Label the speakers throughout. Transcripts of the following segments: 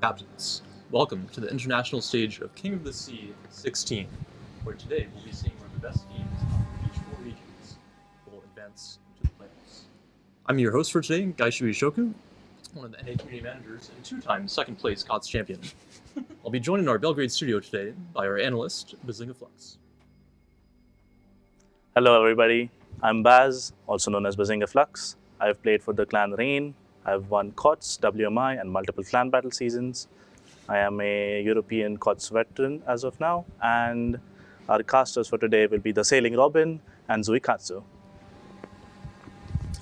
Speaker 1: captains. Welcome to the international stage of King of the Sea 16, where today we'll be seeing where the best teams from each four regions will advance to the playoffs. I'm your host for today, Gaishui Shoku, one of the NA community managers and two-time second place COTS champion. I'll be joined in our Belgrade studio today by our analyst, Bazinga Flux.
Speaker 2: Hello everybody, I'm Baz, also known as Bazinga Flux. I've played for the clan Rain. I've won COTS, WMI, and multiple clan battle seasons. I am a European COTS veteran as of now, and our casters for today will be the Sailing Robin and Zuikatsu.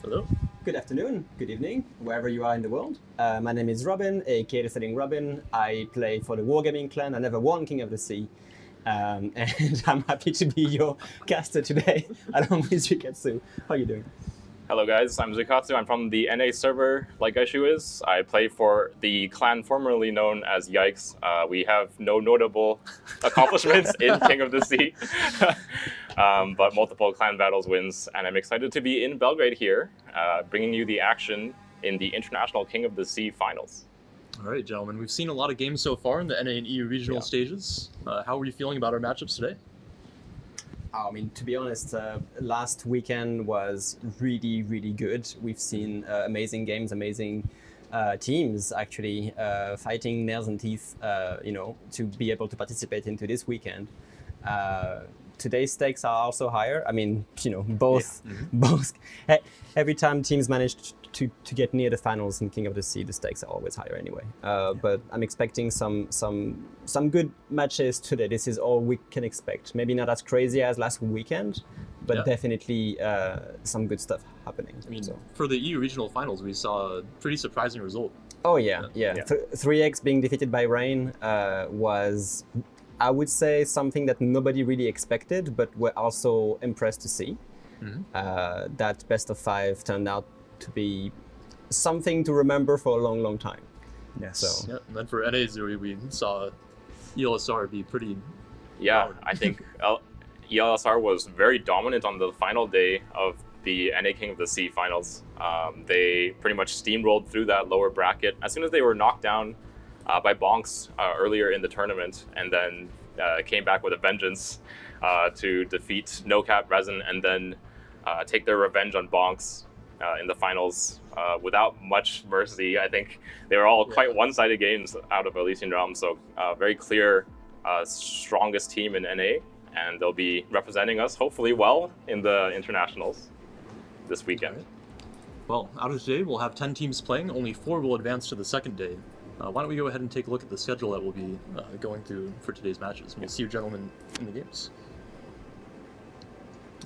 Speaker 1: Hello.
Speaker 3: Good afternoon, good evening, wherever you are in the world. My name is Robin, aka the Sailing Robin. I play for the Wargaming clan. I never won King of the Sea. And I'm happy to be your caster today, along with Zuikatsu. How are you doing?
Speaker 4: Hello guys, I'm Zuikatsu. I'm from the NA server, like Gaishu is. I play for the clan formerly known as Yikes. We have no notable accomplishments in King of the Sea, but multiple clan battles wins. And I'm excited to be in Belgrade here, bringing you the action in the International King of the Sea finals.
Speaker 1: All right, gentlemen, we've seen a lot of games so far in the NA and EU regional stages. How are you feeling about our matchups today?
Speaker 3: I mean, to be honest, last weekend was really, really good. We've seen amazing games, amazing teams actually fighting nails and teeth, to be able to participate into this weekend. Today's stakes are also higher. I mean, both. Every time teams manage to get near the finals in King of the Sea, the stakes are always higher anyway. But I'm expecting some good matches today. This is all we can expect. Maybe not as crazy as last weekend, but definitely some good stuff happening.
Speaker 1: I mean, for the EU regional finals, we saw a pretty surprising result.
Speaker 3: Oh yeah. 3x being defeated by Rain was, I would say, something that nobody really expected, but we're also impressed to see. That best of 5 turned out to be something to remember for a long, long time.
Speaker 2: Yes.
Speaker 3: So.
Speaker 1: Yeah, and then for NAs, we saw Elsr be pretty...
Speaker 4: Yeah, I think Elsr was very dominant on the final day of the NA King of the Sea finals. They pretty much steamrolled through that lower bracket as soon as they were knocked down by Bonks earlier in the tournament, and then came back with a vengeance to defeat NoCap Resin and then take their revenge on Bonks in the finals without much mercy. I think they were all quite one-sided games out of Elysian Realm, so very clear strongest team in NA, and they'll be representing us hopefully well in the internationals this weekend.
Speaker 1: Right. Well, out of today, we'll have 10 teams playing. Only 4 will advance to the second day. Why don't we go ahead and take a look at the schedule that we'll be going through for today's matches. We'll see you gentlemen in the games.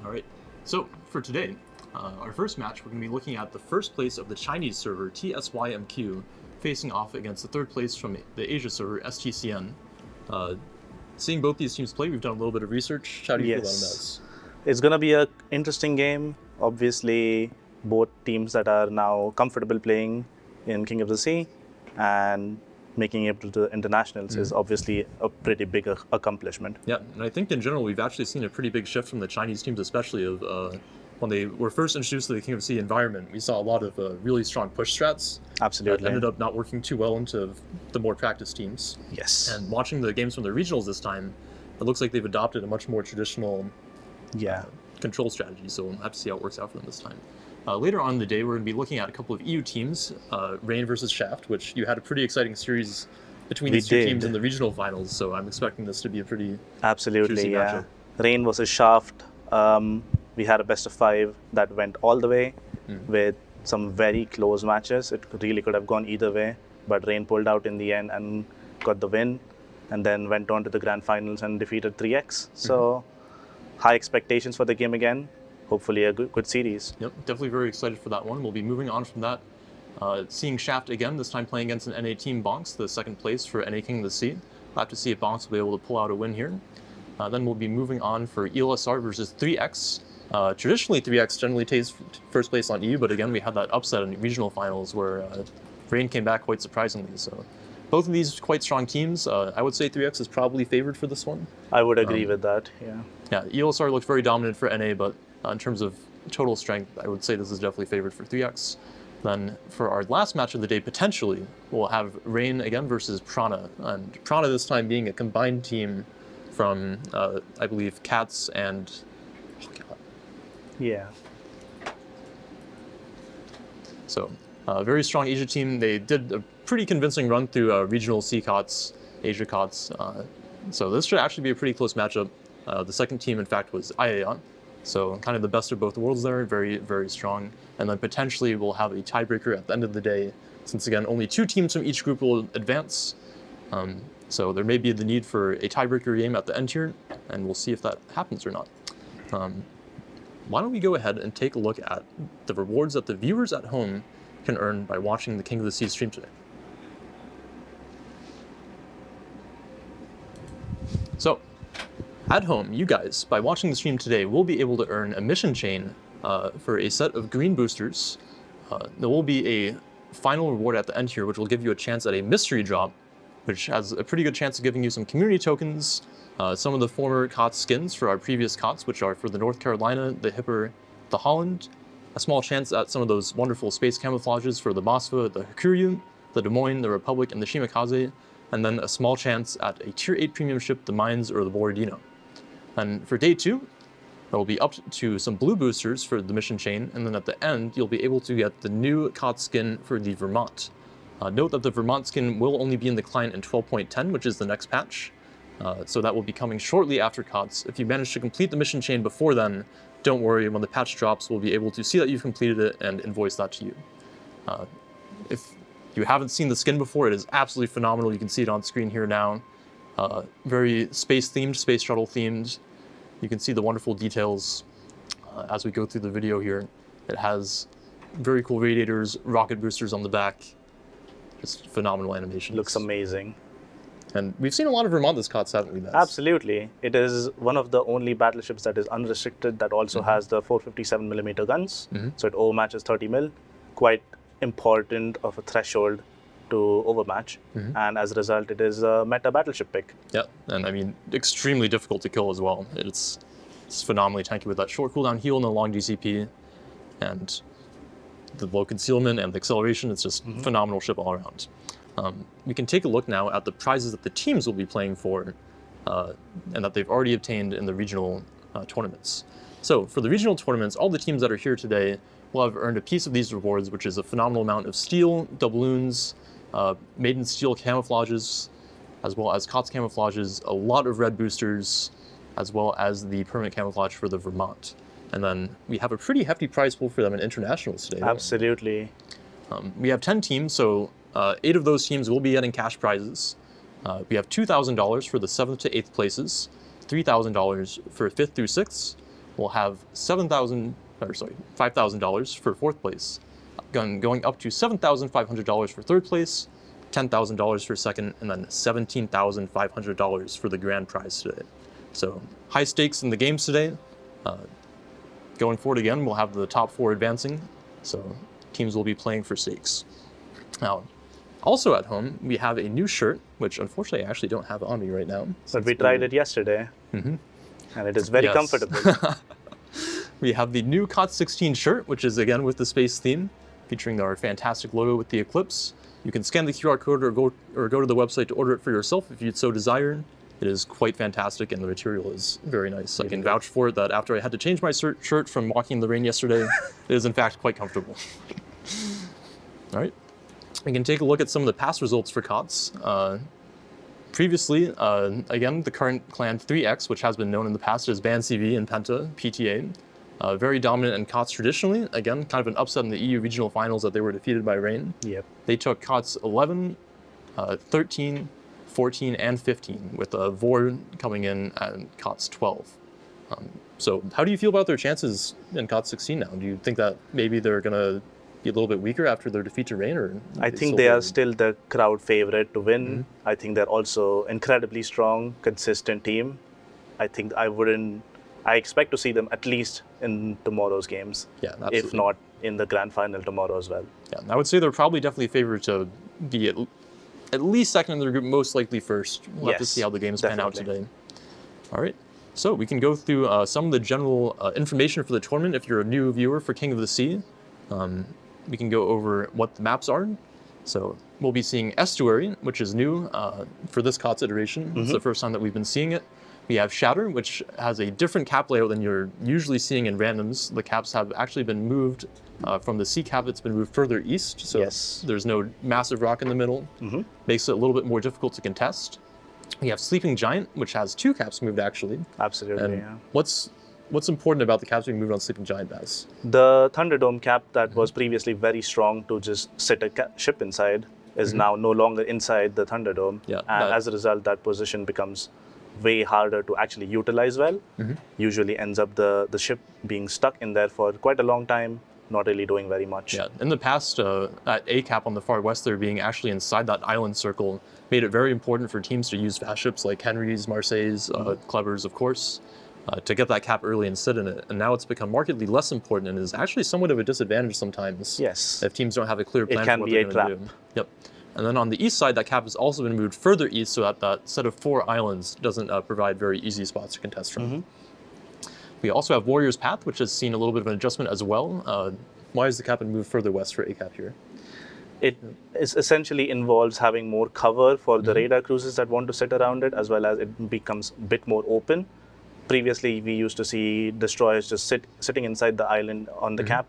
Speaker 1: All right, so for today, our first match, we're going to be looking at the first place of the Chinese server, TSYMQ, facing off against the third place from the Asia server, Stcn. Seeing both these teams play, we've done a little bit of research. How do you feel about this?
Speaker 2: It's going to be an interesting game. Obviously, both teams that are now comfortable playing in King of the Sea and making it to the internationals is obviously a pretty big accomplishment.
Speaker 1: Yeah, and I think in general, we've actually seen a pretty big shift from the Chinese teams, especially of when they were first introduced to the King of the Sea environment. We saw a lot of really strong push strats.
Speaker 2: Absolutely.
Speaker 1: That ended up not working too well into the more practiced teams.
Speaker 2: Yes.
Speaker 1: And watching the games from the regionals this time, it looks like they've adopted a much more traditional control strategy, so we'll have to see how it works out for them this time. Later on in the day, we're going to be looking at a couple of EU teams, Rain versus Shaft, which you had a pretty exciting series between these two teams in the regional finals, so I'm expecting this to be a pretty juicy matchup.
Speaker 2: Rain versus Shaft. We had a best of 5 that went all the way with some very close matches. It really could have gone either way, but Rain pulled out in the end and got the win, and then went on to the grand finals and defeated 3x. So high expectations for the game again. Hopefully a good series.
Speaker 1: Yep, definitely very excited for that one. We'll be moving on from that. Seeing Shaft again, this time playing against an NA team, Bonks, the second place for NA King of the Sea. We'll have to see if Bonks will be able to pull out a win here. Then we'll be moving on for Elsr versus 3x. Traditionally, 3x generally takes first place on EU, but again, we had that upset in the regional finals where Rain came back quite surprisingly. So both of these quite strong teams. I would say 3x is probably favored for this one.
Speaker 2: I would agree with that, yeah.
Speaker 1: Yeah, Elsr looked very dominant for NA, but in terms of total strength, I would say this is definitely favored for 3x. Then for our last match of the day, potentially, we'll have Rain again versus Prana. And Prana this time being a combined team from, I believe, Cats and... Oh, God.
Speaker 2: Yeah.
Speaker 1: So, very strong Asia team. They did a pretty convincing run through regional CCOTS, Asia COTS. So this should actually be a pretty close matchup. The second team, in fact, was IAEON. So kind of the best of both worlds there, very, very strong. And then potentially we'll have a tiebreaker at the end of the day, since again, only 2 teams from each group will advance. So there may be the need for a tiebreaker game at the end here, and we'll see if that happens or not. Why don't we go ahead and take a look at the rewards that the viewers at home can earn by watching the King of the Sea stream today. So, at home, you guys, by watching the stream today, will be able to earn a mission chain for a set of green boosters. There will be a final reward at the end here, which will give you a chance at a mystery drop, which has a pretty good chance of giving you some community tokens, some of the former COTS skins for our previous COTS, which are for the North Carolina, the Hipper, the Holland, a small chance at some of those wonderful space camouflages for the Moskva, the Hakuryu, the Des Moines, the Republic, and the Shimakaze, and then a small chance at a Tier 8 premium ship, the Mines or the Borodino. And for day 2, there will be up to some blue boosters for the mission chain, and then at the end, you'll be able to get the new COTS skin for the Vermont. Note that the Vermont skin will only be in the client in 12.10, which is the next patch. So that will be coming shortly after COTS. If you manage to complete the mission chain before then, don't worry, when the patch drops, we'll be able to see that you've completed it and invoice that to you. If you haven't seen the skin before, it is absolutely phenomenal. You can see it on screen here now. Very space-themed, space shuttle-themed. You can see the wonderful details as we go through the video here. It has very cool radiators, rocket boosters on the back. Just phenomenal animation.
Speaker 2: Looks amazing.
Speaker 1: And we've seen a lot of Vermont this COTS, haven't we, Max?
Speaker 2: Absolutely. It is one of the only battleships that is unrestricted that also has the 457mm guns. So it overmatches 30 mil. Quite important of a threshold to overmatch. And as a result, it is a meta battleship pick.
Speaker 1: Yeah, and I mean, extremely difficult to kill as well. It's phenomenally tanky with that short cooldown heal and the long DCP. And the low concealment and the acceleration. It's just phenomenal ship all around. We can take a look now at the prizes that the teams will be playing for and that they've already obtained in the regional tournaments. So for the regional tournaments, all the teams that are here today will have earned a piece of these rewards, which is a phenomenal amount of steel, doubloons, maiden steel camouflages, as well as COTS camouflages, a lot of red boosters, as well as the permanent camouflage for the Vermont. And then we have a pretty hefty prize pool for them in internationals today.
Speaker 2: Absolutely.
Speaker 1: We have 10 teams, so 8 of those teams will be getting cash prizes. We have $2,000 for the 7th to 8th places, $3,000 for 5th through 6th. We'll have $5,000 for 4th place, going up to $7,500 for 3rd place, $10,000 for 2nd, and then $17,500 for the grand prize today. So high stakes in the games today. Going forward again, we'll have the top 4 advancing, so teams will be playing for stakes. Now, also at home, we have a new shirt, which unfortunately I actually don't have on me right now.
Speaker 2: But we tried it yesterday, and it is very comfortable.
Speaker 1: We have the new COTS 16 shirt, which is again with the space theme, featuring our fantastic logo with the eclipse. You can scan the QR code or go to the website to order it for yourself if you'd so desire. It is quite fantastic, and the material is very nice. I can vouch for it that after I had to change my shirt from walking in the rain yesterday, it is in fact quite comfortable. All right, we can take a look at some of the past results for COTS. Previously, again, the current clan 3X, which has been known in the past as Ban CV and Penta, PTA, very dominant in COTS traditionally. Again, kind of an upset in the EU regional finals that they were defeated by Rain.
Speaker 2: Yep.
Speaker 1: They took COTS 11, 13, 14, and 15, with Vor coming in at COTS 12. So how do you feel about their chances in COTS 16 now? Do you think that maybe they're going to be a little bit weaker after their defeat to Rain? Or
Speaker 2: I think they are still the crowd favorite to win. I think they're also incredibly strong, consistent team. I think I expect to see them at least in tomorrow's games, if not in the grand final tomorrow as well.
Speaker 1: Yeah, I would say they're probably definitely favored to be at least second in their group, most likely first. We'll have to see how the games pan out today. All right, so we can go through some of the general information for the tournament if you're a new viewer for King of the Sea. we can go over what the maps are. So we'll be seeing Estuary, which is new for this COTS iteration. It's the first time that we've been seeing it. We have Shatter, which has a different cap layout than you're usually seeing in randoms. The caps have actually been moved from the C cap. It's been moved further east, so there's no massive rock in the middle. Makes it a little bit more difficult to contest. We have Sleeping Giant, which has 2 caps moved actually.
Speaker 2: Absolutely,
Speaker 1: And
Speaker 2: yeah.
Speaker 1: What's important about the caps being moved on Sleeping Giant, Baz?
Speaker 2: The Thunderdome cap that was previously very strong to just sit a ship inside is now no longer inside the Thunderdome.
Speaker 1: Yeah,
Speaker 2: and as a result, that position becomes way harder to actually utilize well. Usually ends up the ship being stuck in there for quite a long time, not really doing very much.
Speaker 1: Yeah, in the past, that A cap on the far west there being actually inside that island circle made it very important for teams to use fast ships like Henry's, Marseille's, Clever's, of course, to get that cap early and sit in it. And now it's become markedly less important and is actually somewhat of a disadvantage sometimes.
Speaker 2: Yes.
Speaker 1: If teams don't have a clear plan
Speaker 2: can
Speaker 1: for what
Speaker 2: be
Speaker 1: they're
Speaker 2: a
Speaker 1: going to do.
Speaker 2: trap.
Speaker 1: Yep. And then on the east side, that cap has also been moved further east so that that set of 4 islands doesn't provide very easy spots to contest from. We also have Warrior's Path, which has seen a little bit of an adjustment as well. Why is the cap been moved further west for A cap here?
Speaker 2: It is essentially involves having more cover for the radar cruisers that want to sit around it, as well as it becomes a bit more open. Previously, we used to see destroyers just sitting inside the island on the cap,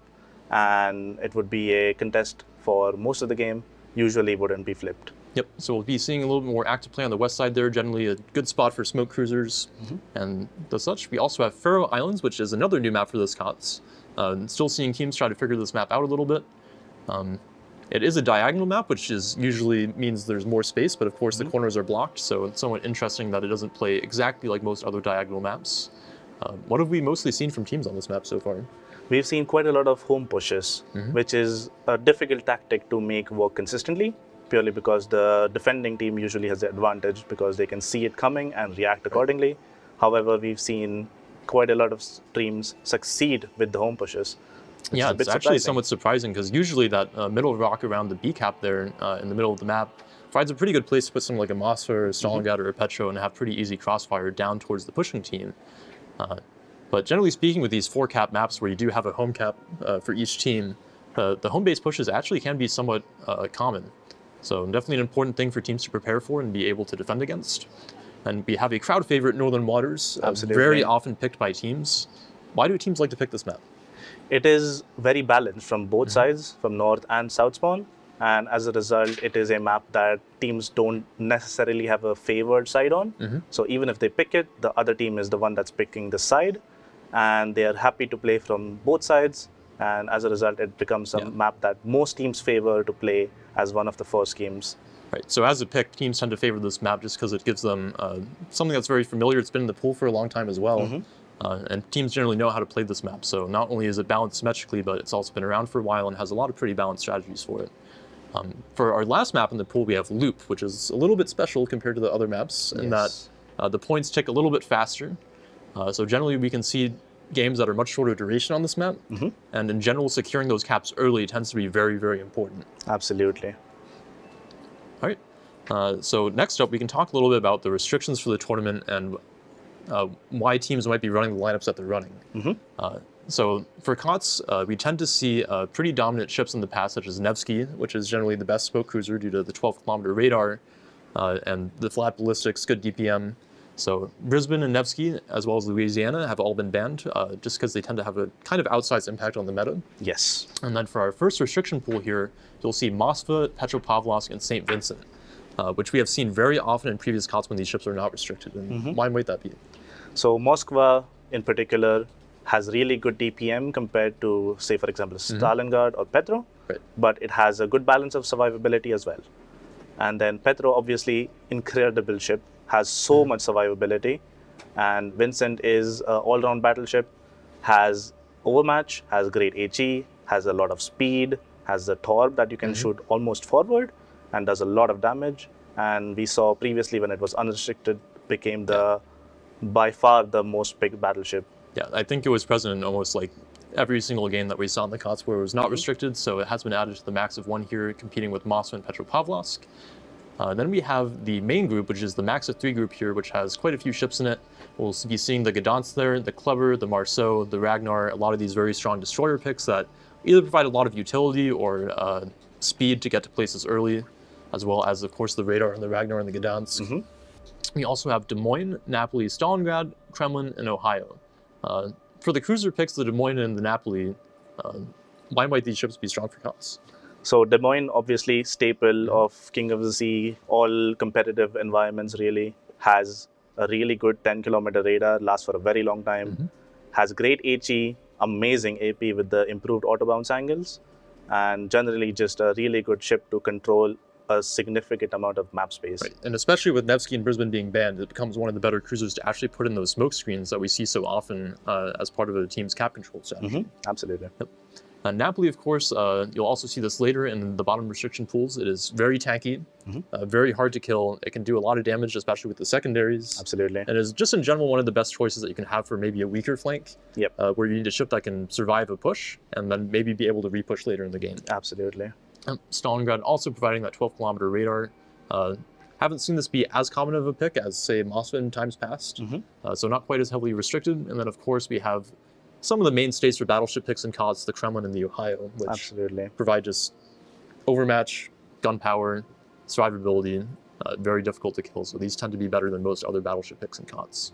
Speaker 2: and it would be a contest for most of the game. Usually wouldn't be flipped.
Speaker 1: Yep, so we'll be seeing a little bit more active play on the west side there, generally a good spot for smoke cruisers and the such. We also have Faroe Islands, which is another new map for this COTS. Still seeing teams try to figure this map out a little bit. It is a diagonal map, which is usually means there's more space, but of course the corners are blocked, so it's somewhat interesting that it doesn't play exactly like most other diagonal maps. What have we mostly seen from teams on this map so far?
Speaker 2: We've seen quite a lot of home pushes, which is a difficult tactic to make work consistently, purely because the defending team usually has the advantage because they can see it coming and react accordingly. However, we've seen quite a lot of teams succeed with the home pushes.
Speaker 1: Yeah, it's actually somewhat surprising because usually that middle rock around the B cap there in the middle of the map provides a pretty good place to put something like a Mossfa or a Stalingrad or a Petro and have pretty easy crossfire down towards the pushing team. But generally speaking, with these 4 cap maps where you do have a home cap for each team, the home base pushes actually can be somewhat common. So definitely an important thing for teams to prepare for and be able to defend against. And we have a crowd favorite, Northern Waters, very often picked by teams. Why do teams like to pick this map?
Speaker 2: It is very balanced from both sides, from north and south spawn. And as a result, it is a map that teams don't necessarily have a favored side on. So even if they pick it, the other team is the one that's picking the side. And they are happy to play from both sides. And as a result, it becomes a map that most teams favor to play as one of the first games.
Speaker 1: Right, so as a pick, teams tend to favor this map just because it gives them something that's very familiar. It's been in the pool for a long time as well. And teams generally know how to play this map. So not only is it balanced symmetrically, but it's also been around for a while and has a lot of pretty balanced strategies for it. For our last map in the pool, we have Loop, which is a little bit special compared to the other maps in that the points tick a little bit faster. So generally we can see games that are much shorter duration on this map. And in general, securing those caps early tends to be very, very important.
Speaker 2: Absolutely.
Speaker 1: All right. So next up, we can talk a little bit about the restrictions for the tournament and why teams might be running the lineups that they're running. So for COTS, we tend to see pretty dominant ships in the past, such as Nevsky, which is generally the best smoke cruiser due to the 12-kilometer radar and the flat ballistics, good DPM. So Brisbane and Nevsky, as well as Louisiana, have all been banned just because they tend to have a kind of outsized impact on the meta.
Speaker 2: Yes.
Speaker 1: And then for our first restriction pool here, you'll see Moskva, Petropavlovsk, and St. Vincent, which we have seen very often in previous COTS when these ships are not restricted. And why might that be?
Speaker 2: So Moskva, in particular, has really good DPM compared to, say, for example, Stalingrad or Petro, but it has a good balance of survivability as well. And then Petro, obviously, incredible ship, has so much survivability. And Vincent is an all-round battleship, has overmatch, has great HE, has a lot of speed, has the torp that you can shoot almost forward, and does a lot of damage. And we saw previously when it was unrestricted, became the by far the most picked battleship.
Speaker 1: Yeah, I think it was present in almost like every single game that we saw in the COTS where it was not restricted, so it has been added to the max of 1 here, competing with Moskva and Petropavlovsk. Then we have the main group, which is the max of 3 group here, which has quite a few ships in it. We'll be seeing the Gdansk there, the Kleber, the Marceau, the Ragnar, a lot of these very strong destroyer picks that either provide a lot of utility or speed to get to places early, as well as, of course, the radar and the Ragnar and the Gdansk. We also have Des Moines, Napoli, Stalingrad, Kremlin, and Ohio. For the cruiser picks, the Des Moines and the Napoli, why might these ships be strong for COTS?
Speaker 2: So Des Moines, obviously, staple of King of the Sea, all competitive environments really, has a really good 10-kilometer radar, lasts for a very long time, has great HE, amazing AP with the improved auto bounce angles, and generally just a really good ship to control a significant amount of map space.
Speaker 1: Right. And especially with Nevsky and Brisbane being banned, it becomes one of the better cruisers to actually put in those smoke screens that we see so often as part of a team's cap control strategy.
Speaker 2: Absolutely.
Speaker 1: Yep. Napoli, of course, you'll also see this later in the bottom restriction pools. It is very tanky, very hard to kill. It can do a lot of damage, especially with the secondaries.
Speaker 2: Absolutely.
Speaker 1: And is just in general one of the best choices that you can have for maybe a weaker flank, where you need a ship that can survive a push and then maybe be able to repush later in the game.
Speaker 2: Absolutely.
Speaker 1: Stalingrad also providing that 12-kilometer radar. Haven't seen this be as common of a pick as, say, Moskva in times past, so not quite as heavily restricted. And then, of course, we have some of the mainstays for battleship picks and COTS, the Kremlin and the Ohio, which provide just overmatch, gun power, survivability, very difficult to kill. So these tend to be better than most other battleship picks and COTS.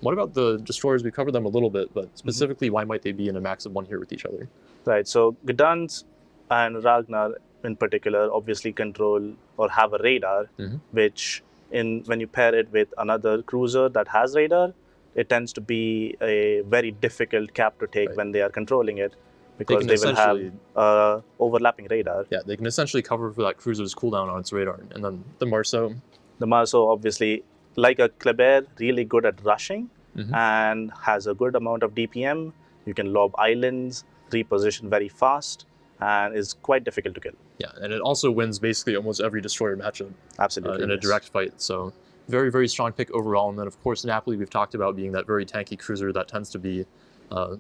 Speaker 1: What about the destroyers? We covered them a little bit, but specifically, why might they be in a max of 1 here with each other?
Speaker 2: Right, so Gdansk and Ragnar in particular obviously control or have a radar, which when you pair it with another cruiser that has radar, it tends to be a very difficult cap to take when they are controlling it, because they will have overlapping radar.
Speaker 1: Yeah, they can essentially cover for that cruiser's cooldown on its radar. And then the Marceau.
Speaker 2: The Marceau, obviously, like a Kleber, really good at rushing and has a good amount of DPM. You can lob islands, reposition very fast, and is quite difficult to kill.
Speaker 1: Yeah, and it also wins basically almost every destroyer matchup.
Speaker 2: Absolutely.
Speaker 1: In a direct fight. So very, very strong pick overall. And then, of course, Napoli, we've talked about being that very tanky cruiser that tends to be,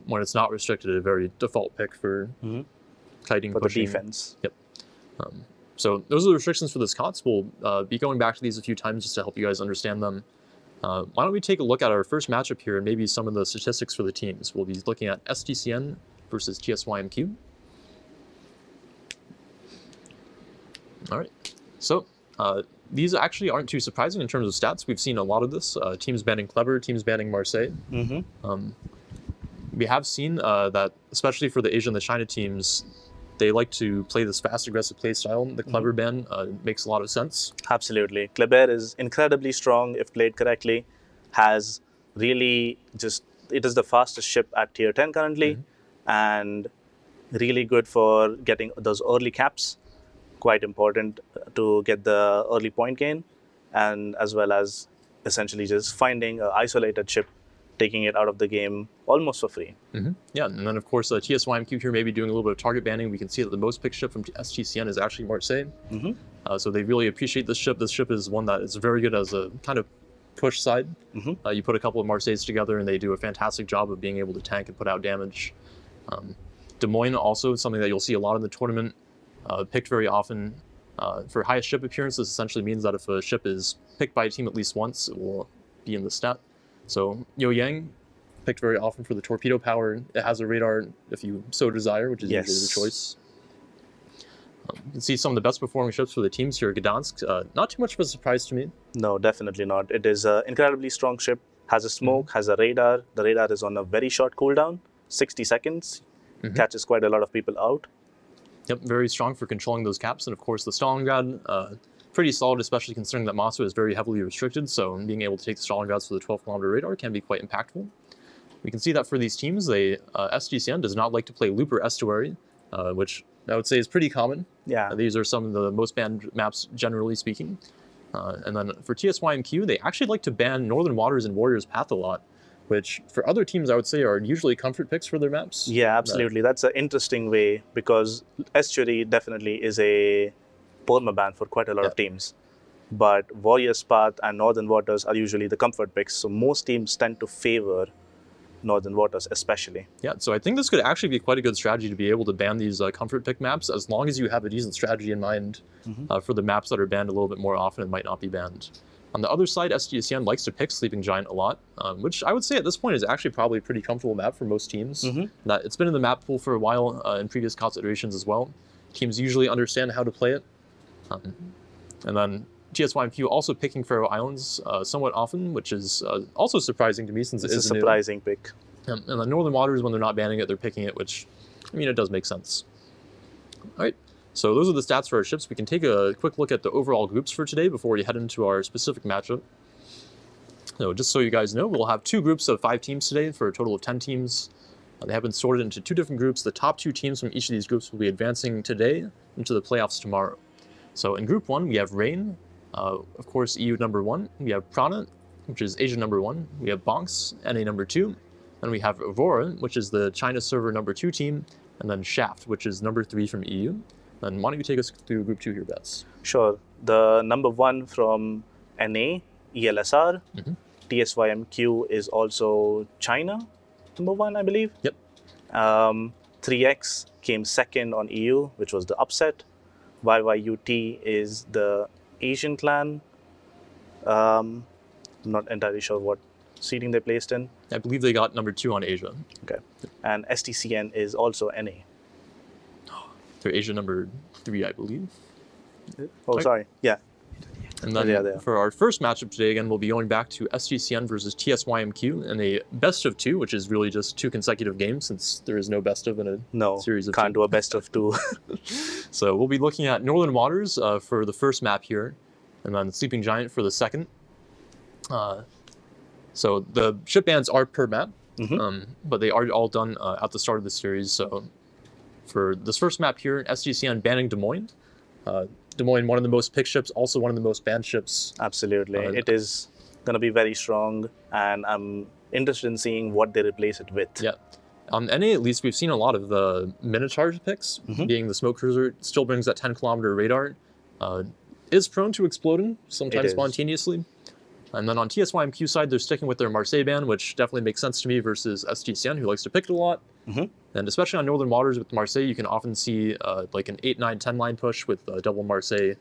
Speaker 1: when it's not restricted, a very default pick for kiting,
Speaker 2: for
Speaker 1: pushing.
Speaker 2: the defense.
Speaker 1: Yep. So those are the restrictions for the COTS. We'll be going back to these a few times just to help you guys understand them. Why don't we take a look at our first matchup here and maybe some of the statistics for the teams. We'll be looking at Stcn versus TSYMQ. All right. So these actually aren't too surprising in terms of stats. We've seen a lot of this. Teams banning Kleber, teams banning Marseille. We have seen that, especially for the Asia and the China teams, they like to play this fast, aggressive play style. The Kleber ban makes a lot of sense.
Speaker 2: Absolutely. Kleber is incredibly strong if played correctly. Has really it is the fastest ship at tier 10 currently, and really good for getting those early caps. Quite important to get the early point gain, and as well as essentially just finding an isolated ship, taking it out of the game almost for free.
Speaker 1: Yeah, and then of course TSYMQ here maybe doing a little bit of target banning. We can see that the most picked ship from STCN is actually Marseille. So they really appreciate this ship. This ship is one that is very good as a kind of push side. You put a couple of Marseilles together and they do a fantastic job of being able to tank and put out damage. Des Moines also something that you'll see a lot in the tournament. Picked very often. For highest ship appearance, this essentially means that if a ship is picked by a team at least once, it will be in the stat. So Yo Yang, picked very often for the torpedo power. It has a radar if you so desire, which is usually the choice. You can see some of the best performing ships for the teams here. Gdansk, not too much of a surprise to me.
Speaker 2: No, definitely not. It is an incredibly strong ship, has a smoke, has a radar. The radar is on a very short cooldown, 60 seconds, catches quite a lot of people out.
Speaker 1: Yep, very strong for controlling those caps. And of course, the Stalingrad, pretty solid, especially considering that Moskva is very heavily restricted. So being able to take the Stalingrads for the 12-kilometer radar can be quite impactful. We can see that for these teams, SGCN does not like to play loop or estuary, which I would say is pretty common.
Speaker 2: Yeah.
Speaker 1: These are some of the most banned maps, generally speaking. And then for TSYMQ, they actually like to ban Northern Waters and Warriors Path a lot, which for other teams I would say are usually comfort picks for their maps.
Speaker 2: Yeah, absolutely. That's an interesting way, because estuary definitely is a permaban for quite a lot of teams. But Warriors Path and Northern Waters are usually the comfort picks, so most teams tend to favor Northern Waters especially.
Speaker 1: Yeah, so I think this could actually be quite a good strategy to be able to ban these comfort pick maps, as long as you have a decent strategy in mind for the maps that are banned a little bit more often and might not be banned. On the other side, Stcn likes to pick Sleeping Giant a lot, which I would say at this point is actually probably a pretty comfortable map for most teams. That it's been in the map pool for a while in previous COTS iterations as well. Teams usually understand how to play it. And then TSYMQ also picking Faroe Islands somewhat often, which is also surprising to me since
Speaker 2: It's
Speaker 1: it is
Speaker 2: a surprising pick.
Speaker 1: And the Northern Waters, when they're not banning it, they're picking it, which, I mean, it does make sense. All right. So those are the stats for our ships. We can take a quick look at the overall groups for today before we head into our specific matchup. So just so you guys know, we'll have 2 groups of 5 teams today for a total of 10 teams. They have been sorted into 2 different groups. The top 2 teams from each of these groups will be advancing today into the playoffs tomorrow. So in Group 1, we have Rain, of course, EU number 1. We have Prana, which is Asia number 1. We have Bonks, NA number 2. Then we have Aurora, which is the China server number 2 team. And then Shaft, which is number 3 from EU. Then why don't you take us through Group 2 here, Bess?
Speaker 2: Sure. The number 1 from NA, ELSR. TSYMQ is also China, number 1, I believe.
Speaker 1: Yep.
Speaker 2: 3X came second on EU, which was the upset. YYUT is the Asian clan. I'm not entirely sure what seeding they placed in.
Speaker 1: I believe they got number 2 on Asia.
Speaker 2: Okay. And STCN is also NA.
Speaker 1: They're Asia number 3, I believe.
Speaker 2: Oh, sorry. Yeah.
Speaker 1: And then for our first matchup today, again, we'll be going back to SGCN versus TSYMQ in a best of 2, which is really just 2 consecutive games since there is no best of in a series of 2.
Speaker 2: Can't do a best of 2.
Speaker 1: So we'll be looking at Northern Waters for the first map here, and then Sleeping Giant for the second. So the ship bans are per map, but they are all done at the start of the series. So for this first map here, SGCN banning Des Moines. Des Moines, one of the most picked ships, also one of the most banned ships.
Speaker 2: Absolutely. It is going to be very strong, and I'm interested in seeing what they replace it with.
Speaker 1: Yeah. On NA, at least, we've seen a lot of the Minotaur picks, being the smoke cruiser, still brings that 10-kilometer radar, is prone to exploding, sometimes spontaneously. And then on TSYMQ side, they're sticking with their Marseille ban, which definitely makes sense to me versus SGCN, who likes to pick it a lot. And especially on Northern Waters with Marseille, you can often see like an 8, 9, 10 line push with double Marseille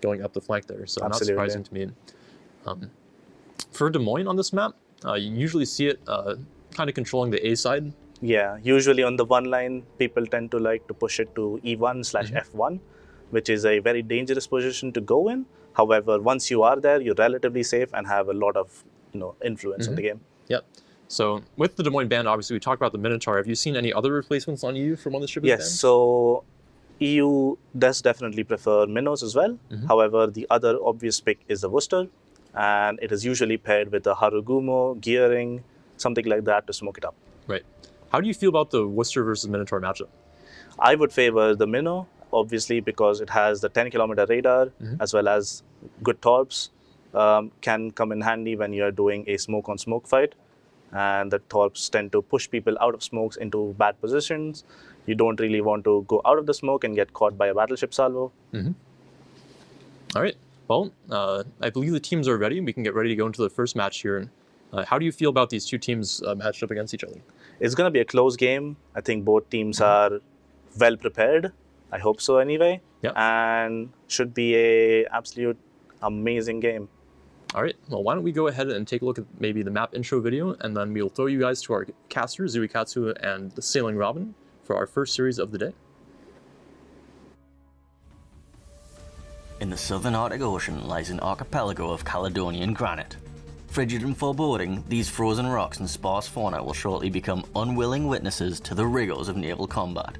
Speaker 1: going up the flank there. So not surprising to me. For Des Moines on this map, you usually see it kind of controlling the A side.
Speaker 2: Yeah, usually on the 1 line, people tend to like to push it to E1/F1, which is a very dangerous position to go in. However, once you are there, you're relatively safe and have a lot of influence on the game.
Speaker 1: Yep. So with the Des Moines ban, obviously we talked about the Minotaur. Have you seen any other replacements on EU from when the ship is banned?
Speaker 2: Yes, so EU does definitely prefer Minnows as well. However, the other obvious pick is the Worcester, and it is usually paired with a Harugumo, gearing, something like that to smoke it up.
Speaker 1: Right. How do you feel about the Worcester versus Minotaur matchup?
Speaker 2: I would favor the Minnow, obviously, because it has the 10-kilometer radar as well as good torps. Can come in handy when you're doing a smoke-on-smoke fight. And the torps tend to push people out of smokes into bad positions. You don't really want to go out of the smoke and get caught by a battleship salvo.
Speaker 1: All right. Well, I believe the teams are ready. We can get ready to go into the first match here. How do you feel about these 2 teams matched up against each other?
Speaker 2: It's going to be a close game. I think both teams are well prepared. I hope so anyway. And should be a absolute amazing game.
Speaker 1: All right, well, why don't we go ahead and take a look at maybe the map intro video, and then we'll throw you guys to our casters, Zuikatsu and the Sailing Robin, for our first series of the day.
Speaker 5: In the southern Arctic Ocean lies an archipelago of Caledonian granite. Frigid and foreboding, these frozen rocks and sparse fauna will shortly become unwilling witnesses to the rigors of naval combat.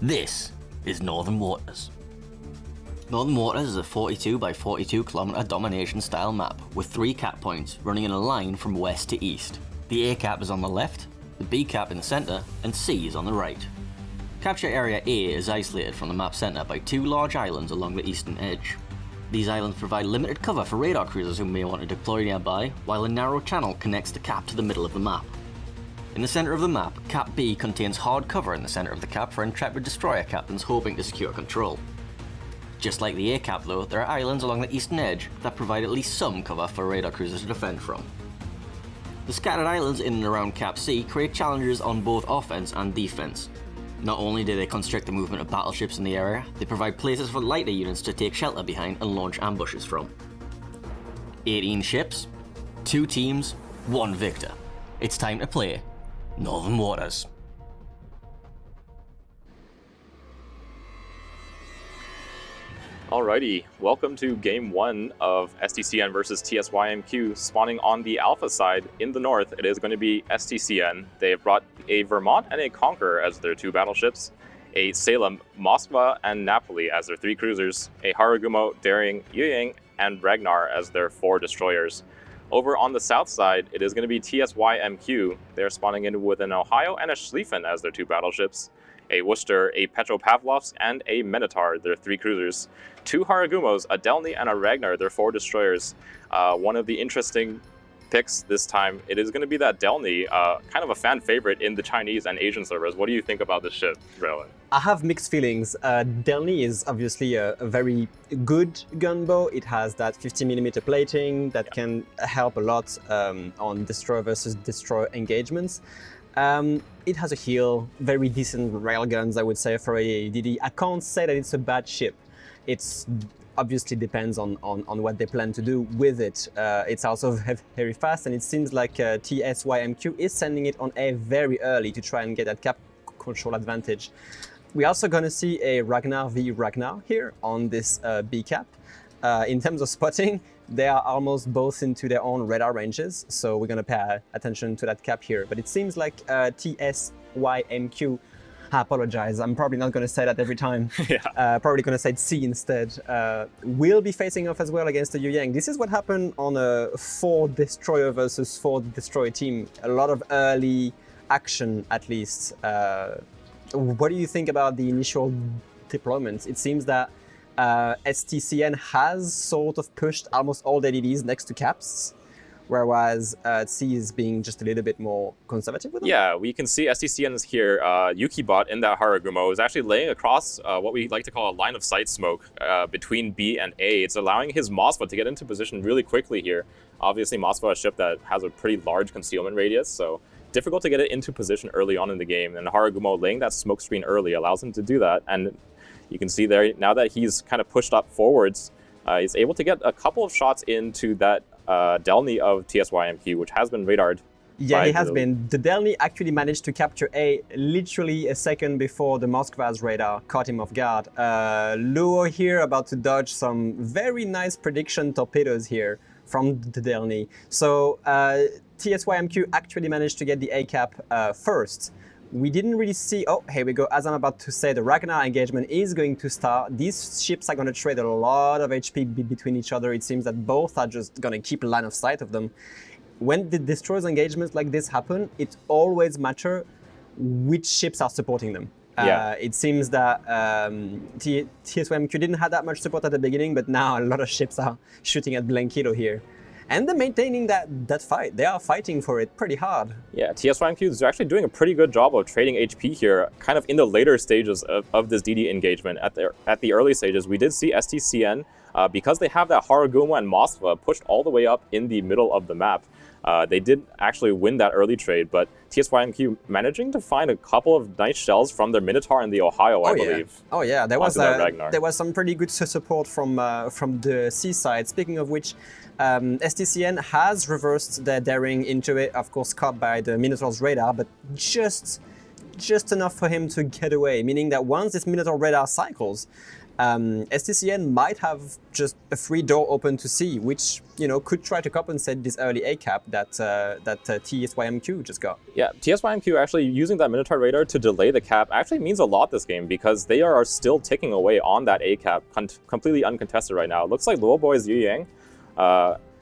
Speaker 5: This is Northern Waters. Northern Waters is a 42 by 42 kilometer domination style map with 3 cap points running in a line from west to east. The A cap is on the left, the B cap in the center, and C is on the right. Capture Area A is isolated from the map center by 2 large islands along the eastern edge. These islands provide limited cover for radar cruisers who may want to deploy nearby, while a narrow channel connects the cap to the middle of the map. In the center of the map, Cap B contains hard cover in the center of the cap for intrepid destroyer captains hoping to secure control. Just like the A cap though, there are islands along the eastern edge that provide at least some cover for radar cruisers to defend from. The scattered islands in and around Cap C create challenges on both offense and defense. Not only do they constrict the movement of battleships in the area, they provide places for lighter units to take shelter behind and launch ambushes from. 18 ships, 2 teams, 1 victor. It's time to play Northern Waters.
Speaker 4: Alrighty, welcome to Game 1 of Stcn versus TSYMQ. Spawning on the Alpha side in the north, it is going to be Stcn. They have brought a Vermont and a Conqueror as their 2 battleships, a Salem, Moskva, and Napoli as their 3 cruisers, a Haragumo, Daring, Yuying, and Ragnar as their 4 destroyers. Over on the south side, it is going to be TSYMQ. They're spawning in with an Ohio and a Schlieffen as their 2 battleships, a Worcester, a Petropavlovsk, and a Minotaur, their 3 cruisers. 2 Haragumos, a Delny, and a Ragnar, their 4 destroyers. One of the interesting picks this time, it is going to be that Delny, kind of a fan favorite in the Chinese and Asian servers. What do you think about this ship, Raylan?
Speaker 3: I have mixed feelings. Delny is obviously a very good gunbow. It has that 50mm plating that can help a lot on destroyer versus destroyer engagements. It has a heel, very decent railguns, I would say, for a DD. I can't say that it's a bad ship. It's obviously depends on what they plan to do with it. It's also very fast, and it seems like TSYMQ is sending it on A very early to try and get that cap control advantage. We're also going to see a Ragnar v Ragnar here on this B cap. In terms of spotting, they are almost both into their own radar ranges, so we're going to pay attention to that cap here. But it seems like TSYMQ, I apologize, I'm probably not going to say that every time. Probably going to say C instead. Will be facing off as well against the Yuyang. This is what happened on a 4 destroyer versus 4 destroyer team. A lot of early action, at least. What do you think about the initial deployments? It seems that Stcn has sort of pushed almost all their DDs next to caps, whereas C is being just a little bit more conservative with them.
Speaker 4: Yeah, we can see Stcn is here. Yukibot in that Haragumo is actually laying across what we like to call a line of sight smoke between B and A. It's allowing his Moskva to get into position really quickly here. Obviously, Moskva is a ship that has a pretty large concealment radius, so difficult to get it into position early on in the game. And Haragumo laying that smoke screen early allows him to do that. And you can see there, now that he's kind of pushed up forwards, he's able to get a couple of shots into that Delny of TSYMQ, which has been radared.
Speaker 3: Yeah, he has been. The Delny actually managed to capture A literally a second before the Moskva's radar caught him off guard. Luo here about to dodge some very nice prediction torpedoes here from the Delny. So TSYMQ actually managed to get the A cap first. We didn't really see, oh, here we go, as I'm about to say, the Ragnar engagement is going to start. These ships are going to trade a lot of HP between each other. It seems that both are just going to keep a line of sight of them. When the destroyers engagements like this happen, it always matters which ships are supporting them. It seems that TSYMQ didn't have that much support at the beginning, but now a lot of ships are shooting at Blanquito here. And they're maintaining that fight. They are fighting for it pretty hard. Yeah,
Speaker 4: TSYMQ is actually doing a pretty good job of trading HP here, kind of in the later stages of this DD engagement. At the early stages, we did see Stcn, because they have that Haragumo and Moskva pushed all the way up in the middle of the map. They did actually win that early trade, but TSYMQ managing to find a couple of nice shells from their Minotaur and the Ohio, I believe.
Speaker 3: Oh yeah, there was some pretty good support from the C side. Speaking of which, Stcn has reversed their Daring into it, of course caught by the Minotaur's radar, but just enough for him to get away, meaning that once this Minotaur radar cycles, Stcn might have just a free door open to C, which, you know, could try to compensate this early A cap that TSYMQ just got.
Speaker 4: Yeah, TSYMQ actually using that Minotaur radar to delay the cap actually means a lot this game, because they are still ticking away on that A cap, completely uncontested right now. It looks like Luo Boy's Yuyang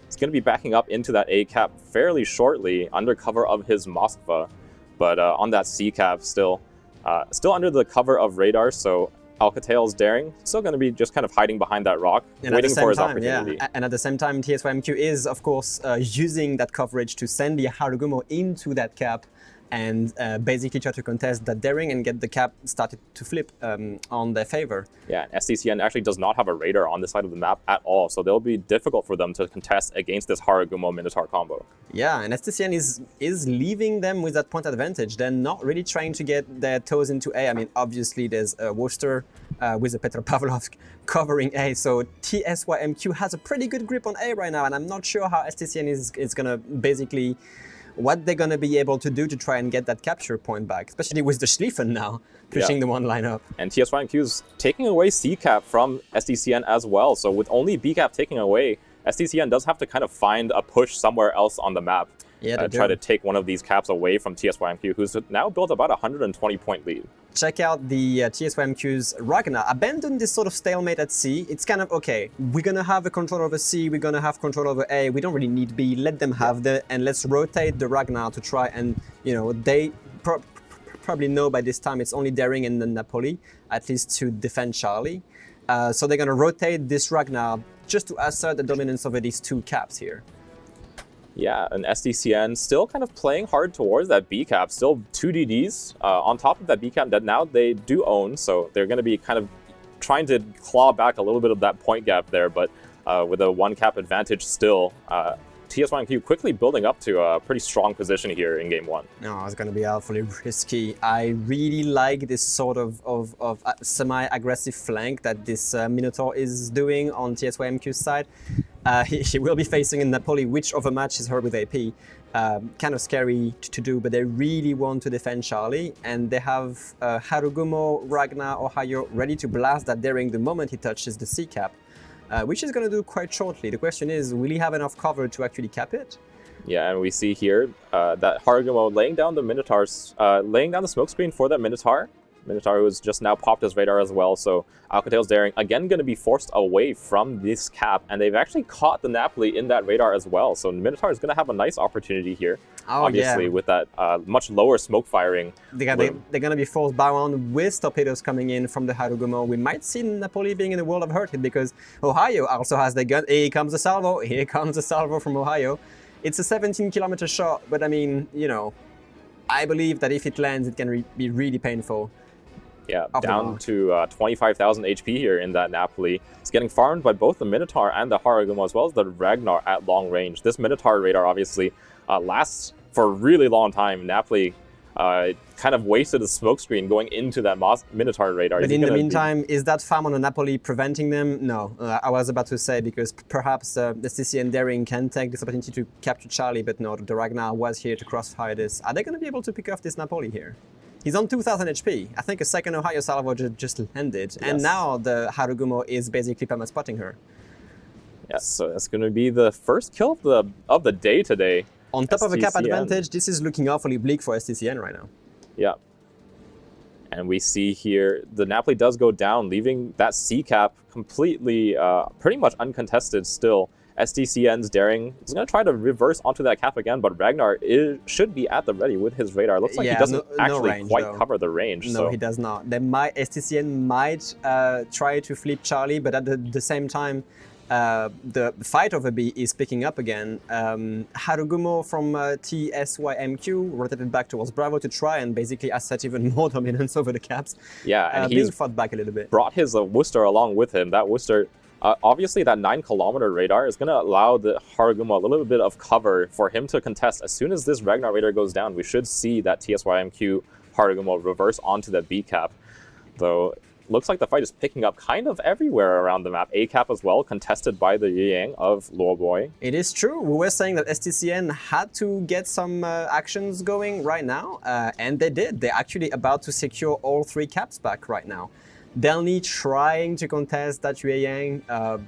Speaker 4: is going to be backing up into that A cap fairly shortly under cover of his Moskva, but on that C cap still under the cover of radar, so Alcatel's Daring still going to be just kind of hiding behind that rock, waiting for his opportunity.
Speaker 3: Yeah. And at the same time, TSYMQ is, of course, using that coverage to send the Haragumo into that cap and basically try to contest that Daring and get the cap started to flip on their favor.
Speaker 4: Yeah, Stcn actually does not have a radar on this side of the map at all, so it'll be difficult for them to contest against this Haragumo Minotaur combo.
Speaker 3: Yeah, and Stcn is leaving them with that point advantage. They're not really trying to get their toes into A. I mean, obviously there's Worcester with the Petropavlovsk covering A. So TSYMQ has a pretty good grip on A right now, and I'm not sure how Stcn is going to basically, what they're going to be able to do to try and get that capture point back, especially with the Schlieffen now pushing the one line up.
Speaker 4: And TSYMQ is taking away C cap from SDCN as well. So with only B cap taking away, SDCN does have to kind of find a push somewhere else on the map. Try to take one of these caps away from TSYMQ, who's now built about a 120-point lead.
Speaker 3: Check out the TSYMQ's Ragnar. Abandon this sort of stalemate at C. It's kind of, okay, we're going to have a control over C, we're going to have control over A, we don't really need B, let them have and let's rotate the Ragnar to try and, you know, they probably know by this time it's only Daring and then Napoli, at least to defend Charlie. So they're going to rotate this Ragnar just to assert the dominance over these two caps here.
Speaker 4: Yeah, and SDCN still kind of playing hard towards that B cap, still 2 DDs on top of that B cap that now they do own, so they're going to be kind of trying to claw back a little bit of that point gap there, but with a 1 cap advantage still, TSYMQ quickly building up to a pretty strong position here in Game 1.
Speaker 3: No, it's going to be awfully risky. I really like this sort of semi-aggressive flank that this Minotaur is doing on TSYMQ's side. He will be facing in Napoli, which overmatches her with AP. Kind of scary to do, but they really want to defend Charlie, and they have Harugumo, Ragnar, Ohio ready to blast that Daring the moment he touches the C cap. Which is going to do quite shortly. The question is, will he have enough cover to actually cap it?
Speaker 4: Yeah, and we see here that Harugumo laying down the Minotaurs, laying down the smokescreen for that Minotaur. Minotaur was just now popped his radar as well, so Alcatel's Daring again going to be forced away from this cap, and they've actually caught the Napoli in that radar as well, so Minotaur is going to have a nice opportunity here, obviously, with that much lower smoke firing.
Speaker 3: They're going to be forced bound with torpedoes coming in from the Harugumo. We might see Napoli being in a world of hurt here because Ohio also has the gun. Here comes the salvo. Here comes the salvo from Ohio. It's a 17-kilometer shot, but I mean, you know, I believe that if it lands, it can be really painful.
Speaker 4: Yeah, down to 25,000 HP here in that Napoli. It's getting farmed by both the Minotaur and the Harugumo, as well as the Ragnar at long range. This Minotaur radar obviously lasts for a really long time. Napoli kind of wasted a smokescreen going into that Minotaur radar.
Speaker 3: But in the meantime, is that farm on the Napoli preventing them? No, I was about to say, because perhaps the Stcn Daring can take this opportunity to capture Charlie, but no, the Ragnar was here to crossfire this. Are they going to be able to pick off this Napoli here? He's on 2,000 HP. I think a second Ohio salvo just landed. Yes. And now the Harugumo is basically perma-spotting her.
Speaker 4: Yes, so that's going to be the first kill of the day today.
Speaker 3: On top of a cap advantage, this is looking awfully bleak for STCN right now.
Speaker 4: Yeah. And we see here the Napoli does go down, leaving that C cap completely, pretty much uncontested still. SDCN's Daring is going to try to reverse onto that cap again, but Ragnar should be at the ready with his radar. Looks like he doesn't actually quite cover the range.
Speaker 3: No, he does not. SDCN might try to flip Charlie, but at the same time, the fight over B is picking up again. Harugumo from TSYMQ rotated back towards Bravo to try and basically assert even more dominance over the caps.
Speaker 4: Yeah, and
Speaker 3: he's fought back a little bit.
Speaker 4: Brought his Worcester along with him. That Worcester... obviously, that 9-kilometer radar is going to allow the Harugumo a little bit of cover for him to contest. As soon as this Ragnar radar goes down, we should see that TSYMQ Harugumo reverse onto the B cap. Though, looks like the fight is picking up kind of everywhere around the map. A cap as well, contested by the Yang of Luoboy.
Speaker 3: It is true. We were saying that STCN had to get some actions going right now, and they did. They're actually about to secure all 3 caps back right now. Delny trying to contest that Yue Yang,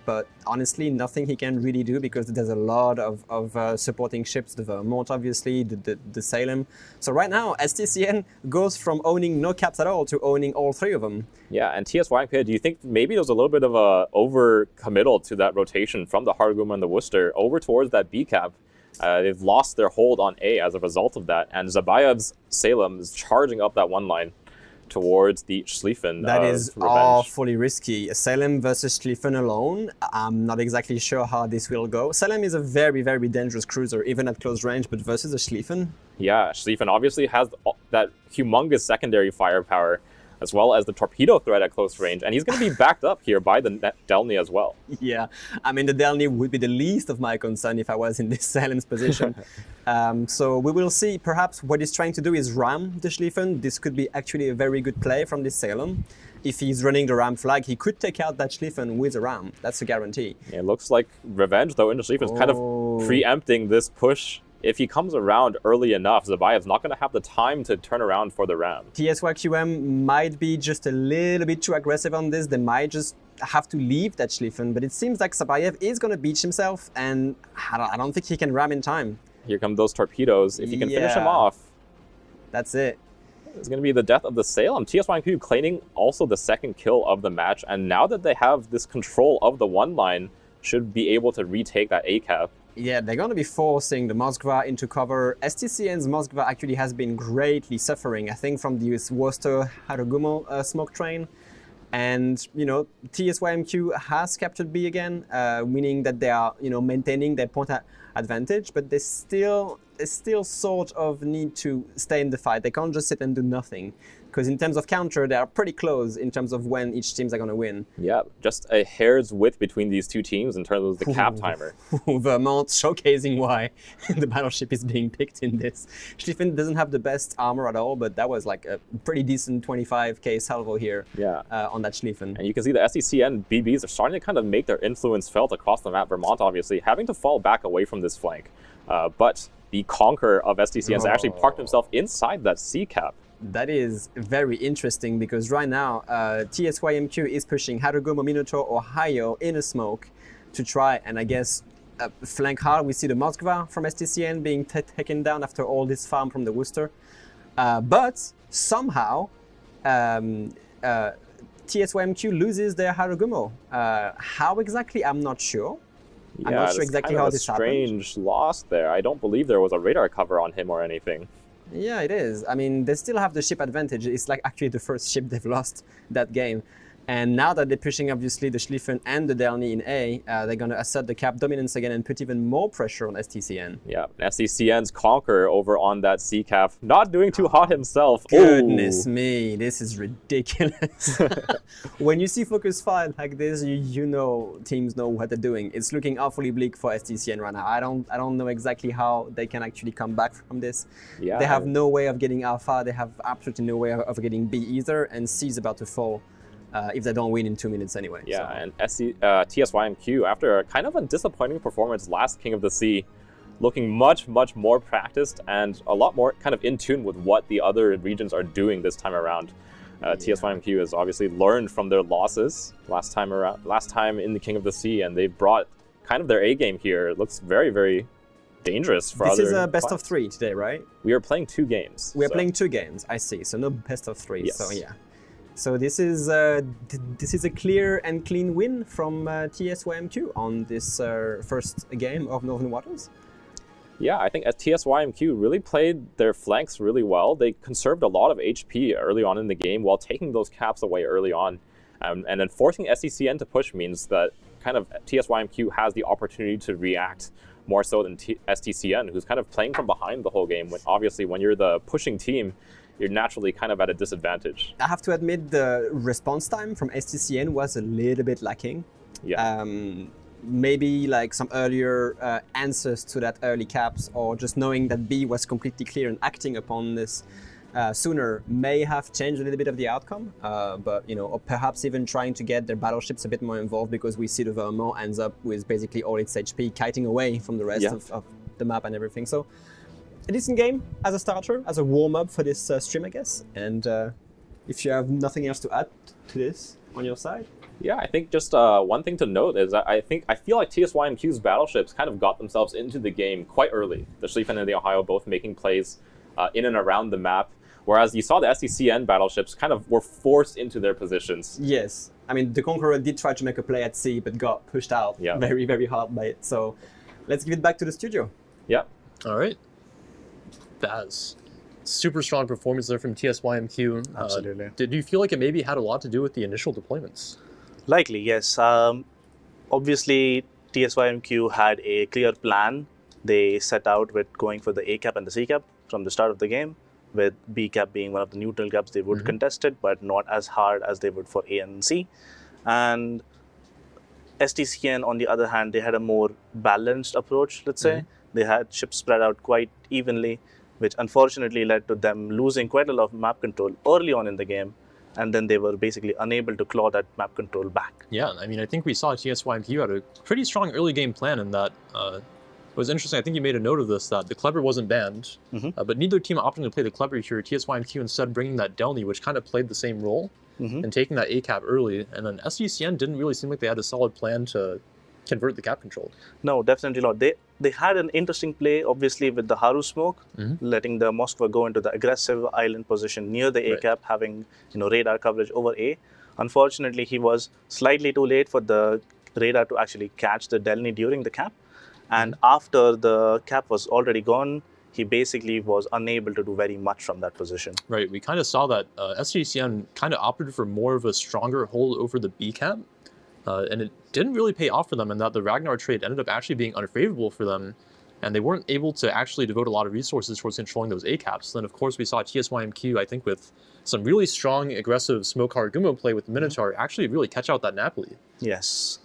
Speaker 3: but honestly, nothing he can really do because there's a lot of supporting ships, the Vermont, obviously, the Salem. So right now, STCN goes from owning no caps at all to owning all 3 of them.
Speaker 4: Yeah, and TSYMQ, do you think maybe there was a little bit of a over-committal to that rotation from the Harugumo and the Worcester over towards that B cap? They've lost their hold on A as a result of that, and Zabayev's Salem is charging up that one line towards the Schlieffen.
Speaker 3: That is awfully risky. Salem versus Schlieffen alone, I'm not exactly sure how this will go. Salem is a very, very dangerous cruiser, even at close range, but versus a Schlieffen?
Speaker 4: Yeah, Schlieffen obviously has that humongous secondary firepower. as well as the torpedo threat at close range, and he's going to be backed up here by the Delny as well.
Speaker 3: Yeah, I mean, the Delny would be the least of my concern if I was in this Silence position. So we will see. Perhaps what he's trying to do is ram the Schlieffen. This could be actually a very good play from this Salem. If he's running the ram flag, he could take out that Schlieffen with a ram. That's a guarantee.
Speaker 4: Yeah, it looks like Revenge, though, in the Schlieffen is kind of preempting this push. If he comes around early enough, Zabayev's not going to have the time to turn around for the ram.
Speaker 3: TSYQM might be just a little bit too aggressive on this. They might just have to leave that Schlieffen, but it seems like Zabayev is going to beach himself, and I don't think he can ram in time.
Speaker 4: Here come those torpedoes. If he can finish him off,
Speaker 3: that's it.
Speaker 4: It's going to be the death of the Salem. TSYQ claiming also the second kill of the match, and now that they have this control of the one line, should be able to retake that A cap.
Speaker 3: Yeah, they're going to be forcing the Moskva into cover. STCN's Moskva actually has been greatly suffering, I think, from the Worcester Harugumo smoke train. And, you know, TSYMQ has captured B again, meaning that they are, you know, maintaining their point advantage, but they still sort of need to stay in the fight. They can't just sit and do nothing, because in terms of counter, they are pretty close in terms of when each teams are going to win.
Speaker 4: Yeah, just a hair's width between these two teams in terms of the cap timer.
Speaker 3: Vermont showcasing why the battleship is being picked in this. Schlieffen doesn't have the best armor at all, but that was like a pretty decent 25k salvo here on that Schlieffen.
Speaker 4: And you can see the SCCN BBs are starting to kind of make their influence felt across the map. Vermont, obviously, having to fall back away from this flank. But the Conqueror of STCN actually parked himself inside that C cap.
Speaker 3: That is very interesting, because right now TSYMQ is pushing Harugumo, Minotaur, Ohio in a smoke to try and, I guess, flank hard. We see the Moskva from STCN being taken down after all this farm from the Worcester. But somehow TSYMQ loses their Harugumo. How exactly? I'm not sure.
Speaker 4: Yeah,
Speaker 3: I'm not sure exactly how this happened.
Speaker 4: Strange loss there. I don't believe there was a radar cover on him or anything.
Speaker 3: Yeah, it is. I mean, they still have the ship advantage. It's like actually the first ship they've lost that game. And now that they're pushing, obviously, the Schlieffen and the Delny in A, they're going to assert the cap dominance again and put even more pressure on STCN.
Speaker 4: Yeah, STCN's Conqueror over on that C cap, not doing too hot himself.
Speaker 3: Goodness me, this is ridiculous. When you see focus fire like this, you know teams know what they're doing. It's looking awfully bleak for STCN right now. I don't know exactly how they can actually come back from this. Yeah. They have no way of getting Alpha. They have absolutely no way of getting B either, and C is about to fall. If they don't win in 2 minutes anyway.
Speaker 4: Yeah, so. And TSYMQ, after a kind of a disappointing performance last King of the Sea, looking much, much more practiced and a lot more kind of in tune with what the other regions are doing this time around. TSYMQ has obviously learned from their losses last time in the King of the Sea, and they've brought kind of their A game here. It looks very, very dangerous for
Speaker 3: This
Speaker 4: other
Speaker 3: is a best
Speaker 4: clients.
Speaker 3: of 3 today, right?
Speaker 4: We are playing 2 games.
Speaker 3: We are playing 2 games, I see. So no best of 3,
Speaker 4: yes.
Speaker 3: So yeah. So this is a clear and clean win from TSYMQ on this first game of Northern Waters.
Speaker 4: Yeah, I think TSYMQ really played their flanks really well. They conserved a lot of HP early on in the game while taking those caps away early on. And then forcing SCCN to push means that kind of TSYMQ has the opportunity to react more so than STCN, who's kind of playing from behind the whole game. Obviously, when you're the pushing team, you're naturally kind of at a disadvantage.
Speaker 3: I have to admit the response time from STCN was a little bit lacking.
Speaker 4: Yeah.
Speaker 3: Maybe like some earlier answers to that early caps, or just knowing that B was completely clear and acting upon this sooner may have changed a little bit of the outcome. But, you know, or perhaps even trying to get their battleships a bit more involved, because we see the Vermont ends up with basically all its HP kiting away from the rest of the map and everything. So a decent game as a starter, as a warm-up for this stream, I guess. And if you have nothing else to add to this on your side?
Speaker 4: Yeah, I think just one thing to note is that I feel like TSYMQ's battleships kind of got themselves into the game quite early. The Schlieffen and the Ohio both making plays in and around the map, whereas you saw the SCCN battleships kind of were forced into their positions.
Speaker 3: Yes. I mean, the Conqueror did try to make a play at sea, but got pushed out very, very hard by it. So let's give it back to the studio.
Speaker 4: Yeah.
Speaker 1: All right. Baz. Super strong performance there from TSYMQ.
Speaker 2: Absolutely.
Speaker 1: Did you feel like it maybe had a lot to do with the initial deployments?
Speaker 2: Likely, yes. Obviously, TSYMQ had a clear plan. They set out with going for the A cap and the C cap from the start of the game. with B cap being one of the neutral caps, they would contest it, but not as hard as they would for A and C. And Stcn, on the other hand, they had a more balanced approach, let's say. They had ships spread out quite evenly, which unfortunately led to them losing quite a lot of map control early on in the game, and then they were basically unable to claw that map control back.
Speaker 1: Yeah, I mean, I think we saw TSYMQ had a pretty strong early game plan in that. It was interesting, I think you made a note of this, that the Clever wasn't banned, but neither team opting to play the Clever here. TSYMQ instead bringing that Delny, which kind of played the same role, and taking that A cap early, and then SDCN didn't really seem like they had a solid plan to convert the cap control.
Speaker 2: No, definitely not. They had an interesting play, obviously, with the Haru smoke, letting the Moskva go into the aggressive island position near the A cap, having radar coverage over A. Unfortunately, he was slightly too late for the radar to actually catch the Delny during the cap. And after the cap was already gone, he basically was unable to do very much from that position.
Speaker 1: Right, we kind of saw that SDCN kind of opted for more of a stronger hold over the B cap, and it didn't really pay off for them, and that the Ragnar trade ended up actually being unfavorable for them, and they weren't able to actually devote a lot of resources towards controlling those A caps. Then, of course, we saw TSYMQ, I think, with some really strong, aggressive Smoke Hard Gumo play with the Minotaur, actually really catch out that Napoli.
Speaker 2: Yes.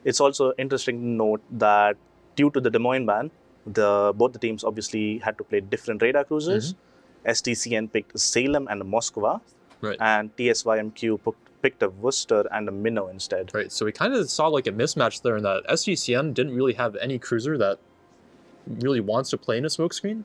Speaker 2: It's also interesting to note that due to the Des Moines ban, both the teams obviously had to play different radar cruisers. STCN picked Salem and a Moskva, and TSYMQ picked a Worcester and a Minnow instead.
Speaker 1: Right, so we kind of saw like a mismatch there in that SGCN didn't really have any cruiser that really wants to play in a smoke screen,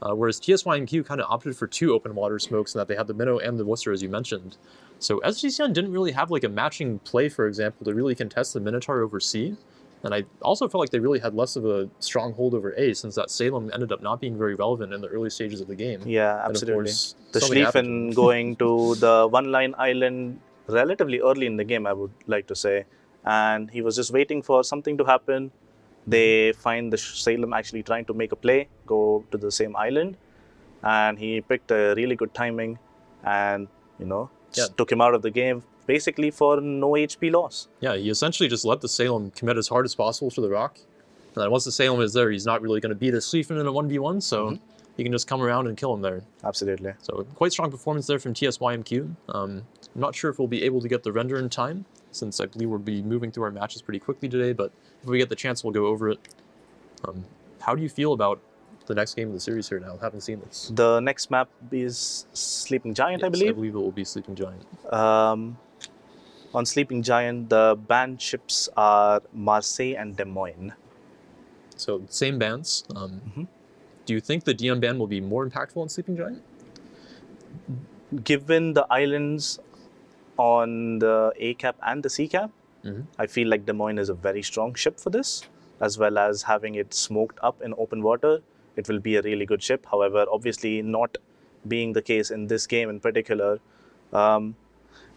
Speaker 1: whereas TSYMQ kind of opted for two open water smokes, and that they had the Minnow and the Worcester, as you mentioned. So SGCN didn't really have like a matching play, for example, to really contest the Minotaur over C. And I also felt like they really had less of a strong hold over A, since that Salem ended up not being very relevant in the early stages of the game.
Speaker 2: Yeah, absolutely.
Speaker 1: Course,
Speaker 2: the Schlieffen going to the one-line island relatively early in the game, I would like to say. And he was just waiting for something to happen. They find the Salem actually trying to make a play, go to the same island. And he picked a really good timing and, took him out of the game, basically for no HP loss.
Speaker 1: Yeah, he essentially just let the Salem commit as hard as possible to the rock. And then once the Salem is there, he's not really going to beat a Schlieffen in a 1v1, so he can just come around and kill him there.
Speaker 2: Absolutely.
Speaker 1: So quite strong performance there from TSYMQ. I'm not sure if we'll be able to get the render in time, since I believe we'll be moving through our matches pretty quickly today, but if we get the chance, we'll go over it. How do you feel about the next game of the series here now? I haven't seen this.
Speaker 2: The next map is Sleeping Giant,
Speaker 1: yes,
Speaker 2: I believe.
Speaker 1: I believe it will be Sleeping Giant.
Speaker 2: On Sleeping Giant, the banned ships are Marseille and Des Moines.
Speaker 1: So same bans. Do you think the DM ban will be more impactful on Sleeping Giant?
Speaker 2: Given the islands on the A cap and the C cap, I feel like Des Moines is a very strong ship for this, as well as having it smoked up in open water. It will be a really good ship. However, obviously not being the case in this game in particular.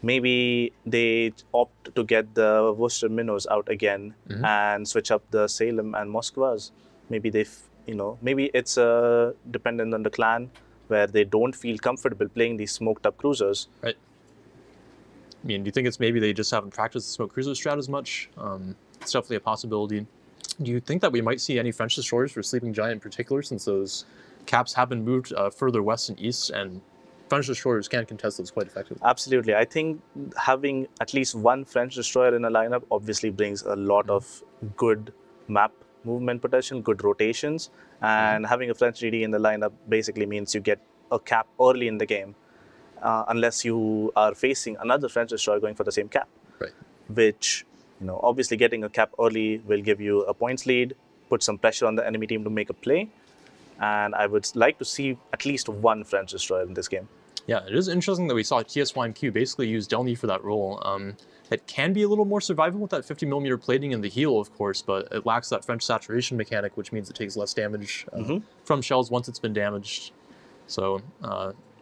Speaker 2: Maybe they opt to get the Worcester Minnows out again and switch up the Salem and Moskvas. Maybe maybe it's dependent on the clan where they don't feel comfortable playing these smoked up cruisers.
Speaker 1: Right. I mean, do you think it's maybe they just haven't practiced the smoke cruiser strat as much? It's definitely a possibility. Do you think that we might see any French destroyers for Sleeping Giant in particular, since those caps have been moved further west and east, and French destroyers can contest those quite effectively?
Speaker 2: Absolutely. I think having at least one French destroyer in a lineup obviously brings a lot of good map movement potential, good rotations, and having a French DD in the lineup basically means you get a cap early in the game, unless you are facing another French destroyer going for the same cap.
Speaker 1: Right.
Speaker 2: Which, obviously getting a cap early will give you a points lead, put some pressure on the enemy team to make a play, and I would like to see at least one French destroyer in this game.
Speaker 1: Yeah, it is interesting that we saw TSYMQ basically use Delny for that role. It can be a little more survivable with that 50mm plating in the heel, of course, but it lacks that French saturation mechanic, which means it takes less damage from shells once it's been damaged. So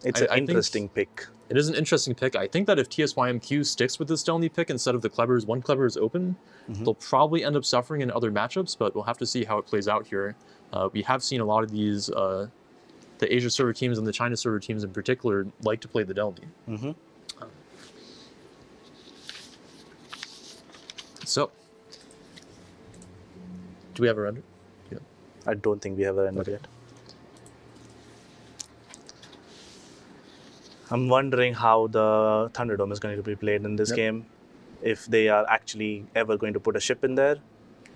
Speaker 2: it's an interesting pick.
Speaker 1: It is an interesting pick. I think that if TSYMQ sticks with this Delny pick instead of the Clevers, one Clever is open, they'll probably end up suffering in other matchups, but we'll have to see how it plays out here. We have seen a lot of these, the Asia server teams and the China server teams in particular, like to play the Delny. So, do we have a render? Yeah.
Speaker 2: I don't think we have a render yet. I'm wondering how the Thunderdome is going to be played in this game. If they are actually ever going to put a ship in there,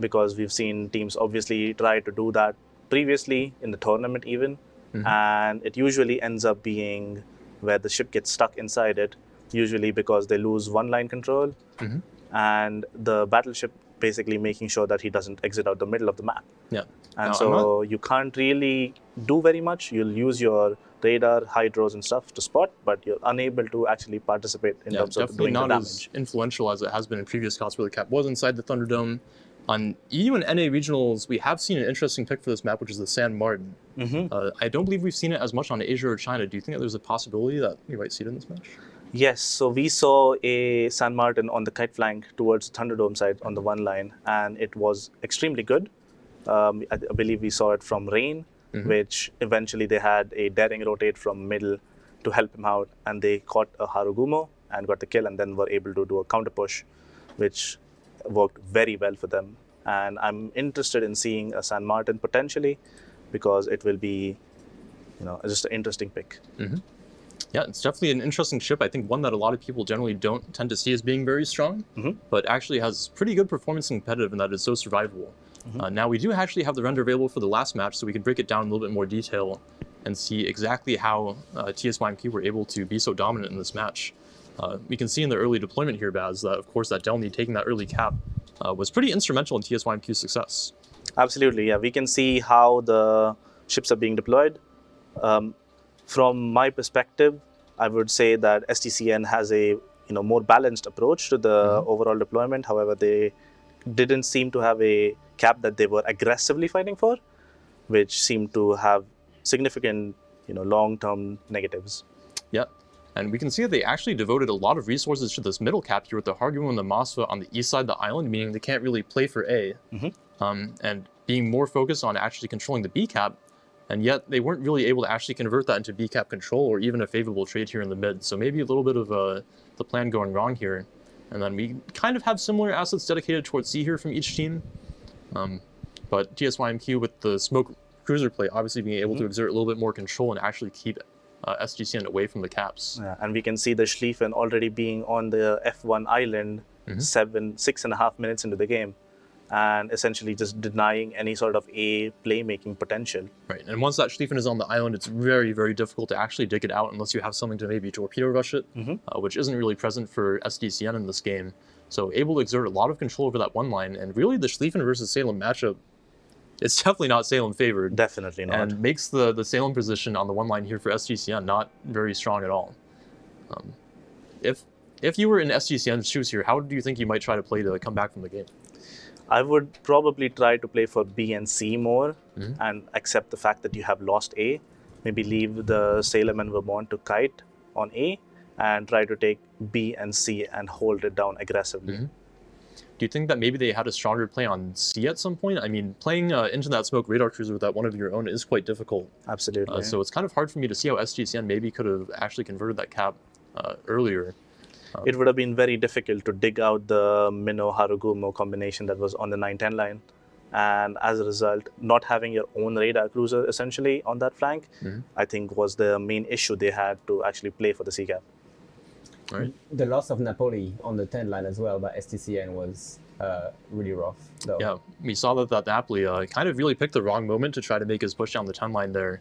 Speaker 2: because we've seen teams obviously try to do that previously in the tournament even, and it usually ends up being where the ship gets stuck inside it, usually because they lose one line control, and the battleship basically making sure that he doesn't exit out the middle of the map.
Speaker 1: Yeah.
Speaker 2: And
Speaker 1: Now,
Speaker 2: so you can't really do very much. You'll use your radar, hydros and stuff to spot, but you're unable to actually participate in terms of
Speaker 1: definitely
Speaker 2: doing the
Speaker 1: not
Speaker 2: damage.
Speaker 1: as influential as it has been in previous COTS where the cap was inside the Thunderdome. On EU and NA regionals, we have seen an interesting pick for this map, which is the San Martin. I don't believe we've seen it as much on Asia or China. Do you think that there's a possibility that we might see it in this match?
Speaker 2: Yes, so we saw a San Martin on the kite flank towards the Thunderdome side on the one line, and it was extremely good. I believe we saw it from Rain, which eventually they had a daring rotate from middle to help him out, and they caught a Harugumo and got the kill, and then were able to do a counter push, which worked very well for them. And I'm interested in seeing a San Martin potentially, because it will be, just an interesting pick.
Speaker 1: Yeah, it's definitely an interesting ship. I think one that a lot of people generally don't tend to see as being very strong, but actually has pretty good performance in competitive, and that is so survivable. Now, we do actually have the render available for the last match, so we can break it down in a little bit more detail and see exactly how TSYMQ were able to be so dominant in this match. We can see in the early deployment here, Baz, that of course that Delny taking that early cap was pretty instrumental in TSYMQ's success.
Speaker 2: Absolutely, yeah. We can see how the ships are being deployed. From my perspective, I would say that STCN has a more balanced approach to the overall deployment. However, they didn't seem to have a cap that they were aggressively fighting for, which seemed to have significant long-term negatives.
Speaker 1: Yeah, and we can see that they actually devoted a lot of resources to this middle cap here with the Hargumo and the Masva on the east side of the island, meaning they can't really play for A, and being more focused on actually controlling the B cap. And yet they weren't really able to actually convert that into B cap control or even a favorable trade here in the mid. So maybe a little bit of the plan going wrong here. And then we kind of have similar assets dedicated towards C here from each team. But TSYMQ with the smoke cruiser play obviously being able to exert a little bit more control and actually keep SGCN away from the caps.
Speaker 2: Yeah, and we can see the Schlieffen already being on the F1 island 6.5 minutes into the game, and essentially just denying any sort of A playmaking potential.
Speaker 1: Right, and once that Schlieffen is on the island, it's very, very difficult to actually dig it out unless you have something to maybe torpedo rush it, which isn't really present for SDCN in this game. So able to exert a lot of control over that one line, and really the Schlieffen versus Salem matchup, it's definitely not Salem favored.
Speaker 2: Definitely not.
Speaker 1: And makes the Salem position on the one line here for SGCN not very strong at all. If you were in SGCN's shoes here, how do you think you might try to play to come back from the game?
Speaker 2: I would probably try to play for B and C more and accept the fact that you have lost A. Maybe leave the Salem and Vermont to kite on A and try to take B and C and hold it down aggressively.
Speaker 1: Do you think that maybe they had a stronger play on C at some point? I mean, playing into that smoke radar cruiser with that one of your own is quite difficult.
Speaker 2: Absolutely.
Speaker 1: So it's kind of hard for me to see how SGCN maybe could have actually converted that cap earlier.
Speaker 2: It would have been very difficult to dig out the Minnow-Harugumo combination that was on the 910 line. And as a result, not having your own radar cruiser essentially on that flank, I think was the main issue they had to actually play for the C cap.
Speaker 1: All right.
Speaker 3: The loss of Napoli on the 10 line as well by STCN was really rough, though.
Speaker 1: Yeah, we saw that Napoli kind of really picked the wrong moment to try to make his push down the 10 line there.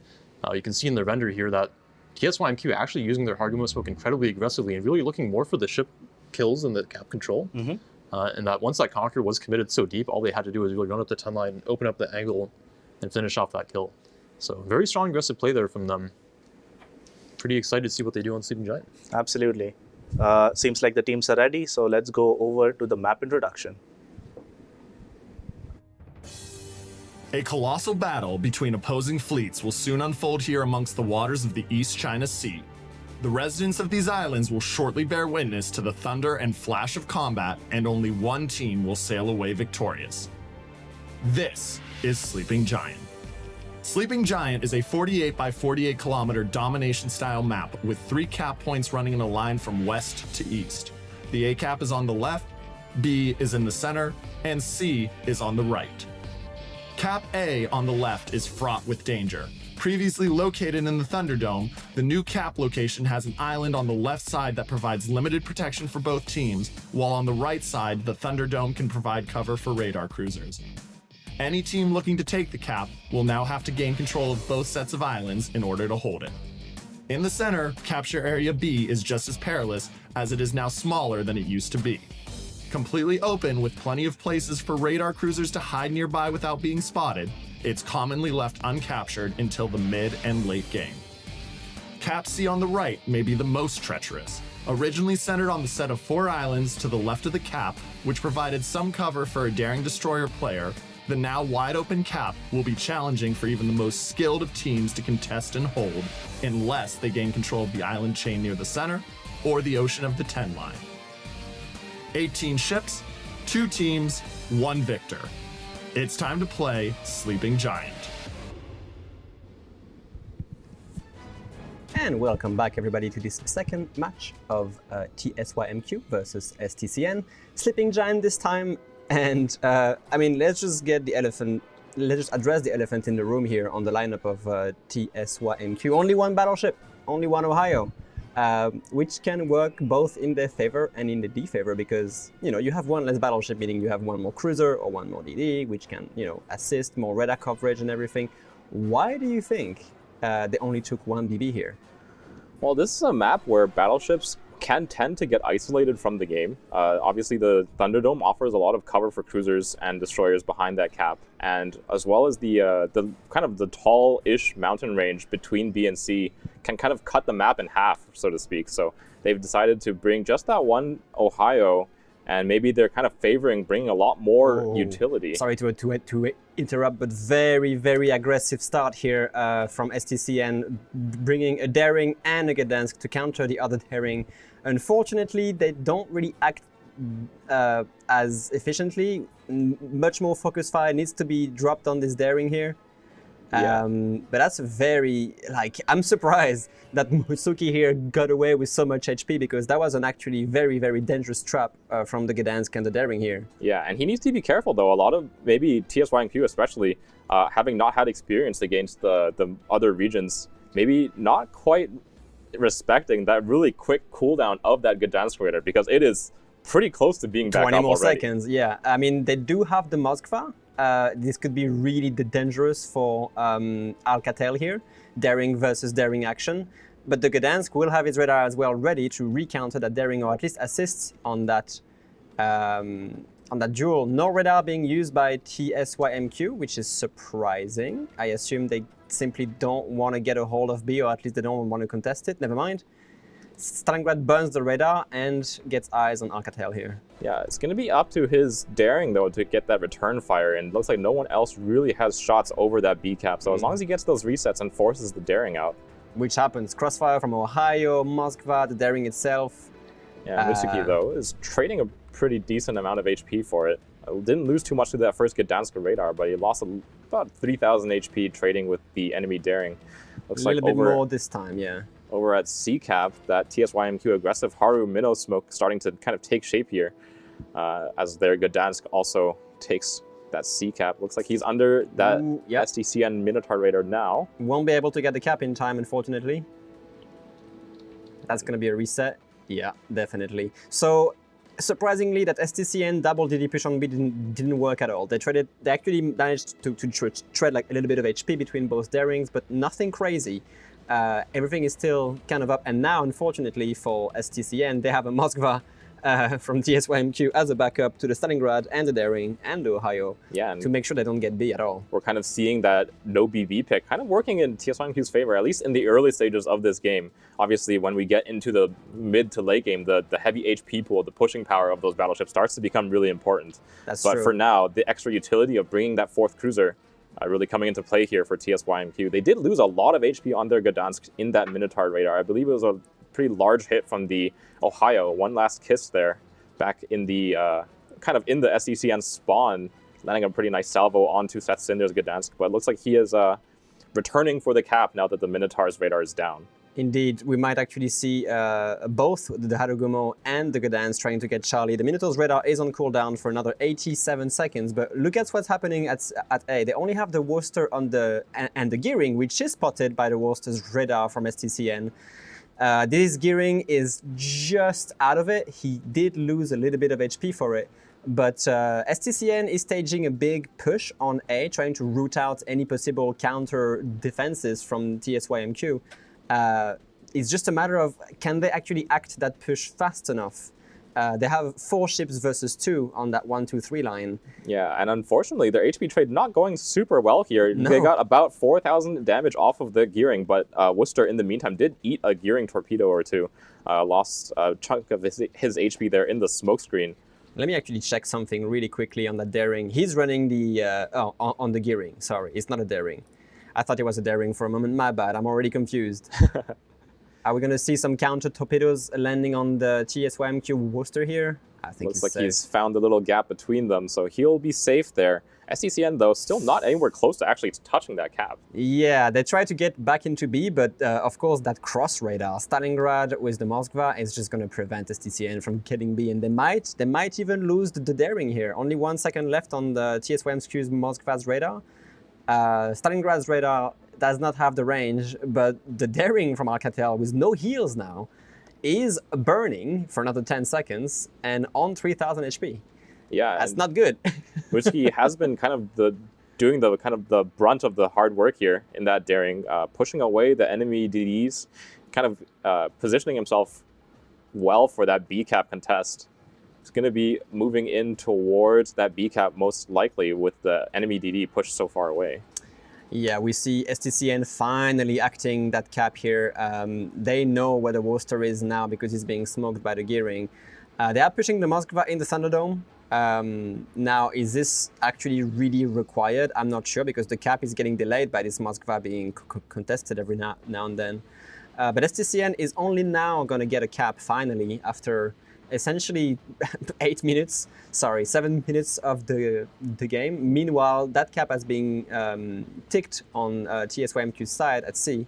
Speaker 1: You can see in the render here that TSYMQ actually using their Harugumo smoke incredibly aggressively and really looking more for the ship kills than the cap control. And that once that Conqueror was committed so deep, all they had to do was really run up the 10 line, open up the angle, and finish off that kill. So very strong aggressive play there from them. Pretty excited to see what they do on Sleeping Giant.
Speaker 2: Absolutely. Seems like the teams are ready, so let's go over to the map introduction.
Speaker 6: A colossal battle between opposing fleets will soon unfold here amongst the waters of the East China Sea. The residents of these islands will shortly bear witness to the thunder and flash of combat, and only one team will sail away victorious. This is Sleeping Giant. Sleeping Giant is a 48 by 48 kilometer domination-style map with 3 cap points running in a line from west to east. The A cap is on the left, B is in the center, and C is on the right. Cap A on the left is fraught with danger. Previously located in the Thunderdome, the new cap location has an island on the left side that provides limited protection for both teams, while on the right side, the Thunderdome can provide cover for radar cruisers. Any team looking to take the cap will now have to gain control of both sets of islands in order to hold it. In the center, Capture Area B is just as perilous, as it is now smaller than it used to be. Completely open with plenty of places for radar cruisers to hide nearby without being spotted, it's commonly left uncaptured until the mid and late game. Cap C on the right may be the most treacherous. Originally centered on the set of 4 islands to the left of the cap, which provided some cover for a daring destroyer player, the now wide open cap will be challenging for even the most skilled of teams to contest and hold, unless they gain control of the island chain near the center or the Ocean of the 10 line. 18 ships, 2 teams, 1 victor. It's time to play Sleeping Giant.
Speaker 3: And welcome back, everybody, to this second match of TSYMQ versus Stcn. Sleeping Giant this time, and I mean, let's just address the elephant in the room here on the lineup of TSYMQ. Only one battleship, only one Ohio, which can work both in their favor and in the defavor, because you have one less battleship, meaning you have one more cruiser or one more DD, which can assist more radar coverage and everything. Why do you think they only took 1 BB here?
Speaker 4: Well, this is a map where battleships can tend to get isolated from the game. Obviously, the Thunderdome offers a lot of cover for cruisers and destroyers behind that cap, and as well as the kind of the tall-ish mountain range between B and C can kind of cut the map in half, so to speak. So they've decided to bring just that one Ohio, and maybe they're kind of favoring bringing a lot more utility.
Speaker 3: Sorry to interrupt, but very, very aggressive start here from STCN, bringing a daring and a Gdansk to counter the other daring. Unfortunately, they don't really act as efficiently. Much more focus fire needs to be dropped on this daring here.
Speaker 4: Yeah.
Speaker 3: But that's very, I'm surprised that Musuki here got away with so much HP, because that was an actually very, very dangerous trap from the Gdansk and the daring here.
Speaker 4: Yeah, and he needs to be careful, though. A lot of maybe TSYMQ especially, having not had experience against the other regions, maybe not quite respecting that really quick cooldown of that Gdansk radar, because it is pretty close to being back up
Speaker 3: 20 more
Speaker 4: already.
Speaker 3: seconds, yeah. I mean, they do have the Moskva. This could be really dangerous for Alcatel here, daring versus daring action. But the Gdansk will have his radar as well ready to recounter that daring, or at least assists on that duel. No radar being used by TSYMQ, which is surprising. I assume they simply don't want to get a hold of B, or at least they don't want to contest it. Never mind. Stalingrad burns the radar and gets eyes on Alcatel here.
Speaker 4: Yeah, it's going to be up to his daring, though, to get that return fire, and it looks like no one else really has shots over that B cap, so as long as he gets those resets and forces the daring out.
Speaker 3: Which happens. Crossfire from Ohio, Moskva, the daring itself.
Speaker 4: Yeah, Musuki, though, is trading a pretty decent amount of HP for it. Didn't lose too much to that first Gdansk radar, but he lost about 3,000 HP trading with the enemy daring. Looks
Speaker 3: a little bit more this time, yeah.
Speaker 4: Over at C-Cap, that TSYMQ aggressive Haru Minnow smoke starting to kind of take shape here, as their Gdansk also takes that C-Cap. Looks like he's under that STCN Minotaur radar now.
Speaker 3: Won't be able to get the cap in time, unfortunately. That's going to be a reset. Yeah, definitely. So, surprisingly, that STCN double DD push on B didn't work at all. They actually managed to trade like a little bit of HP between both darings, but nothing crazy. Everything is still kind of up, and now, unfortunately for STCN, they have a Moskva from TSYMQ as a backup to the Stalingrad and the Daring and the Ohio, to make sure they don't get B at all.
Speaker 4: We're kind of seeing that no BB pick kind of working in TSYMQ's favor, at least in the early stages of this game. Obviously, when we get into the mid to late game, the heavy HP pool, the pushing power of those battleships starts to become really important.
Speaker 3: That's
Speaker 4: but
Speaker 3: true.
Speaker 4: For now, the extra utility of bringing that 4th cruiser really coming into play here for TSYMQ. They did lose a lot of HP on their Gdansk in that Minotaur radar. I believe it was a pretty large hit from the Ohio. One last kiss there back in the kind of in the SDCN spawn, landing a pretty nice salvo onto Stcn's Gdansk. But it looks like he is returning for the cap now that the Minotaur's radar is down.
Speaker 3: Indeed, we might actually see both the Harugumo and the Gdansk trying to get Charlie. The Minotaur's radar is on cooldown for another 87 seconds, but look at what's happening at A. They only have the Worcester on and the gearing, which is spotted by the Worcester's radar from Stcn. This gearing is just out of it. He did lose a little bit of HP for it, but Stcn is staging a big push on A, trying to root out any possible counter defenses from TSYMQ. It's just a matter of, can they actually act that push fast enough? They have 4 ships versus 2 on that 1-2-3 line.
Speaker 4: Yeah, and unfortunately, their HP trade not going super well here.
Speaker 3: No.
Speaker 4: They got about 4,000 damage off of the gearing, but Worcester, in the meantime, did eat a gearing torpedo or two. Lost a chunk of his HP there in the smokescreen.
Speaker 3: Let me actually check something really quickly on that daring. He's running the, on the gearing. Sorry, it's not a daring. I thought it was a daring for a moment. My bad, I'm already confused. Are we going to see some counter torpedoes landing on the TSYMQ Worcester here? I think
Speaker 4: Looks like he's found a little gap between them, so he'll be safe there. Stcn, though, still not anywhere close to actually touching that cap.
Speaker 3: Yeah, they try to get back into B, but of course that cross radar, Stalingrad with the Moskva, is just going to prevent Stcn from getting B, and they might even lose the daring here. Only 1 second left on the TSYMQ's Moskva's radar. Stalingrad's radar does not have the range, but the daring from Alcatel with no heals now is burning for another 10 seconds and on 3,000 HP.
Speaker 4: Yeah,
Speaker 3: that's not good.
Speaker 4: Whiskey has been kind of doing the brunt of the hard work here in that daring, pushing away the enemy DDs, kind of positioning himself well for that B cap contest. He's going to be moving in towards that B cap most likely with the enemy DD pushed so far away.
Speaker 3: Yeah, we see Stcn finally acting that cap here. They know where the Worcester is now because he's being smoked by the gearing. They are pushing the Moskva in the Thunderdome. Now, is this actually really required? I'm not sure because the cap is getting delayed by this Moskva being contested every now and then. But Stcn is only now going to get a cap finally after essentially 7 minutes of the game. Meanwhile, that cap has been ticked on TSYMQ's side at C.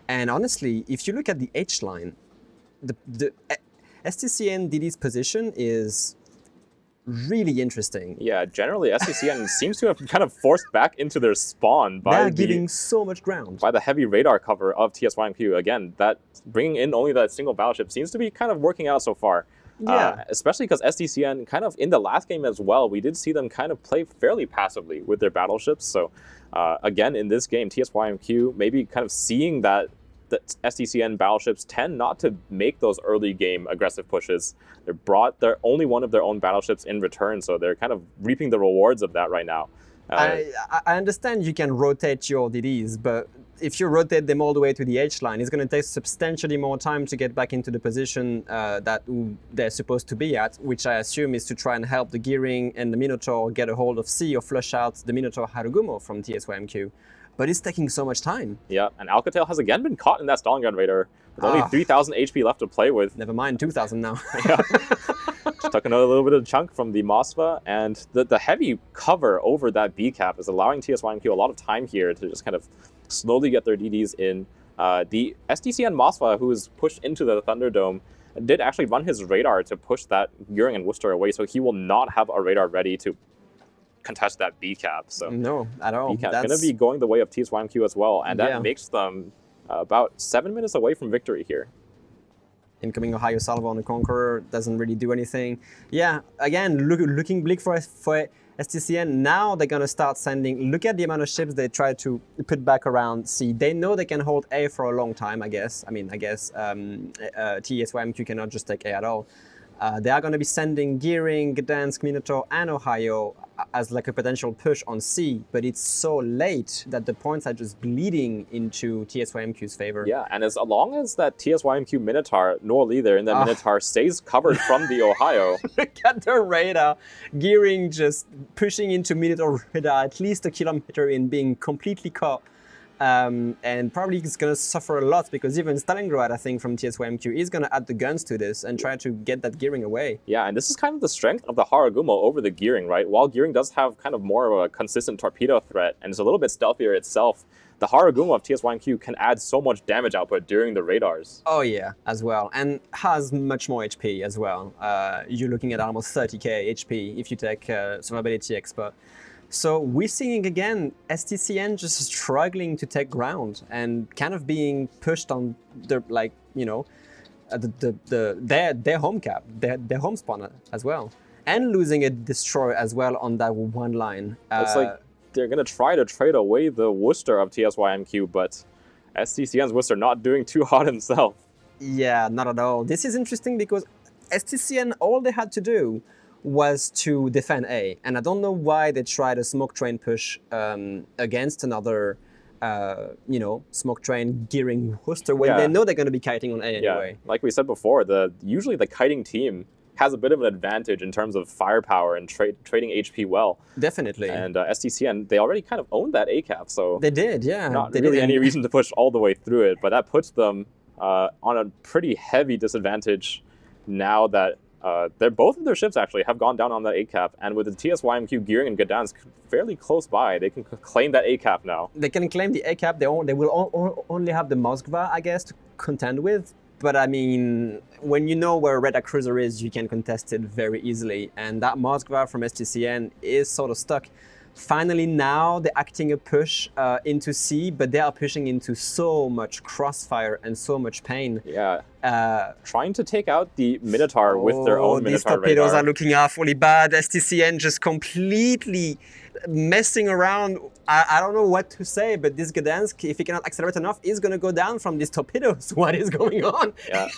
Speaker 3: And honestly, if you look at the H line, the Stcn DD's position is really interesting.
Speaker 4: Yeah, generally Stcn seems to have kind of forced back into their spawn by
Speaker 3: giving so much ground
Speaker 4: by the heavy radar cover of TSYMQ. Again, that bringing in only that single battleship seems to be kind of working out so far.
Speaker 3: Yeah.
Speaker 4: Especially because Stcn kind of in the last game as well, we did see them kind of play fairly passively with their battleships. So again, in this game, TSYMQ maybe kind of seeing that the Stcn battleships tend not to make those early game aggressive pushes. They're only one of their own battleships in return, so they're kind of reaping the rewards of that right now.
Speaker 3: I understand you can rotate your DDs, but if you rotate them all the way to the H line, it's going to take substantially more time to get back into the position that they're supposed to be at, which I assume is to try and help the gearing and the Minotaur get a hold of C or flush out the Minotaur Harugumo from TSYMQ. But it's taking so much time.
Speaker 4: Yeah, and Alcatel has again been caught in that Stalingrad radar with only 3,000 HP left to play with.
Speaker 3: Never mind, 2,000 now.
Speaker 4: Yeah. Just took another little bit of chunk from the Moskva, and the heavy cover over that B cap is allowing TSYMQ a lot of time here to just kind of slowly get their DDs in. The Stcn Moskva, who is pushed into the Thunderdome, did actually run his radar to push that Gearing and Worcester away, so he will not have a radar ready to contest that B cap. So
Speaker 3: no, at all.
Speaker 4: B cap is going to be going the way of TSYMQ as well, and that makes them about 7 minutes away from victory here.
Speaker 3: Incoming Ohio Salvo on the Conqueror doesn't really do anything. Yeah, again, looking bleak for Stcn. Now they're going to start sending, look at the amount of ships they try to put back around C. They know they can hold A for a long time, I guess. I mean, I guess TSYMQ cannot just take A at all. They are going to be sending Gearing, Gdansk, Minotaur, and Ohio as like a potential push on C, but it's so late that the points are just bleeding into TSYMQ's favor.
Speaker 4: Yeah, and as long as that TSYMQ Minotaur, nor leader in that Minotaur, stays covered from the Ohio.
Speaker 3: Look at the radar. Gearing just pushing into Minotaur radar at least a kilometer in, being completely caught. And probably it's going to suffer a lot because even Stalingrad, I think, from TSYMQ is going to add the guns to this and try to get that Gearing away.
Speaker 4: Yeah, and this is kind of the strength of the Harugumo over the Gearing, right? While Gearing does have kind of more of a consistent torpedo threat and is a little bit stealthier itself, the Haruguma of TSYMQ can add so much damage output during the radars.
Speaker 3: Oh yeah, as well, and has much more HP as well. You're looking at almost 30k HP if you take Survivability Expert. So we're seeing again STCN just struggling to take ground and kind of being pushed on their their home cap, their home spawner as well, and losing a destroyer as well on that one line.
Speaker 4: It's like they're gonna try to trade away the Worcester of TSYMQ, but STCN's Worcester not doing too hot himself.
Speaker 3: Yeah, not at all. This is interesting because STCN, all they had to do was to defend A, and I don't know why they tried a smoke train push against another, smoke train gearing Worcester when they know they're going to be kiting on A anyway.
Speaker 4: Yeah, like we said before, usually the kiting team has a bit of an advantage in terms of firepower and trading HP well.
Speaker 3: Definitely.
Speaker 4: And STCN, they already kind of owned that A cap, so
Speaker 3: they did, yeah.
Speaker 4: Not really any reason to push all the way through it, but that puts them on a pretty heavy disadvantage now that both of their ships actually have gone down on that A cap, and with the TSYMQ gearing and Gdansk fairly close by, they can claim that A cap now.
Speaker 3: They can claim the A cap. They will only have the Moskva, I guess, to contend with. But I mean, when you know where Radar Cruiser is, you can contest it very easily. And that Moskva from STCN is sort of stuck. Finally, now they're acting a push into C, but they are pushing into so much crossfire and so much pain.
Speaker 4: Yeah. Trying to take out the Minotaur with their own Minotaur
Speaker 3: these torpedoes
Speaker 4: radar.
Speaker 3: are looking awfully bad. STCN just completely messing around. I don't know what to say, but this Gdansk, if he cannot accelerate enough, is going to go down from these torpedoes. What is going on?
Speaker 4: Yeah.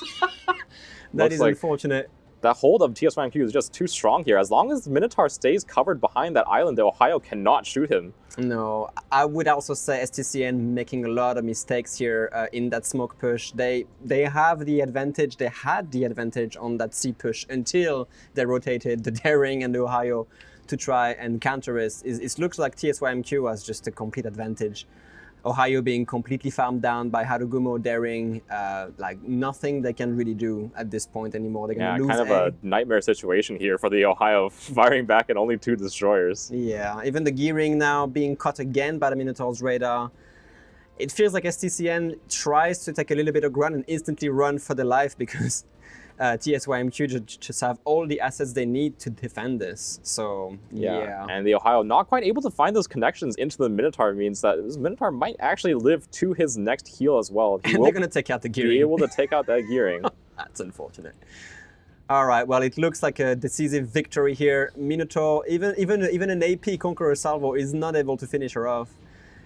Speaker 3: That is unfortunate.
Speaker 4: That hold of TSYMQ is just too strong here. As long as Minotaur stays covered behind that island, the Ohio cannot shoot him.
Speaker 3: No, I would also say STCN making a lot of mistakes here in that smoke push. They have the advantage, they had the advantage on that C push until they rotated the Daring and the Ohio to try and counter it. It looks like TSYMQ has just a complete advantage. Ohio being completely farmed down by Harugumo, Daring, like nothing they can really do at this point anymore. They're going to lose
Speaker 4: kind of a nightmare situation here for the Ohio, firing back at only 2 destroyers.
Speaker 3: Yeah, even the gearing now being caught again by the Minotaur's radar. It feels like STCN tries to take a little bit of ground and instantly run for their life because TSYMQ just have all the assets they need to defend this. So, yeah.
Speaker 4: And the Ohio not quite able to find those connections into the Minotaur means that this Minotaur might actually live to his next heal as well.
Speaker 3: And they're going to take out the gearing.
Speaker 4: Be able to take out that gearing.
Speaker 3: That's unfortunate. All right, well, it looks like a decisive victory here. Minotaur, even an AP Conqueror Salvo is not able to finish her off.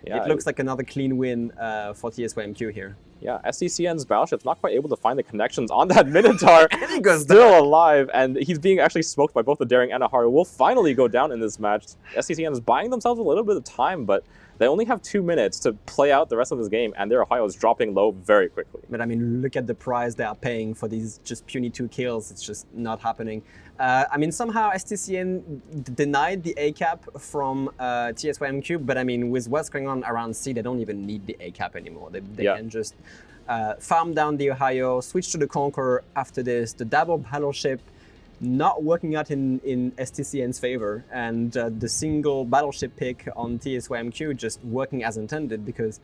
Speaker 3: Yeah, it looks like another clean win for TSYMQ here.
Speaker 4: Yeah, SCCN's battleship's not quite able to find the connections on that Minotaur. And he goes still alive, and he's being actually smoked by both the Daring and Aharu. Will finally go down in this match. SCCN is buying themselves a little bit of time, but they only have 2 minutes to play out the rest of this game, and their Ohio is dropping low very quickly.
Speaker 3: But I mean, look at the price they are paying for these just puny 2 kills. It's just not happening. I mean, somehow STCN denied the A cap from TSYMQ, but I mean, with what's going on around C, they don't even need the A cap anymore. They can just farm down the Ohio, switch to the Conqueror after this, the double battleship not working out in STCN's favor, and the single battleship pick on TSYMQ just working as intended, because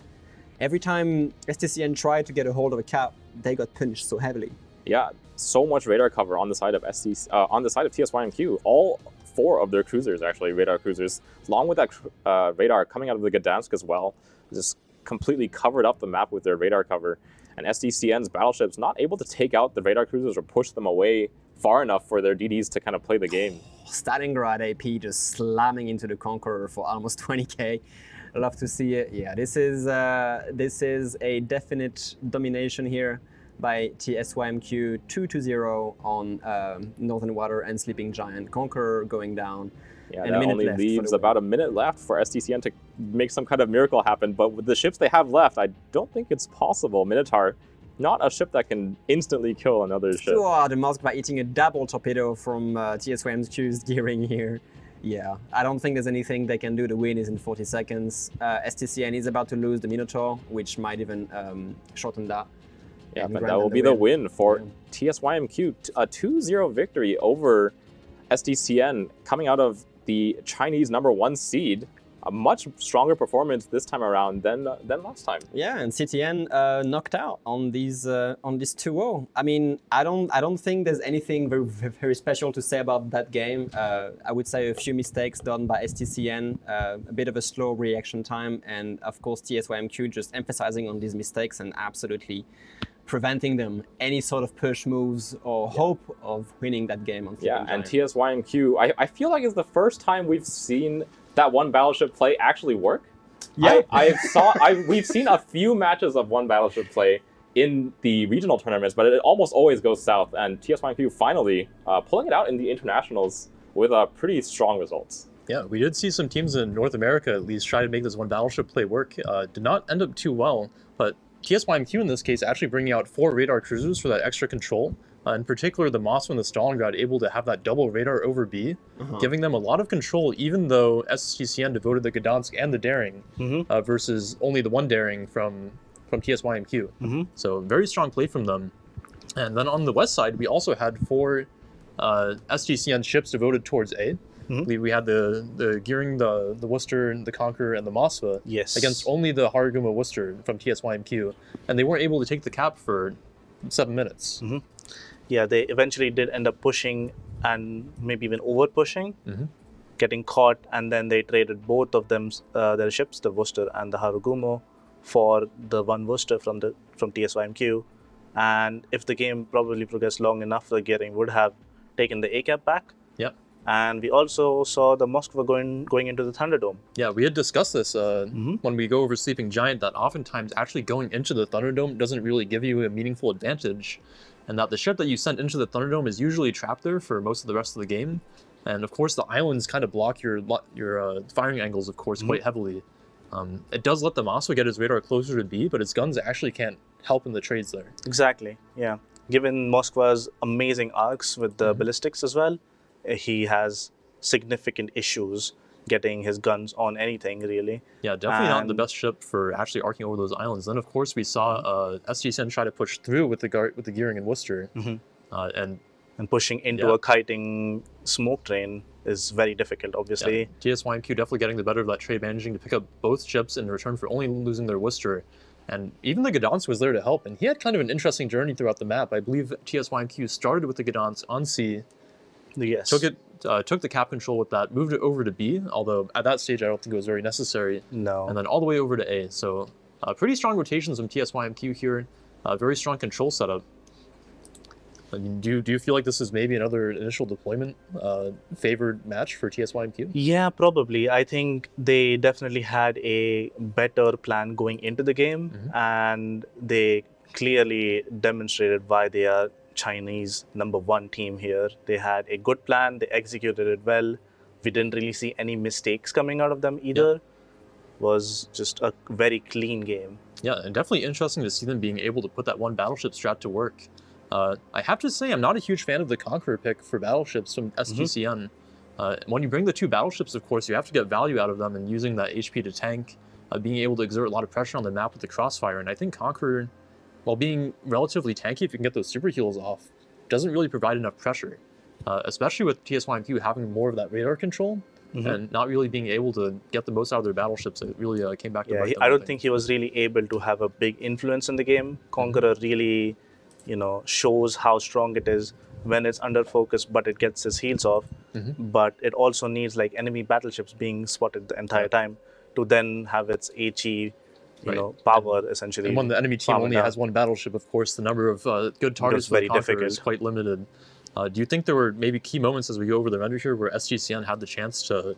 Speaker 3: every time STCN tried to get a hold of a cap, they got punished so heavily.
Speaker 4: Yeah, so much radar cover on the side of TSYMQ. All 4 of their cruisers, actually, radar cruisers, along with that radar coming out of the Gdansk as well, just completely covered up the map with their radar cover. And SDCN's battleships not able to take out the radar cruisers or push them away far enough for their DDs to kind of play the game.
Speaker 3: Stalingrad AP just slamming into the Conqueror for almost 20k. I love to see it. Yeah, this is a definite domination here by TSYMQ, 2-0 on Northern Water and Sleeping Giant. Conqueror going down.
Speaker 4: Yeah, that only leaves about a minute left for SDCN to make some kind of miracle happen, but with the ships they have left, I don't think it's possible. Minotaur, not a ship that can instantly kill another ship.
Speaker 3: Sure, the Moskva eating a double torpedo from TSYMQ's gearing here. Yeah, I don't think there's anything they can do. The win is in 40 seconds. STCN is about to lose the Minotaur, which might even shorten that.
Speaker 4: Yeah, but that will be the win for TSYMQ. A 2-0 victory over SDCN coming out of the Chinese #1 seed. a much stronger performance this time around than last time.
Speaker 3: Yeah, and Stcn knocked out on these on this 2-0. I mean, I don't think there's anything very special to say about that game. I would say a few mistakes done by Stcn, a bit of a slow reaction time, and of course TSYMQ just emphasizing on these mistakes and absolutely preventing them any sort of push moves or hope of winning that game on
Speaker 4: Yeah, and
Speaker 3: Giant.
Speaker 4: TSYMQ, I feel like it's the first time we've seen that one battleship play actually work.
Speaker 3: Yeah.
Speaker 4: We've seen a few matches of one battleship play in the regional tournaments, but it almost always goes south. And TSYMQ finally pulling it out in the internationals with pretty strong results.
Speaker 1: Yeah, we did see some teams in North America at least try to make this one battleship play work. Did not end up too well, but TSYMQ in this case actually bringing out 4 radar cruisers for that extra control. In particular, the Moskva and the Stalingrad able to have that double radar over B, giving them a lot of control, even though SGCN devoted the Gdansk and the Daring versus only the one Daring from TSYMQ. So very strong play from them. And then on the west side, we also had 4 SGCN ships devoted towards A. We had the Gearing, the Worcester, the Conqueror, and the Moskva against only the Haruguma Worcester from TSYMQ, and they weren't able to take the cap for 7 minutes.
Speaker 2: Yeah, they eventually did end up pushing and maybe even over pushing, getting caught, and then they traded both of them, their ships, the Worcester and the Harugumo, for the one Worcester from TSYMQ. And if the game probably progressed long enough, the Gearing would have taken the A cap back.
Speaker 1: Yep.
Speaker 2: And we also saw the Moskva going into the Thunderdome.
Speaker 1: Yeah, we had discussed this when we go over Sleeping Giant, that oftentimes actually going into the Thunderdome doesn't really give you a meaningful advantage, and that the ship that you sent into the Thunderdome is usually trapped there for most of the rest of the game. And of course, the islands kind of block your firing angles, of course, quite heavily. It does let the Moskva get his radar closer to B, but its guns actually can't help in the trades there.
Speaker 2: Exactly, yeah. Given Moskva's amazing arcs with the ballistics as well, he has significant issues getting his guns on anything, really.
Speaker 1: Yeah, definitely not the best ship for actually arcing over those islands. Then, of course, we saw SGCN try to push through with the Gearing and Worcester.
Speaker 2: And pushing into a kiting smoke train is very difficult, obviously.
Speaker 1: Yeah, TSYMQ definitely getting the better of that trade, managing to pick up both ships in return for only losing their Worcester. And even the Gdansk was there to help, and he had kind of an interesting journey throughout the map. I believe TSYMQ started with the Gdansk on C, took the cap control with that, moved it over to B, although at that stage I don't think it was very necessary.
Speaker 2: No.
Speaker 1: And then all the way over to A. So pretty strong rotations from TSYMQ here, very strong control setup. I mean, do you feel like this is maybe another initial deployment favored match for TSYMQ?
Speaker 2: Yeah, probably. I think they definitely had a better plan going into the game, and they clearly demonstrated why they are Chinese #1 team here. They had a good plan, they executed it well. We didn't really see any mistakes coming out of them either. It was just a very clean game.
Speaker 1: Yeah, and definitely interesting to see them being able to put that one battleship strat to work. I have to say, I'm not a huge fan of the Conqueror pick for battleships from SGCN. When you bring the 2 battleships, of course, you have to get value out of them, and using that HP to tank, being able to exert a lot of pressure on the map with the Crossfire. And I think Conqueror, while being relatively tanky if you can get those super heals off, doesn't really provide enough pressure, especially with TSYMQ having more of that radar control and not really being able to get the most out of their battleships. It really came back to bite them,
Speaker 2: I don't think he was really able to have a big influence in the game. Conqueror really, shows how strong it is when it's under focus, but it gets his heals off. But it also needs like enemy battleships being spotted the entire time to then have its HE power, essentially.
Speaker 1: And when the enemy team only has one battleship, of course, the number of good targets for the Conqueror is quite limited. Do you think there were maybe key moments as we go over the render here where SGCN had the chance to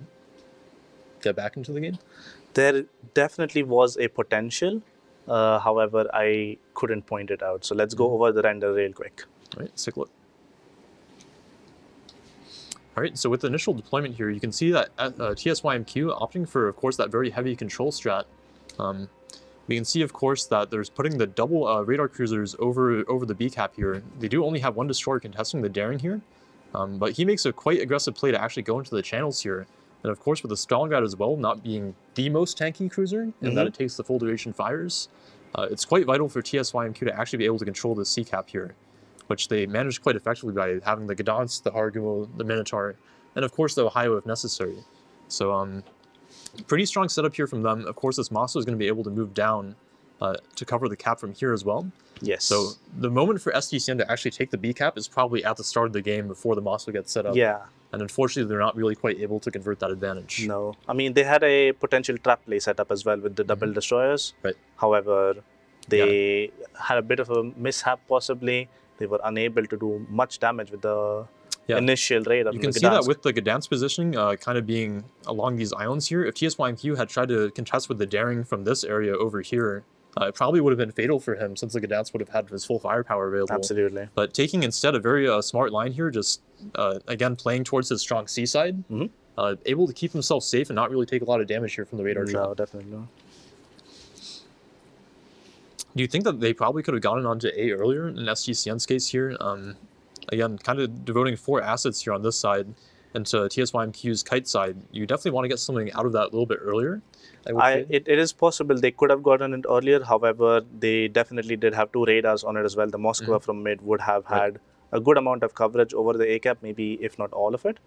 Speaker 1: get back into the game?
Speaker 2: There definitely was a potential. However, I couldn't point it out. So let's go over the render real quick.
Speaker 1: All right, let's take a look. All right, so with the initial deployment here, you can see that TSYMQ opting for, of course, that very heavy control strat. We can see, of course, that there's putting the double radar cruisers over the B cap here. They do only have one destroyer contesting the Daring here, but he makes a quite aggressive play to actually go into the channels here. And of course, with the Stalingrad as well, not being the most tanky cruiser, in that it takes the full duration fires, it's quite vital for TSYMQ to actually be able to control the C cap here, which they managed quite effectively by having the Gdansk, the Harugumo, the Minotaur, and of course the Ohio if necessary. So Pretty strong setup here from them. Of course, this Mosso is going to be able to move down to cover the cap from here as well.
Speaker 2: Yes.
Speaker 1: So the moment for SDCN to actually take the B cap is probably at the start of the game before the Mosso gets set up.
Speaker 2: Yeah.
Speaker 1: And unfortunately, they're not really quite able to convert that advantage.
Speaker 2: No. I mean, they had a potential trap play set up as well with the double destroyers.
Speaker 1: Right.
Speaker 2: However, they had a bit of a mishap possibly. They were unable to do much damage with the initial raid of
Speaker 1: You
Speaker 2: the
Speaker 1: can see that with the Gdansk positioning kind of being along these islands here. If TSYMQ had tried to contest with the daring from this area over here, it probably would have been fatal for him since the Gdansk would have had his full firepower available.
Speaker 2: Absolutely.
Speaker 1: But taking instead a very smart line here, just again playing towards his strong seaside, able to keep himself safe and not really take a lot of damage here from the radar trap.
Speaker 2: No, definitely not.
Speaker 1: Do you think that they probably could have gotten onto A earlier in SGCN's case here? Again, kind of devoting 4 assets here on this side into TSYMQ's kite side. You definitely want to get something out of that a little bit earlier.
Speaker 2: It is possible they could have gotten it earlier. However, they definitely did have 2 radars on it as well. The Moskva from mid would have had a good amount of coverage over the A cap, maybe if not all of it.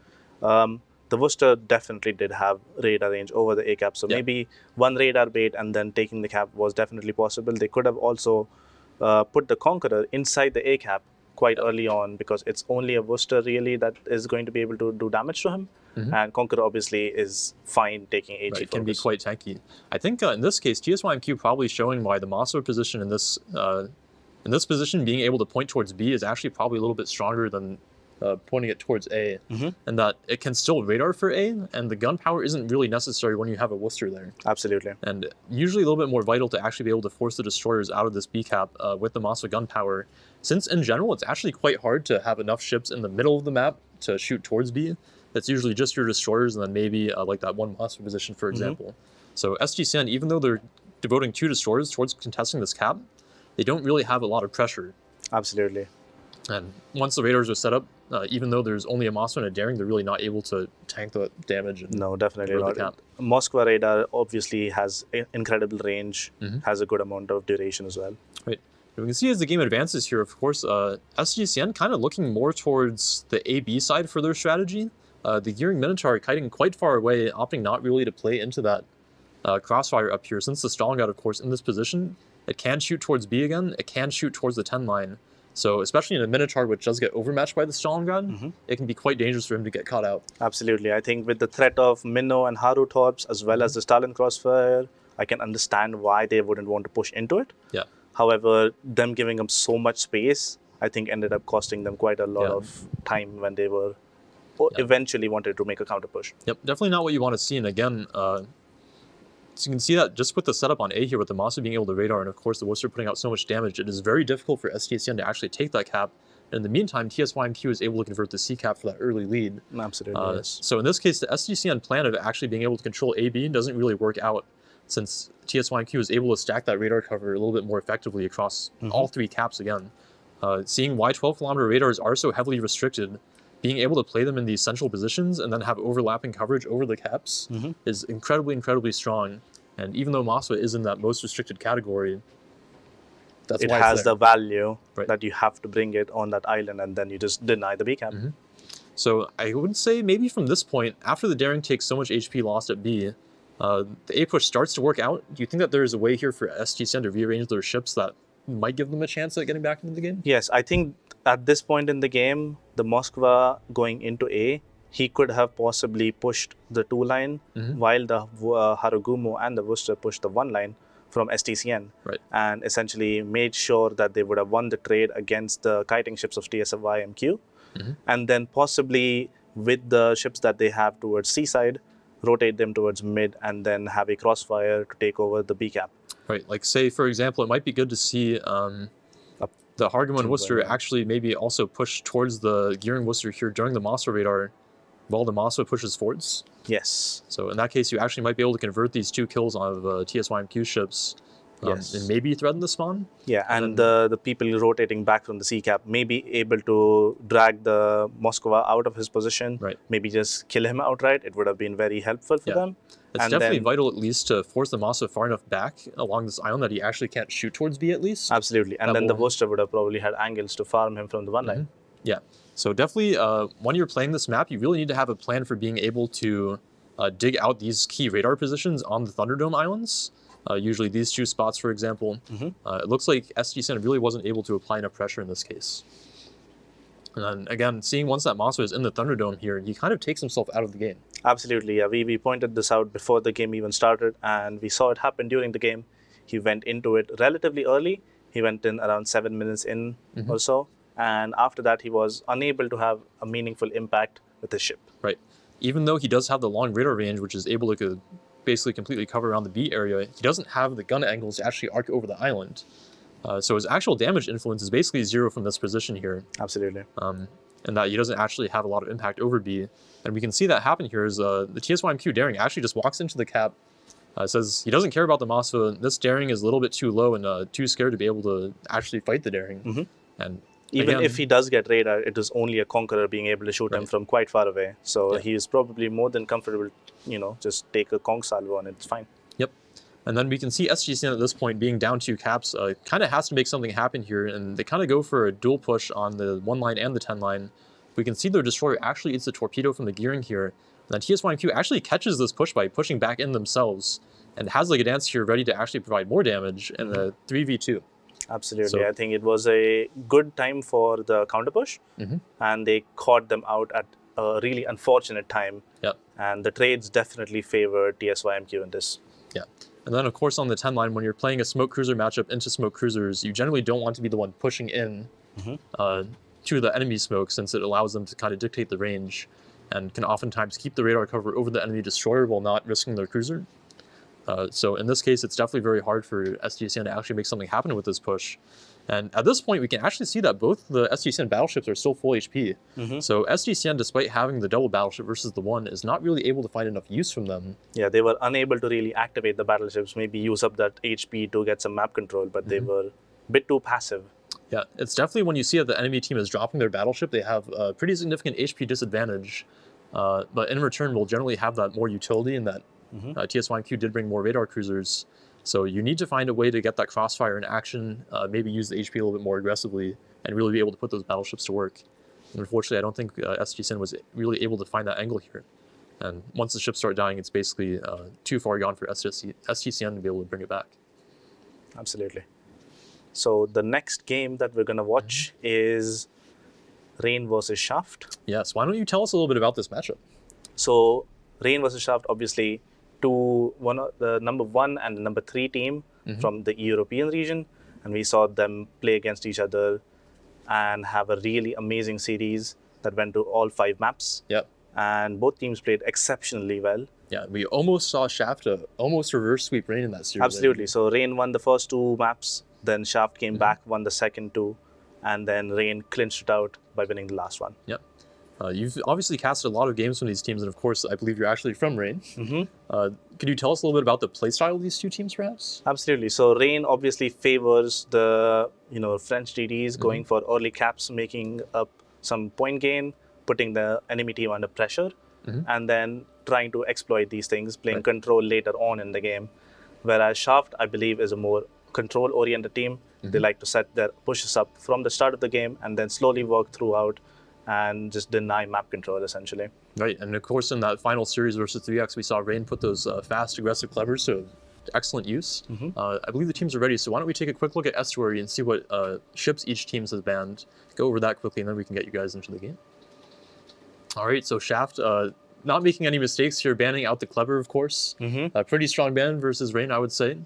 Speaker 2: The Worcester definitely did have radar range over the A cap, so maybe 1 radar bait and then taking the cap was definitely possible. They could have also put the Conqueror inside the A cap quite early on, because it's only a Worcester really that is going to be able to do damage to him. And Conqueror obviously is fine taking AG
Speaker 1: It can be quite tanky. I think in this case, TSYMQ probably showing why the Mosso position in this position, being able to point towards B, is actually probably a little bit stronger than pointing it towards A, and that it can still radar for A, and the gunpowder isn't really necessary when you have a Worcester there.
Speaker 2: Absolutely.
Speaker 1: And usually a little bit more vital to actually be able to force the destroyers out of this B cap with the Mosso gunpowder, since in general it's actually quite hard to have enough ships in the middle of the map to shoot towards B. It's usually just your destroyers and then maybe like that one Mosso position, for example. So SGCN, even though they're devoting 2 destroyers towards contesting this cap, they don't really have a lot of pressure.
Speaker 2: Absolutely.
Speaker 1: And once the radars are set up, even though there's only a Mosso and a daring, they're really not able to tank the damage. And
Speaker 2: no, definitely
Speaker 1: the
Speaker 2: not.
Speaker 1: cap.
Speaker 2: Moskva radar obviously has incredible range, has a good amount of duration as well.
Speaker 1: Right. We can see as the game advances here, of course, SGCN kind of looking more towards the A-B side for their strategy. The Gearing Minotaur kiting quite far away, opting not really to play into that crossfire up here. Since the Stalingrad, of course, in this position, it can shoot towards B again, it can shoot towards the 10 line. So especially in a Minotaur which does get overmatched by the Stalingrad, it can be quite dangerous for him to get caught out.
Speaker 2: Absolutely. I think with the threat of Minnow and Haru Torps, as well as the Stalin Crossfire, I can understand why they wouldn't want to push into it.
Speaker 1: Yeah.
Speaker 2: However, them giving them so much space, I think ended up costing them quite a lot of time when they were eventually wanted to make a counter push.
Speaker 1: Yep, definitely not what you want to see. And again, so you can see that just with the setup on A here, with the Mosso being able to radar, and of course the Worcester putting out so much damage, it is very difficult for STCN to actually take that cap. And in the meantime, TSYMQ is able to convert the C cap for that early lead.
Speaker 2: Absolutely, yes.
Speaker 1: So in this case, the STCN plan of actually being able to control AB doesn't really work out, since TSYMQ is able to stack that radar cover a little bit more effectively across all 3 caps again. Seeing why 12-kilometer radars are so heavily restricted, being able to play them in these central positions and then have overlapping coverage over the caps is incredibly, incredibly strong. And even though Moskva is in that most restricted category, that's why
Speaker 2: it has the value
Speaker 1: Right.
Speaker 2: that you have to bring it on that island, and then you just deny the B cap.
Speaker 1: So I would say maybe from this point, after the Daring takes so much HP lost at B, the A push starts to work out. Do you think that there is a way here for STCN to rearrange their ships that might give them a chance at getting back into the game?
Speaker 2: Yes, I think at this point in the game, the Moskva going into A, he could have possibly pushed the 2 line while the Harugumo and the Worcester pushed the 1 line from STCN,
Speaker 1: Right.
Speaker 2: and essentially made sure that they would have won the trade against the kiting ships of TSYMQ, and then possibly with the ships that they have towards seaside, rotate them towards mid and then have a crossfire to take over the B cap.
Speaker 1: Right, like say, for example, it might be good to see the Harugumo and Worcester actually maybe also push towards the Gearing Worcester here during the Mosso radar while the Mosso pushes forwards.
Speaker 2: Yes.
Speaker 1: So in that case, you actually might be able to convert these 2 kills on TSYMQ ships and maybe threaten the spawn.
Speaker 2: Yeah, and the people rotating back from the C cap may be able to drag the Moskva out of his position,
Speaker 1: Right.
Speaker 2: maybe just kill him outright. It would have been very helpful for them.
Speaker 1: It's definitely vital at least to force the Mosso far enough back along this island that he actually can't shoot towards B at least.
Speaker 2: Absolutely. And
Speaker 1: That
Speaker 2: then the
Speaker 1: will-
Speaker 2: Worcester would have probably had angles to farm him from the 1 line.
Speaker 1: Yeah. So definitely when you're playing this map, you really need to have a plan for being able to dig out these key radar positions on the Thunderdome Islands. Usually these two spots, for example. It looks like Stcn really wasn't able to apply enough pressure in this case. And then again, seeing once that monster is in the Thunderdome here, he kind of takes himself out of the game.
Speaker 2: Absolutely, yeah. We pointed this out before the game even started, and we saw it happen during the game. He went into it relatively early. He went in around 7 minutes in or so. And after that, he was unable to have a meaningful impact with his ship.
Speaker 1: Right. Even though he does have the long radar range, which is able to basically completely cover around the B area, he doesn't have the gun angles to actually arc over the island. So his actual damage influence is basically 0 from this position here.
Speaker 2: Absolutely.
Speaker 1: And that he doesn't actually have a lot of impact over B. And we can see that happen here is the TSYMQ Daring actually just walks into the cap, says he doesn't care about the Mossfa. This Daring is a little bit too low and too scared to be able to actually fight the Daring. And
Speaker 2: even if he does get radar, it is only a Conqueror being able to shoot him from quite far away. So he is probably more than comfortable, just take a Conk salvo and it's fine.
Speaker 1: Yep. And then we can see SGCN at this point being down 2 caps, kind of has to make something happen here, and they kind of go for a dual push on the 1 line and the 10 line. We can see their destroyer actually eats the torpedo from the gearing here, and then TSYMQ actually catches this push by pushing back in themselves, and has like a dance here ready to actually provide more damage in the 3v2.
Speaker 2: Absolutely.
Speaker 1: So,
Speaker 2: I think it was a good time for the counter push, and they caught them out at a really unfortunate time.
Speaker 1: Yep.
Speaker 2: And the trades definitely favored TSYMQ in this.
Speaker 1: Yeah. And then, of course, on the 10 line, when you're playing a smoke cruiser matchup into smoke cruisers, you generally don't want to be the one pushing in to the enemy smoke, since it allows them to kind of dictate the range and can oftentimes keep the radar cover over the enemy destroyer while not risking their cruiser. So in this case, it's definitely very hard for SGCN to actually make something happen with this push. And at this point, we can actually see that both the SGCN battleships are still full HP. So SGCN, despite having the double battleship versus the 1, is not really able to find enough use from them.
Speaker 2: Yeah, they were unable to really activate the battleships, maybe use up that HP to get some map control, but they were a bit too passive.
Speaker 1: Yeah, it's definitely when you see that the enemy team is dropping their battleship, they have a pretty significant HP disadvantage. But in return, we'll generally have that more utility, and that TSYMQ did bring more radar cruisers. So you need to find a way to get that crossfire in action, maybe use the HP a little bit more aggressively, and really be able to put those battleships to work. And unfortunately, I don't think SGCN was really able to find that angle here. And once the ships start dying, it's basically too far gone for SGCN to be able to bring it back.
Speaker 2: Absolutely. So the next game that we're going to watch is Rain versus Shaft.
Speaker 1: Yes, why don't you tell us a little bit about this matchup?
Speaker 2: So Rain versus Shaft, obviously, the number 1 and the number 3 team from the European region, and we saw them play against each other and have a really amazing series that went to all 5 maps.
Speaker 1: Yep.
Speaker 2: And both teams played exceptionally well.
Speaker 1: Yeah, we almost saw Shaft almost reverse sweep Rain in that series.
Speaker 2: Absolutely. So Rain won the first 2 maps, then Shaft came back, won the second 2, and then Rain clinched it out by winning the last one.
Speaker 1: Yep. You've obviously casted a lot of games from these teams, and of course, I believe you're actually from Rain. Could you tell us a little bit about the playstyle of these 2 teams, perhaps?
Speaker 2: Absolutely. So Rain obviously favors the French DDs, going for early caps, making up some point gain, putting the enemy team under pressure, and then trying to exploit these things, playing control later on in the game. Whereas Shaft, I believe, is a more control-oriented team. They like to set their pushes up from the start of the game and then slowly work throughout and just deny map control, essentially.
Speaker 1: Right, and of course in that final series versus 3X, we saw Rain put those fast, aggressive clevers to excellent use. I believe the teams are ready, so why don't we take a quick look at Estuary and see what ships each team has banned. Go over that quickly, and then we can get you guys into the game. All right, so Shaft, not making any mistakes here, banning out the clever, of course. A pretty strong ban versus Rain, I would say.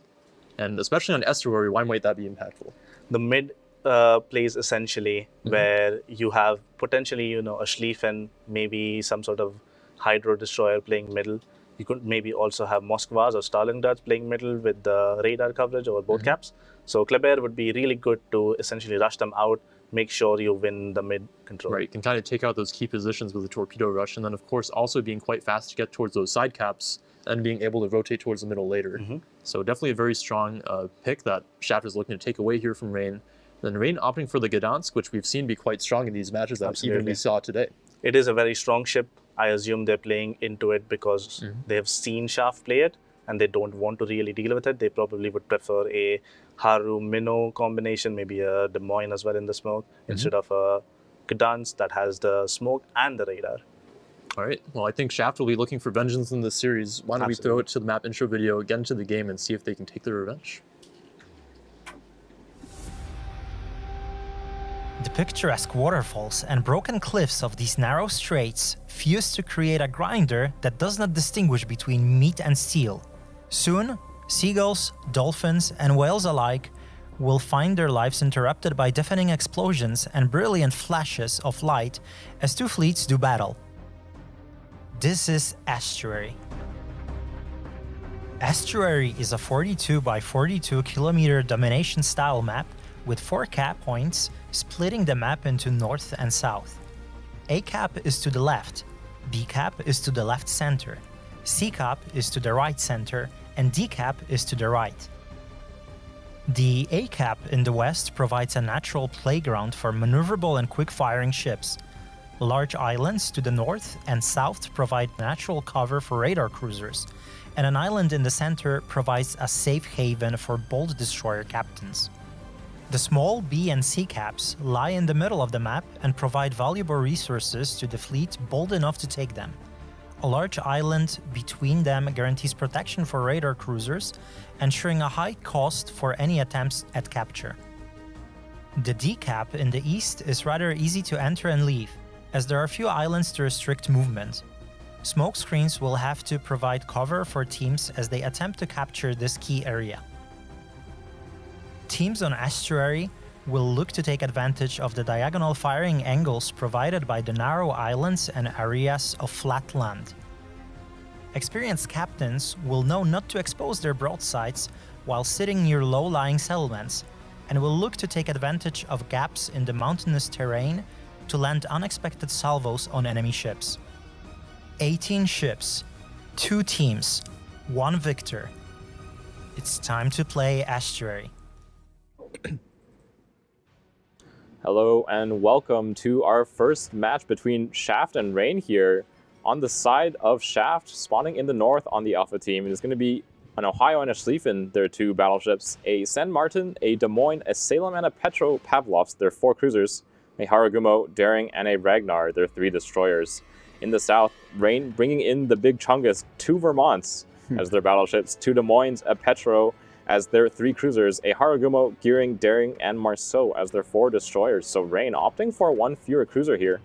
Speaker 1: And especially on Estuary, why might that be impactful?
Speaker 2: The mid plays essentially where you have potentially, a Schlieffen, maybe some sort of hydro destroyer playing middle. You could maybe also have Moskvas or Stalingrads playing middle with the radar coverage over both caps. So Kleber would be really good to essentially rush them out, make sure you win the mid control.
Speaker 1: Right, you can kind of take out those key positions with a torpedo rush, and then of course also being quite fast to get towards those side caps and being able to rotate towards the middle later. So definitely a very strong pick that Shaft is looking to take away here from Rain. Then Rain opting for the Gdansk, which we've seen be quite strong in these matches that even we saw today.
Speaker 2: It is a very strong ship. I assume they're playing into it because they have seen Shaft play it and they don't want to really deal with it. They probably would prefer a Haru-Minnow combination, maybe a Des Moines as well in the smoke, instead of a Gdansk that has the smoke and the radar.
Speaker 1: All right. Well, I think Shaft will be looking for vengeance in this series. Why don't we throw it to the map intro video, get into the game, and see if they can take their revenge?
Speaker 7: The picturesque waterfalls and broken cliffs of these narrow straits fuse to create a grinder that does not distinguish between meat and steel. Soon, seagulls, dolphins, and whales alike will find their lives interrupted by deafening explosions and brilliant flashes of light as two fleets do battle. This is Estuary. Estuary is a 42 by 42 kilometer domination style map with 4 cap points splitting the map into north and south. A cap is to the left, B cap is to the left center, C cap is to the right center, and D cap is to the right. The A cap in the west provides a natural playground for maneuverable and quick-firing ships. Large islands to the north and south provide natural cover for radar cruisers, and an island in the center provides a safe haven for bold destroyer captains. The small B and C caps lie in the middle of the map and provide valuable resources to the fleet bold enough to take them. A large island between them guarantees protection for radar cruisers, ensuring a high cost for any attempts at capture. The D cap in the east is rather easy to enter and leave, as there are few islands to restrict movement. Smoke screens will have to provide cover for teams as they attempt to capture this key area. Teams on Estuary will look to take advantage of the diagonal firing angles provided by the narrow islands and areas of flat land. Experienced captains will know not to expose their broadsides while sitting near low-lying settlements, and will look to take advantage of gaps in the mountainous terrain to land unexpected salvos on enemy ships. 18 ships, 2 teams, 1 victor. It's time to play Estuary.
Speaker 4: Hello and welcome to our first match between Shaft and Rain here. On the side of Shaft, spawning in the north on the Alpha team, it is going to be an Ohio and a Schlieffen, their 2 battleships, a San Martin, a Des Moines, a Salem, and a Petropavlovsk, their 4 cruisers, a Haragumo, Daring, and a Ragnar, their 3 destroyers. In the south, Rain bringing in the big Chungus, 2 Vermonts as their battleships, 2 Des Moines, a Petro as their 3 cruisers, a Haragumo, Gearing, Daring, and Marceau as their 4 destroyers. So Rain opting for 1 fewer cruiser here.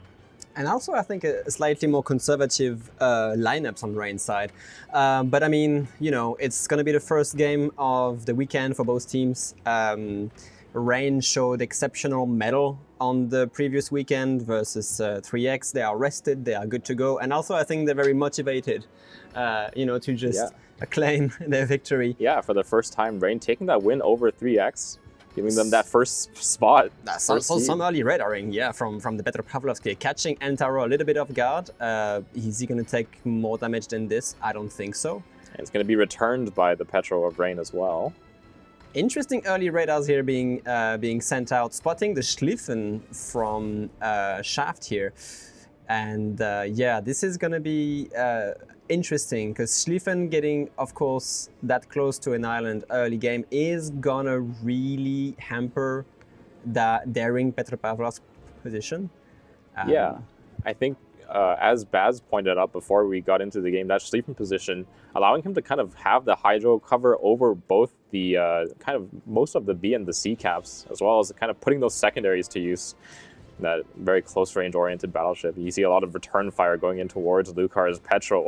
Speaker 3: And also, I think a slightly more conservative lineups on Rain's side. But I mean, you know, it's going to be the first game of the weekend for both teams. Rain showed exceptional mettle on the previous weekend versus 3X. They are rested, they are good to go. And also, I think they're very motivated, you know, to just claim their victory.
Speaker 4: Yeah, for the first time, Rain taking that win over 3X, giving them that first spot.
Speaker 3: Some early radaring, yeah, from the Petropavlovsk, catching Antaro a little bit off guard. Is he going to take more damage than this? I don't think so.
Speaker 4: And it's going to be returned by the Petro of Rain as well.
Speaker 3: Interesting early radars here being sent out, spotting the Schlieffen from Shaft here. And yeah, this is going to be interesting because Schlieffen getting, of course, that close to an island early game is going to really hamper that Daring Petropavlovsk position.
Speaker 4: Yeah, I think as Baz pointed out before we got into the game, that Schlieffen position, allowing him to kind of have the hydro cover over both the kind of most of the B and the C caps, as well as kind of putting those secondaries to use. That very close range oriented battleship. You see a lot of return fire going in towards Lucar's Petro.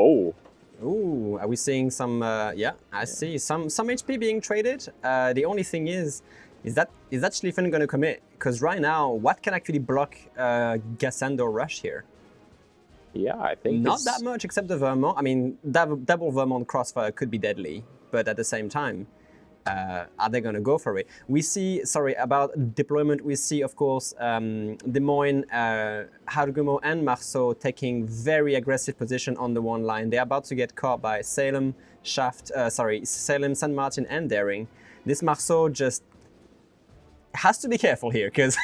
Speaker 3: Oh, are we seeing some? Yeah, I see some HP being traded. The only thing is that Schlieffen going to commit? Because right now, what can actually block Gassando rush here?
Speaker 4: Yeah, I think
Speaker 3: not that much except the Vermont. I mean, double Vermont crossfire could be deadly, but at the same time, are they going to go for it? We see, sorry, about deployment, we see, of course, Des Moines, Haragumo, and Marceau taking very aggressive position on the one line. They're about to get caught by Salem, Salem, San Martin, and Daring. This Marceau just has to be careful here, because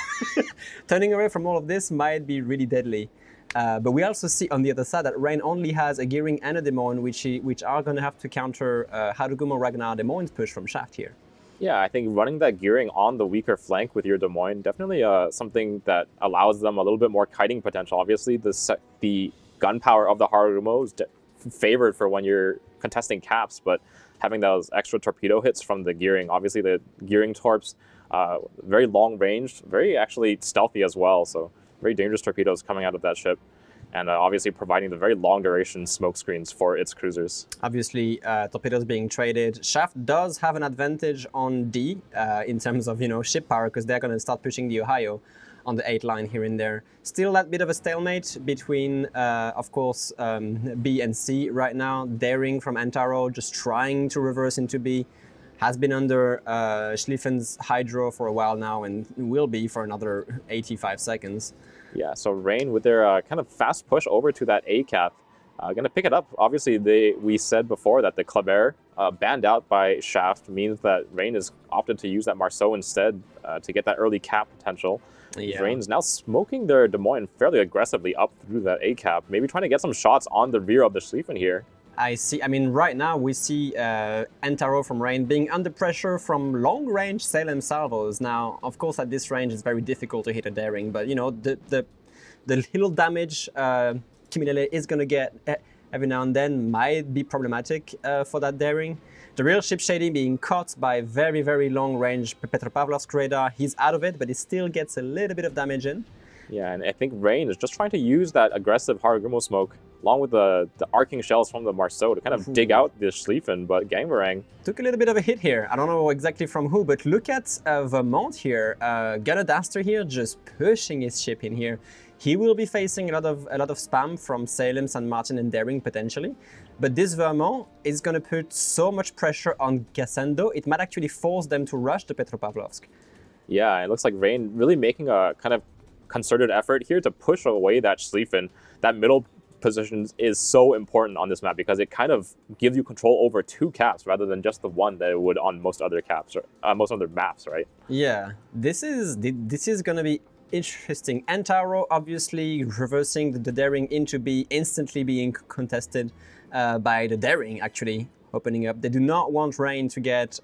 Speaker 3: turning away from all of this might be really deadly. But we also see on the other side that Rain only has a Gearing and a Des Moines, which are going to have to counter Haragumo, Ragnar, Des Moines push from Shaft here.
Speaker 4: Yeah, I think running that Gearing on the weaker flank with your Des Moines, definitely something that allows them a little bit more kiting potential. Obviously, the gunpowder of the Harumo is favored for when you're contesting caps, but having those extra torpedo hits from the gearing, obviously the gearing torps, very long range, very actually stealthy as well, so very dangerous torpedoes coming out of that ship, and obviously providing the very long duration smoke screens for its cruisers.
Speaker 3: Obviously, torpedoes being traded. Shaft does have an advantage on D in terms of ship power, because they're going to start pushing the Ohio on the 8 line here and there. Still that bit of a stalemate between, of course, B and C right now. Daring from Antaro just trying to reverse into B. Has been under Schlieffen's Hydro for a while now and will be for another 85 seconds.
Speaker 4: Yeah, so Rain with their kind of fast push over to that A cap, going to pick it up. Obviously, we said before that the Kleber banned out by Shaft means that Rain has opted to use that Marceau instead to get that early cap potential.
Speaker 3: Yeah.
Speaker 4: Rain's now smoking their Des Moines fairly aggressively up through that A cap, maybe trying to get some shots on the rear of the Schlieffen here.
Speaker 3: I see. I mean, right now we see Antaro from Rain being under pressure from long-range Salem salvos. Now, of course, at this range, it's very difficult to hit a Daring, but the little damage Kimilele is going to get every now and then might be problematic for that Daring. The real ship shading being caught by very, very long-range Petropavlovsk radar. He's out of it, but he still gets a little bit of damage in.
Speaker 4: Yeah, and I think Rain is just trying to use that aggressive Harugumo smoke along with the arcing shells from the Marceau to kind of dig out this Schlieffen, but Gangbarang
Speaker 3: took a little bit of a hit here. I don't know exactly from who, but look at Vermont here. Gunadaster here just pushing his ship in here. He will be facing a lot of spam from Salem, San Martin, and Daring potentially. But this Vermont is going to put so much pressure on Gassendo, it might actually force them to rush to Petropavlovsk.
Speaker 4: Yeah, it looks like Rain really making a kind of concerted effort here to push away that Schlieffen. That middle position is so important on this map because it kind of gives you control over 2 caps rather than just the one that it would on most other caps or most other maps, right?
Speaker 3: Yeah, this is going to be interesting. Antaro obviously reversing the Daring into B, instantly being contested by the Daring actually opening up. They do not want Rain to get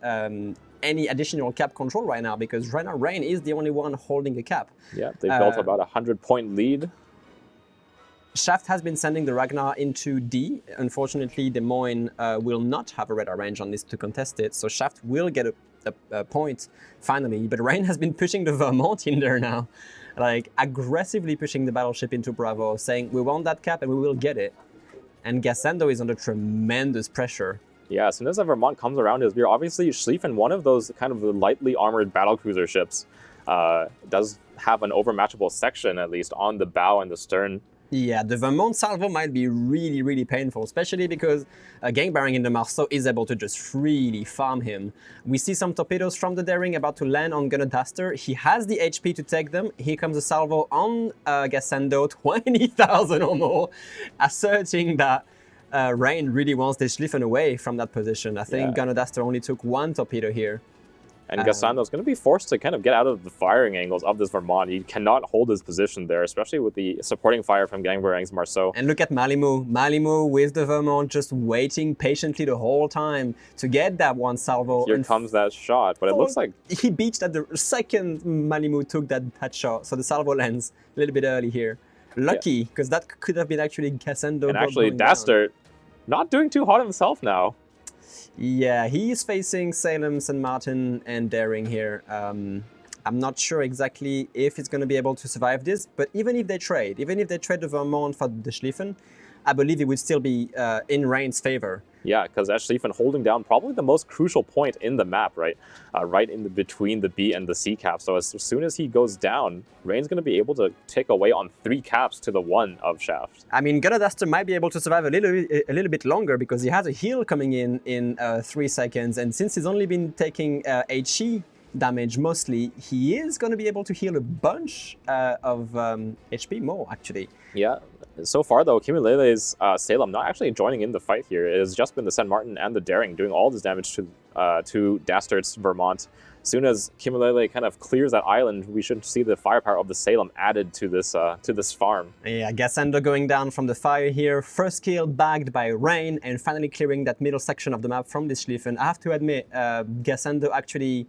Speaker 3: any additional cap control right now because right now Rain is the only one holding a cap.
Speaker 4: Yeah, they built about a 100-point lead.
Speaker 3: Shaft has been sending the Ragnar into D. Unfortunately, Des Moines will not have a radar range on this to contest it, so Shaft will get a point finally. But Rain has been pushing the Vermont in there now, like aggressively pushing the battleship into Bravo, saying we want that cap and we will get it. And Gassendo is under tremendous pressure.
Speaker 4: Yeah, as soon as the Vermont comes around his rear, obviously Schlieffen, one of those kind of lightly armored battlecruiser ships, does have an overmatchable section, at least, on the bow and the stern.
Speaker 3: Yeah, the Vermont salvo might be really, really painful, especially because Gangbarang in the Marceau is able to just freely farm him. We see some torpedoes from the Daring about to land on Gunadaster. He has the HP to take them. Here comes a salvo on Gassendo, 20,000 or more, asserting that Rain really wants the Schlieffen away from that position. I think Gunadaster only took 1 torpedo here.
Speaker 4: And Gassando is going to be forced to kind of get out of the firing angles of this Vermont. He cannot hold his position there, especially with the supporting fire from Gangbarang's Marceau.
Speaker 3: And look at Malimu. Malimu with the Vermont just waiting patiently the whole time to get that one salvo.
Speaker 4: Here comes that shot, but it looks like
Speaker 3: he beached at the second Malimu took that shot, so the salvo lands a little bit early here. Lucky, because that could have been actually Gassendo.
Speaker 4: And actually, Daster not doing too hot himself now.
Speaker 3: Yeah, he's facing Salem, San Martin, and Daring here. I'm not sure exactly if he's going to be able to survive this, but even if they trade the Vermont for the Schlieffen, I believe it would still be in Rain's favor.
Speaker 4: Yeah, because that Schlieffen holding down probably the most crucial point in the map, right? Right in between the B and the C cap. So as soon as he goes down, Rain's going to be able to take away on 3 caps to the 1 of Shaft.
Speaker 3: I mean, Gunadaster might be able to survive a little bit longer because he has a heal coming in 3 seconds, and since he's only been taking HE damage mostly, he is going to be able to heal a bunch of HP more, actually.
Speaker 4: Yeah. So far, though, Kimilele's Salem not actually joining in the fight here. It has just been the San Martin and the Daring doing all this damage to Dastert's Vermont. As soon as Kimilele kind of clears that island, we should see the firepower of the Salem added to this farm.
Speaker 3: Yeah, Gassendo going down from the fire here. First kill bagged by Rain, and finally clearing that middle section of the map from this Schlieffen. I have to admit, Gassendo actually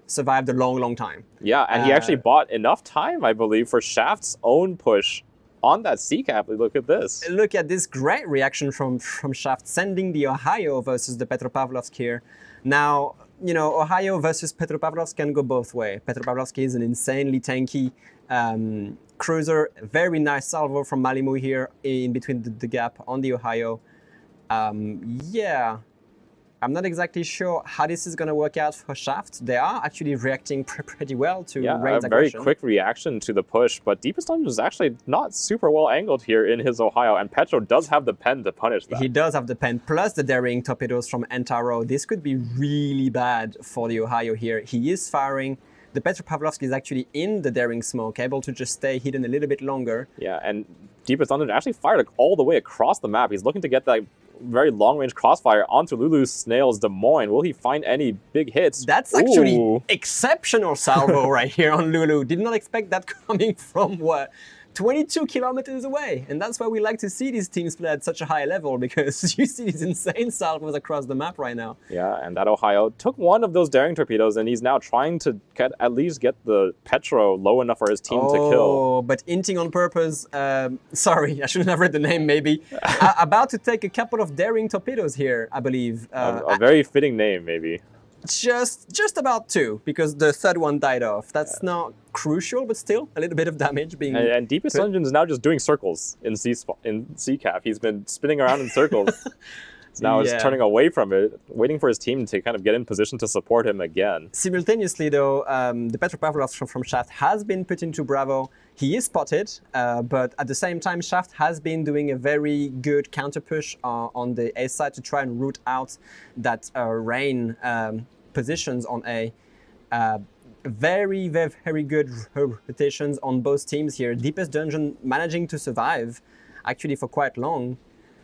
Speaker 3: survived a long, long time.
Speaker 4: Yeah, and he actually bought enough time, I believe, for Shaft's own push on that C cap. Look at this.
Speaker 3: Look at this great reaction from Shaft, sending the Ohio versus the Petropavlovsk here. Now, you know, Ohio versus Petropavlovsk can go both ways. Petropavlovsk is an insanely tanky cruiser. Very nice salvo from Malimu here in between the gap on the Ohio. Yeah, I'm not exactly sure how this is going to work out for Shaft. They are actually reacting pretty well to Rain's
Speaker 4: a very
Speaker 3: aggression.
Speaker 4: quick reaction to the push, but Deepest Dungeon is actually not super well angled here in his Ohio, and Petro does have the pen to punish that.
Speaker 3: He does have the pen, plus the daring torpedoes from Entaro. This could be really bad for the Ohio here. He is firing. The Petropavlovsk is actually in the daring smoke, able to just stay hidden a little bit longer.
Speaker 4: Yeah, and Deepest Dungeon actually fired like, all the way across the map. He's looking to get that very long-range crossfire onto Lulu Snail's Des Moines. Will he find any big hits?
Speaker 3: That's actually
Speaker 4: Ooh.
Speaker 3: exceptional salvo right here on Lulu. Did not expect that coming from, what, 22 kilometers away. And that's why we like to see these teams play at such a high level, because you see these insane salvos across the map right now.
Speaker 4: Yeah, and that Ohio took one of those daring torpedoes, and he's now trying to at least get the Petro low enough for his team to kill.
Speaker 3: Oh, but inting on purpose. Sorry, I shouldn't have read the name, maybe. About to take a couple of daring torpedoes here, I believe.
Speaker 4: A very fitting name, maybe.
Speaker 3: Just about two, because the third one died off. That's not crucial, but still a little bit of damage being.
Speaker 4: And Deepest Dungeon is now just doing circles in C cap. He's been spinning around in circles. So now he's turning away from it, waiting for his team to kind of get in position to support him again.
Speaker 3: Simultaneously, though, the Petropavlovsk from Shaft has been put into Bravo. He is spotted, but at the same time, Shaft has been doing a very good counter push on the A side to try and root out that Rain positions on A. Very, very, very good rotations on both teams here. Deepest Dungeon managing to survive, actually, for quite long.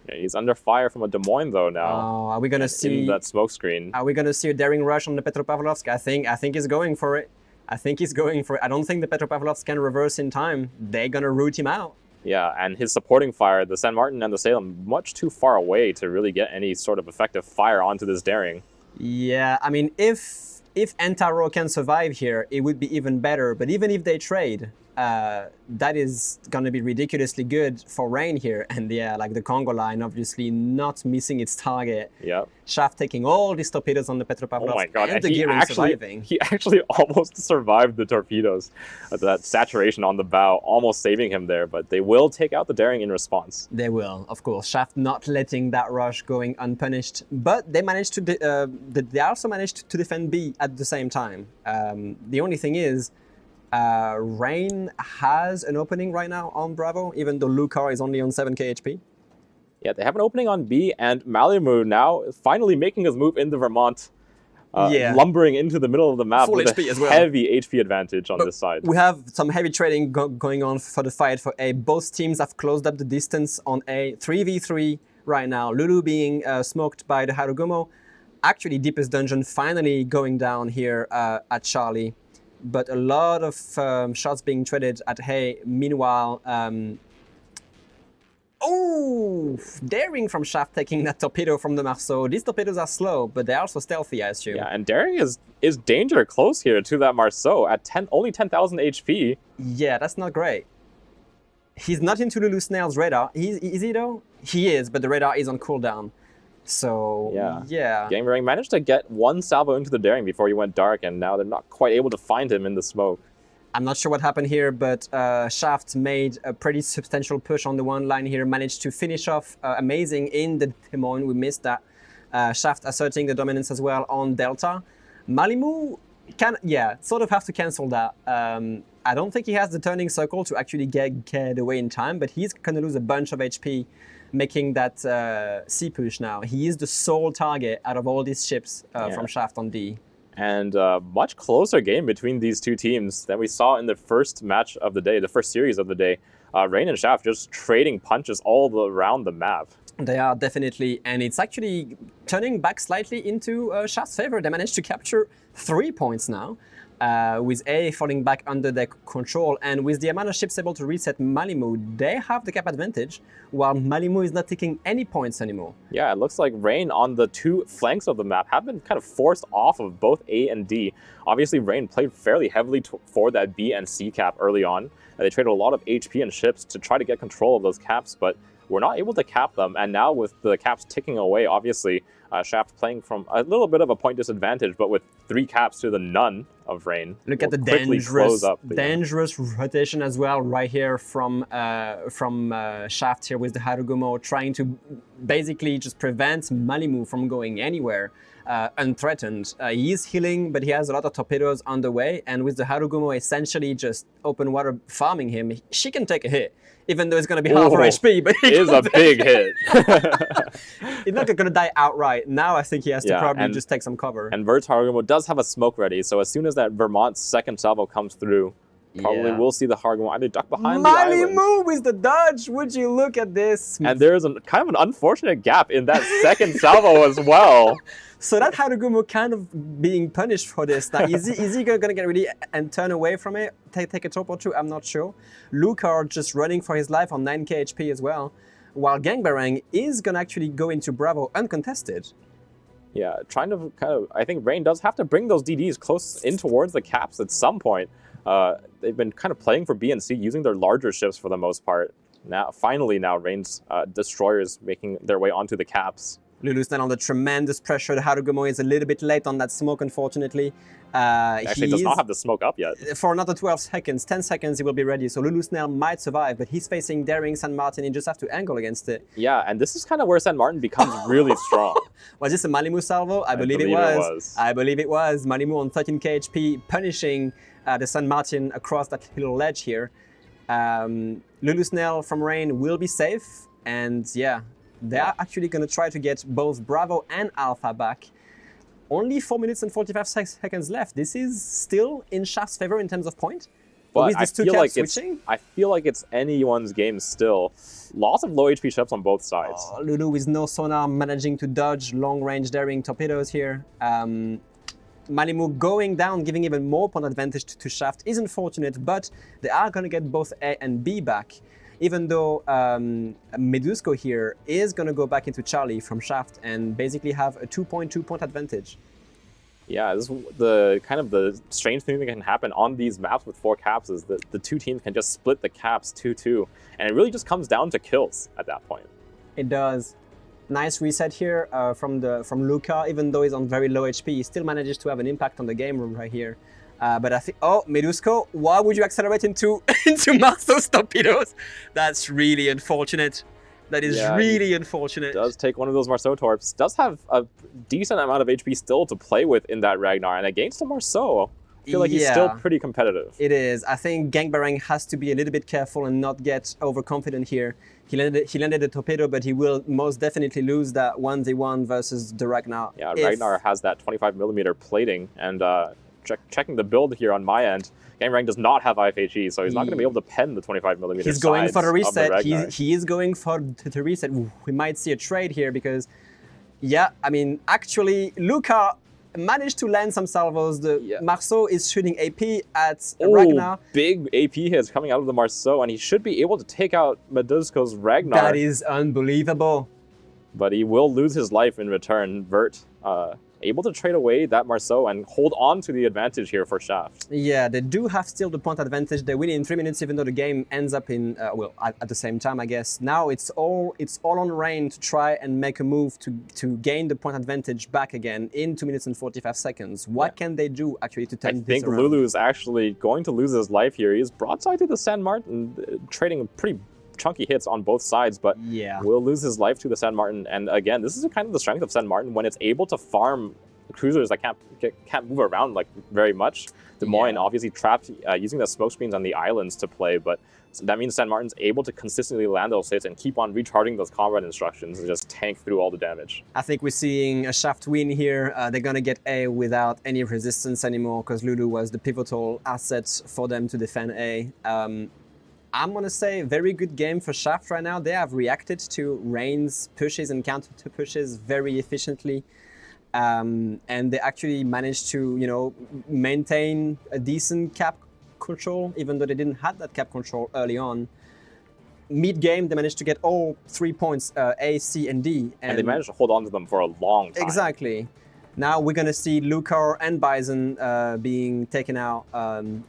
Speaker 4: Yeah, he's under fire from a Des Moines, though, now.
Speaker 3: Are we going to see
Speaker 4: in that smoke screen?
Speaker 3: Are we going to see a daring rush on the Petropavlovsk? I think he's going for it. I think he's going for it. I don't think the Petropavlovsk can reverse in time. They're going to root him out.
Speaker 4: Yeah, and his supporting fire, the San Martin and the Salem, much too far away to really get any sort of effective fire onto this daring.
Speaker 3: Yeah, I mean, if Entaro can survive here, it would be even better. But even if they trade, that is going to be ridiculously good for Rain here. And yeah, like the Congo line, obviously not missing its target.
Speaker 4: Yep.
Speaker 3: Shaft taking all these torpedoes on the Petropavlovsk.
Speaker 4: Oh my god,
Speaker 3: and the gearing surviving.
Speaker 4: He actually almost survived the torpedoes. That saturation on the bow almost saving him there, but they will take out the daring in response.
Speaker 3: They will, of course. Shaft not letting that rush going unpunished, but they managed to. They also managed to defend B at the same time. The only thing is, Rain has an opening right now on Bravo, even though Lucar is only on 7k HP.
Speaker 4: Yeah, they have an opening on B, and Malimu now finally making his move into Vermont, lumbering into the middle of the map
Speaker 3: Full
Speaker 4: with
Speaker 3: HP
Speaker 4: a
Speaker 3: as well.
Speaker 4: heavy HP advantage on this side.
Speaker 3: We have some heavy trading going on for the fight for A. Both teams have closed up the distance on A. 3v3 right now. Lulu being smoked by the Harugumo. Actually, Deepest Dungeon finally going down here at Charlie. But a lot of shots being traded at Hay. Meanwhile, daring from Shaft taking that torpedo from the Marceau. These torpedoes are slow, but they're also stealthy, I assume.
Speaker 4: Yeah, and daring is danger close here to that Marceau at only 10,000 HP.
Speaker 3: Yeah, that's not great. He's not into Lulu Snail's radar. Is he though? He is, but the radar is on cooldown. So, yeah.
Speaker 4: Gamering managed to get one salvo into the daring before he went dark, and now they're not quite able to find him in the smoke.
Speaker 3: I'm not sure what happened here, but Shaft made a pretty substantial push on the one line here, managed to finish off amazing in the Des Moines. We missed that. Shaft asserting the dominance as well on Delta. Malimu can, sort of have to cancel that. I don't think he has the turning circle to actually get away in time, but he's going to lose a bunch of HP making that C push now. He is the sole target out of all these ships from Shaft on D.
Speaker 4: And much closer game between these two teams than we saw in the first match of the day, the first series of the day. Rain and Shaft just trading punches all around the map.
Speaker 3: They are definitely, and it's actually turning back slightly into Shaft's favor. They managed to capture 3 points now, with A falling back under their control, and with the amount of ships able to reset Malimu, they have the cap advantage, while Malimu is not taking any points anymore.
Speaker 4: Yeah, it looks like Rain on the two flanks of the map have been kind of forced off of both A and D. Obviously, Rain played fairly heavily for that B and C cap early on, They traded a lot of HP and ships to try to get control of those caps, but we're not able to cap them. And now with the caps ticking away, obviously, Shaft playing from a little bit of a point disadvantage, but with 3 caps to the none of Rain.
Speaker 3: Look at the dangerous rotation as well right here from Shaft here with the Harugumo, trying to basically just prevent Malimu from going anywhere unthreatened. He is healing, but he has a lot of torpedoes on the way, and with the Harugumo essentially just open water farming him, she can take a hit. Even though it's going to be half her HP, but
Speaker 4: it is a big hit.
Speaker 3: He's not going to die outright. Now I think he has to probably just take some cover.
Speaker 4: And Vert's Harugumo does have a smoke ready, so as soon as that Vermont second salvo comes through, probably we'll see the Harugumo either duck behind the island.
Speaker 3: Malimu with the dodge! Would you look at this?
Speaker 4: And there's kind of an unfortunate gap in that second salvo as well.
Speaker 3: So that Harugumo kind of being punished for this. Now, is he going to get ready and turn away from it, take a top or two? I'm not sure. Lucar just running for his life on 9k HP as well, while Gangbarang is going to actually go into Bravo uncontested.
Speaker 4: Yeah, trying to I think Rain does have to bring those DDs close in towards the caps at some point. They've been kind of playing for BNC, using their larger ships for the most part. Finally, Rain's destroyers making their way onto the caps.
Speaker 3: Lulu's now under tremendous pressure. The Harugumo is a little bit late on that smoke, unfortunately.
Speaker 4: Actually, does not have the smoke up yet.
Speaker 3: For another 12 seconds, 10 seconds, he will be ready. So Lulu Snell might survive, but he's facing Daring San Martin. He just have to angle against it.
Speaker 4: Yeah, and this is kind of where San Martin becomes really strong.
Speaker 3: Was this a Malimu salvo? I believe it was. I believe it was. Malimu on 13k HP, punishing the San Martin across that little ledge here. Lulu Snell from Rain will be safe, and yeah, they are actually going to try to get both Bravo and Alpha back. Only 4 minutes and 45 seconds left. This is still in Shaft's favor in terms of point.
Speaker 4: But
Speaker 3: with these two caps switching,
Speaker 4: I feel like it's anyone's game still. Lots of low HP ships on both sides.
Speaker 3: Lulu with no sonar managing to dodge long-range daring torpedoes here. Malimu going down, giving even more point advantage to Shaft is unfortunate, but they are going to get both A and B back. Even though Medusco here is going to go back into Charlie from Shaft and basically have a 2.2 point advantage.
Speaker 4: Yeah, this is the strange thing that can happen on these maps with 4 caps is that the 2 teams can just split the caps 2-2, and it really just comes down to kills at that point.
Speaker 3: It does. Nice reset here from Luca. Even though he's on very low HP, he still manages to have an impact on the game room right here. But I think, Medusco, why would you accelerate into Marceau's torpedoes? That's really unfortunate. That is really unfortunate.
Speaker 4: Does take one of those Marceau torps. Does have a decent amount of HP still to play with in that Ragnar, and against a Marceau, I feel like he's still pretty competitive.
Speaker 3: It is. I think Gangbarang has to be a little bit careful and not get overconfident here. He landed the torpedo, but he will most definitely lose that 1v1 versus the Ragnar.
Speaker 4: Yeah, Ragnar has that 25mm plating, and checking the build here on my end, Gangbarang does not have IFHE, so he's not going to be able to pen the 25mm.
Speaker 3: He's going for the reset. He is going for the reset. We might see a trade here because, actually, Luca managed to land some salvos. Marceau is shooting AP at Ragnar.
Speaker 4: Big AP hits coming out of the Marceau, and he should be able to take out Medusco's Ragnar.
Speaker 3: That is unbelievable.
Speaker 4: But he will lose his life in return. Vert able to trade away that Marceau and hold on to the advantage here for Shaft.
Speaker 3: Yeah, they do have still the point advantage. They win in 3 minutes, even though the game ends up in at the same time, I guess. Now it's all on Rain to try and make a move to gain the point advantage back again in 2 minutes and 45 seconds. What can they do actually to turn this around?
Speaker 4: I think Lulu is actually going to lose his life here. He's broadside to the San Martin, trading pretty chunky hits on both sides, but will lose his life to the San Martin. And again, this is kind of the strength of San Martin when it's able to farm cruisers that can't move around like very much. Des Moines obviously trapped using the smoke screens on the islands to play, but that means San Martin's able to consistently land those hits and keep on recharging those combat instructions and just tank through all the damage.
Speaker 3: I think we're seeing a Shaft win here. They're gonna get A without any resistance anymore because Lulu was the pivotal asset for them to defend A. I'm going to say very good game for Shaft right now. They have reacted to Rain's pushes and counter pushes very efficiently. And they actually managed to, maintain a decent cap control, even though they didn't have that cap control early on. Mid-game, they managed to get all 3 points, A, C, and D.
Speaker 4: And they managed to hold on to them for a long time.
Speaker 3: Exactly. Now we're going to see Lucar and Bison being taken out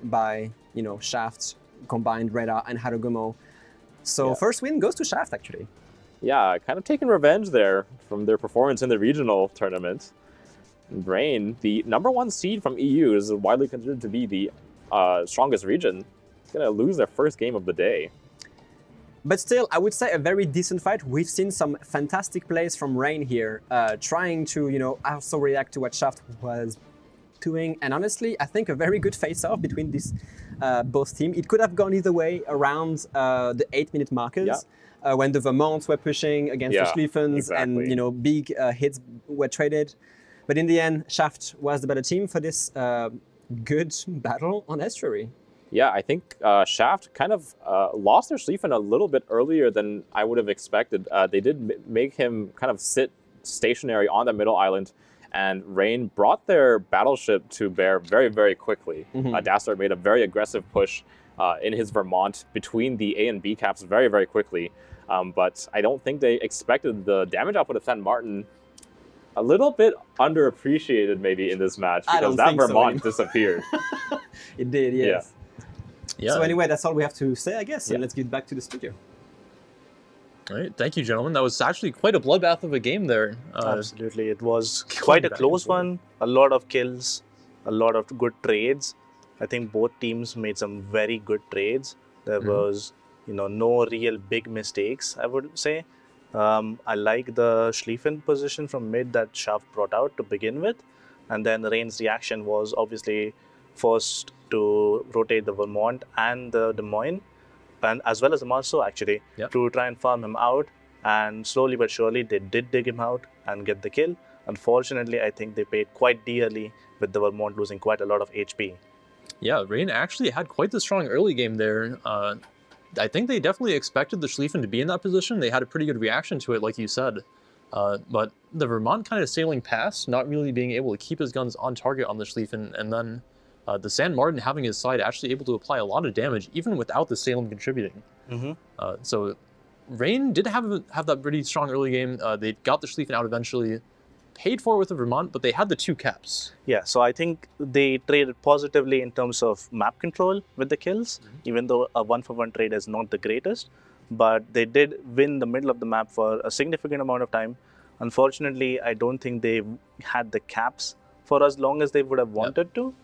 Speaker 3: by, Shaft combined Reda and Harugumo. So first win goes to Shaft, actually.
Speaker 4: Yeah, kind of taking revenge there from their performance in the regional tournament. Brain, the #1 seed from EU, is widely considered to be the strongest region. It's going to lose their first game of the day.
Speaker 3: But still, I would say a very decent fight. We've seen some fantastic plays from Rain here, trying to, also react to what Shaft was doing. And honestly, I think a very good face-off between these both teams. It could have gone either way around the 8-minute markers. When the Vermonts were pushing against the Schlieffens and big hits were traded. But in the end, Shaft was the better team for this good battle on Estuary.
Speaker 4: Yeah, I think Shaft kind of lost their Schlieffen a little bit earlier than I would have expected. They did make him kind of sit stationary on the middle island, and Rain brought their battleship to bear very, very quickly. Dastard made a very aggressive push in his Vermont between the A and B caps very, very quickly. But I don't think they expected the damage output of San Martin. A little bit underappreciated maybe in this match because that Vermont disappeared.
Speaker 3: It did, yes.
Speaker 1: Yeah.
Speaker 3: So anyway, that's all we have to say, I guess. And let's get back to the studio.
Speaker 1: All right, thank you, gentlemen. That was actually quite a bloodbath of a game there.
Speaker 2: Absolutely, it was quite a close one. A lot of kills, a lot of good trades. I think both teams made some very good trades. There was, no real big mistakes, I would say. I like the Schlieffen position from mid that Shaft brought out to begin with. And then Rain's reaction was obviously first to rotate the Vermont and the Des Moines, and as well as the Marceau actually, to try and farm him out. And slowly but surely, they did dig him out and get the kill. Unfortunately, I think they paid quite dearly with the Vermont losing quite a lot of HP.
Speaker 1: Yeah, Rain actually had quite the strong early game there. I think they definitely expected the Schlieffen to be in that position. They had a pretty good reaction to it, like you said. But the Vermont kind of sailing past, not really being able to keep his guns on target on the Schlieffen, and then the San Martin having his side actually able to apply a lot of damage, even without the Salem contributing. So Rain did have that pretty strong early game. They got the Schlieffen out eventually, paid for it with the Vermont, but they had the 2 caps.
Speaker 2: Yeah, so I think they traded positively in terms of map control with the kills, even though a 1-for-1 trade is not the greatest. But they did win the middle of the map for a significant amount of time. Unfortunately, I don't think they had the caps for as long as they would have wanted to,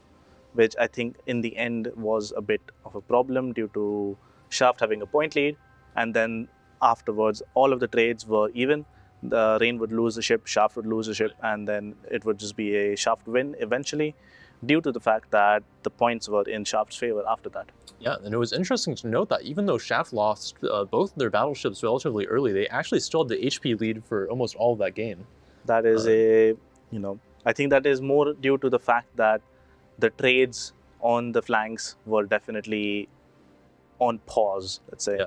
Speaker 2: which I think in the end was a bit of a problem due to Shaft having a point lead. And then afterwards, all of the trades were even. The Rain would lose the ship, Shaft would lose the ship, and then it would just be a Shaft win eventually, due to the fact that the points were in Shaft's favor after that.
Speaker 1: Yeah, and it was interesting to note that even though Shaft lost both their battleships relatively early, they actually still had the HP lead for almost all of that game.
Speaker 2: That is I think that is more due to the fact that the trades on the flanks were definitely on pause, let's say.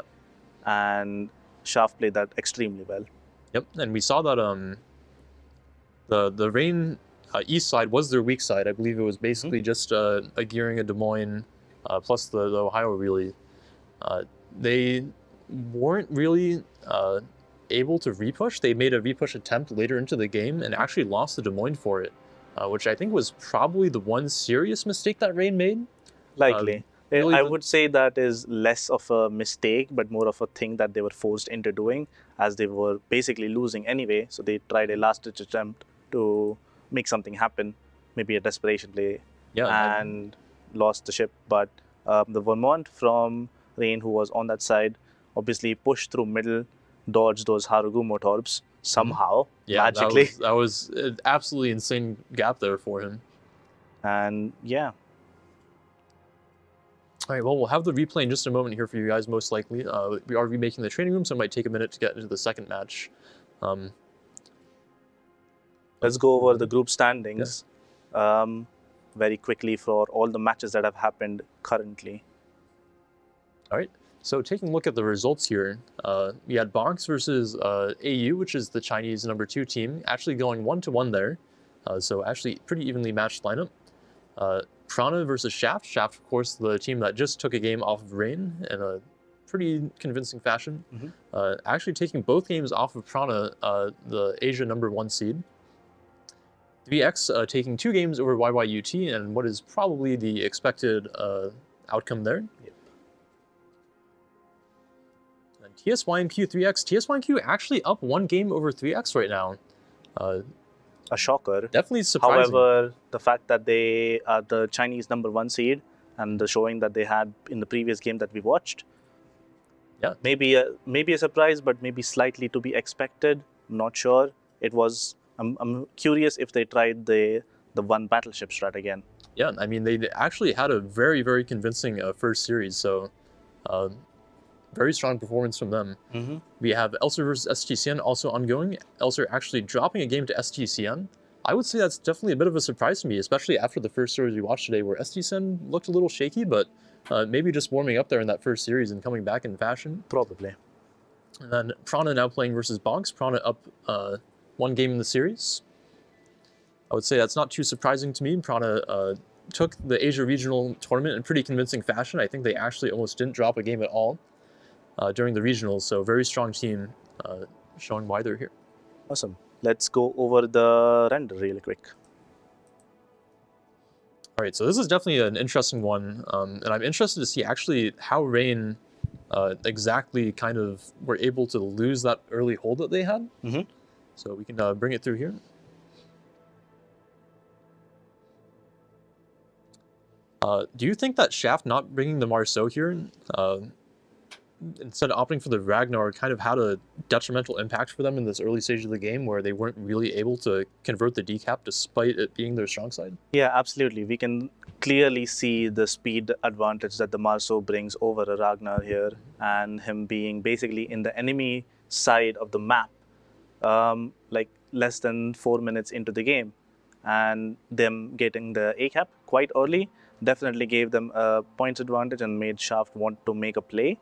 Speaker 2: And Shaft played that extremely well.
Speaker 1: Yep, and we saw that the Rain east side was their weak side. I believe it was basically just a gearing a Des Moines plus the Ohio relay. They weren't really able to repush. They made a repush attempt later into the game and actually lost the Des Moines for it, which I think was probably the one serious mistake that Rain made.
Speaker 2: Likely. I would say that is less of a mistake, but more of a thing that they were forced into doing, as they were basically losing anyway. So they tried a last-ditch attempt to make something happen, maybe a desperation play, and lost the ship. But the Vermont from Rain, who was on that side, obviously pushed through middle, dodged those Harugumo torps somehow, magically.
Speaker 1: That was an absolutely insane gap there for him.
Speaker 2: And yeah.
Speaker 1: All right, well, we'll have the replay in just a moment here for you guys, most likely. We are remaking the training room, so it might take a minute to get into the second match.
Speaker 2: Let's go over the group standings very quickly for all the matches that have happened currently.
Speaker 1: All right, so taking a look at the results here, we had Bonks versus AU, which is the Chinese #2 team, actually going 1-1 there. So actually pretty evenly matched lineup. Prana versus Shaft. Shaft, of course, the team that just took a game off of Rain in a pretty convincing fashion. Actually taking both games off of Prana, the Asia #1 seed. 3X taking 2 games over YYUT, and what is probably the expected outcome there. TSYMQ 3X. TSYMQ actually up 1 game over 3X right now.
Speaker 2: A shocker.
Speaker 1: Definitely surprising.
Speaker 2: However, the fact that they are the Chinese #1 seed and the showing that they had in the previous game that we watched,
Speaker 1: yeah,
Speaker 2: maybe a surprise, but maybe slightly to be expected. Not sure. It was. I'm curious if they tried the one battleship strat again.
Speaker 1: Yeah, I mean, they actually had a very, very convincing first series, so very strong performance from them. We have Elsr versus Stcn also ongoing. Elsr actually dropping a game to Stcn. I would say that's definitely a bit of a surprise to me, especially after the first series we watched today, where Stcn looked a little shaky, but maybe just warming up there in that first series and coming back in fashion.
Speaker 2: Probably.
Speaker 1: And then Prana now playing versus Bonks. Prana up 1 game in the series. I would say that's not too surprising to me. Prana took the Asia Regional Tournament in pretty convincing fashion. I think they actually almost didn't drop a game at all during the regionals, so very strong team showing why they're here.
Speaker 2: Awesome. Let's go over the render really quick.
Speaker 1: All right, so this is definitely an interesting one, and I'm interested to see actually how Rain exactly kind of were able to lose that early hold that they had. So we can bring it through here. Do you think that Shaft not bringing the Marceau here, instead of opting for the Ragnar, kind of had a detrimental impact for them in this early stage of the game where they weren't really able to convert the decap despite it being their strong side?
Speaker 2: Yeah, absolutely. We can clearly see the speed advantage that the Marceau brings over a Ragnar here, and him being basically in the enemy side of the map, like less than 4 minutes into the game, and them getting the A-cap quite early definitely gave them a points advantage and made Shaft want to make a play.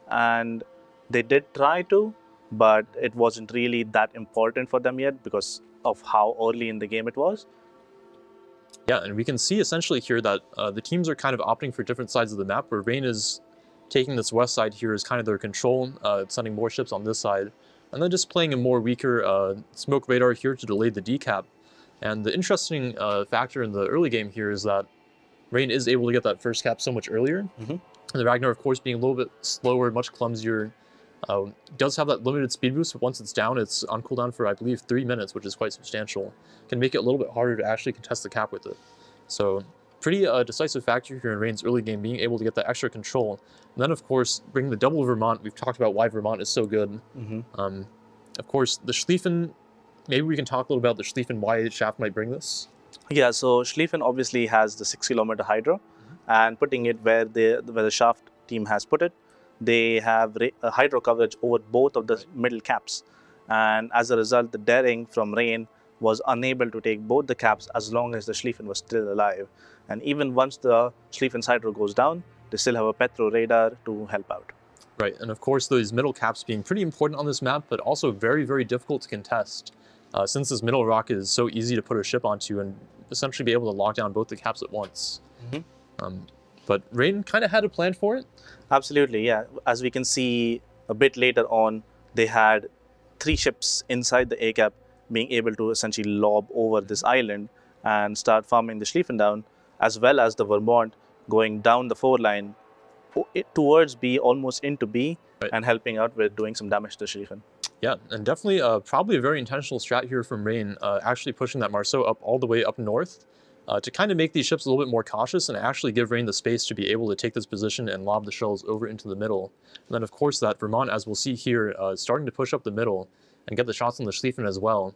Speaker 2: And they did try to, but it wasn't really that important for them yet because of how early in the game it was.
Speaker 1: Yeah, and we can see essentially here that the teams are kind of opting for different sides of the map, where Rain is taking this west side here as kind of their control, sending warships on this side, and then just playing a more weaker smoke radar here to delay the decap. And the interesting factor in the early game here is that Rain is able to get that first cap so much earlier. And the Ragnar, of course, being a little bit slower, much clumsier, does have that limited speed boost, but once it's down, it's on cooldown for, I believe, 3 minutes, which is quite substantial. Can make it a little bit harder to actually contest the cap with it. So pretty decisive factor here in Rain's early game, being able to get that extra control. And then, of course, bringing the double Vermont. We've talked about why Vermont is so good. Of course, the Schlieffen, maybe we can talk a little about the Schlieffen, why Shaft might bring this.
Speaker 2: Yeah, so Schlieffen obviously has the 6-kilometer hydro, and putting it where the Shaft team has put it, they have hydro coverage over both of the middle caps. And as a result, the Daring from Rain was unable to take both the caps as long as the Schlieffen was still alive. And even once the Schlieffen's hydro goes down, they still have a Petro radar to help out.
Speaker 1: Right, and of course those middle caps being pretty important on this map, but also very, very difficult to contest. Since this middle rock is so easy to put a ship onto and essentially be able to lock down both the caps at once. But Rain kind of had a plan for it.
Speaker 2: Absolutely, yeah. As we can see a bit later on, they had 3 ships inside the A-cap being able to essentially lob over this island and start farming the Schlieffen down, as well as the Vermont going down the 4 line towards B, almost into B, and helping out with doing some damage to the Schlieffen.
Speaker 1: Yeah, and definitely probably a very intentional strat here from Rain, actually pushing that Marceau up all the way up north to kind of make these ships a little bit more cautious and actually give Rain the space to be able to take this position and lob the shells over into the middle. And then, of course, that Vermont, as we'll see here, starting to push up the middle and get the shots on the Schlieffen as well.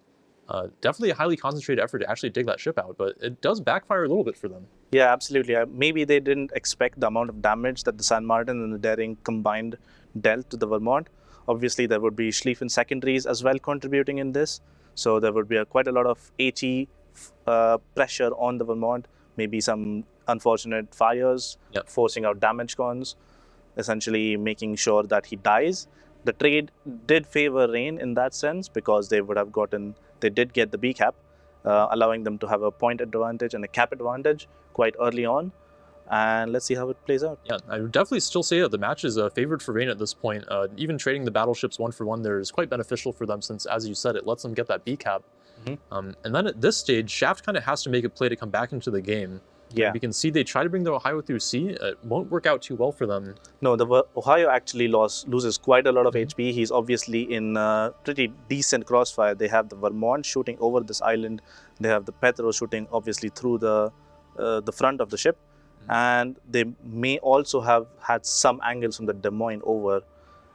Speaker 1: Definitely a highly concentrated effort to actually dig that ship out, but it does backfire a little bit for them.
Speaker 2: Yeah, absolutely. Maybe they didn't expect the amount of damage that the San Martin and the Daring combined dealt to the Vermont. Obviously, there would be Schlieffen secondaries as well contributing in this. So there would be quite a lot of HE pressure on the Vermont, maybe some unfortunate fires, forcing out damage cons, essentially making sure that he dies. The trade did favor Rain in that sense because they did get the B cap, allowing them to have a point advantage and a cap advantage quite early on. And let's see how it plays out.
Speaker 1: Yeah, I would definitely still say that the match is favored for Rain at this point. Even trading the battleships 1-for-1 there is quite beneficial for them since, as you said, it lets them get that B cap. And then at this stage, Shaft kind of has to make a play to come back into the game.
Speaker 2: Yeah.
Speaker 1: And we can see they try to bring the Ohio through C. It won't work out too well for them.
Speaker 2: No, Ohio actually loses quite a lot of HP. He's obviously in pretty decent crossfire. They have the Vermont shooting over this island. They have the Petro shooting obviously through the front of the ship. And they may also have had some angles from the Des Moines over.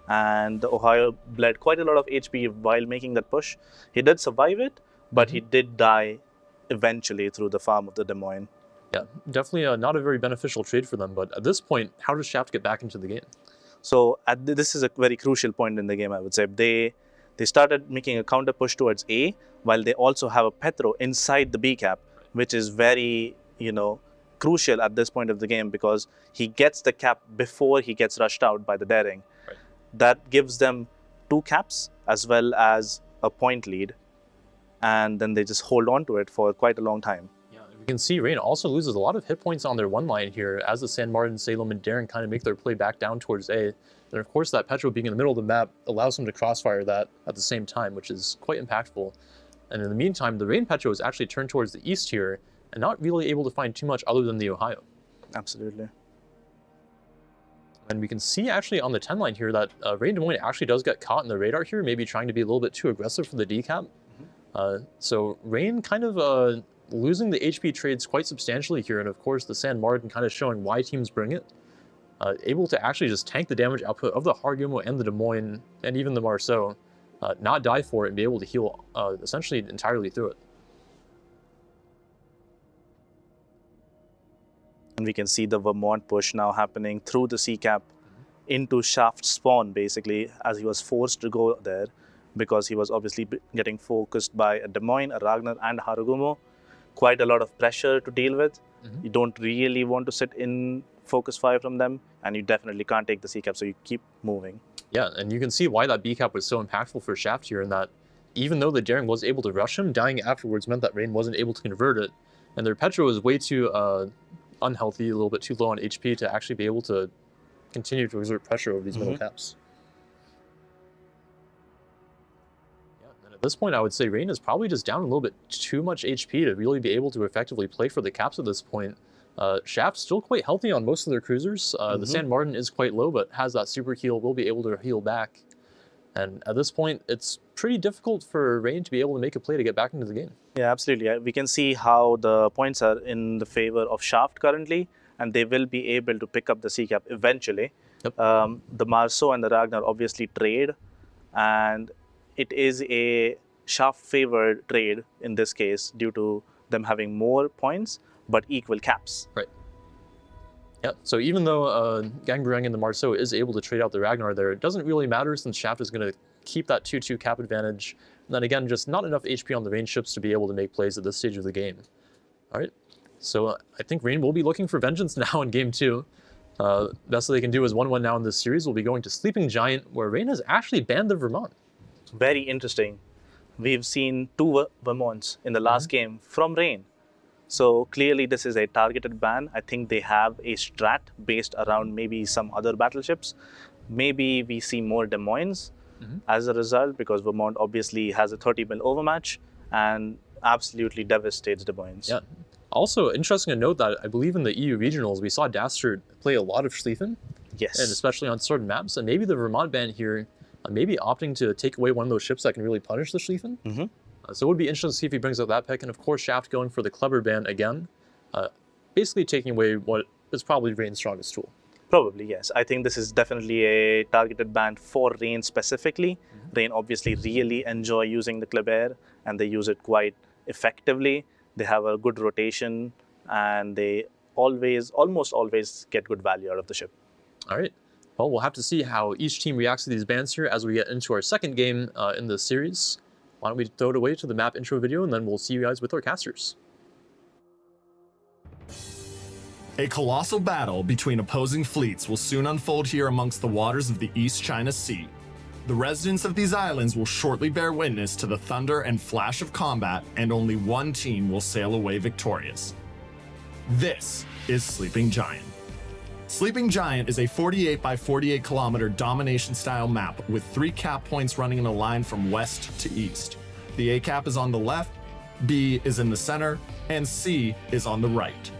Speaker 2: And the Ohio bled quite a lot of HP while making that push. He did survive it, but he did die eventually through the farm of the Des Moines.
Speaker 1: Yeah, definitely not a very beneficial trade for them. But at this point, how does Shaft get back into the game?
Speaker 2: So this is a very crucial point in the game, I would say. They started making a counter push towards A, while they also have a Petro inside the B cap, which is very, crucial at this point of the game because he gets the cap before he gets rushed out by the daring.
Speaker 1: Right.
Speaker 2: That gives them 2 caps as well as a point lead, and then they just hold on to it for quite a long time.
Speaker 1: We can see Rain also loses a lot of hit points on their one line here as the San Martin, Salem, and Daring kind of make their play back down towards A. And of course, that Petro being in the middle of the map allows them to crossfire that at the same time, which is quite impactful. And in the meantime, the Rain Petro is actually turned towards the east here and not really able to find too much other than the Ohio.
Speaker 2: Absolutely.
Speaker 1: And we can see actually on the 10 line here that Rain Des Moines actually does get caught in the radar here, maybe trying to be a little bit too aggressive for the decap. So Rain kind of losing the HP trades quite substantially here, and of course the San Martin kind of showing why teams bring it. Able to actually just tank the damage output of the Harugumo and the Des Moines, and even the Marceau, not die for it and be able to heal essentially entirely through it.
Speaker 2: And we can see the Vermont push now happening through the C cap into Shaft spawn, basically, as he was forced to go there because he was obviously getting focused by a Des Moines, a Ragnar, and Harugumo. Quite a lot of pressure to deal with. You don't really want to sit in focus fire from them, and you definitely can't take the C cap, so you keep moving.
Speaker 1: Yeah, and you can see why that B cap was so impactful for Shaft here, in that even though the Daring was able to rush him, dying afterwards meant that Rain wasn't able to convert it, and their Petro was way too unhealthy, a little bit too low on HP to actually be able to continue to exert pressure over these middle caps. At this point, I would say Rain is probably just down a little bit too much HP to really be able to effectively play for the caps at this point. Shaft's still quite healthy on most of their cruisers. The San Martin is quite low, but has that super heal, will be able to heal back. And at this point, it's pretty difficult for Rain to be able to make a play to get back into the game.
Speaker 2: Yeah, absolutely. We can see how the points are in the favor of Shaft currently, and they will be able to pick up the C cap eventually.
Speaker 1: Yep.
Speaker 2: The Marceau and the Ragnar obviously trade, and it is a Shaft-favored trade in this case due to them having more points but equal caps.
Speaker 1: Right. Yeah, so even though Gangbureng and the Marceau is able to trade out the Ragnar there, it doesn't really matter since Shaft is going to keep that 2-2 cap advantage. And then again, just not enough HP on the range ships to be able to make plays at this stage of the game. All right, so I think Rain will be looking for vengeance now in Game 2. Best that they can do is 1-1 now in this series. We'll be going to Sleeping Giant, where Rain has actually banned the Vermont.
Speaker 2: Very interesting. We've seen 2 Vermonts in the last game from Rain. So clearly this is a targeted ban. I think they have a strat based around maybe some other battleships. Maybe we see more Des Moines as a result, because Vermont obviously has a 30 mil overmatch and absolutely devastates Des Moines.
Speaker 1: Yeah. Also, interesting to note that I believe in the EU regionals, we saw Dastard play a lot of Schlieffen.
Speaker 2: Yes.
Speaker 1: And especially on certain maps. And maybe the Vermont ban here, maybe opting to take away one of those ships that can really punish the Schlieffen. So it would be interesting to see if he brings out that pick. And of course, Shaft going for the Clever ban again, basically taking away what is probably Rain's strongest tool.
Speaker 2: Probably, yes. I think this is definitely a targeted ban for Rain specifically. Rain obviously really enjoy using the Kleber, and they use it quite effectively. They have a good rotation, and they almost always get good value out of the ship.
Speaker 1: All right. Well, we'll have to see how each team reacts to these bans here as we get into our second game in the series. Why don't we throw it away to the map intro video, and then we'll see you guys with our casters.
Speaker 6: A colossal battle between opposing fleets will soon unfold here amongst the waters of the East China Sea. The residents of these islands will shortly bear witness to the thunder and flash of combat, and only one team will sail away victorious. This is Sleeping Giant. Sleeping Giant is a 48 by 48 kilometer domination-style map with 3 cap points running in a line from west to east. The A cap is on the left, B is in the center, and C is on the right.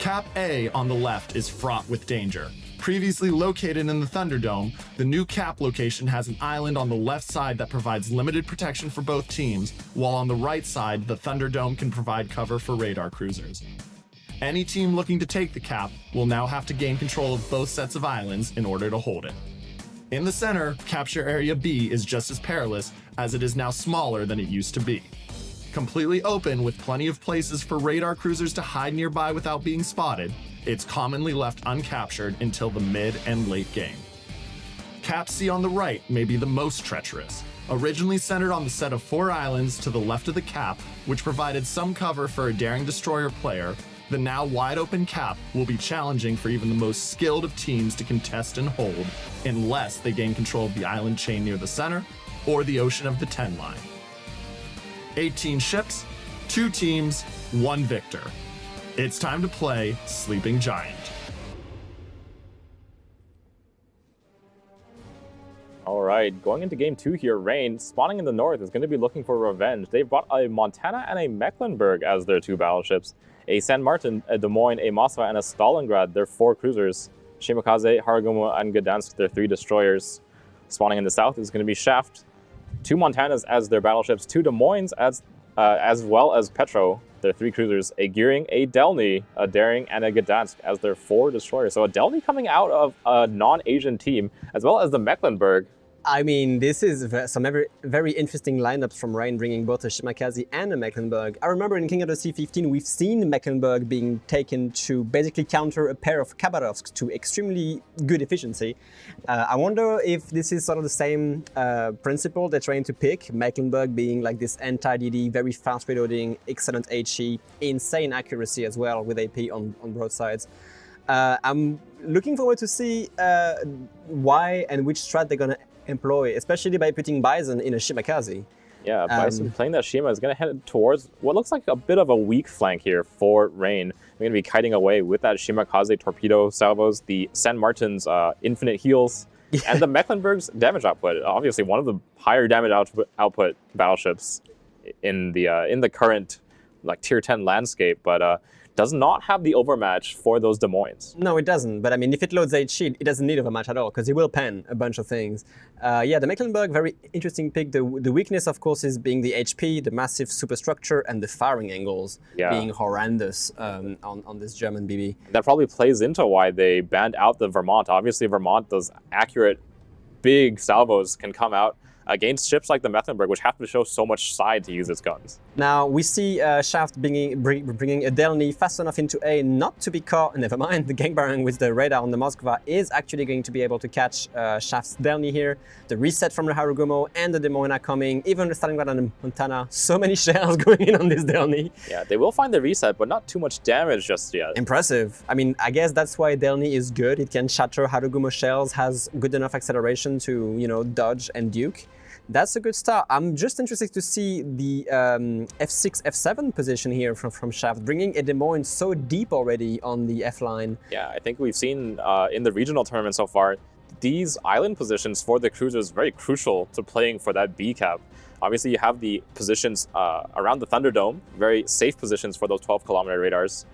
Speaker 6: Cap A on the left is fraught with danger. Previously located in the Thunderdome, the new Cap location has an island on the left side that provides limited protection for both teams, while on the right side, the Thunderdome can provide cover for radar cruisers. Any team looking to take the Cap will now have to gain control of both sets of islands in order to hold it. In the center, Capture Area B is just as perilous, as it is now smaller than it used to be. Completely open with plenty of places for radar cruisers to hide nearby without being spotted, it's commonly left uncaptured until the mid and late game. Cap C on the right may be the most treacherous. Originally centered on the set of 4 islands to the left of the Cap, which provided some cover for a daring destroyer player, the now wide open Cap will be challenging for even the most skilled of teams to contest and hold, unless they gain control of the island chain near the center or the Ocean of the 10 line. 18 ships, 2 teams, 1 victor. It's time to play Sleeping Giant.
Speaker 4: All right, going into game 2 here, Rain, spawning in the north, is going to be looking for revenge. They've brought a Montana and a Mecklenburg as their 2 battleships. A San Martin, a Des Moines, a Moskva, and a Stalingrad, their 4 cruisers. Shimakaze, Harugumo, and Gdansk, their 3 destroyers. Spawning in the south is going to be Shaft, 2 Montanas as their battleships, 2 Des Moines as well as Petro, their 3 cruisers, a Gearing, a Delny, a Daring, and a Gdansk as their 4 destroyers. So a Delny coming out of a non-Asian team, as well as the Mecklenburg.
Speaker 3: I mean, this is some very interesting lineups from Rain, bringing both a Shimakaze and a Mecklenburg. I remember in King of the Sea 15, we've seen Mecklenburg being taken to basically counter a pair of Khabarovsk to extremely good efficiency. I wonder if this is sort of the same principle they're trying to pick, Mecklenburg being like this anti-DD, very fast reloading, excellent HE, insane accuracy as well with AP on broadsides. I'm looking forward to see why and which strat they're going to employ, especially by putting Bison in a Shimakaze.
Speaker 4: Yeah, Bison playing that Shima is going to head towards what looks like a bit of a weak flank here for Rain. They're going to be kiting away with that Shimakaze torpedo salvos, the San Martin's infinite heals, and the Mecklenburg's damage output. Obviously, one of the higher damage output battleships in the current like tier 10 landscape, but does not have the overmatch for those Des Moines.
Speaker 3: No, it doesn't. But I mean, if it loads HE, it doesn't need overmatch at all, because it will pen a bunch of things. Yeah, the Mecklenburg, very interesting pick. The weakness, of course, is being the HP, the massive superstructure, and the firing angles being horrendous on this German BB.
Speaker 4: That probably plays into why they banned out the Vermont. Obviously, Vermont, those accurate, big salvos can come out against ships like the Mecklenburg, which have to show so much side to use its guns.
Speaker 3: Now, we see Shaft bringing a Delny fast enough into A not to be caught. Never mind, the Gangbarang with the radar on the Moskva is actually going to be able to catch Shaft's Delny here. The reset from the Harugumo and the Des Moines are coming, even the Stalingrad and the Montana. So many shells going in on this Delny.
Speaker 4: Yeah, they will find the reset, but not too much damage just yet.
Speaker 3: Impressive. I mean, I guess that's why Delny is good. It can shatter Harugumo shells, has good enough acceleration to, you know, dodge and duke. That's a good start. I'm just interested to see the F6, F7 position here from Shaft, bringing a Des Moines so deep already on the F line.
Speaker 4: Yeah, I think we've seen in the regional tournament so far, these island positions for the cruisers very crucial to playing for that B cap. Obviously, you have the positions around the Thunderdome, very safe positions for those 12-kilometer radars.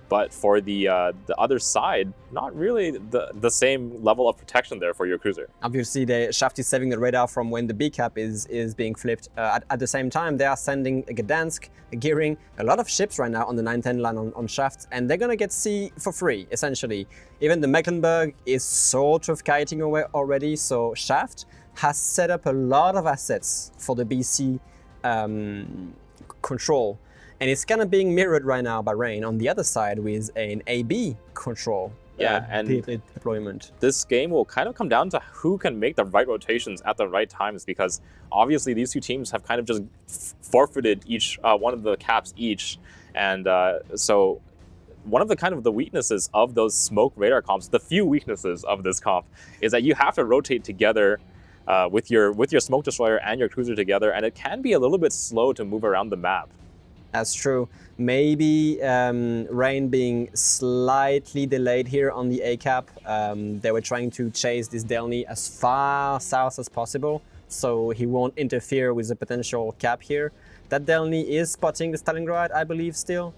Speaker 4: But for the other side, not really the same level of protection there for your cruiser.
Speaker 3: Obviously, the Shaft is saving the radar from when the B cap is being flipped. At the same time, they are sending a Gdansk, a Gearing, a lot of ships right now on the 910 line on Shaft, and they're going to get C for free, essentially. Even the Mecklenburg is sort of kiting away already, so Shaft has set up a lot of assets for the BC control. And it's kind of being mirrored right now by Rain on the other side with an AB control
Speaker 4: and
Speaker 3: deployment.
Speaker 4: This game will kind of come down to who can make the right rotations at the right times, because obviously these two teams have kind of just forfeited each one of the caps each. And so one of the weaknesses of those smoke radar comps, the few weaknesses of this comp, is that you have to rotate together with your smoke destroyer and your cruiser together, and it can be a little bit slow to move around the map.
Speaker 3: That's true. Maybe Rain being slightly delayed here on the A cap. They were trying to chase this Delny as far south as possible, so he won't interfere with the potential cap here. That Delny is spotting the Stalingrad, I believe, still.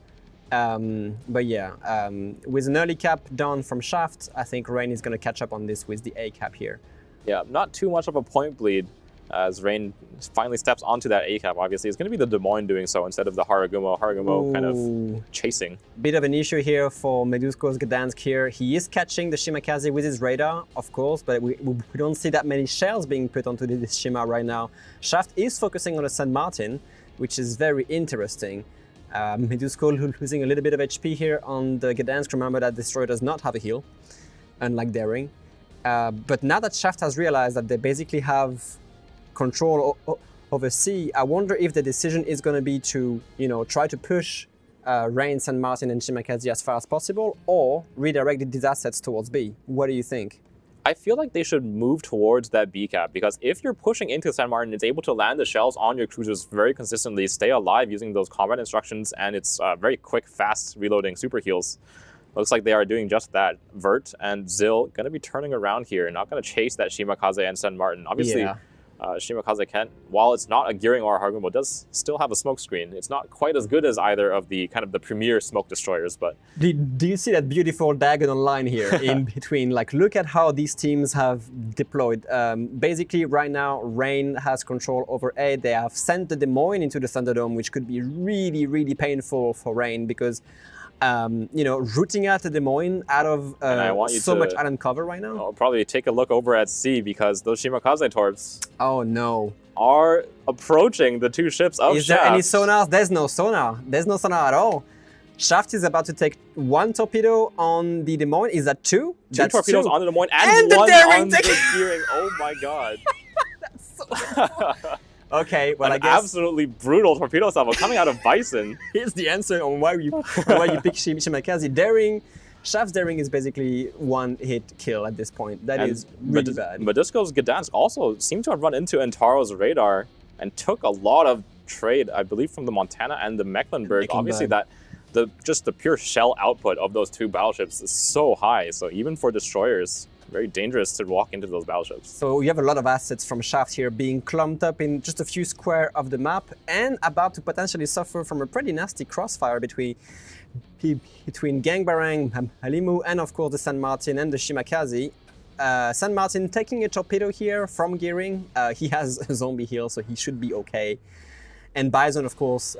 Speaker 3: But yeah, with an early cap done from Shaft, I think Rain is going to catch up on this with the A cap here.
Speaker 4: Yeah, not too much of a point bleed as Rain finally steps onto that A cap. Obviously, it's going to be the Des Moines doing so instead of the Haragumo. Haragumo kind of chasing.
Speaker 3: Bit of an issue here for Medusko's Gdansk here. He is catching the Shimakaze with his radar, of course, but we don't see that many shells being put onto this Shima right now. Shaft is focusing on the San Martin, which is very interesting. Medusko losing a little bit of HP here on the Gdansk. Remember that Destroyer does not have a heal, unlike Daring. But now that Shaft has realized that they basically have control over C, I wonder if the decision is going to be to, try to push Rain, San Martin, and Shimakaze as far as possible, or redirect these assets towards B. What do you think?
Speaker 4: I feel like they should move towards that B cap, because if you're pushing into San Martin, it's able to land the shells on your cruisers very consistently, stay alive using those combat instructions, and it's very quick, fast reloading super heals. Looks like they are doing just that. Vert and Zil going to be turning around here, not going to chase that Shimakaze and San Martin. Obviously,
Speaker 3: Yeah.
Speaker 4: Shimakaze can, while it's not a gearing or a Haragumo, does still have a smoke screen. It's not quite as good as either of the kind of the premier smoke destroyers, but
Speaker 3: Do you see that beautiful diagonal line here in between? Like, look at how these teams have deployed. Basically, right now, Rain has control over A. They have sent the Des Moines into the Thunderdome, which could be really, really painful for Rain because, rooting out the Des Moines out of so much island cover right now.
Speaker 4: I'll probably take a look over at C, because those Shimakaze torps
Speaker 3: Oh no.
Speaker 4: are approaching the two ships of
Speaker 3: Is there any
Speaker 4: Shaft.
Speaker 3: sonar? There's no sonar. There's no sonar at all. Shaft is about to take one torpedo on the Des Moines. Is that two?
Speaker 4: Two
Speaker 3: That's
Speaker 4: torpedoes
Speaker 3: two.
Speaker 4: on the Des Moines
Speaker 3: And
Speaker 4: and
Speaker 3: the
Speaker 4: one
Speaker 3: Daring
Speaker 4: on the gearing. Oh my god.
Speaker 3: Okay, well, I
Speaker 4: An
Speaker 3: guess
Speaker 4: absolutely brutal torpedo salvo coming out of Bison.
Speaker 3: here's the answer on why you pick Shimakaze. Daring, Shaft's Daring is basically one hit kill at this point. That is really bad.
Speaker 4: Medusko's Gdansk also seemed to have run into Entaro's radar and took a lot of trade, I believe, from the Montana and the Mecklenburg. Obviously, that just the pure shell output of those two battleships is so high. So even for destroyers, very dangerous to walk into those battleships.
Speaker 3: So you have a lot of assets from Shaft here being clumped up in just a few square of the map and about to potentially suffer from a pretty nasty crossfire between Gangbarang, Halimu, and of course the San Martin and the Shimakaze. San Martin taking a torpedo here from gearing. He has a zombie heal, so he should be okay. And Bison, of course,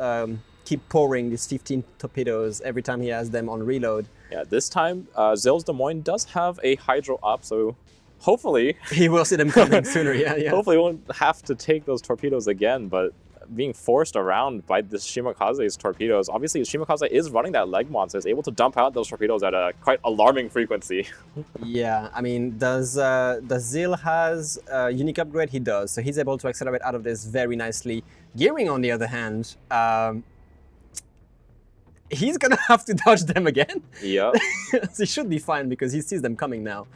Speaker 3: keep pouring these 15 torpedoes every time he has them on reload.
Speaker 4: Yeah, this time Zil's Des Moines does have a hydro up, so hopefully
Speaker 3: He will see them coming sooner, yeah.
Speaker 4: hopefully won't have to take those torpedoes again, but being forced around by the Shimakaze's torpedoes. Obviously, Shimakaze is running that leg mod, so it's able to dump out those torpedoes at a quite alarming frequency.
Speaker 3: Yeah, I mean, does Zil has a unique upgrade? He does, so he's able to accelerate out of this very nicely. Gearing, on the other hand, he's gonna have to dodge them again.
Speaker 4: Yeah.
Speaker 3: So he should be fine because he sees them coming now.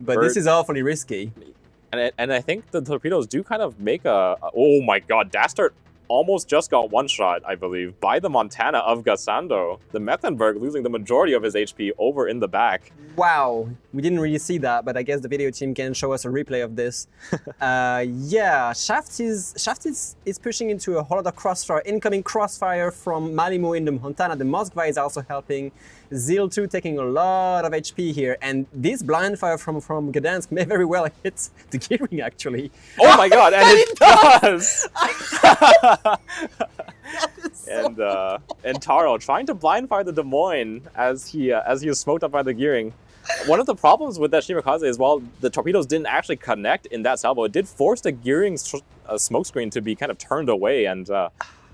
Speaker 3: But this is awfully risky.
Speaker 4: And I think the torpedoes do kind of make oh my god, Dastard almost just got one-shot, I believe, by the Montana of Gassando. The Mecklenburg losing the majority of his HP over in the back.
Speaker 3: Wow, we didn't really see that, but I guess the video team can show us a replay of this. Yeah, Shaft is pushing into a whole lot of crossfire, incoming crossfire from Malimo in the Montana. The Moskva is also helping. Zil 2 taking a lot of HP here, and this blind fire from Gdansk may very well hit the gearing actually.
Speaker 4: Oh my god, and it does! And Taro trying to blind fire the Des Moines as he is smoked up by the gearing. One of the problems with that Shimakaze is while the torpedoes didn't actually connect in that salvo, it did force the gearing smokescreen to be kind of turned away, and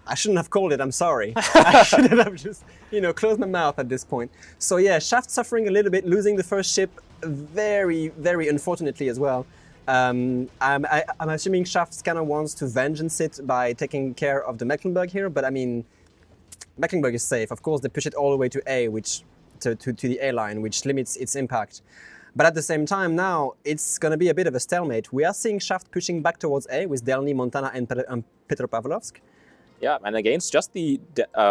Speaker 3: I shouldn't have called it, I'm sorry. I should have just, closed my mouth at this point. So yeah, Shaft suffering a little bit, losing the first ship very, very unfortunately as well. I'm assuming Shaft kind of wants to vengeance it by taking care of the Mecklenburg here, but I mean, Mecklenburg is safe. Of course, they push it all the way to A, to the A line, which limits its impact. But at the same time now, it's going to be a bit of a stalemate. We are seeing Shaft pushing back towards A with Delny, Montana, and Petropavlovsk.
Speaker 4: yeah, and against just the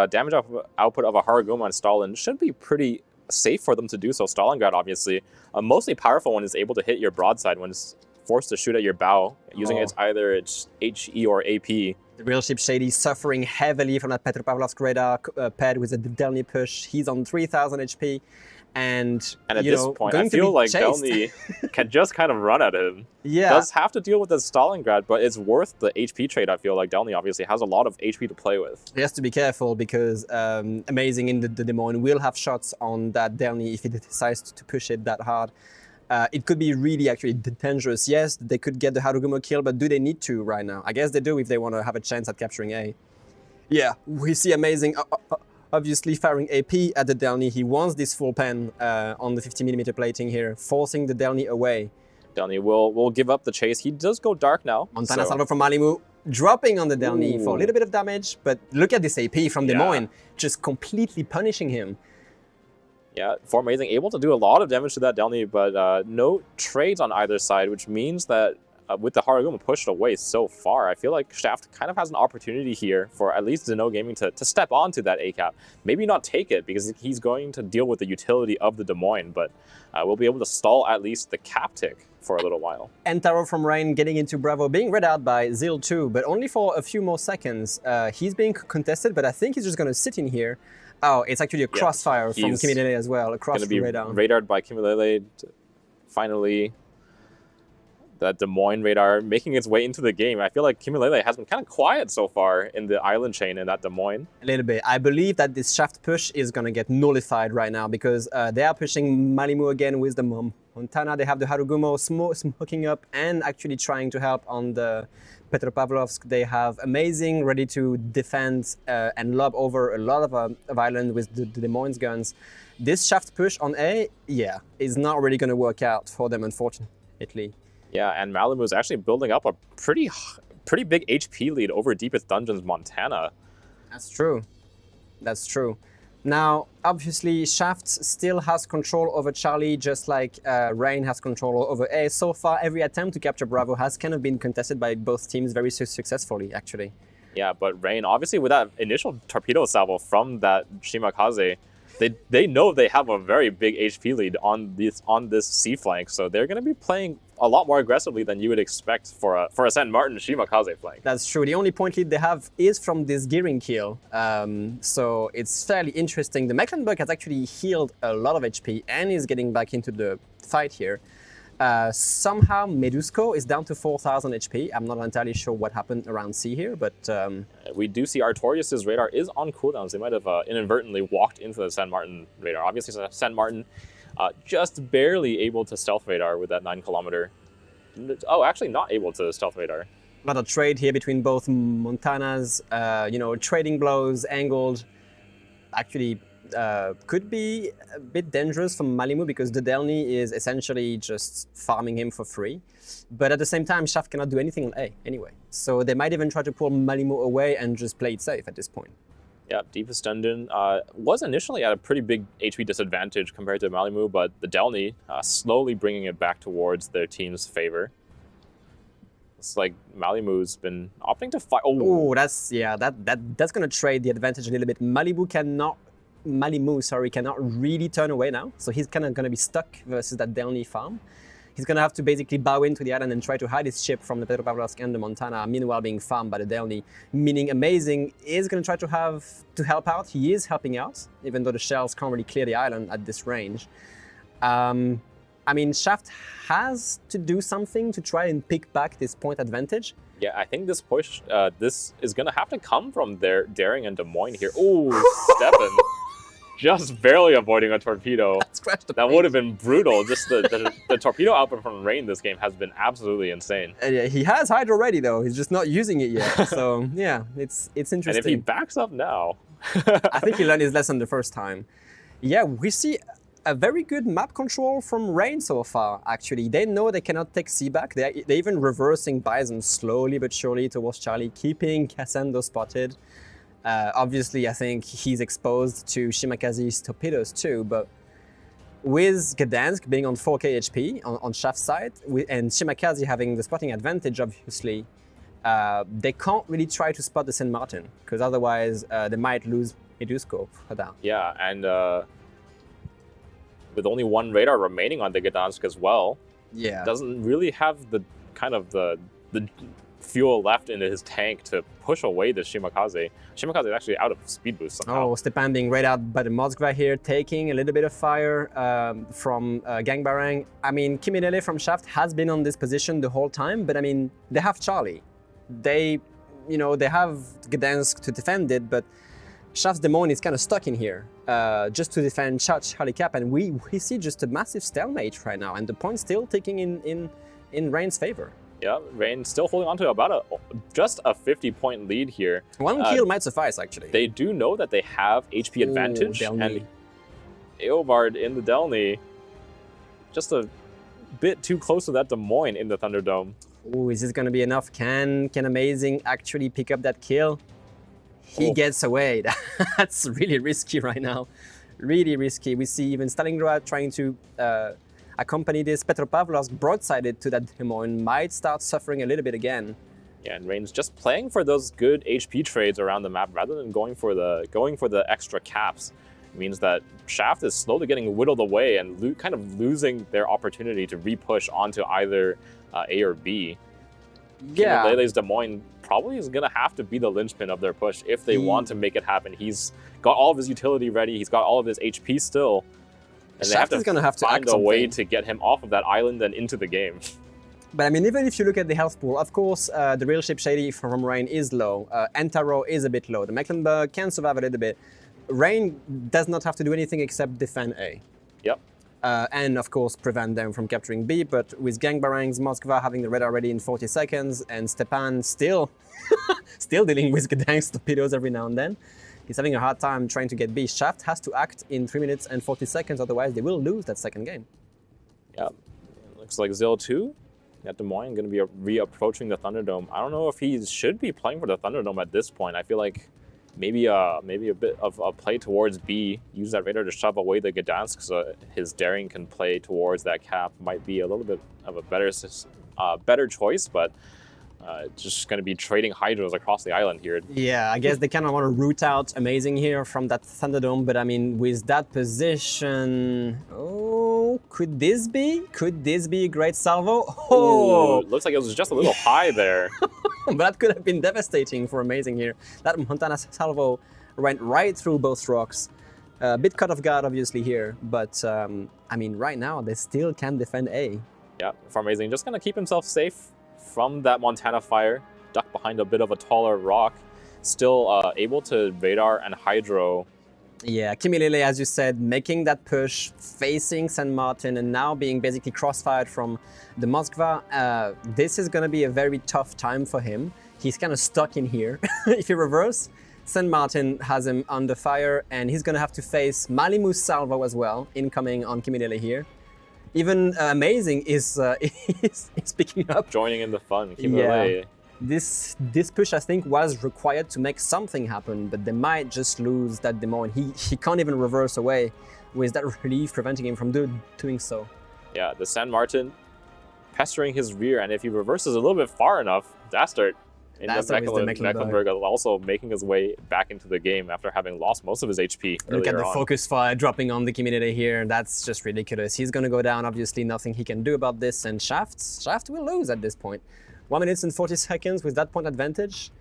Speaker 4: damage output of a Haragumo and Stalin should be pretty safe for them to do so. Stalingrad, obviously, a mostly powerful one, is able to hit your broadside when it's forced to shoot at your bow, using either its HE or AP.
Speaker 3: The real ship Shady suffering heavily from that Petropavlovsk radar paired with a Delny push. He's on 3,000 HP. And
Speaker 4: at this point, I feel like Delny can just kind of run at him.
Speaker 3: Yeah.
Speaker 4: Does have to deal with the Stalingrad, but it's worth the HP trade. I feel like Delny obviously has a lot of HP to play with.
Speaker 3: He has to be careful because Amazing in the Des Moines will have shots on that Delny if he decides to push it that hard. It could be really actually dangerous. Yes, they could get the Harugumo kill, but do they need to right now? I guess they do if they want to have a chance at capturing A. Yeah, we see Amazing obviously firing AP at the Delny. He wants this full pen on the 50mm plating here, forcing the Delny away.
Speaker 4: Delny will give up the chase. He does go dark now.
Speaker 3: Montana Salvo from Malimu dropping on the Delny for a little bit of damage, but look at this AP from Des Moines, just completely punishing him.
Speaker 4: Yeah, for Amazing, able to do a lot of damage to that Delny, but no trades on either side, which means that with the Harugumo pushed away so far, I feel like Shaft kind of has an opportunity here for at least Zeno Gaming to step onto that A-cap. Maybe not take it, because he's going to deal with the utility of the Des Moines, but we'll be able to stall at least the cap tick for a little while.
Speaker 3: And Taro from Rain getting into Bravo, being read out by Zil too, but only for a few more seconds. He's being contested, but I think he's just going to sit in here. Oh, it's actually a crossfire from Kimilele as well, across the radar.
Speaker 4: Going to be radared by Kimilele. Finally, that Des Moines radar making its way into the game. I feel like Kimilele has been kind of quiet so far in the island chain in that Des Moines.
Speaker 3: A little bit. I believe that this shaft push is going to get nullified right now because they are pushing Malimu again with the Montana. They have the Harugumo smoking up and actually trying to help on the Petropavlovsk. They have Amazing ready to defend and lob over a lot of island with the Des Moines guns. This shaft push on A, is not really going to work out for them, unfortunately.
Speaker 4: Yeah, and Malimu is actually building up a pretty big HP lead over Deepest Dungeons Montana.
Speaker 3: That's true. That's true. Now, obviously, Shaft still has control over Charlie, just like Rain has control over A. So far, every attempt to capture Bravo has kind of been contested by both teams very successfully, actually.
Speaker 4: Yeah, but Rain, obviously, with that initial torpedo salvo from that Shimakaze, they know they have a very big HP lead on this C flank, so they're going to be playing a lot more aggressively than you would expect for a San Martin Shimakaze flank.
Speaker 3: That's true. The only point lead they have is from this gearing kill, so it's fairly interesting. The Mecklenburg has actually healed a lot of HP and is getting back into the fight here. Somehow Medusko is down to 4,000 HP. I'm not entirely sure what happened around C here, but...
Speaker 4: we do see Artorias' radar is on cooldowns. They might have inadvertently walked into the San Martin radar. Obviously, San Martin just barely able to stealth radar with that 9-kilometer. Oh, actually not able to stealth radar.
Speaker 3: Not a trade here between both Montanas, trading blows, angled. Actually, could be a bit dangerous for Malimu because the Delny is essentially just farming him for free. But at the same time, Shaft cannot do anything on A anyway. So they might even try to pull Malimu away and just play it safe at this point.
Speaker 4: Yeah, Deepest Dungeon was initially at a pretty big HP disadvantage compared to Malimu, but the Delny slowly bringing it back towards their team's favor. It's like Malimu's been opting to fight.
Speaker 3: Oh, that's going to trade the advantage a little bit. Malimu cannot really turn away now, so he's kind of going to be stuck versus that Delny farm. He's going to have to basically bow into the island and try to hide his ship from the Petropavlovsk and the Montana, meanwhile being farmed by the Delny, meaning Amazing is going to try to help out. He is helping out, even though the shells can't really clear the island at this range. I mean, Shaft has to do something to try and pick back this point advantage.
Speaker 4: Yeah, I think this push, this is going to have to come from their Daring and Des Moines here. Oh, Stephen. Just barely avoiding a torpedo. That would have been brutal. Just the torpedo output from Rain this game has been absolutely insane.
Speaker 3: Yeah, he has Hydra ready though. He's just not using it yet. So yeah, it's interesting.
Speaker 4: And if he backs up now,
Speaker 3: I think he learned his lesson the first time. Yeah, we see a very good map control from Rain so far. Actually, they know they cannot take C back. They're even reversing Bison slowly but surely towards Charlie, keeping Cassando spotted. Obviously, I think he's exposed to Shimakaze's torpedoes too, but with Gdansk being on 4k HP on Shaft's side, and Shimakaze having the spotting advantage, obviously, they can't really try to spot the Saint Martin, because otherwise they might lose Medusko for that.
Speaker 4: Yeah, and with only one radar remaining on the Gdansk as well, doesn't really have the kind of the fuel left in his tank to push away the Shimakaze. Shimakaze is actually out of speed boost somehow.
Speaker 3: Oh, Stcn being right out by the Moskva here, taking a little bit of fire from Gangbarang. I mean, Kimilele from Shaft has been on this position the whole time, but I mean, they have Charlie. They have Gdansk to defend it, but Shaft's Demon is kind of stuck in here just to defend Charlie Cap, and we see just a massive stalemate right now, and the point's still ticking in Rain's favor.
Speaker 4: Yeah, Rain still holding on to about just a 50-point lead here.
Speaker 3: One kill might suffice, actually.
Speaker 4: They do know that they have HP advantage,
Speaker 3: Delny.
Speaker 4: and Eobard in the Delny, just a bit too close to that Des Moines in the Thunderdome.
Speaker 3: Ooh, is this going to be enough? Can Amazing actually pick up that kill? He gets away. That's really risky right now. Really risky. We see even Stalingrad trying to accompany this. Petropavlovsk broadsided to that Des Moines might start suffering a little bit again.
Speaker 4: Yeah, and Rain's just playing for those good HP trades around the map rather than going for the extra caps. It means that Shaft is slowly getting whittled away and kind of losing their opportunity to re-push onto either A or B.
Speaker 3: Yeah.
Speaker 4: Lele's Des Moines probably is going to have to be the linchpin of their push if they want to make it happen. He's got all of his utility ready. He's got all of his HP still. And
Speaker 3: Shaft
Speaker 4: they
Speaker 3: is going to have to
Speaker 4: find
Speaker 3: act
Speaker 4: a way
Speaker 3: something.
Speaker 4: to get him off of that island and into the game.
Speaker 3: But I mean, even if you look at the health pool, of course, the real ship Shady from Rain is low. Entaro is a bit low. The Mecklenburg can survive a little bit. Rain does not have to do anything except defend A.
Speaker 4: Yep.
Speaker 3: And of course, prevent them from capturing B. But with Gangbarangs, Moskva having the radar ready in 40 seconds, and Stepan still dealing with Gdansk torpedoes every now and then, he's having a hard time trying to get B. Shaft has to act in 3 minutes and 40 seconds, otherwise they will lose that second game.
Speaker 4: Yep. Looks like Zil 2 at Des Moines going to be re-approaching the Thunderdome. I don't know if he should be playing for the Thunderdome at this point. I feel like maybe a bit of a play towards B, use that radar to shove away the Gdansk so his daring can play towards that cap. Might be a little bit of a better choice, but just going to be trading hydros across the island here.
Speaker 3: Yeah, I guess they kind of want to root out Amazing here from that Thunderdome, but I mean, with that position, could this be a great salvo?
Speaker 4: Ooh, looks like it was just a little high there.
Speaker 3: But that could have been devastating for Amazing here. That Montana salvo went right through both rocks. A bit cut off guard, obviously, here, but I mean, right now, they still can defend A.
Speaker 4: Yeah, for Amazing, just going to keep himself safe from that Montana fire, duck behind a bit of a taller rock, still able to radar and hydro.
Speaker 3: Yeah, Kimilele, as you said, making that push, facing San Martin, and now being basically crossfired from the Moskva. This is going to be a very tough time for him. He's kind of stuck in here. If he reverse, San Martin has him under fire, and he's going to have to face Malimu's salvo as well, incoming on Kimilele here. Even Amazing is picking up.
Speaker 4: Joining in the fun, Kimilele.
Speaker 3: Yeah. This push, I think, was required to make something happen, but they might just lose that Des Moines. He can't even reverse away with that relief preventing him from doing so.
Speaker 4: Yeah, the San Martin pestering his rear, and if he reverses a little bit far enough, Dastard in the Mecklenburg also making his way back into the game after having lost most of his HP
Speaker 3: Look at the
Speaker 4: on.
Speaker 3: focus fire dropping on the Kimilele here. That's just ridiculous. He's going to go down. Obviously, nothing he can do about this, and Shaft will lose at this point. 1 minute and 40 seconds with that point advantage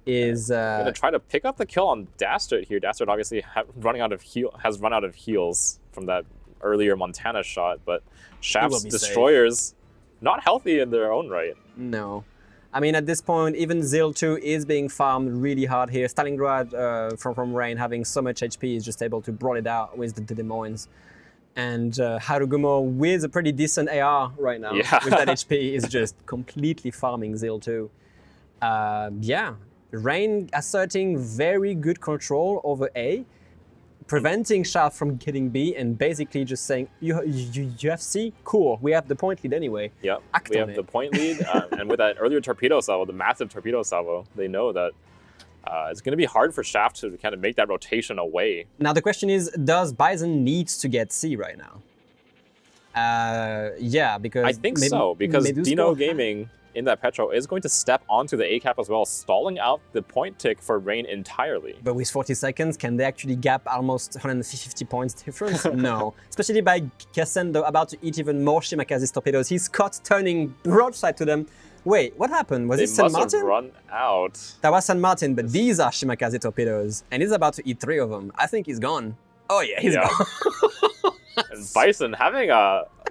Speaker 3: is...
Speaker 4: going to try to pick up the kill on Dastard here. Dastard obviously has run out of heals from that earlier Montana shot, but Shaft's destroyers not healthy in their own right.
Speaker 3: No. I mean, at this point, even Zil 2 is being farmed really hard here. Stalingrad from Rain having so much HP is just able to brawl it out with the Des Moines. And Harugumo with a pretty decent AR right now with that HP is just completely farming Zil 2. Yeah, Rain asserting very good control over A, preventing Shaft from getting B, and basically just saying, you have C? Cool, we have the point lead anyway.
Speaker 4: Yep, we have the point lead, and with that earlier torpedo salvo, the massive torpedo salvo, they know that it's going to be hard for Shaft to kind of make that rotation away.
Speaker 3: Now the question is, does Bison needs to get C right now? Yeah, because...
Speaker 4: I think so, because Dino Gaming in that Petro is going to step onto the A cap as well, stalling out the point tick for Rain entirely.
Speaker 3: But with 40 seconds, can they actually gap almost 150 points difference? No. Especially by Cassendo about to eat even more Shimakaze's torpedoes. He's caught turning broadside to them Wait, what happened? Was
Speaker 4: They
Speaker 3: it San
Speaker 4: must have
Speaker 3: Martin?
Speaker 4: run out.
Speaker 3: That was San Martin, but these are Shimakaze torpedoes, and he's about to eat 3 of them. I think he's gone. Oh yeah, he's
Speaker 4: Yeah.
Speaker 3: gone.
Speaker 4: And Bison having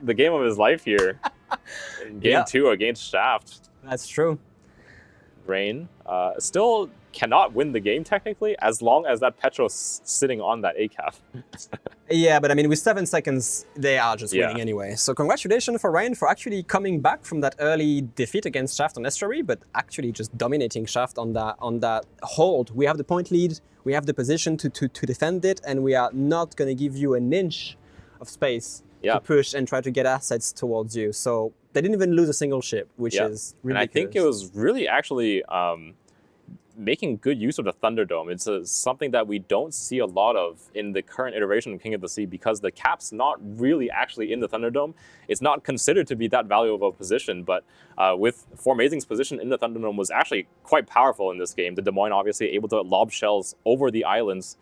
Speaker 4: the game of his life here in game
Speaker 3: Yeah.
Speaker 4: 2 against Shaft.
Speaker 3: That's true.
Speaker 4: Rain still cannot win the game technically, as long as that Petro's sitting on that ACAF.
Speaker 3: Yeah, but I mean, with 7 seconds, they are just
Speaker 4: Yeah.
Speaker 3: winning anyway. So congratulations for Ryan for actually coming back from that early defeat against Shaft on Estuary, but actually just dominating Shaft on that hold. We have the point lead, we have the position to defend it, and we are not going to give you an inch of space
Speaker 4: Yeah.
Speaker 3: to push and try to get assets towards you. So they didn't even lose a single ship, which
Speaker 4: Yeah.
Speaker 3: is
Speaker 4: And
Speaker 3: ridiculous.
Speaker 4: I think it was really actually making good use of the Thunderdome. It's something that we don't see a lot of in the current iteration of King of the Sea, because the cap's not really actually in the Thunderdome. It's not considered to be that valuable of a position, but with Formazing's position in the Thunderdome was actually quite powerful in this game. The Des Moines obviously able to lob shells over the islands,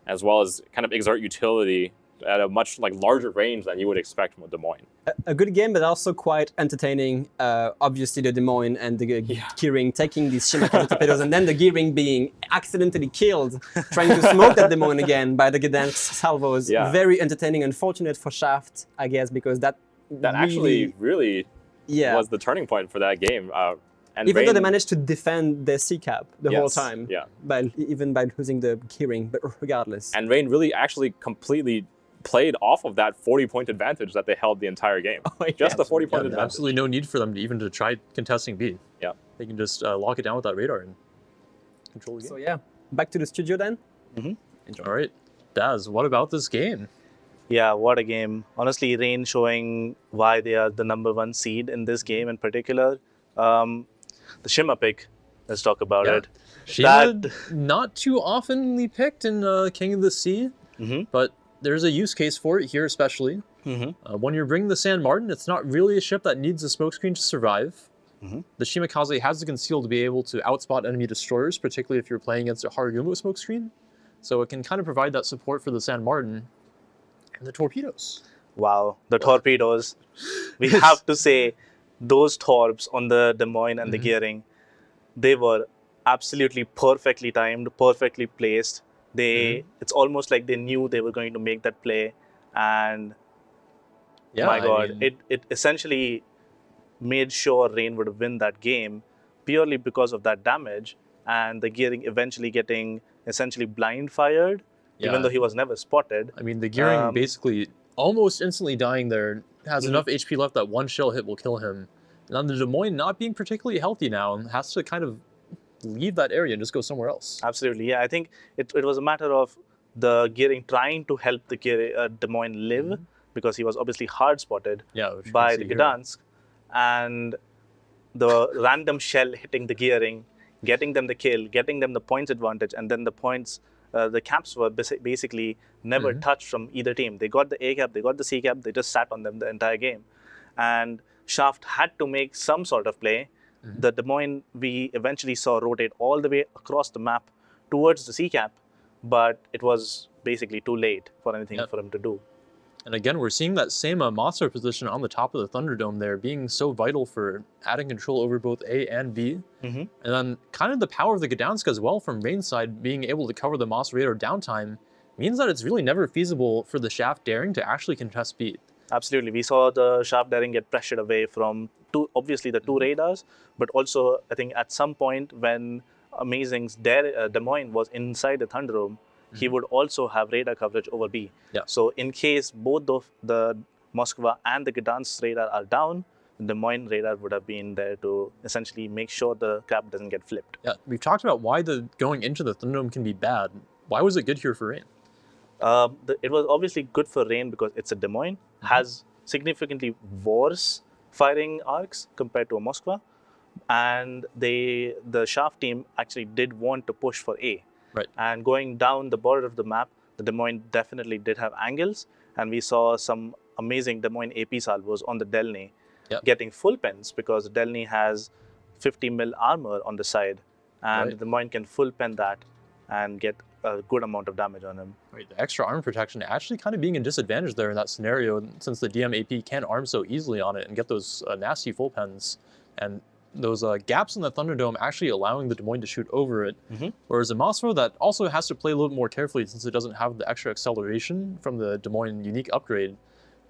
Speaker 4: as well as kind of exert utility at a much larger range than you would expect from a Des Moines.
Speaker 3: a good game, but also quite entertaining. Obviously, the Des Moines and the Gearing taking these Shimakaze torpedoes, and then the Gearing being accidentally killed, trying to smoke that Des Moines again by the Gdansk salvos.
Speaker 4: Yeah.
Speaker 3: Very entertaining. Unfortunate for Shaft, I guess, because that
Speaker 4: Actually really
Speaker 3: yeah.
Speaker 4: was the turning point for that game. And
Speaker 3: Even though they
Speaker 4: Rain-
Speaker 3: managed to defend their sea cap the whole
Speaker 4: Yes,
Speaker 3: time,
Speaker 4: yeah.
Speaker 3: even by losing the Gearing, but regardless.
Speaker 4: And Rain really actually completely played off of that 40-point advantage that they held the entire game. Just the 40-point
Speaker 1: Yeah,
Speaker 4: advantage.
Speaker 1: absolutely no need for them to even try contesting B.
Speaker 4: Yeah.
Speaker 1: They can just lock it down with that radar and control the game.
Speaker 3: So yeah, back to the studio then.
Speaker 1: All right, Daz, what about this game?
Speaker 2: Yeah, what a game. Honestly, Rain showing why they are the #1 seed in this game in particular. The Shima pick, let's talk about it.
Speaker 1: Shima, not too oftenly picked in King of the Sea, but there's a use case for it here especially. When you're bringing the San Martin, it's not really a ship that needs a smokescreen to survive. The Shimakaze has the conceal to be able to outspot enemy destroyers, particularly if you're playing against a Harugumo smokescreen. So it can kind of provide that support for the San Martin and the torpedoes.
Speaker 2: Wow, the torpedoes. We have to say, those torps on the Des Moines and the Gearing, they were absolutely perfectly timed, perfectly placed. It's almost like they knew they were going to make that play, and my God, it essentially made sure Rain would win that game purely because of that damage, and the Gearing eventually getting essentially blind fired, even though he was never spotted.
Speaker 1: I mean, the Gearing basically almost instantly dying there has enough HP left that one shell hit will kill him. And on the Des Moines not being particularly healthy now and has to kind of leave that area and just go somewhere else.
Speaker 2: Absolutely, yeah. I think it was a matter of the Gearing trying to help the Des Moines live, because he was obviously hard spotted
Speaker 1: which you
Speaker 2: by
Speaker 1: can
Speaker 2: the
Speaker 1: see here.
Speaker 2: Gdansk, and the random shell hitting the Gearing, getting them the kill, getting them the points advantage, and then the points, the caps were basically never touched from either team. They got the A cap, they got the C cap, they just sat on them the entire game. And Shaft had to make some sort of play. The Des Moines we eventually saw rotate all the way across the map towards the C cap, but it was basically too late for anything for him to do.
Speaker 1: And again, we're seeing that same monster position on the top of the Thunderdome there being so vital for adding control over both A and B. And then kind of the power of the Gdansk as well from Rain's side, being able to cover the Moss radar downtime, means that it's really never feasible for the Shaft Daring to actually contest B.
Speaker 2: Absolutely. We saw the Shaft Daring get pressured away from obviously the two radars, but also I think at some point when Amazing's Des Moines was inside the Thunderdome, he would also have radar coverage over B. So in case both of the Moskva and the Gdansk radar are down, the Des Moines radar would have been there to essentially make sure the cap doesn't get flipped.
Speaker 1: Yeah, we've talked about why the going into the Thunderdome can be bad. Why was it good here for Rain?
Speaker 2: It was obviously good for Rain because it's a Des Moines, has significantly worse firing arcs compared to a Moskva, and the Shaft team actually did want to push for A. And going down the border of the map, the Des Moines definitely did have angles, and we saw some amazing Des Moines AP salvos on the Delny getting full pens, because Delny has 50 mil armor on the side, and the Des Moines can full pen that and get a good amount of damage on him.
Speaker 1: The extra armor protection actually kind of being a disadvantage there in that scenario, since the DM AP can arm so easily on it and get those nasty full pens. And those gaps in the Thunderdome actually allowing the Des Moines to shoot over it.
Speaker 2: Mm-hmm.
Speaker 1: Whereas the Mosfo that also has to play a little bit more carefully since it doesn't have the extra acceleration from the Des Moines unique upgrade,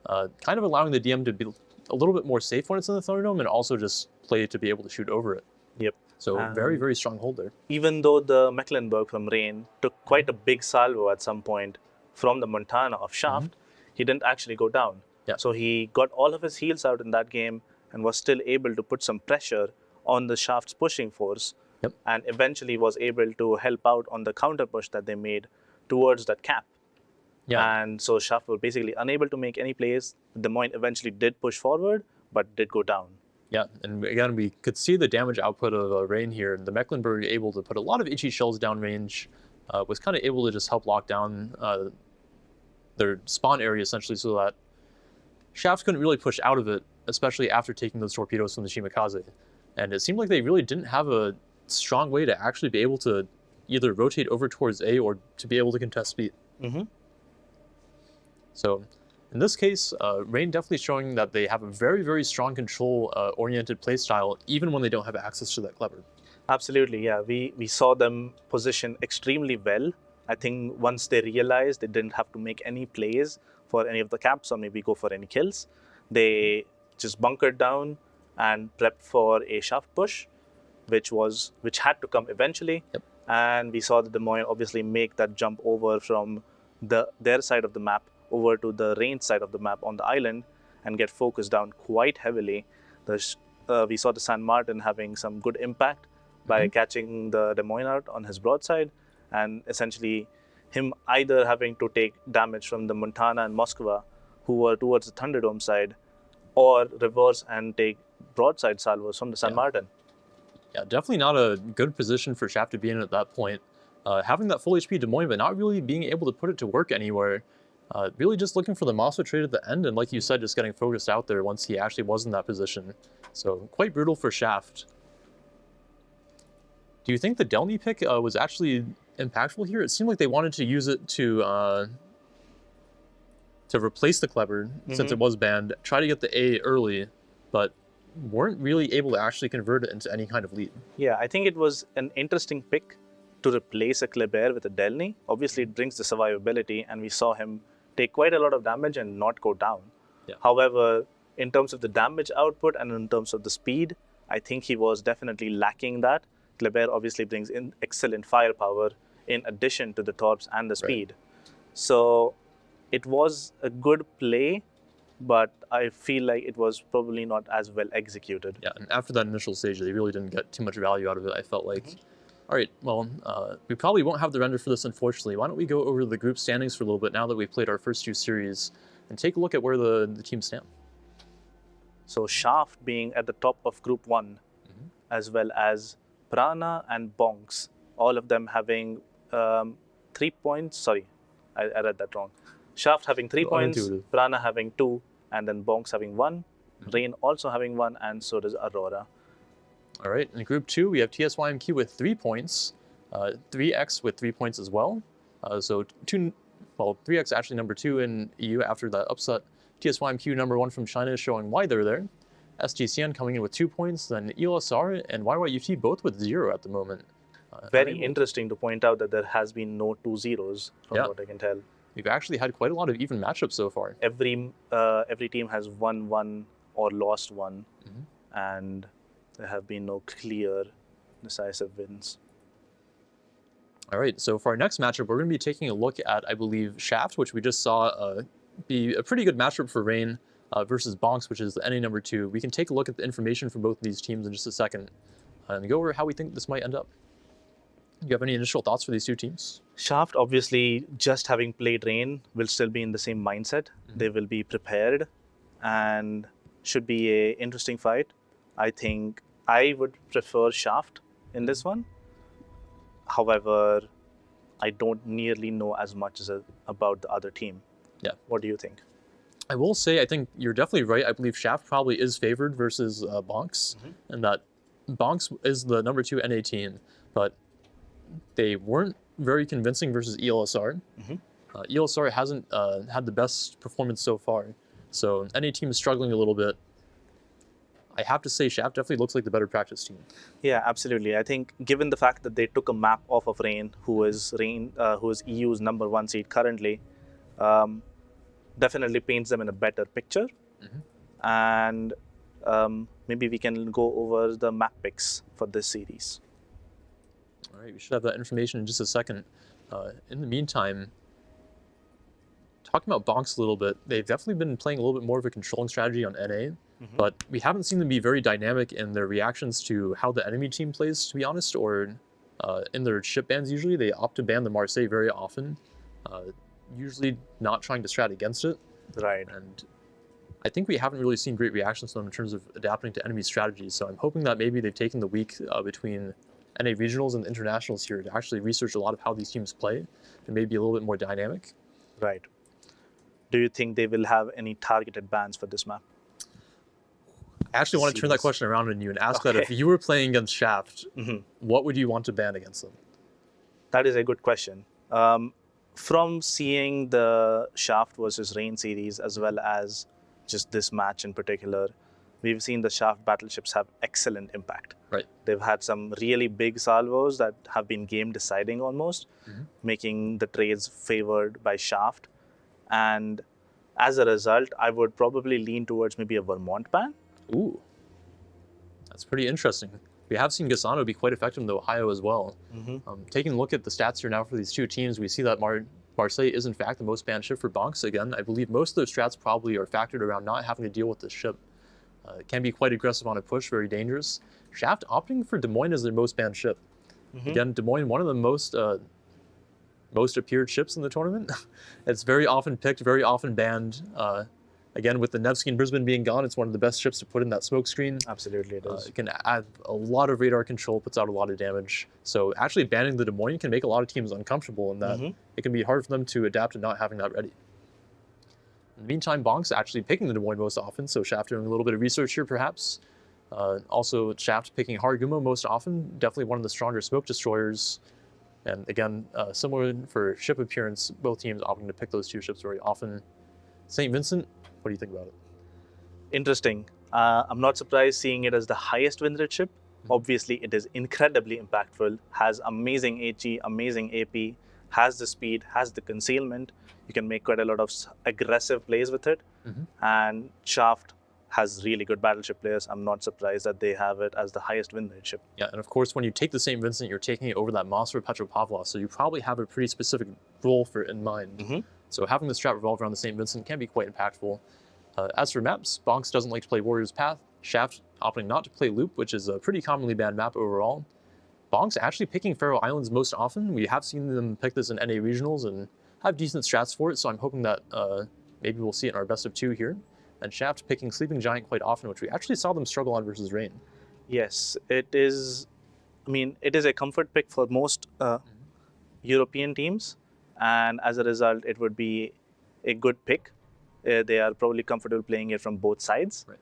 Speaker 1: kind of allowing the DM to be a little bit more safe when it's in the Thunderdome and also just play to be able to shoot over it.
Speaker 2: Yep.
Speaker 1: So very, very strong hold there.
Speaker 2: Even though the Mecklenburg from Rain took quite a big salvo at some point from the Montana of Shaft, he didn't actually go down.
Speaker 1: Yeah.
Speaker 2: So he got all of his heals out in that game and was still able to put some pressure on the Shaft's pushing force, and eventually was able to help out on the counter push that they made towards that cap.
Speaker 1: Yeah.
Speaker 2: And so Shaft were basically unable to make any plays. Des Moines eventually did push forward, but did go down.
Speaker 1: Yeah, and again, we could see the damage output of Rain here. The Mecklenburg able to put a lot of itchy shells downrange, was kind of able to just help lock down their spawn area essentially so that Shaft couldn't really push out of it, especially after taking those torpedoes from the Shimakaze. And it seemed like they really didn't have a strong way to actually be able to either rotate over towards A or to be able to contest B.
Speaker 2: Mm-hmm.
Speaker 1: So in this case, Rain definitely showing that they have a very, very strong control-oriented playstyle, even when they don't have access to that clever.
Speaker 2: Absolutely, yeah. We saw them position extremely well. I think once they realized they didn't have to make any plays for any of the caps or maybe go for any kills, they just bunkered down and prepped for a shaft push, which had to come eventually.
Speaker 1: Yep.
Speaker 2: And we saw the Des Moines obviously make that jump over from their side of the map over to the Rain side of the map on the island and get focused down quite heavily. We saw the San Martin having some good impact by catching the Des Moines out on his broadside, and essentially him either having to take damage from the Montana and Moskva, who were towards the Thunderdome side, or reverse and take broadside salvos from the San Martin.
Speaker 1: Yeah, definitely not a good position for Shaft to be in at that point. Having that full HP Des Moines, but not really being able to put it to work anywhere. Really just looking for the Mosfo trade at the end, and like you said, just getting focused out there once he actually was in that position. So quite brutal for Shaft. Do you think the Delny pick was actually impactful here? It seemed like they wanted to use it to replace the Clever, since it was banned, try to get the A early, but weren't really able to actually convert it into any kind of lead.
Speaker 2: Yeah, I think it was an interesting pick to replace a Kleber with a Delny. Obviously, it brings the survivability, and we saw him take quite a lot of damage and not go down.
Speaker 1: Yeah.
Speaker 2: However, in terms of the damage output and in terms of the speed, I think he was definitely lacking that. Kleber obviously brings in excellent firepower in addition to the torps and the speed. So it was a good play, but I feel like it was probably not as well executed.
Speaker 1: Yeah, and after that initial stage, they really didn't get too much value out of it, I felt like. All right, well, we probably won't have the render for this, unfortunately. Why don't we go over the group standings for a little bit now that we've played our first two series and take a look at where the teams stand.
Speaker 2: So Shaft being at the top of Group 1, as well as Prana and Bonks, all of them having 3 points. Sorry, I read that wrong. Shaft having 3 points,
Speaker 1: Unintuitive.
Speaker 2: Prana having 2, and then Bonks having 1, Rain also having 1, and so does Aurora.
Speaker 1: All right, in Group 2, we have TSYMQ with 3 points, 3X with 3 points as well. So 3X actually number 2 in EU after that upset. TSYMQ number 1 from China is showing why they're there. Stcn coming in with 2 points, then Elsr and YYUT both with 0 at the moment.
Speaker 2: Very interesting to point out that there has been no 2 zeros, from what I can tell.
Speaker 1: We've actually had quite a lot of even matchups so far.
Speaker 2: Every team has won 1 or lost 1, and there have been no clear, decisive wins.
Speaker 1: All right, so for our next matchup, we're going to be taking a look at, I believe, Shaft, which we just saw be a pretty good matchup for Rain, versus Bonks, which is the NA number 2. We can take a look at the information from both of these teams in just a second and go over how we think this might end up. Do you have any initial thoughts for these two teams?
Speaker 2: Shaft, obviously, just having played Rain, will still be in the same mindset. They will be prepared and should be an interesting fight. I think I would prefer Shaft in this one. However, I don't nearly know as much about the other team.
Speaker 1: Yeah.
Speaker 2: What do you think?
Speaker 1: I will say, I think you're definitely right. I believe Shaft probably is favored versus Bonks, and that Bonks is the number 2 NA team, but they weren't very convincing versus Elsr. Elsr hasn't had the best performance so far, so NA team is struggling a little bit. I have to say, Shaft definitely looks like the better practice team.
Speaker 2: Yeah, absolutely. I think given the fact that they took a map off of Rain, who is EU's #1 seed currently, definitely paints them in a better picture. And maybe we can go over the map picks for this series.
Speaker 1: All right, we should have that information in just a second. In the meantime, talking about Bonks a little bit, they've definitely been playing a little bit more of a controlling strategy on NA, but we haven't seen them be very dynamic in their reactions to how the enemy team plays, to be honest, or in their ship bans usually. They opt to ban the Marseille very often, usually not trying to strat against it.
Speaker 2: Right.
Speaker 1: And I think we haven't really seen great reactions to them in terms of adapting to enemy strategies, so I'm hoping that maybe they've taken the week between NA regionals and the internationals here to actually research a lot of how these teams play and maybe a little bit more dynamic.
Speaker 2: Right. Do you think they will have any targeted bans for this map?
Speaker 1: I actually want to turn that question around on you and ask that if you were playing against Shaft, what would you want to ban against them?
Speaker 2: That is a good question. From seeing the Shaft versus Rain series, as well as just this match in particular, we've seen the Shaft battleships have excellent impact.
Speaker 1: Right.
Speaker 2: They've had some really big salvos that have been game deciding almost, making the trades favored by Shaft. And as a result, I would probably lean towards maybe a Vermont ban.
Speaker 1: Ooh, that's pretty interesting. We have seen Gasano be quite effective in the Ohio as well. Taking a look at the stats here now for these two teams, we see that Marseille is in fact the most banned ship for Bonks. Again, I believe most of their strats probably are factored around not having to deal with this ship. It can be quite aggressive on a push, very dangerous. Shaft opting for Des Moines as their most banned ship. Again, Des Moines, one of the most appeared ships in the tournament. It's very often picked, very often banned. Again, with the Nevsky and Brisbane being gone, it's one of the best ships to put in that smoke screen.
Speaker 2: Absolutely, it is.
Speaker 1: It can add a lot of radar control, puts out a lot of damage. So actually banning the Des Moines can make a lot of teams uncomfortable in that it can be hard for them to adapt to not having that ready. In the meantime, Bonks actually picking the Des Moines most often, so Shaft doing a little bit of research here perhaps. Also, Shaft picking Harugumo most often, definitely one of the stronger smoke destroyers. And again, similar for ship appearance, both teams opting to pick those two ships very often. St. Vincent, what do you think about it?
Speaker 2: Interesting. I'm not surprised seeing it as the highest win rate ship. Obviously, it is incredibly impactful, has amazing HE, amazing AP, has the speed, has the concealment. You can make quite a lot of aggressive plays with it. And Shaft has really good battleship players. I'm not surprised that they have it as the highest win rate ship.
Speaker 1: Yeah, and of course, when you take the St. Vincent, you're taking it over that Mossor Petropavlos, so you probably have a pretty specific role for it in mind. So having the strat revolve around the St. Vincent can be quite impactful. As for maps, Bonks doesn't like to play Warrior's Path. Shaft opting not to play Loop, which is a pretty commonly banned map overall. Bonks actually picking Faroe Islands most often. We have seen them pick this in NA regionals and have decent strats for it, so I'm hoping that maybe we'll see it in our best of two here. And Shaft picking Sleeping Giant quite often, which we actually saw them struggle on versus Rain.
Speaker 2: Yes, it is. I mean, it is a comfort pick for most European teams, and as a result, it would be a good pick. They are probably comfortable playing it from both sides.
Speaker 1: Right.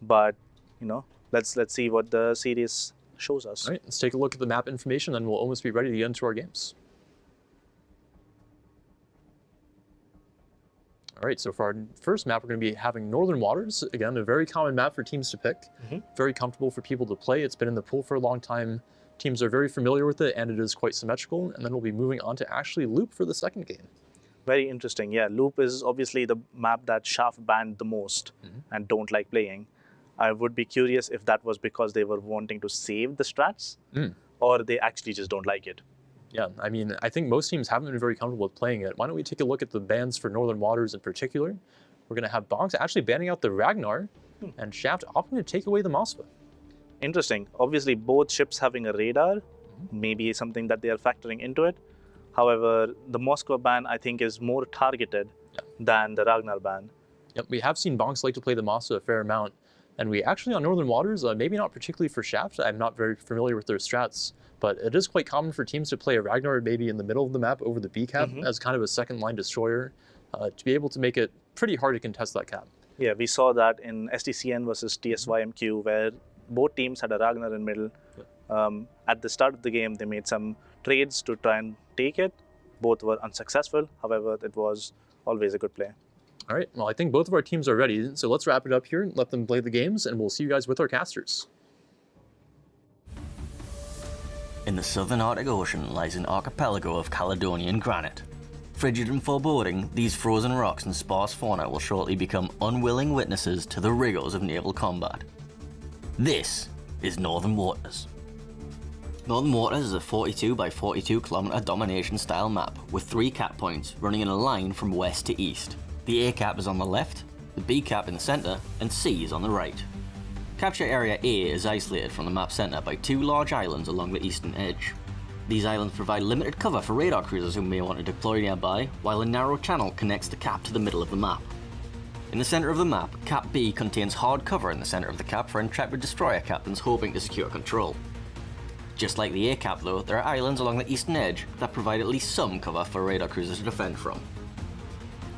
Speaker 2: But you know, let's see what the series shows us.
Speaker 1: All right, let's take a look at the map information, then we'll almost be ready to get into our games. All right, so for our first map, we're going to be having Northern Waters. Again, a very common map for teams to pick. Very comfortable for people to play. It's been in the pool for a long time. Teams are very familiar with it, and it is quite symmetrical. And then we'll be moving on to actually Loop for the second game.
Speaker 2: Very interesting. Yeah, Loop is obviously the map that Shaft banned the most and don't like playing. I would be curious if that was because they were wanting to save the strats or they actually just don't like it.
Speaker 1: Yeah, I mean, I think most teams haven't been very comfortable with playing it. Why don't we take a look at the bans for Northern Waters in particular? We're going to have Bonks actually banning out the Ragnar and Shaft opting to take away the Moskva.
Speaker 2: Interesting. Obviously, both ships having a radar may be something that they are factoring into it. However, the Moskva ban, I think, is more targeted than the Ragnar ban.
Speaker 1: Yep, we have seen Bonks like to play the Moskva a fair amount. And we actually, on Northern Waters, maybe not particularly for Shaft, I'm not very familiar with their strats, but it is quite common for teams to play a Ragnar maybe in the middle of the map over the B cap as kind of a second line destroyer to be able to make it pretty hard to contest that cap.
Speaker 2: Yeah, we saw that in Stcn versus TSYMQ, where both teams had a Ragnar in middle. At the start of the game, they made some trades to try and take it. Both were unsuccessful. However, it was always a good play.
Speaker 1: All right, well, I think both of our teams are ready, so let's wrap it up here and let them play the games, and we'll see you guys with our casters.
Speaker 5: In the southern Arctic Ocean lies an archipelago of Caledonian granite. Frigid and foreboding, these frozen rocks and sparse fauna will shortly become unwilling witnesses to the rigors of naval combat. This is Northern Waters. Northern Waters is a 42 by 42 kilometer domination style map with 3 cap points running in a line from west to east. The A cap is on the left, the B cap in the center, and C is on the right. Capture Area A is isolated from the map center by 2 large islands along the eastern edge. These islands provide limited cover for radar cruisers who may want to deploy nearby, while a narrow channel connects the cap to the middle of the map. In the center of the map, Cap B contains hard cover in the center of the cap for intrepid destroyer captains hoping to secure control. Just like the A cap though, there are islands along the eastern edge that provide at least some cover for radar cruisers to defend from.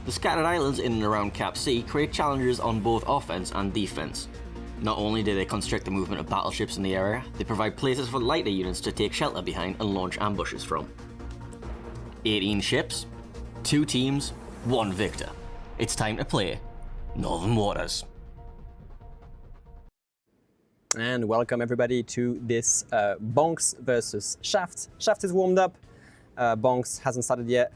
Speaker 5: The scattered islands in and around Cap C create challenges on both offense and defense. Not only do they constrict the movement of battleships in the area, they provide places for lighter units to take shelter behind and launch ambushes from. 18 ships, 2 teams, 1 victor. It's time to play Northern Waters.
Speaker 3: And welcome everybody to this Bonks versus Shaft. Shaft is warmed up. Bonks hasn't started yet.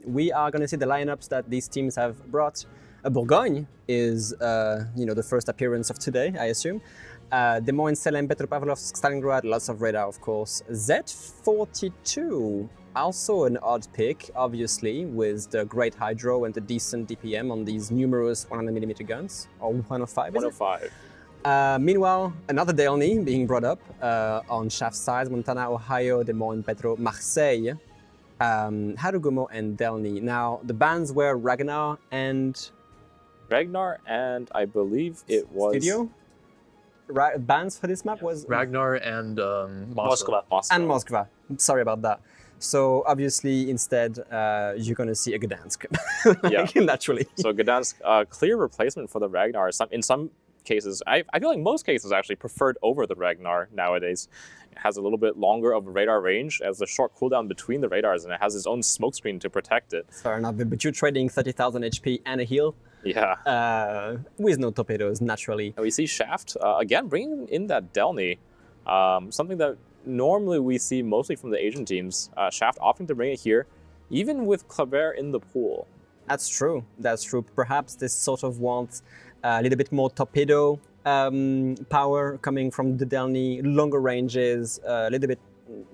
Speaker 3: We are going to see the lineups that these teams have brought. Bourgogne is, the first appearance of today, I assume. Des Moines, Selem, Petropavlovsk, Stalingrad, lots of radar, of course. Z42, also an odd pick, obviously, with the great hydro and the decent DPM on these numerous 100mm guns, or 105,
Speaker 4: 105.
Speaker 3: Meanwhile, another Delny being brought up on Shaft side, Montana, Ohio, Des Moines, Petro, Marseille, Harugumo, and Delny. Now, the bands were Ragnar and
Speaker 4: I believe it was...
Speaker 3: Studio? Bands for this map was...
Speaker 1: Ragnar and
Speaker 2: Moskva.
Speaker 3: And Moskva. Sorry about that. So obviously, instead, you're going to see a Gdansk. Naturally.
Speaker 4: So Gdansk, clear replacement for the Ragnar. In some cases, I feel like most cases actually preferred over the Ragnar nowadays. It has a little bit longer of a radar range, as a short cooldown between the radars, and it has its own smokescreen to protect it.
Speaker 3: Fair enough, but you're trading 30,000 HP and a heal.
Speaker 4: Yeah.
Speaker 3: With no torpedoes, naturally.
Speaker 4: And we see Shaft, again, bringing in that Delny, something that normally we see mostly from the Asian teams. Shaft opting to bring it here, even with Kleber in the pool.
Speaker 3: That's true. That's true. Perhaps this sort of wants a little bit more torpedo power coming from the Delny, longer ranges, a little bit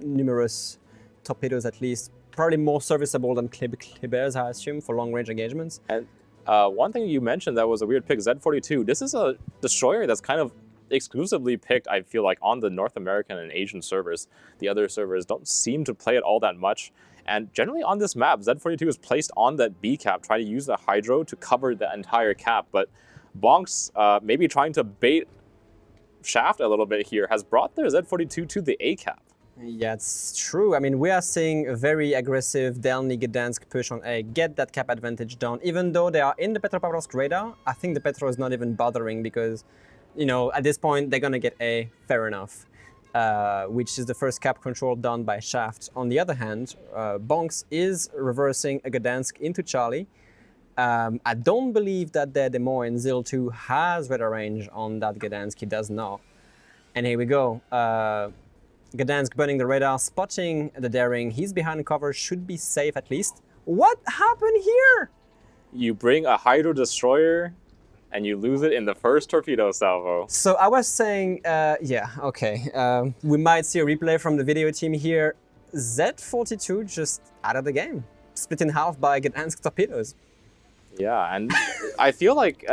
Speaker 3: numerous torpedoes at least. Probably more serviceable than Kleber's, I assume, for long-range engagements.
Speaker 4: And one thing you mentioned that was a weird pick, Z42. This is a destroyer that's kind of exclusively picked, I feel like, on the North American and Asian servers. The other servers don't seem to play it all that much. And generally on this map, Z42 is placed on that B cap, trying to use the hydro to cover the entire cap. But Bonks, maybe trying to bait Shaft a little bit here, has brought their Z42 to the A cap.
Speaker 3: Yeah, it's true. I mean, we are seeing a very aggressive Delny Gdansk push on A, get that cap advantage down. Even though they are in the Petropavlovsk radar, I think the Petro is not even bothering because, at this point, they're going to get A, fair enough, which is the first cap control done by Shaft. On the other hand, Bonks is reversing a Gdansk into Charlie. I don't believe that the Des Moines Zil2 has radar range on that Gdansk. He does not. And here we go. Gdansk burning the radar, spotting the Daring. He's behind cover, should be safe at least. What happened here?
Speaker 4: You bring a hydro destroyer and you lose it in the first torpedo salvo.
Speaker 3: So I was saying, okay. We might see a replay from the video team here. Z42 just out of the game. Split in half by Gdansk torpedoes.
Speaker 4: Yeah, and I feel like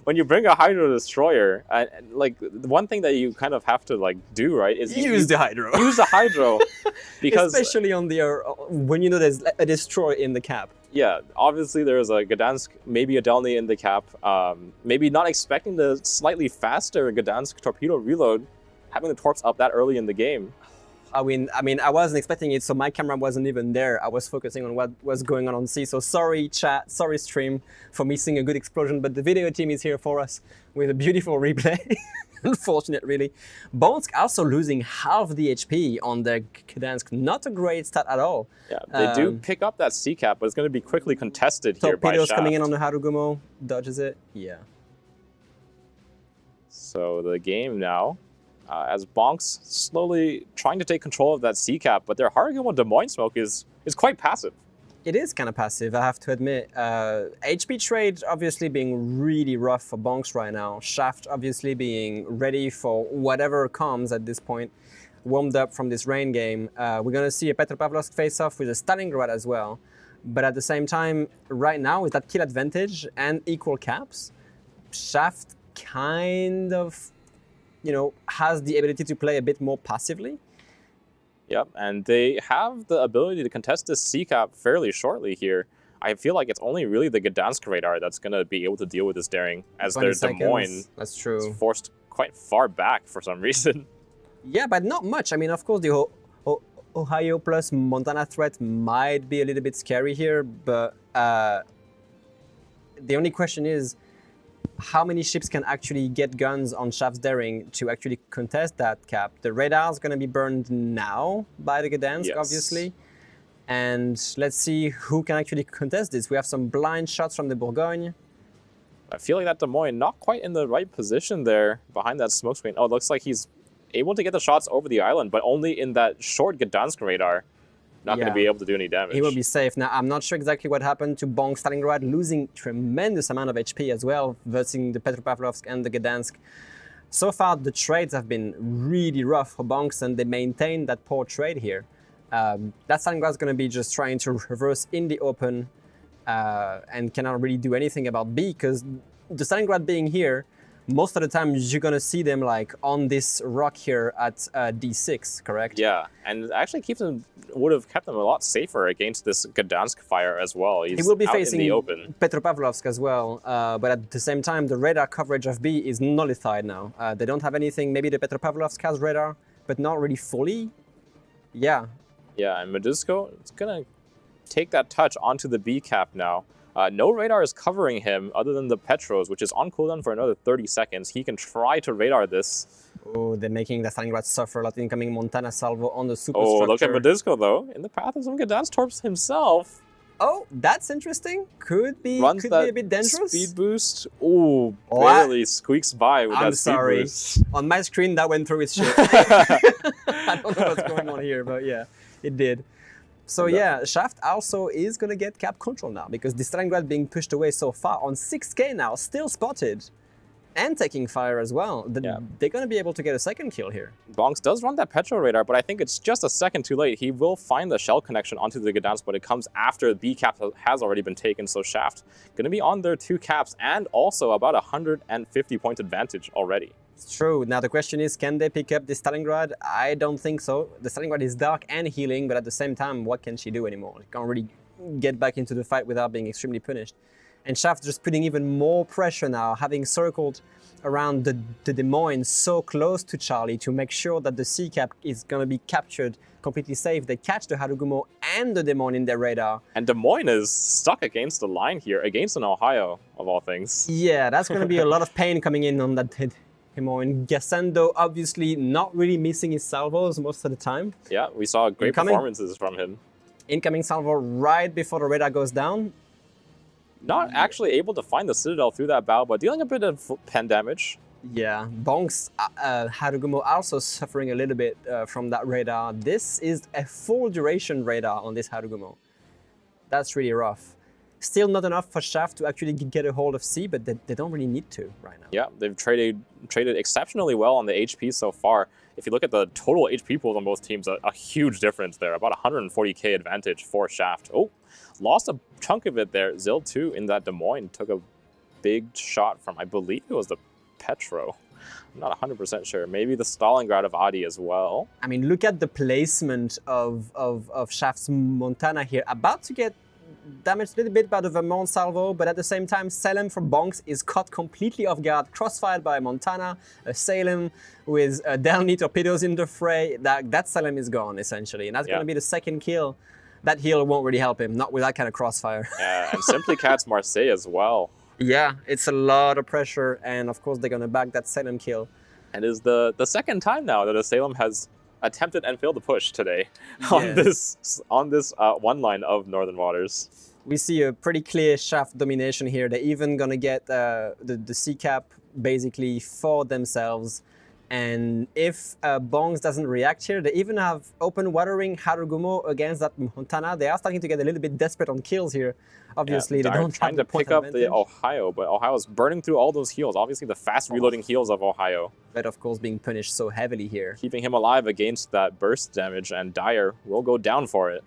Speaker 4: when you bring a hydro destroyer, like the one thing that you kind of have to do, right, is
Speaker 3: use the hydro.
Speaker 4: Use the hydro, because
Speaker 3: especially on the when there's a destroyer in the cap.
Speaker 4: Yeah, obviously there's a Gdansk, maybe a Delny in the cap. Maybe not expecting the slightly faster Gdansk torpedo reload, having the torps up that early in the game.
Speaker 3: I mean, I wasn't expecting it, so my camera wasn't even there. I was focusing on what was going on C. So sorry, chat, sorry, stream, for missing a good explosion. But the video team is here for us with a beautiful replay. unfortunate, really. Bonsk also losing half the HP on their Gdansk. Not a great stat at all.
Speaker 4: Yeah, they do pick up that C cap, but it's going to be quickly contested here by
Speaker 3: Torpedoes
Speaker 4: Shaft.
Speaker 3: coming in on the Harugumo, dodges it. Yeah.
Speaker 4: So the game now, as Bonk's slowly trying to take control of that C cap, but their Harugumo Des Moines smoke is quite passive.
Speaker 3: It is kind of passive, I have to admit. HP trade obviously being really rough for Bonks right now. Shaft obviously being ready for whatever comes at this point. Warmed up from this rain game. We're going to see a Petropavlovsk face-off with a Stalingrad as well. But at the same time, right now, with that kill advantage and equal caps, Shaft kind of, has the ability to play a bit more passively.
Speaker 4: Yep, and they have the ability to contest this C-cap fairly shortly here. I feel like it's only really the Gdansk radar that's going to be able to deal with this daring, as their Des Moines
Speaker 3: that's true.
Speaker 4: is forced quite far back for some reason.
Speaker 3: Yeah, but not much. I mean, of course, the Ohio plus Montana threat might be a little bit scary here, but the only question is, how many ships can actually get guns on Shaft's daring to actually contest that cap? The radar is going to be burned now by the Gdansk,
Speaker 4: Yes.
Speaker 3: obviously. And let's see who can actually contest this. We have some blind shots from the Bourgogne.
Speaker 4: I feel like that Des Moines not quite in the right position there behind that smoke screen. Oh, it looks like he's able to get the shots over the island, but only in that short Gdansk radar. Not going to be able to do any damage.
Speaker 3: He will be safe. Now, I'm not sure exactly what happened to Bonk Stalingrad, losing tremendous amount of HP as well, versus the Petropavlovsk and the Gdansk. So far, the trades have been really rough for Bonks, and they maintain that poor trade here. That Stalingrad is going to be just trying to reverse in the open and cannot really do anything about B, because the Stalingrad being here, most of the time you're going to see them like on this rock here at D6, correct?
Speaker 4: Yeah, and it actually would have kept them a lot safer against this Gdansk fire as well. He's
Speaker 3: He will be
Speaker 4: out
Speaker 3: facing
Speaker 4: in the open.
Speaker 3: Petropavlovsk as well, but at the same time, the radar coverage of B is nullified now. They don't have anything. Maybe the Petropavlovsk has radar, but not really fully. Yeah.
Speaker 4: Yeah, and Medusko is going to take that touch onto the B cap now. No radar is covering him other than the Petros, which is on cooldown for another 30 seconds. He can try to radar this.
Speaker 3: Oh, they're making the Stalingrad suffer a lot. Incoming Montana salvo on the superstructure.
Speaker 4: Oh, look at Medusko, though. In the path of some Gdansk torps himself.
Speaker 3: Oh, that's interesting. Could be a bit dangerous.
Speaker 4: Speed boost. Ooh, barely squeaks by with that speed boost.
Speaker 3: On my screen, that went through its ship. I don't know what's going on here, but yeah, it did. So yeah, Shaft also is going to get cap control now, because the Stalingrad being pushed away so far on 6k now, still spotted, and taking fire as well. They're going to be able to get a second kill here.
Speaker 4: Bonks does run that Petro radar, but I think it's just a second too late. He will find the shell connection onto the Gdansk, but it comes after B cap has already been taken, so Shaft going to be on their 2 caps and also about 150 point advantage already.
Speaker 3: It's true. Now the question is, can they pick up the Stalingrad? I don't think so. The Stalingrad is dark and healing, but at the same time, what can she do anymore? She can't really get back into the fight without being extremely punished. And Shaft just putting even more pressure now, having circled around the Des Moines so close to Charlie to make sure that the C-cap is going to be captured completely safe. They catch the Harugumo and the Des Moines in their radar.
Speaker 4: And Des Moines is stuck against the line here, against an Ohio, of all things.
Speaker 3: Yeah, that's going to be a lot of pain coming in on that Des Moines. Gassendo obviously not really missing his salvos most of the time.
Speaker 4: Yeah, we saw great performances from him.
Speaker 3: Incoming salvo right before the radar goes down.
Speaker 4: Not actually able to find the Citadel through that bow, but dealing a bit of pen damage.
Speaker 3: Yeah, Bonk's Harugumo also suffering a little bit from that radar. This is a full duration radar on this Harugumo. That's really rough. Still not enough for Shaft to actually get a hold of C, but they don't really need to right now.
Speaker 4: Yeah, they've traded exceptionally well on the HP so far. If you look at the total HP pools on both teams, a huge difference there. About 140k advantage for Shaft. Oh, lost a chunk of it there. Zil 2 in that Des Moines took a big shot from, I believe it was the Petro. I'm not 100% sure. Maybe the Stalingrad of Adi as well.
Speaker 3: I mean, look at the placement of Shaft's Montana here. About to get damaged a little bit by the Vermont salvo, but at the same time, Salem from Bonks is caught completely off guard, crossfired by Montana, Salem with Delny torpedoes in the fray. That Salem is gone, essentially, and that's going to be the second kill. That heal won't really help him, not with that kind of crossfire.
Speaker 4: And Simply Cat's Marseille as well.
Speaker 3: Yeah, it's a lot of pressure, and of course they're going to back that Salem kill.
Speaker 4: And is the second time now that Salem has attempted and failed to push today on
Speaker 3: Yes.
Speaker 4: this one line of Northern Waters.
Speaker 3: We see a pretty clear shaft domination here. They're even gonna get the C cap basically for themselves. And if Bongs doesn't react here, they even have open watering Harugumo against that Montana. They are starting to get a little bit desperate on kills here. Obviously, they don't
Speaker 4: trying
Speaker 3: have
Speaker 4: to pick up the Ohio, but Ohio's burning through all those heals. Obviously, the fast reloading heals of Ohio.
Speaker 3: But of course, being punished so heavily here.
Speaker 4: Keeping him alive against that burst damage, and Dyer will go down for it.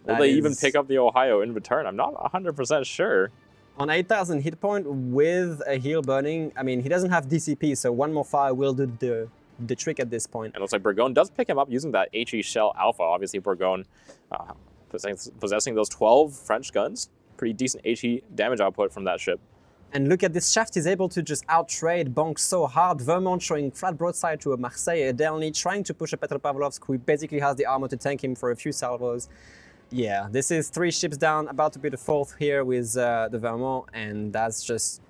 Speaker 4: Will they even pick up the Ohio in return? I'm not 100% sure.
Speaker 3: On 8,000 hit point with a heal burning, I mean, he doesn't have DCP, so one more fire will do the trick at this point.
Speaker 4: And it looks like Burgon does pick him up using that HE Shell Alpha. Obviously, Burgon possessing those 12 French guns. Pretty decent HE damage output from that ship.
Speaker 3: And look at this shaft, he's able to just outtrade Bonk so hard. Vermont showing flat broadside to a Marseille, a Delny trying to push a Petropavlovsk, who basically has the armor to tank him for a few salvos. Yeah, this is 3 ships down, about to be the 4th here with the Vermont, and that's just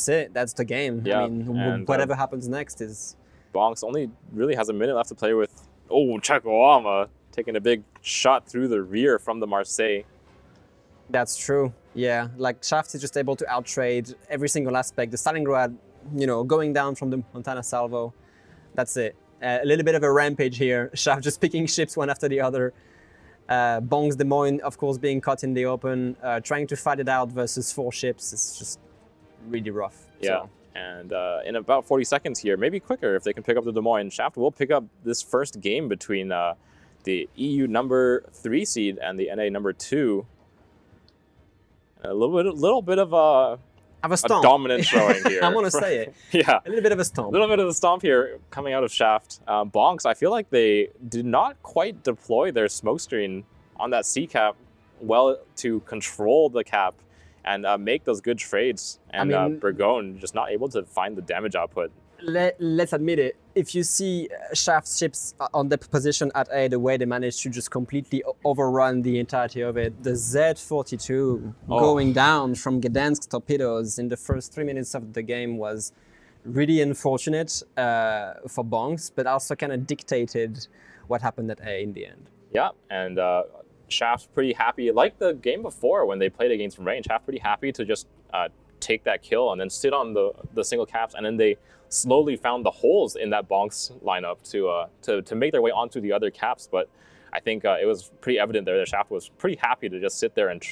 Speaker 3: it. That's the game.
Speaker 4: Yeah,
Speaker 3: I mean, whatever happens next is...
Speaker 4: Bonks only really has a minute left to play with. Oh, Chekoama taking a big shot through the rear from the Marseille.
Speaker 3: That's true. Yeah, like Shaft is just able to outtrade every single aspect. The Stalingrad, you know, going down from the Montana salvo. That's it. A little bit of a rampage here. Shaft just picking ships one after the other. Bong's Des Moines, of course, being caught in the open, trying to fight it out versus 4 ships. It's just really rough.
Speaker 4: Yeah.
Speaker 3: So.
Speaker 4: And in about 40 seconds here, maybe quicker if they can pick up the Des Moines, Shaft will pick up this first game between the EU number 3 seed and the NA number 2. A little bit of a dominant showing here.
Speaker 3: I'm going to say it.
Speaker 4: Yeah.
Speaker 3: A little bit of a stomp.
Speaker 4: A little bit of a stomp here coming out of Shaft. Bonks, I feel like they did not quite deploy their smokescreen on that C cap well to control the cap and make those good trades. And Burgon just not able to find the damage output.
Speaker 3: Let's admit it. If you see Shaft ships on the position at A, the way they managed to just completely overrun the entirety of it, the Z-42 going down from Gdansk torpedoes in the first 3 minutes of the game was really unfortunate for Bonks, but also kind of dictated what happened at A in the end.
Speaker 4: Yeah, and Shaft's pretty happy. Like the game before when they played against range, Shaft pretty happy to just take that kill and then sit on the single caps, and then they slowly found the holes in that Bonks lineup to make their way onto the other caps. But I think it was pretty evident there that Shaft was pretty happy to just sit there and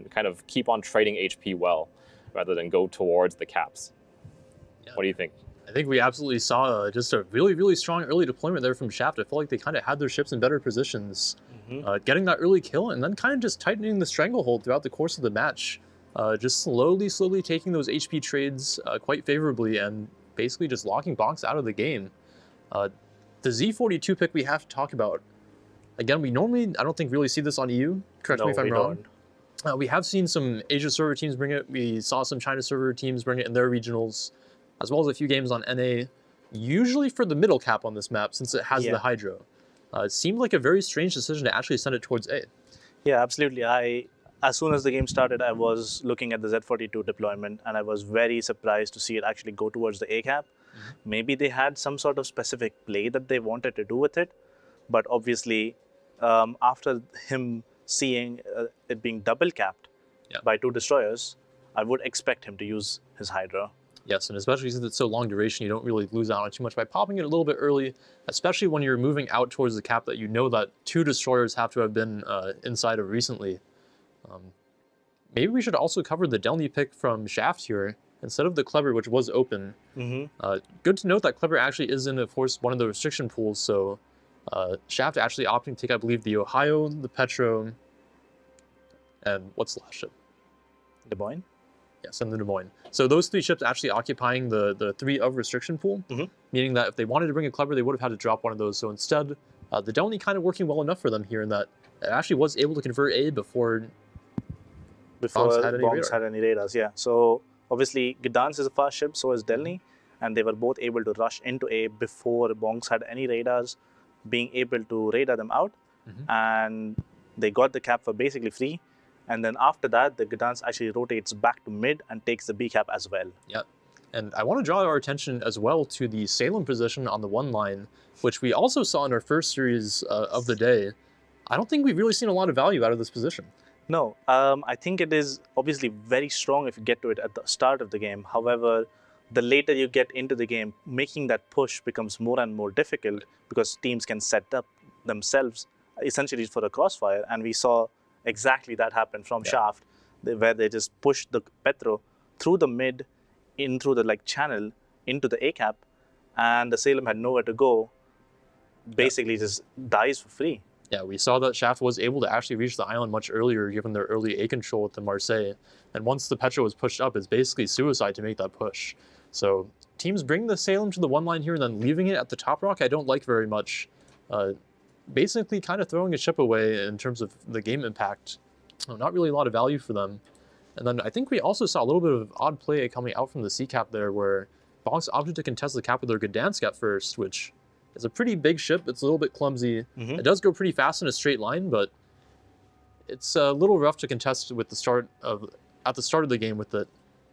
Speaker 4: kind of keep on trading HP well rather than go towards the caps. Yeah. What do you think?
Speaker 1: I think we absolutely saw just a really, really strong early deployment there from Shaft. I felt like they kind of had their ships in better positions, getting that early kill and then kind of just tightening the stranglehold throughout the course of the match. Just slowly taking those HP trades quite favorably and basically just locking Bonks out of the game. The Z-42 pick we have to talk about. Again, we normally, I don't think, really see this on EU. Correct me if I'm wrong. We have seen some Asia server teams bring it. We saw some China server teams bring it in their regionals, as well as a few games on NA, usually for the middle cap on this map since it has the Hydro. It seemed like a very strange decision to actually send it towards A.
Speaker 2: Yeah, absolutely. As soon as the game started, I was looking at the Z-42 deployment, and I was very surprised to see it actually go towards the A cap. Maybe they had some sort of specific play that they wanted to do with it, but obviously, after him seeing it being double capped by 2 destroyers, I would expect him to use his Hydra.
Speaker 1: Yes, and especially since it's so long duration, you don't really lose out on too much by popping it a little bit early, especially when you're moving out towards the cap that you know that 2 destroyers have to have been inside of recently. Maybe we should also cover the Delny pick from Shaft here instead of the Kleber, which was open. Good to note that Kleber actually is in, of course, one of the restriction pools, so Shaft actually opting to take, I believe, the Ohio, the Petro, and what's the last ship?
Speaker 2: Des Moines?
Speaker 1: Yes, and the Des Moines. So those 3 ships actually occupying the 3 of restriction pool, meaning that if they wanted to bring a Kleber, they would have had to drop one of those. So instead, the Delny kind of working well enough for them here in that it actually was able to convert A before
Speaker 2: Bonks had any radars. Yeah, so obviously Gdansk is a fast ship, so is Delny, and they were both able to rush into A before Bonks had any radars, being able to radar them out, and they got the cap for basically free. And then after that, the Gdansk actually rotates back to mid and takes the B cap as well.
Speaker 1: Yep. And I want to draw our attention as well to the Salem position on the 1 line, which we also saw in our first series of the day. I don't think we've really seen a lot of value out of this position.
Speaker 2: No, I think it is obviously very strong if you get to it at the start of the game. However, the later you get into the game, making that push becomes more and more difficult because teams can set up themselves essentially for a crossfire. And we saw exactly that happen from Shaft, where they just pushed the Petro through the mid, in through the channel into the A cap, and the Salem had nowhere to go. Basically, just dies for free.
Speaker 1: Yeah, we saw that Shaft was able to actually reach the island much earlier given their early A control with the Marseille. And once the Petro was pushed up, it's basically suicide to make that push. So teams bring the Salem to the 1 line here and then leaving it at the top rock, I don't like very much. Basically kind of throwing a ship away in terms of the game impact. Not really a lot of value for them. And then I think we also saw a little bit of odd play coming out from the C cap there where Bonks opted to contest the cap with their Gdansk at first, which is a pretty big ship. It's a little bit clumsy. It does go pretty fast in a straight line, but it's a little rough to contest with at the start of the game with it.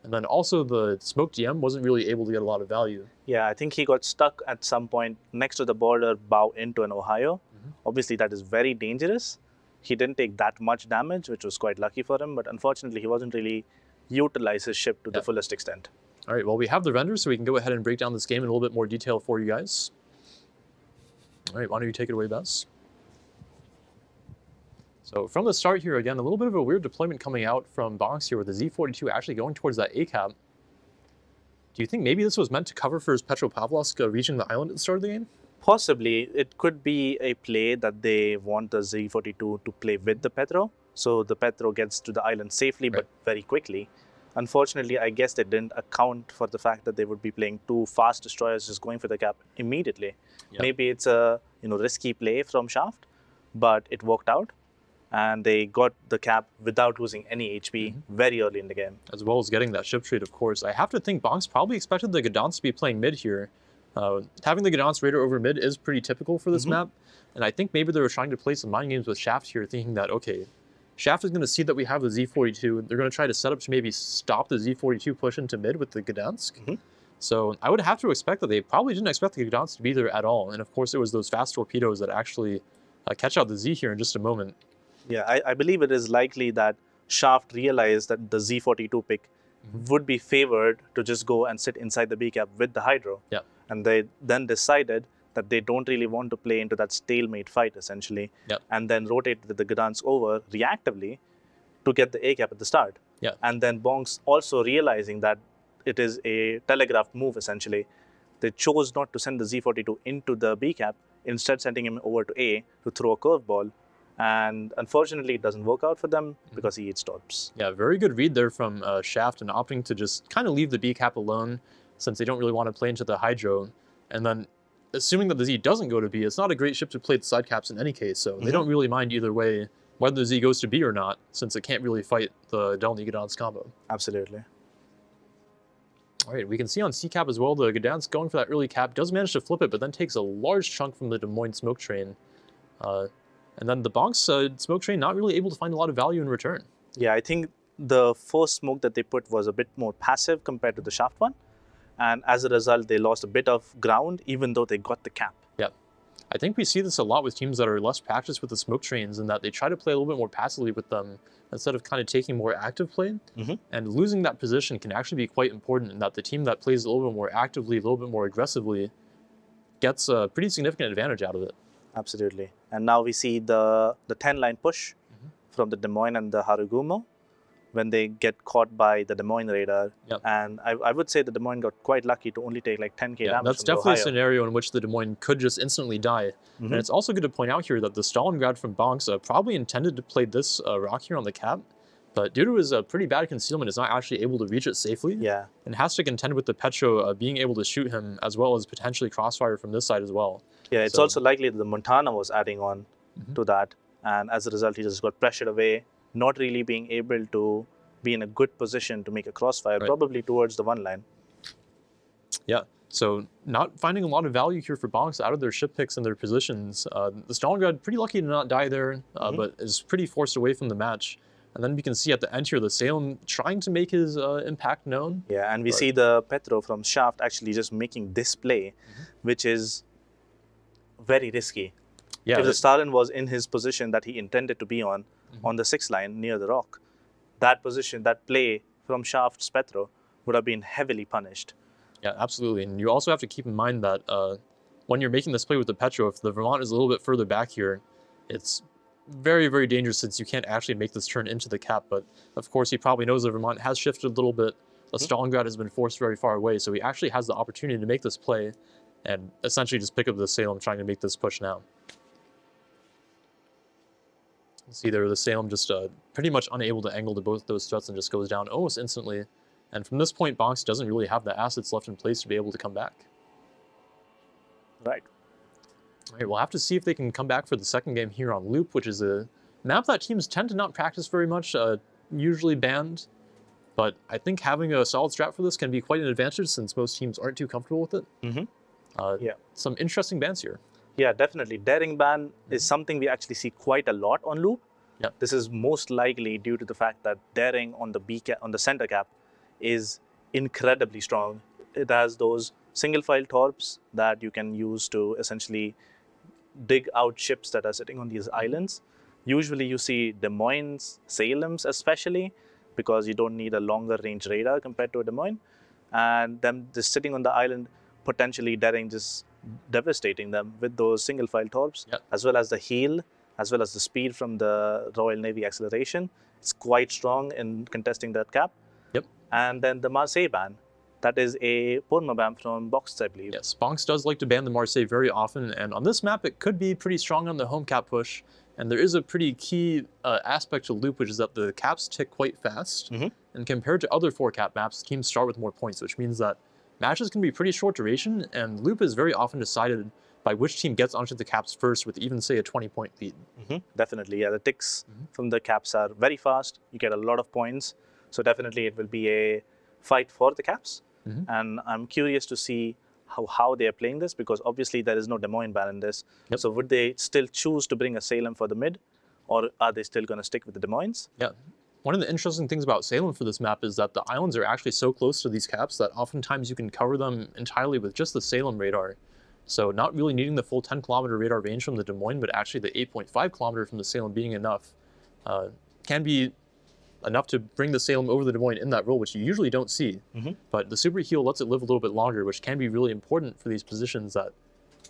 Speaker 1: And then also the Smoke DM wasn't really able to get a lot of value.
Speaker 2: Yeah, I think he got stuck at some point next to the border, bow into an Ohio. Obviously, that is very dangerous. He didn't take that much damage, which was quite lucky for him, but unfortunately, he wasn't really utilize his ship to the fullest extent.
Speaker 1: All right, well, we have the render, so we can go ahead and break down this game in a little bit more detail for you guys. All right, why don't you take it away, Bess? So from the start here, again, a little bit of a weird deployment coming out from Bonks here with the Z42 actually going towards that A cap. Do you think maybe this was meant to cover for his Petropavlovsk reaching the island at the start of the game?
Speaker 2: Possibly, it could be a play that they want the Z42 to play with the Petro, so the Petro gets to the island safely but very quickly. Unfortunately, I guess they didn't account for the fact that they would be playing 2 fast destroyers just going for the cap immediately. Maybe it's a risky play from Shaft, but it worked out, and they got the cap without losing any HP very early in the game.
Speaker 1: As well as getting that ship trade, of course. I have to think Bonks probably expected the Gdansk to be playing mid here. Having the Gdansk Raider over mid is pretty typical for this map, and I think maybe they were trying to play some mind games with Shaft here, thinking that, okay, Shaft is going to see that we have the Z42. They're going to try to set up to maybe stop the Z42 push into mid with the Gdansk. So I would have to expect that they probably didn't expect the Gdansk to be there at all. And of course, it was those fast torpedoes that actually catch out the Z here in just a moment.
Speaker 2: Yeah, I believe it is likely that Shaft realized that the Z42 pick would be favored to just go and sit inside the B cap with the Hydro. And they then decided that they don't really want to play into that stalemate fight, essentially, and then rotate the Gdansk over reactively to get the A cap at the start. And then Bonks also realizing that it is a telegraphed move, essentially. They chose not to send the Z42 into the B cap, instead sending him over to A to throw a curveball. And unfortunately, it doesn't work out for them because he eats torps.
Speaker 1: Yeah, very good read there from Shaft and opting to just kind of leave the B cap alone since they don't really want to play into the Hydro. And then assuming that the Z doesn't go to B, it's not a great ship to play the side caps in any case, so they don't really mind either way whether the Z goes to B or not, since it can't really fight the Delny Gdansk combo.
Speaker 2: Absolutely.
Speaker 1: All right, we can see on C cap as well, the Gdansk going for that early cap, does manage to flip it, but then takes a large chunk from the Des Moines smoke train. And then the Bonks smoke train not really able to find a lot of value in return.
Speaker 2: Yeah, I think the first smoke that they put was a bit more passive compared to the Shaft one. And as a result, they lost a bit of ground, even though they got the cap.
Speaker 1: Yeah. I think we see this a lot with teams that are less practiced with the smoke trains, in that they try to play a little bit more passively with them instead of kind of taking more active play. And losing that position can actually be quite important, in that the team that plays a little bit more actively, a little bit more aggressively, gets a pretty significant advantage out of it.
Speaker 2: Absolutely. And now we see the 10-line push from the Des Moines and the Harugumo when they get caught by the Des Moines radar. And I would say the Des Moines got quite lucky to only take like 10k damage.
Speaker 1: That's definitely a scenario in which the Des Moines could just instantly die. And it's also good to point out here that the Stalingrad from Bonks probably intended to play this rock here on the cap, but due to his pretty bad concealment, is not actually able to reach it safely. And has to contend with the Petro being able to shoot him, as well as potentially crossfire from this side as well.
Speaker 2: Yeah, it's also likely that the Montana was adding on to that, and as a result, he just got pressured away, not really being able to be in a good position to make a crossfire, probably towards the 1 line.
Speaker 1: Yeah, so not finding a lot of value here for Bonks out of their ship picks and their positions. The Stalingrad pretty lucky to not die there, but is pretty forced away from the match. And then we can see at the end here the Salem trying to make his impact known.
Speaker 2: Yeah, and we see the Petro from Shaft actually just making this play, which is very risky.
Speaker 1: Yeah,
Speaker 2: If the Stalin was in his position that he intended to be on the 6th line near the rock, that position, that play from Shaft's Petro would have been heavily punished.
Speaker 1: Yeah, absolutely. And you also have to keep in mind that when you're making this play with the Petro, if the Vermont is a little bit further back here, it's very, very dangerous since you can't actually make this turn into the cap. But of course, he probably knows the Vermont has shifted a little bit. The Stalingrad has been forced very far away, so he actually has the opportunity to make this play and essentially just pick up the Salem trying to make this push now. See there, the Salem just pretty much unable to angle to both those threats and just goes down almost instantly. And from this point, Bonks doesn't really have the assets left in place to be able to come back.
Speaker 2: Right.
Speaker 1: All right, we'll have to see if they can come back for the second game here on Loop, which is a map that teams tend to not practice very much, usually banned. But I think having a solid strat for this can be quite an advantage since most teams aren't too comfortable with it.
Speaker 2: Yeah.
Speaker 1: Some interesting bans here.
Speaker 2: Yeah, definitely. Daring ban is something we actually see quite a lot on Loop.
Speaker 1: Yeah.
Speaker 2: This is most likely due to the fact that daring on the on the center cap is incredibly strong. It has those single file torps that you can use to essentially dig out ships that are sitting on these islands. Usually you see Des Moines, Salems especially, because you don't need a longer range radar compared to a Des Moines. And them just sitting on the island, potentially daring just devastating them with those single file torps, as well as the heal, as well as the speed from the Royal Navy acceleration. It's quite strong in contesting that cap.
Speaker 1: Yep.
Speaker 2: And then the Marseille ban. That is a perma-ban from Box, I believe.
Speaker 1: Yes, Bonks does like to ban the Marseille very often, and on this map it could be pretty strong on the home cap push. And there is a pretty key aspect to Loop, which is that the caps tick quite fast. And compared to other 4-cap maps, teams start with more points, which means that matches can be pretty short duration, and Loop is very often decided by which team gets onto the caps first with even, say, a 20-point lead.
Speaker 2: Definitely, yeah. The ticks from the caps are very fast. You get a lot of points. So definitely it will be a fight for the caps. And I'm curious to see how they are playing this, because obviously there is no Des Moines ban in this. So would they still choose to bring a Salem for the mid, or are they still going to stick with the Des Moines?
Speaker 1: Yeah. One of the interesting things about Salem for this map is that the islands are actually so close to these caps that oftentimes you can cover them entirely with just the Salem radar. So not really needing the full 10-kilometer radar range from the Des Moines, but actually the 8.5 kilometer from the Salem being enough can be enough to bring the Salem over the Des Moines in that role, which you usually don't see. But the super heal lets it live a little bit longer, which can be really important for these positions that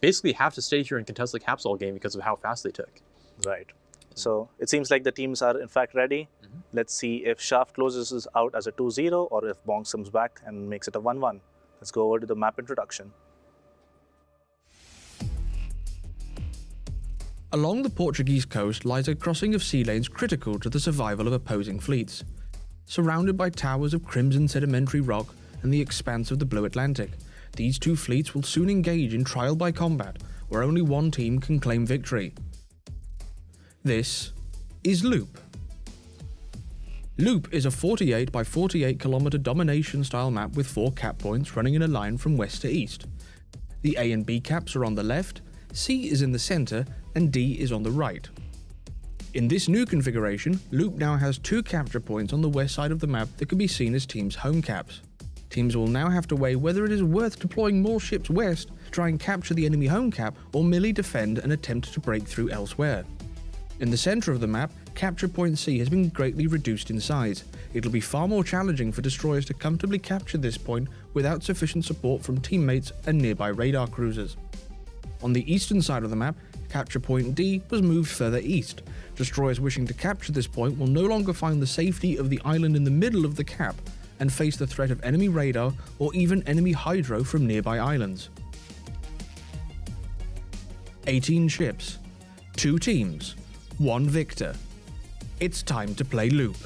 Speaker 1: basically have to stay here and contest the caps all game because of how fast they tick.
Speaker 2: Right. So it seems like the teams are in fact ready. Let's see if Shaft closes this out as a 2-0 or if Bonks comes back and makes it a 1-1. Let's go over to the map introduction.
Speaker 8: Along the Portuguese coast lies a crossing of sea lanes critical to the survival of opposing fleets. Surrounded by towers of crimson sedimentary rock and the expanse of the blue Atlantic, these two fleets will soon engage in trial by combat, where only one team can claim victory. This is Loop. Loop is a 48 by 48 kilometer domination style map with 4 cap points running in a line from west to east. The A and B caps are on the left, C is in the center, and D is on the right. In this new configuration, Loop now has 2 capture points on the west side of the map that can be seen as teams' home caps. Teams will now have to weigh whether it is worth deploying more ships west to try and capture the enemy home cap, or merely defend and attempt to break through elsewhere. In the center of the map, capture point C has been greatly reduced in size. It'll be far more challenging for destroyers to comfortably capture this point without sufficient support from teammates and nearby radar cruisers. On the eastern side of the map, capture point D was moved further east. Destroyers wishing to capture this point will no longer find the safety of the island in the middle of the cap and face the threat of enemy radar or even enemy hydro from nearby islands. 18 ships, 2 teams, 1 victor. It's time to play Loop.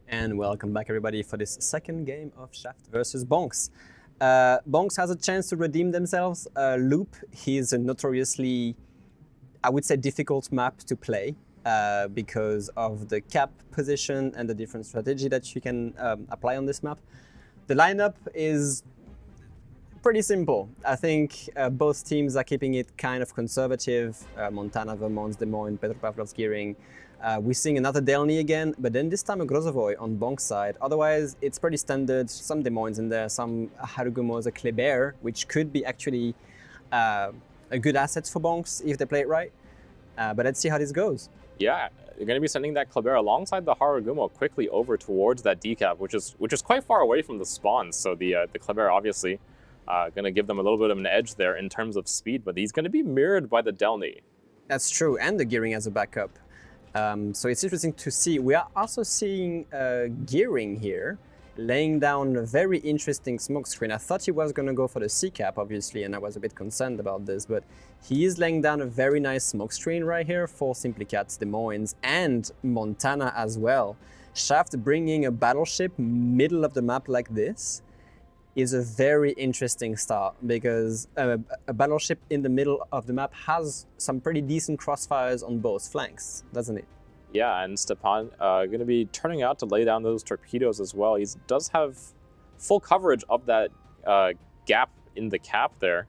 Speaker 3: And welcome back everybody for this second game of Shaft versus Bonks. Bonks has a chance to redeem themselves. Loop, he's a notoriously, I would say, difficult map to play because of the cap position and the different strategy that you can apply on this map. The lineup is Pretty simple. I think both teams are keeping it kind of conservative. Montana, Vermont, Des Moines, Petropavlovsk gearing. We're seeing another Delny again, but then this time a Grozovoy on Bonk's side. Otherwise, it's pretty standard. Some Des Moines in there, some Harugumos, a Kleber, which could be actually a good asset for Bonks if they play it right. But let's see how this goes.
Speaker 4: Yeah, you're going to be sending that Kleber alongside the Harugumo quickly over towards that decap, which is quite far away from the spawns. So the Kleber obviously going to give them a little bit of an edge there in terms of speed, but he's going to be mirrored by the Delny.
Speaker 3: That's true, and the gearing as a backup. So it's interesting to see. We are also seeing gearing here, laying down a very interesting smoke screen. I thought he was going to go for the C cap, obviously, and I was a bit concerned about this, but he is laying down a very nice smoke screen right here for Simply Cats, Des Moines, and Montana as well. Shaft bringing a battleship middle of the map like this is a very interesting start, because a battleship in the middle of the map has some pretty decent crossfires on both flanks, doesn't it?
Speaker 4: Yeah, and Stepan going to be turning out to lay down those torpedoes as well. He does have full coverage of that gap in the cap there.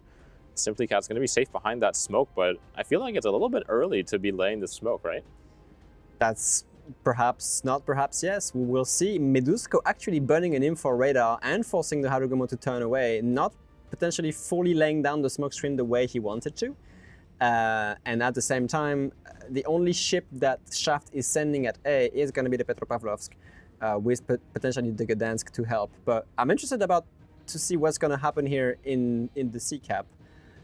Speaker 4: Simply Cat's going to be safe behind that smoke, but I feel like it's a little bit early to be laying the smoke, right?
Speaker 3: That's perhaps not, perhaps yes. We will see. Medusko actually burning an info radar and forcing the Harugumo to turn away, not potentially fully laying down the smoke screen the way he wanted to. And at the same time, the only ship that Shaft is sending at A is going to be the Petropavlovsk, with potentially the Gdansk to help. But I'm interested to see what's going to happen here in the C cap.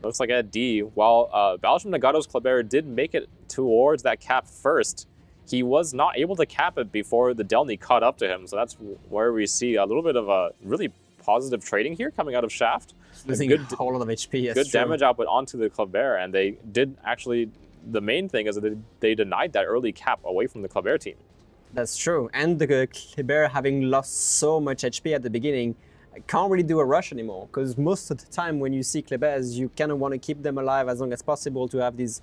Speaker 4: Looks like at D, while Belgium Nagato's Kleber did make it towards that cap first, he was not able to cap it before the Delny caught up to him. So that's where we see a little bit of a really positive trading here coming out of Shaft.
Speaker 3: Losing a whole lot of HP.
Speaker 4: Good damage output onto the Kleber, and they did actually, the main thing is that they denied that early cap away from the Kleber team.
Speaker 3: That's true. And the Kleber, having lost so much HP at the beginning, can't really do a rush anymore, because most of the time when you see Klebers, you kind of want to keep them alive as long as possible to have these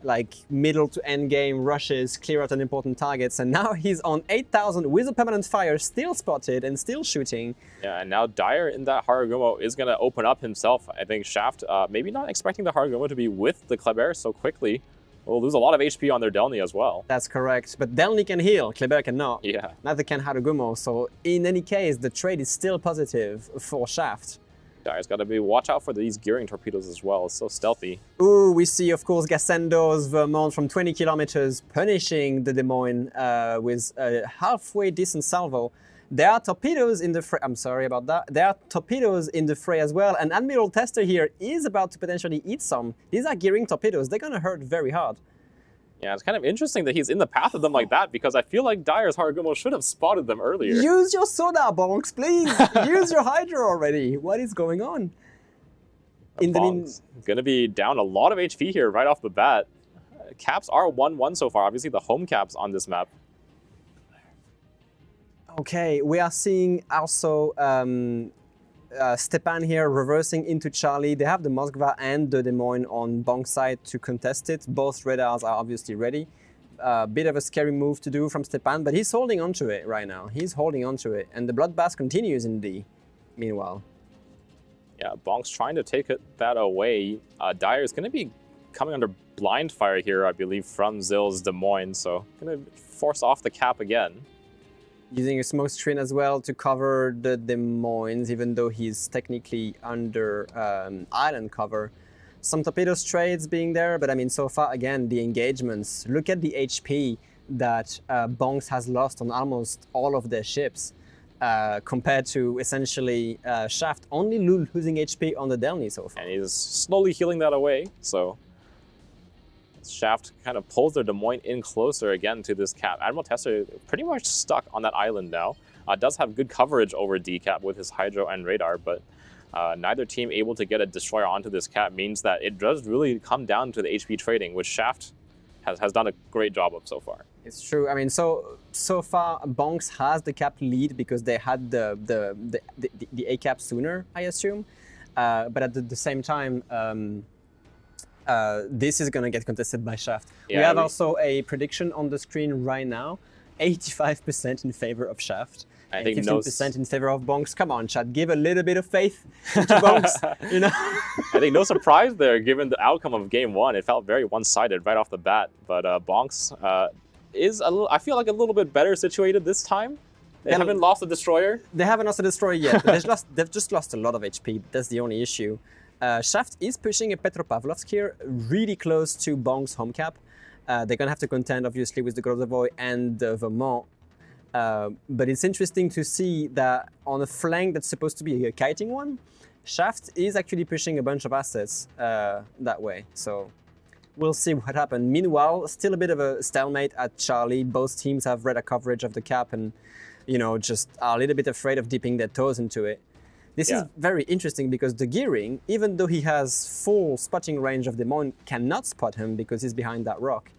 Speaker 3: like middle to end game rushes, clear out unimportant targets, and now he's on 8,000 with a permanent fire, still spotted and still shooting.
Speaker 4: Yeah, and now Dyer in that Harugumo is going to open up himself. I think Shaft, maybe not expecting the Harugumo to be with the Kleber so quickly, will lose a lot of HP on their Delny as well.
Speaker 3: That's correct, but Delny can heal, Kleber cannot.
Speaker 4: Yeah.
Speaker 3: Neither can Harugumo, so in any case, the trade is still positive for Shaft.
Speaker 4: Dyer's got to be watch out for these gearing torpedoes as well. It's so stealthy.
Speaker 3: Ooh, we see, of course, Gassendo's Vermont from 20 kilometers punishing the Des Moines with a halfway decent salvo. There are torpedoes in the fray. I'm sorry about that. There are torpedoes in the fray as well, and Admiral Tester here is about to potentially eat some. These are gearing torpedoes. They're going to hurt very hard.
Speaker 4: Yeah, it's kind of interesting that he's in the path of them like that, because I feel like Dyer's Harugumo should have spotted them earlier.
Speaker 3: Use your soda, Bonks, please. Use your Hydra already. What is going on?
Speaker 4: Bonks going to be down a lot of HP here right off the bat. Caps are 1-1 so far. Obviously, the home caps on this map.
Speaker 3: Okay, we are seeing also Stepan here reversing into Charlie. They have the Moskva and the Des Moines on Bonk's side to contest it. Both radars are obviously ready. Bit of a scary move to do from Stepan, but he's holding on to it right now. He's holding on to it, and the bloodbath continues in D, meanwhile.
Speaker 4: Yeah, Bonk's trying to take that away. Dyer is going to be coming under blind fire here, I believe, from Zill's Des Moines, so going to force off the cap again.
Speaker 3: Using a smoke screen as well to cover the Des Moines, even though he's technically under island cover. Some torpedo trades being there, but I mean, so far, again, the engagements. Look at the HP that Bonks has lost on almost all of their ships, compared to essentially Shaft only losing HP on the Delny so far.
Speaker 4: And he's slowly healing that away, so Shaft kind of pulls their Des Moines in closer again to this cap. Admiral Tester pretty much stuck on that island now. Does have good coverage over D-cap with his hydro and radar, but neither team able to get a destroyer onto this cap means that it does really come down to the HP trading, which Shaft has done a great job of so far.
Speaker 3: It's true. I mean, so far, Bonks has the cap lead because they had the A cap sooner, I assume. But at the same time, this is going to get contested by Shaft.
Speaker 4: Yeah,
Speaker 3: we have also a prediction on the screen right now, 85% in favor of Shaft.
Speaker 4: I think
Speaker 3: 15% in favor of bonks. Come on, Chad, give a little bit of faith into bonks. You know.
Speaker 4: I think no surprise there, given the outcome of game one. It felt very one-sided right off the bat. But bonks is a little. I feel like a little bit better situated this time. They haven't lost a destroyer.
Speaker 3: They haven't lost a destroyer yet. But they've just lost a lot of HP. That's the only issue. Shaft is pushing a Petropavlovsk here, really close to Bong's home cap. They're going to have to contend, obviously, with the Grozovoy and the Vermont. But it's interesting to see that on a flank that's supposed to be a kiting one, Shaft is actually pushing a bunch of assets that way. So we'll see what happens. Meanwhile, still a bit of a stalemate at Charlie. Both teams have radar coverage of the cap and, you know, just are a little bit afraid of dipping their toes into it. This is very interesting because the Gearing, even though he has full spotting range of Des Moines, cannot spot him because he's behind that rock.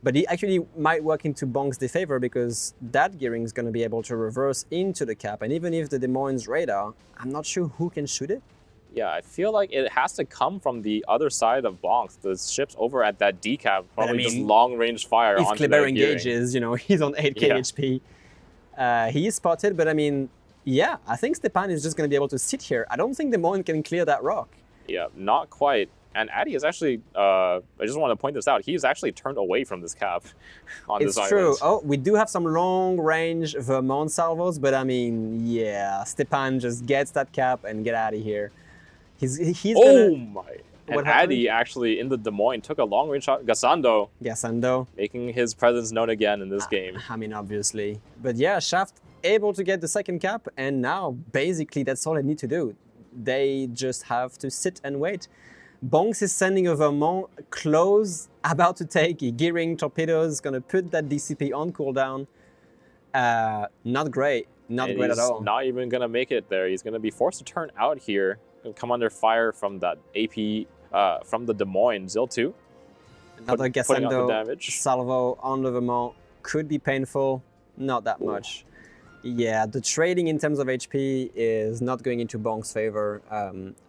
Speaker 3: But he actually might work into Bong's defavor because that Gearing is going to be able to reverse into the cap. And even if the Des Moines radar, I'm not sure who can shoot it.
Speaker 4: Yeah, I feel like it has to come from the other side of Bonks. The ships over at that D cap probably just long-range fire onto that Gearing.
Speaker 3: If Kleber engages, you know, he's on 8k HP. He is spotted, but I mean, yeah, I think Stepan is just going to be able to sit here. I don't think Des Moines can clear that rock.
Speaker 4: Yeah, not quite. And Addy is actually, I just want to point this out, he's actually turned away from this cap on this island.
Speaker 3: It's true. Oh, we do have some long-range Vermont salvos, but I mean, yeah, Stepan just gets that cap and get out of here. He's
Speaker 4: oh my! And Addy actually in the Des Moines took a long-range shot. Gassando making his presence known again in this game.
Speaker 3: I mean, obviously. But yeah, Shaft able to get the second cap, and now basically that's all they need to do. They just have to sit and wait. Bonks is sending a Vermont close, about to take Gearing torpedoes, gonna put that DCP on cooldown. Not great, not great at all.
Speaker 4: Not even gonna make it there. He's gonna be forced to turn out here and come under fire from that AP, from the Des Moines Zil 2.
Speaker 3: Another Gassando salvo on the Vermont could be painful, not that much. Yeah, the trading in terms of HP is not going into Bong's favor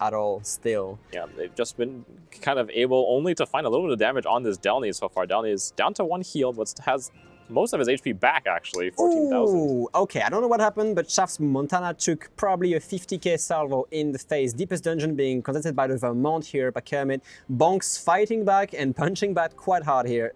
Speaker 3: at all still.
Speaker 4: Yeah, they've just been kind of able only to find a little bit of damage on this Delny so far. Delny is down to 1 heal, but has most of his HP back, actually, 14,000.
Speaker 3: Ooh, okay, I don't know what happened, but Shaft's Montana took probably a 50k salvo in the face. Deepest Dungeon being contested by the Vermont here by Kermit. Bong's fighting back and punching back quite hard here.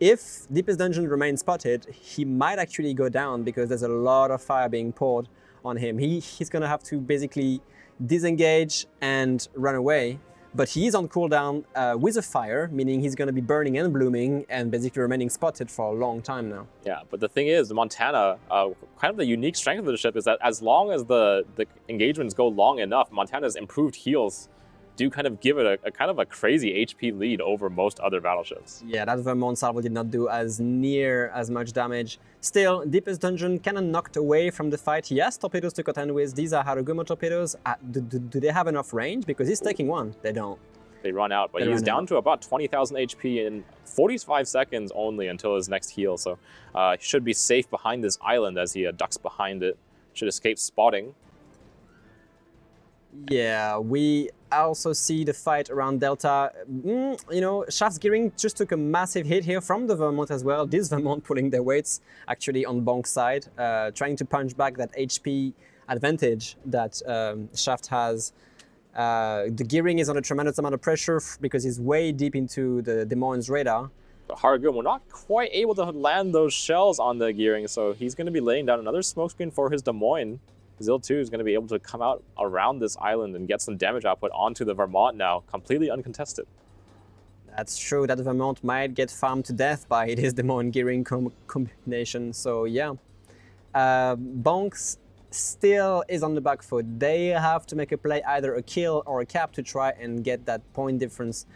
Speaker 3: If Deepest Dungeon remains spotted, he might actually go down because there's a lot of fire being poured on him. He's going to have to basically disengage and run away. But he is on cooldown with a fire, meaning he's going to be burning and blooming and basically remaining spotted for a long time now.
Speaker 4: Yeah, but the thing is, Montana, kind of the unique strength of the ship is that as long as the engagements go long enough, Montana's improved heals do kind of give it a kind of a crazy HP lead over most other battleships.
Speaker 3: Yeah, that Vermont salvo did not do near as much damage. Still, Deepest Dungeon kind of knocked away from the fight. He has torpedoes to contend with. These are Harugumo torpedoes. Do they have enough range? Because he's taking one. They don't.
Speaker 4: They run out, but he's down to about 20,000 HP in 45 seconds only until his next heal. So he should be safe behind this island as he ducks behind it. Should escape spotting.
Speaker 3: Yeah, we also see the fight around Delta. You know, Shaft's Gearing just took a massive hit here from the Vermont as well. This Vermont pulling their weights actually on Bong's side, trying to punch back that HP advantage that Shaft has. The Gearing is under a tremendous amount of pressure because he's way deep into the Des Moines radar.
Speaker 4: But Harugumo not quite able to land those shells on the Gearing, so he's going to be laying down another smokescreen for his Des Moines. Zil 2 is going to be able to come out around this island and get some damage output onto the Vermont now, completely uncontested.
Speaker 3: That's true, that Vermont might get farmed to death by this Des Moines Gearing combination, so yeah. Bonks still is on the back foot. They have to make a play, either a kill or a cap, to try and get that point difference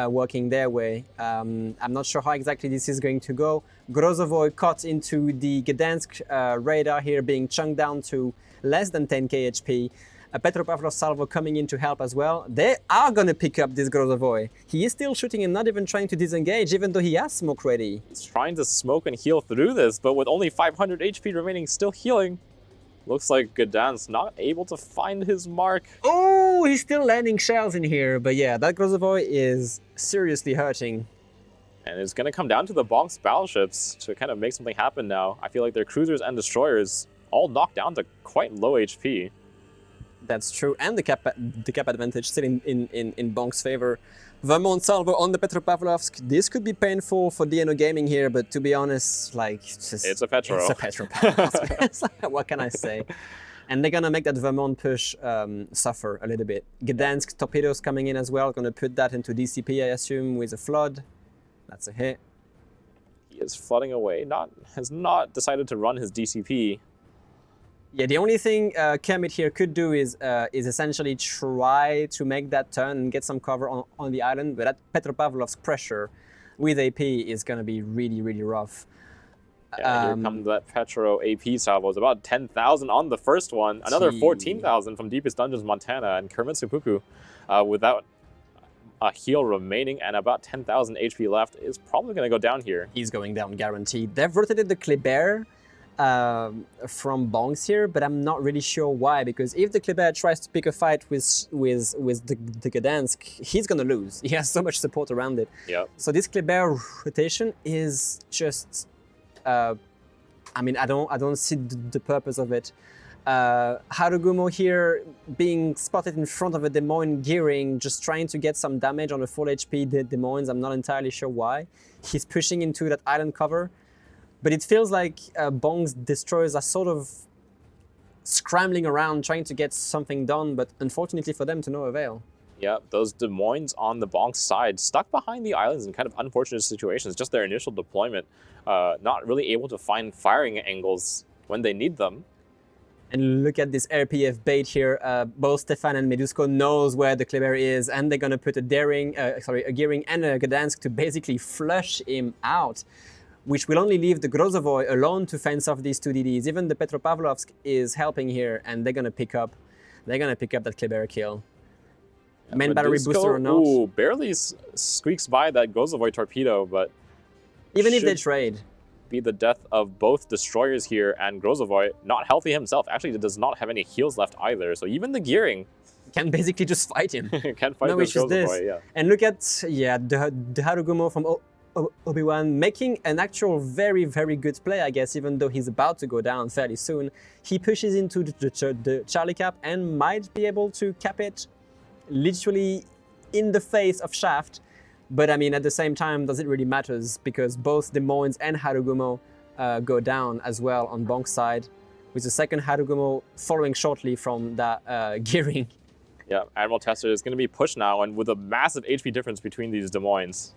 Speaker 3: working their way. I'm not sure how exactly this is going to go. Grozovoy caught into the Gdansk radar here, being chunked down to less than 10k HP. Petropavlov salvo coming in to help as well. They are going to pick up this Grozovoy. He is still shooting and not even trying to disengage, even though he has smoke ready.
Speaker 4: He's trying to smoke and heal through this, but with only 500 HP remaining, still healing. Looks like Gdansk not able to find his mark.
Speaker 3: Oh, he's still landing shells in here. But yeah, that Grozovoy is seriously hurting.
Speaker 4: And it's going to come down to the Bonks battleships to kind of make something happen now. I feel like their cruisers and destroyers all knocked down to quite low HP.
Speaker 3: That's true, and the cap advantage still in Bonk's favor. Vermont salvo on the Petropavlovsk. This could be painful for DNO Gaming here, but to be honest, like
Speaker 4: It's a Petro.
Speaker 3: It's a Petropavlovsk. What can I say? And they're gonna make that Vermont push suffer a little bit. Gdansk torpedoes coming in as well. Gonna put that into DCP, I assume, with a flood. That's a hit.
Speaker 4: He is flooding away. Has not decided to run his DCP.
Speaker 3: Yeah, the only thing Kermit here could do is essentially try to make that turn and get some cover on the island, but that Petropavlovsk pressure with AP is going to be really, really rough.
Speaker 4: Yeah, here comes that Petro AP salvo. It's about 10,000 on the first one. Another 14,000 from Deepest Dungeons Montana, and Kermit Seppuku without a heal remaining and about 10,000 HP left is probably going to go down here.
Speaker 3: He's going down, guaranteed. They've rotated the Kleber from Bonks here, but I'm not really sure why, because if the Kleber tries to pick a fight with the Gdansk, he's gonna lose. He has so much support around it.
Speaker 4: Yep.
Speaker 3: So this Kleber rotation is just, I mean, I don't see the purpose of it. Harugumo here being spotted in front of a Des Moines gearing, just trying to get some damage on a full HP Des Moines. I'm not entirely sure why. He's pushing into that island cover. But it feels like Bong's destroyers are sort of scrambling around trying to get something done, but unfortunately for them, to no avail.
Speaker 4: Yeah, those Des Moines on the Bonk side, stuck behind the islands in kind of unfortunate situations, just their initial deployment, not really able to find firing angles when they need them.
Speaker 3: And look at this RPF bait here. Both Stefan and Medusco knows where the Kleber is, and they're going to put a gearing and a Gdansk to basically flush him out, which will only leave the Grozovoy alone to fence off these two DDs. Even the Petropavlovsk is helping here, and they're gonna pick up that Kleber kill. Main battery booster or not.
Speaker 4: Ooh, barely squeaks by that Grozovoy torpedo, but
Speaker 3: even if they trade,
Speaker 4: be the death of both destroyers here, and Grozovoy, not healthy himself, actually does not have any heals left either. So even the gearing
Speaker 3: can basically just fight him.
Speaker 4: Can fight this Grozovoy, yeah.
Speaker 3: And look at the Harugumo from Obi-Wan making an actual very, very good play, I guess, even though he's about to go down fairly soon. He pushes into the Charlie cap and might be able to cap it literally in the face of Shaft. But I mean, at the same time, does it really matters, because both Des Moines and Harugumo go down as well on Bonk's side, with the second Harugumo following shortly from that gearing.
Speaker 4: Yeah, Admiral Tester is going to be pushed now, and with a massive HP difference between these Des Moines.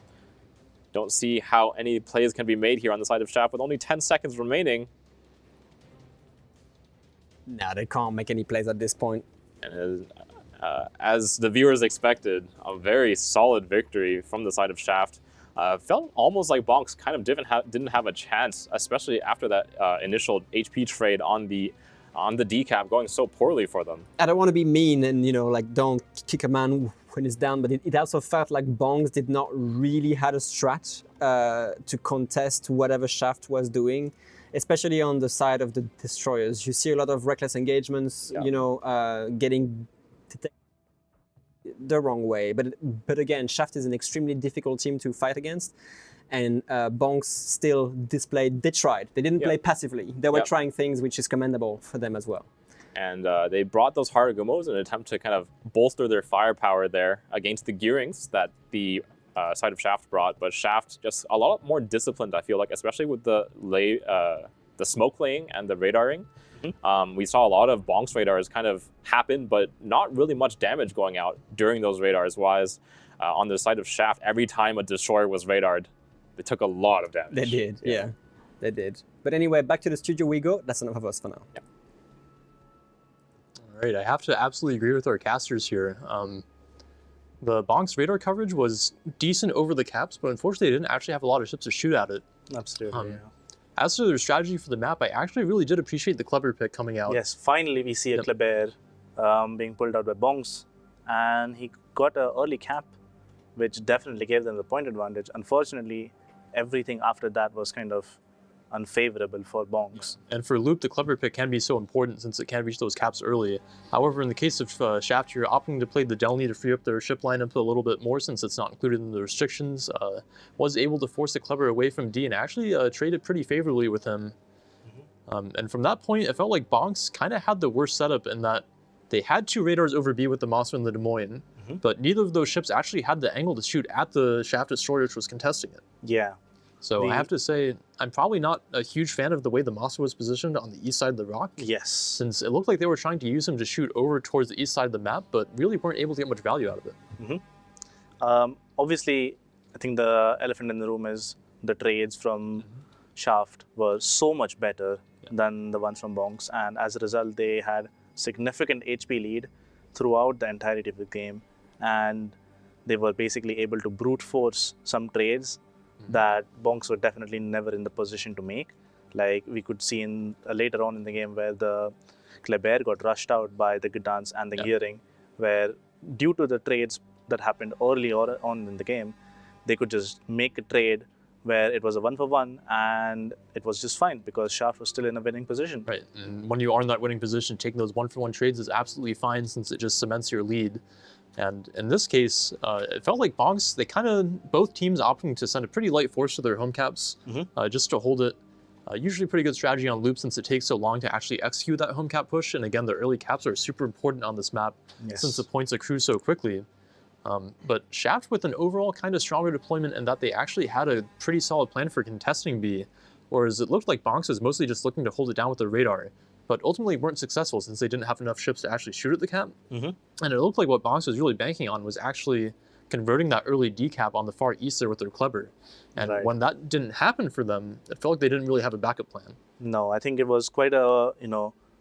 Speaker 4: Don't see how any plays can be made here on the side of Shaft with only 10 seconds remaining.
Speaker 3: Nah, they can't make any plays at this point.
Speaker 4: And as the viewers expected, a very solid victory from the side of Shaft. Felt almost like Bonks kind of didn't have a chance, especially after that initial HP trade on the decap going so poorly for them.
Speaker 3: I don't want to be mean and, like, don't kick a man when he's down, but it also felt like Bongs did not really have a strat to contest whatever Shaft was doing, especially on the side of the destroyers. You see a lot of reckless engagements, getting the wrong way. But again, Shaft is an extremely difficult team to fight against, and Bonks still displayed, they tried. They didn't play passively. They were trying things, which is commendable for them as well.
Speaker 4: And they brought those Harugumos in an attempt to kind of bolster their firepower there against the gearings that the side of Shaft brought. But Shaft just a lot more disciplined, I feel like, especially with the smoke laying and the radaring. We saw a lot of Bonk's radars kind of happen, but not really much damage going out during those radars. Whereas on the side of Shaft, every time a destroyer was radared, they took a lot of damage.
Speaker 3: They did, yeah. They did. But anyway, back to the studio we go. That's enough of us for now.
Speaker 4: Yeah.
Speaker 1: All right, I have to absolutely agree with our casters here. The Bonk's radar coverage was decent over the caps, but unfortunately they didn't actually have a lot of ships to shoot at it.
Speaker 2: Absolutely,
Speaker 1: As to their strategy for the map, I actually really did appreciate the Kleber pick coming out.
Speaker 2: Yes, finally we see a Kleber being pulled out by Bonks, and he got an early cap, which definitely gave them the point advantage. Unfortunately, everything after that was kind of unfavorable for Bonks.
Speaker 1: And for Loop, the Kleber pick can be so important since it can reach those caps early. However, in the case of Shaft, you're opting to play the Delny to free up their ship lineup a little bit more since it's not included in the restrictions. Was able to force the Kleber away from D and actually traded pretty favorably with him. And from that point, it felt like Bonks kind of had the worst setup in that they had 2 radars over B with the Mossman and the Des Moines, but neither of those ships actually had the angle to shoot at the shaft destroyer which was contesting it.
Speaker 2: Yeah.
Speaker 1: So I have to say, I'm probably not a huge fan of the way the Mossman was positioned on the east side of the rock.
Speaker 2: Yes.
Speaker 1: Since it looked like they were trying to use him to shoot over towards the east side of the map, but really weren't able to get much value out of it.
Speaker 2: Obviously, I think the elephant in the room is the trades from Shaft were so much better than the ones from Bonks, and as a result, they had significant HP lead throughout the entirety of the game, and they were basically able to brute force some trades that Bonks were definitely never in the position to make. Like we could see in later on in the game where the Kleber got rushed out by the Gdansk and the Gearing, where due to the trades that happened early on in the game, they could just make a trade where it was a 1-for-1 and it was just fine because Shaft was still in a winning position.
Speaker 1: Right, and when you are in that winning position, taking those 1-for-1 trades is absolutely fine since it just cements your lead. And in this case, it felt like Bonks, they kind of, both teams opting to send a pretty light force to their home caps just to hold it. Usually pretty good strategy on loop since it takes so long to actually execute that home cap push. And again, the early caps are super important on this map since the points accrue so quickly. But Shaft with an overall kind of stronger deployment in that they actually had a pretty solid plan for contesting B, whereas it looked like Bonks was mostly just looking to hold it down with the radar, but ultimately weren't successful since they didn't have enough ships to actually shoot at the cap. And it looked like what Bonks was really banking on was actually converting that early decap on the far east there with their Kleber. And when that didn't happen for them, it felt like they didn't really have a backup plan.
Speaker 2: No, I think it was quite a,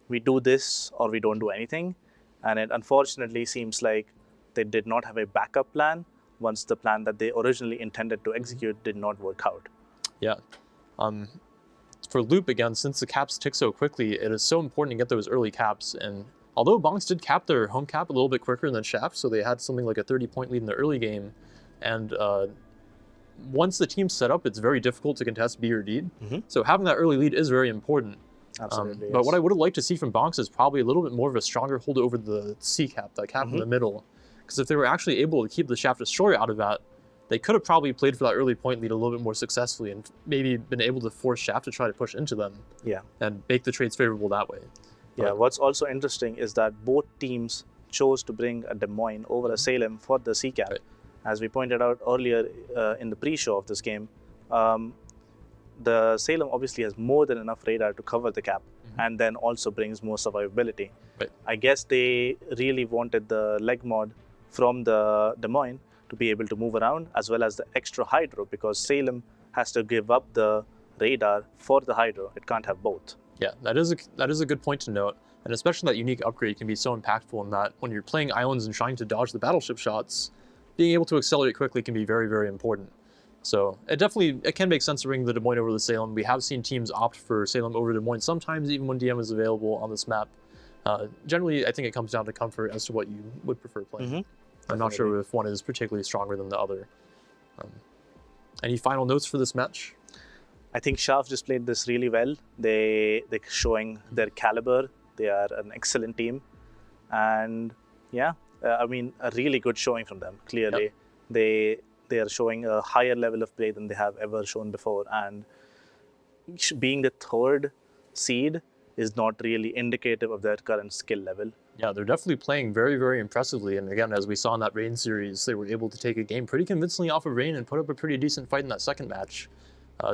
Speaker 2: we do this or we don't do anything. And it unfortunately seems like they did not have a backup plan once the plan that they originally intended to execute did not work out.
Speaker 1: Yeah. For loop, again, since the caps tick so quickly, it is so important to get those early caps. And although Bonks did cap their home cap a little bit quicker than Shaft, so they had something like a 30-point lead in the early game, and once the team's set up, it's very difficult to contest B or D. So having that early lead is very important.
Speaker 2: Absolutely,
Speaker 1: But what I would have liked to see from Bonks is probably a little bit more of a stronger hold over the C cap, that cap in the middle. Because if they were actually able to keep the Shaft Destroyer out of that, they could have probably played for that early point lead a little bit more successfully and maybe been able to force Shaft to try to push into them and make the trades favorable that way.
Speaker 2: Yeah, what's also interesting is that both teams chose to bring a Des Moines over a Salem for the C cap. As we pointed out earlier in the pre-show of this game, the Salem obviously has more than enough radar to cover the cap and then also brings more survivability. I guess they really wanted the leg mod from the Des Moines to be able to move around as well as the extra hydro because Salem has to give up the radar for the hydro. It can't have both.
Speaker 1: Yeah, that is a good point to note. And especially that unique upgrade can be so impactful in that when you're playing islands and trying to dodge the battleship shots, being able to accelerate quickly can be very, very important. So it can make sense to bring the Des Moines over the Salem. We have seen teams opt for Salem over Des Moines sometimes, even when DM is available on this map. Generally, I think it comes down to comfort as to what you would prefer playing. I'm not sure if one is particularly stronger than the other. Any final notes for this match?
Speaker 2: I think Shaft just played this really well. They're showing their caliber. They are an excellent team. And yeah, I mean, a really good showing from them, clearly. They are showing a higher level of play than they have ever shown before. And being the third seed is not really indicative of their current skill level.
Speaker 1: Yeah, they're definitely playing very, very impressively. And again, as we saw in that Rain series, they were able to take a game pretty convincingly off of Rain and put up a pretty decent fight in that second match.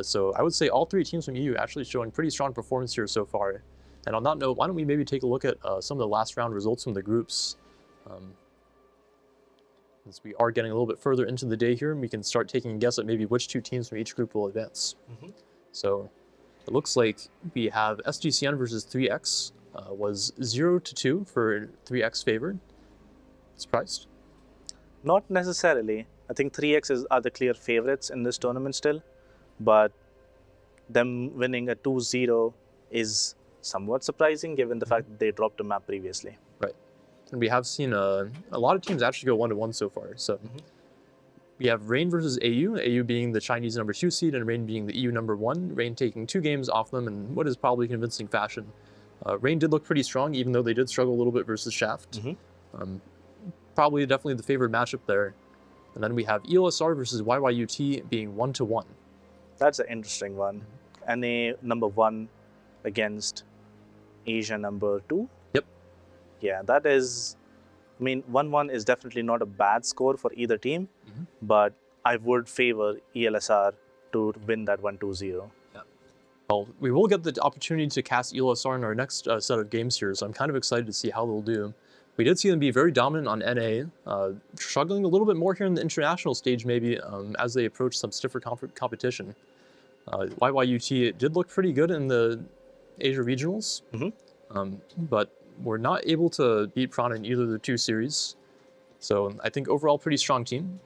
Speaker 1: So I would say all 3 teams from EU actually showing pretty strong performance here so far. And on that note, why don't we maybe take a look at some of the last round results from the groups. Since we are getting a little bit further into the day here, and we can start taking a guess at maybe which 2 teams from each group will advance. So it looks like we have SGCN versus 3X was 0-2 for 3X favored. Surprised?
Speaker 2: Not necessarily. I think 3X are the clear favorites in this tournament still, but them winning a 2-0 is somewhat surprising given the fact that they dropped a map previously.
Speaker 1: Right. And we have seen a lot of teams actually go 1-1 so far. So we have Rain versus AU, AU being the Chinese number 2 seed and Rain being the EU number 1. Rain taking 2 games off them in what is probably convincing fashion. Rain did look pretty strong, even though they did struggle a little bit versus Shaft. Probably definitely the favored matchup there. And then we have Elsr versus YYUT being 1-1.
Speaker 2: That's an interesting one. NA number 1 against Asia number 2.
Speaker 1: Yep.
Speaker 2: Yeah, that is, I mean, 1-1 is definitely not a bad score for either team, but I would favor ELSR to win that 1-2-0.
Speaker 1: Well, we will get the opportunity to cast ELSR in our next set of games here, so I'm kind of excited to see how they'll do. We did see them be very dominant on NA, struggling a little bit more here in the international stage maybe as they approach some stiffer competition. YYUT did look pretty good in the Asia regionals, but we're not able to beat Prana in either of the two series. So I think overall pretty strong team.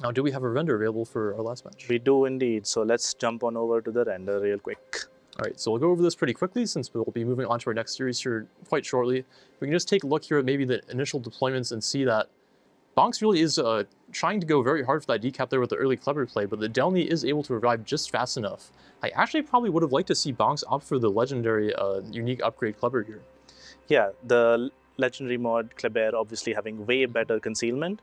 Speaker 1: Now, do we have a render available for our last match?
Speaker 2: We do indeed, so let's jump on over to the render real quick.
Speaker 1: All right, so we'll go over this pretty quickly since we'll be moving on to our next series here quite shortly. We can just take a look here at maybe the initial deployments and see that Bonks really is trying to go very hard for that decap there with the early clever play, but the Delny is able to arrive just fast enough. I actually probably would have liked to see Bonks opt for the legendary unique upgrade clever here.
Speaker 2: Yeah, the legendary mod Kleber obviously having way better concealment.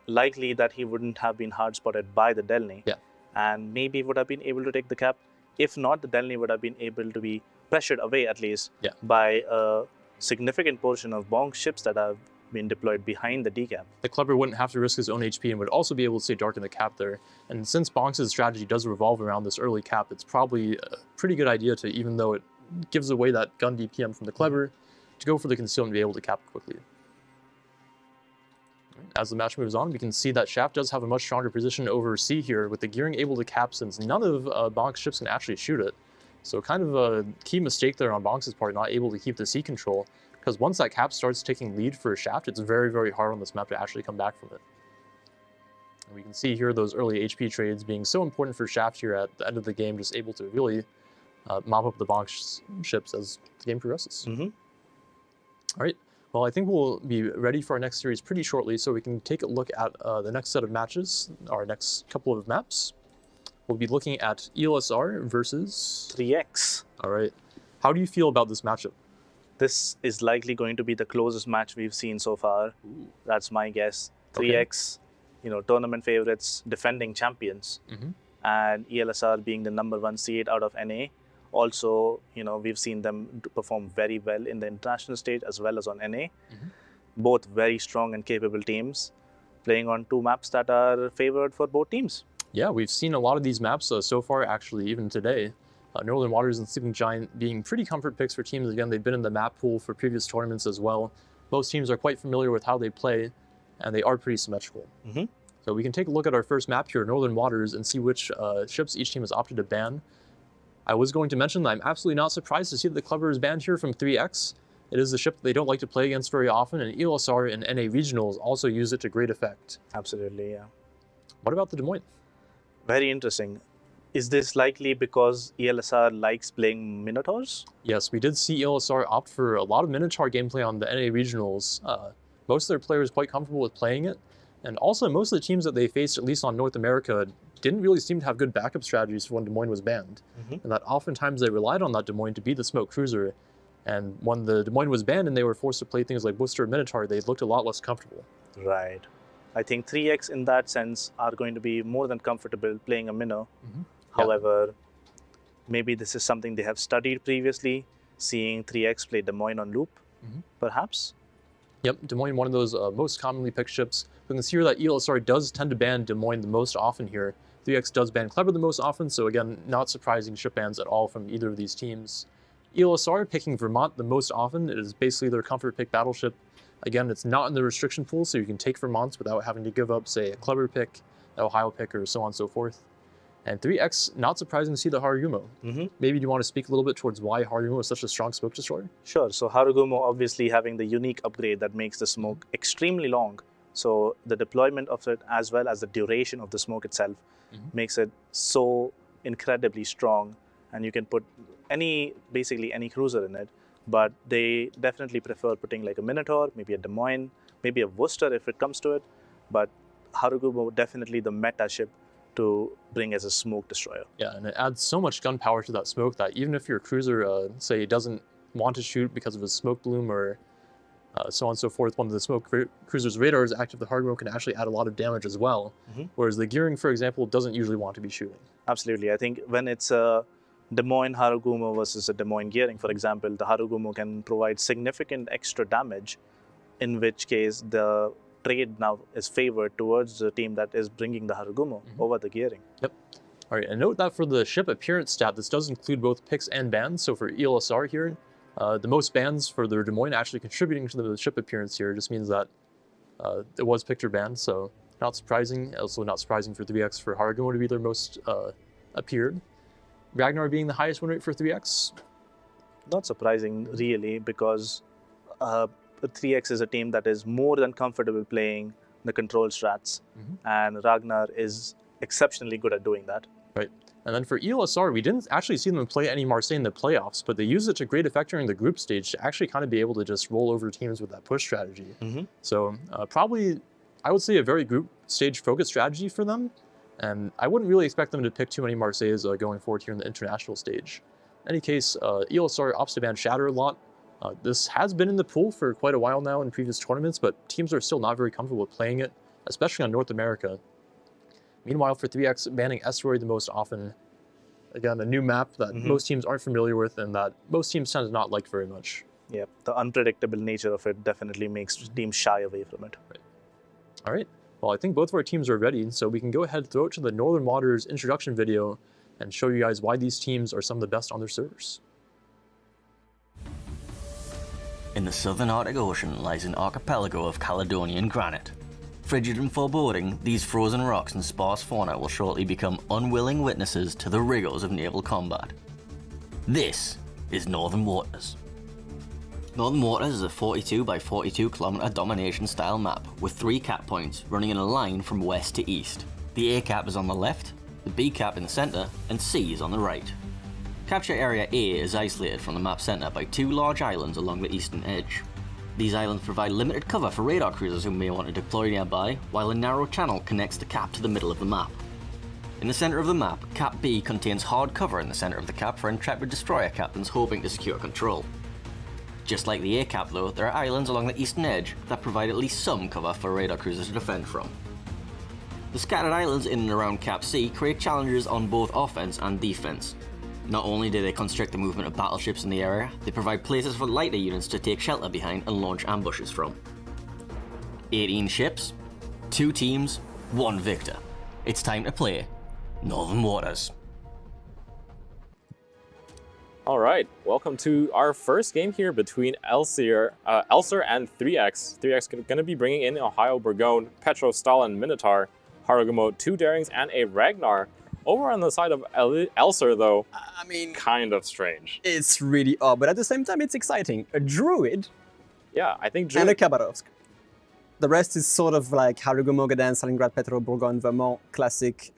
Speaker 2: Likely that he wouldn't have been hard spotted by the Delny.
Speaker 1: Yeah.
Speaker 2: And maybe would have been able to take the cap. If not, the Delny would have been able to be pressured away at least by a significant portion of Bonk ships that have been deployed behind the decap.
Speaker 1: The Kleber wouldn't have to risk his own HP and would also be able to stay dark in the cap there. And since Bonks' strategy does revolve around this early cap, it's probably a pretty good idea to, even though it gives away that gun DPM from the Kleber, to go for the concealment and be able to cap quickly. As the match moves on, we can see that Shaft does have a much stronger position over C here, with the gearing able to cap since none of Bonk's ships can actually shoot it. So kind of a key mistake there on Bonk's part, not able to keep the C control, because once that cap starts taking lead for Shaft, it's very, very hard on this map to actually come back from it. And we can see here those early HP trades being so important for Shaft here at the end of the game, just able to really mop up the Bonk's ships as the game progresses. All right. Well, I think we'll be ready for our next series pretty shortly, so we can take a look at the next set of matches, our next couple of maps. We'll be looking at ELSR versus
Speaker 2: 3X.
Speaker 1: All right. How do you feel about this matchup?
Speaker 2: This is likely going to be the closest match we've seen so far.
Speaker 1: Ooh.
Speaker 2: That's my guess. 3X, you know, tournament favorites, defending champions, and ELSR being the #1 seed out of NA. Also, you know, we've seen them perform very well in the international stage as well as on NA. Both very strong and capable teams, playing on two maps that are favored for both teams.
Speaker 1: Yeah, we've seen a lot of these maps so far, actually, even today. Northern Waters and Sleeping Giant being pretty comfort picks for teams. Again, they've been in the map pool for previous tournaments as well. Most teams are quite familiar with how they play, and they are pretty symmetrical. So we can take a look at our first map here, Northern Waters, and see which ships each team has opted to ban. I was going to mention that I'm absolutely not surprised to see that the Kleber is banned here from 3X. It is the ship that they don't like to play against very often, and ELSR and NA Regionals also use it to great effect.
Speaker 2: Absolutely, yeah.
Speaker 1: What about the Des Moines?
Speaker 2: Very interesting. Is this likely because ELSR likes playing Minotaurs?
Speaker 1: Yes, we did see ELSR opt for a lot of Minotaur gameplay on the NA Regionals. Most of their players quite comfortable with playing it, and also most of the teams that they faced, at least on North America, didn't really seem to have good backup strategies for when Des Moines was banned. And that oftentimes they relied on that Des Moines to be the smoke cruiser, and when the Des Moines was banned and they were forced to play things like Worcester or Minotaur, they looked a lot less comfortable.
Speaker 2: Right. I think 3X in that sense are going to be more than comfortable playing a Minnow. However, maybe this is something they have studied previously, seeing 3X play Des Moines on loop, perhaps?
Speaker 1: Yep, Des Moines, one of those most commonly picked ships. We can see here that ELSR does tend to ban Des Moines the most often here. 3X does ban Kleber the most often, so again, not surprising ship bans at all from either of these teams. ELSR picking Vermont the most often. It is basically their comfort pick battleship. Again, it's not in the restriction pool, so you can take Vermonts without having to give up, say, a Kleber pick, an Ohio pick, or so on and so forth. And 3X, not surprising to see the Harugumo. Maybe you want to speak a little bit towards why Harugumo is such a strong smoke destroyer?
Speaker 2: Sure. So Harugumo obviously having the unique upgrade that makes the smoke extremely long. So the deployment of it as well as the duration of the smoke itself makes it so incredibly strong. And you can put basically any cruiser in it. But they definitely prefer putting like a Minotaur, maybe a Des Moines, maybe a Worcester if it comes to it. But Harugumo definitely the meta ship to bring as a smoke destroyer.
Speaker 1: Yeah, and it adds so much gunpowder to that smoke that even if your cruiser, say, doesn't want to shoot because of a smoke bloom or so on and so forth, one of the smoke cruiser's radar is active, the Harugumo can actually add a lot of damage as well. Whereas the gearing, for example, doesn't usually want to be shooting.
Speaker 2: Absolutely. I think when it's a Des Moines Harugumo versus a Des Moines Gearing, for example, the Harugumo can provide significant extra damage, in which case the trade now is favored towards the team that is bringing the Harugumo over the Gearing.
Speaker 1: Yep. All right, and note that for the ship appearance stat, this does include both picks and bans. So for ELSR here, the most bans for the Des Moines actually contributing to the ship appearance here just means that it was picked or banned, so not surprising. Also not surprising for 3X for Harugumo to be their most appeared. Ragnar being the highest win rate for 3X.
Speaker 2: Not surprising, really, because 3X is a team that is more than comfortable playing the control strats, and Ragnar is exceptionally good at doing that.
Speaker 1: Right. And then for ELSR, we didn't actually see them play any Marseille in the playoffs, but they used it to great effect during the group stage to actually kind of be able to just roll over teams with that push strategy. So probably, I would say, a very group stage focused strategy for them. And I wouldn't really expect them to pick too many Marseilles going forward here in the international stage. In any case, ELSR opts to ban Shatter a lot. This has been in the pool for quite a while now in previous tournaments, but teams are still not very comfortable with playing it, especially on North America. Meanwhile, for 3X, banning Esroy the most often. Again, a new map that most teams aren't familiar with and that most teams tend to not like very much.
Speaker 2: Yeah, the unpredictable nature of it definitely makes teams shy away from it.
Speaker 1: Right. All right. Well, I think both of our teams are ready, so we can go ahead and throw it to the Northern Waters introduction video and show you guys why these teams are some of the best on their servers.
Speaker 5: In the southern Arctic Ocean lies an archipelago of Caledonian granite. Frigid and foreboding, these frozen rocks and sparse fauna will shortly become unwilling witnesses to the rigors of naval combat. This is Northern Waters. Northern Waters is a 42 by 42 kilometer domination style map with 3 cap points running in a line from west to east. The A cap is on the left, the B cap in the center, and C is on the right. Capture Area A is isolated from the map center by 2 large islands along the eastern edge. These islands provide limited cover for radar cruisers who may want to deploy nearby, while a narrow channel connects the cap to the middle of the map. In the center of the map, Cap B contains hard cover in the center of the cap for intrepid destroyer captains hoping to secure control. Just like the A cap though, there are islands along the eastern edge that provide at least some cover for radar cruisers to defend from. The scattered islands in and around Cap C create challenges on both offense and defense. Not only do they constrict the movement of battleships in the area, they provide places for lighter units to take shelter behind and launch ambushes from. 18 ships, 2 teams, 1 victor. It's time to play Northern Waters.
Speaker 4: All right, welcome to our first game here between Elsr and 3X. 3X going to be bringing in Ohio Burgone, Petro, Stalin, Minotaur, Harugumo, 2 Darings, and a Ragnar. Over on the side of Elsr, though,
Speaker 3: I mean,
Speaker 4: kind of strange.
Speaker 3: it's really odd, but at the same time, it's exciting. A Druid
Speaker 4: Yeah, I think
Speaker 3: and a Khabarovsk. The rest is sort of like Harugumo, Gdansk, Stalingrad, Petro, Bourgogne, Vermont, classic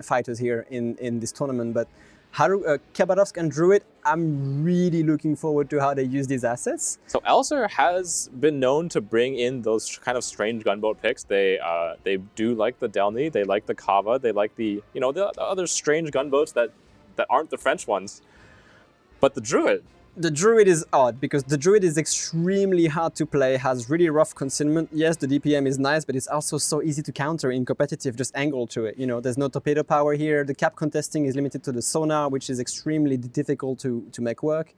Speaker 3: fighters here in this tournament. But Khabarovsk and Druid, I'm really looking forward to how they use these assets.
Speaker 4: So Elsr has been known to bring in those kind of strange gunboat picks. They do like the Delny, they like the Kava, they like the the other strange gunboats that aren't the French ones. But the Druid.
Speaker 3: The Druid is odd because the Druid is extremely hard to play, has really rough concealment. Yes, the DPM is nice, but it's also so easy to counter in competitive, just angle to it. There's no torpedo power here. The cap contesting is limited to the sonar, which is extremely difficult to make work.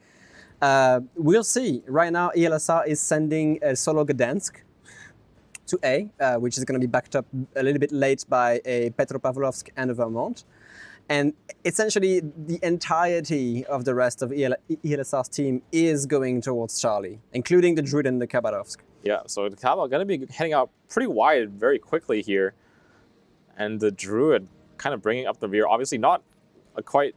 Speaker 3: We'll see. Right now, ELSR is sending a solo Gdansk to A, which is going to be backed up a little bit late by a Petropavlovsk and a Vermont. And essentially, the entirety of the rest of ELSR's team is going towards Charlie, including the Druid and the Khabarovsk.
Speaker 4: Yeah, so the Kava going to be heading out pretty wide very quickly here. And the Druid kind of bringing up the rear. Obviously not quite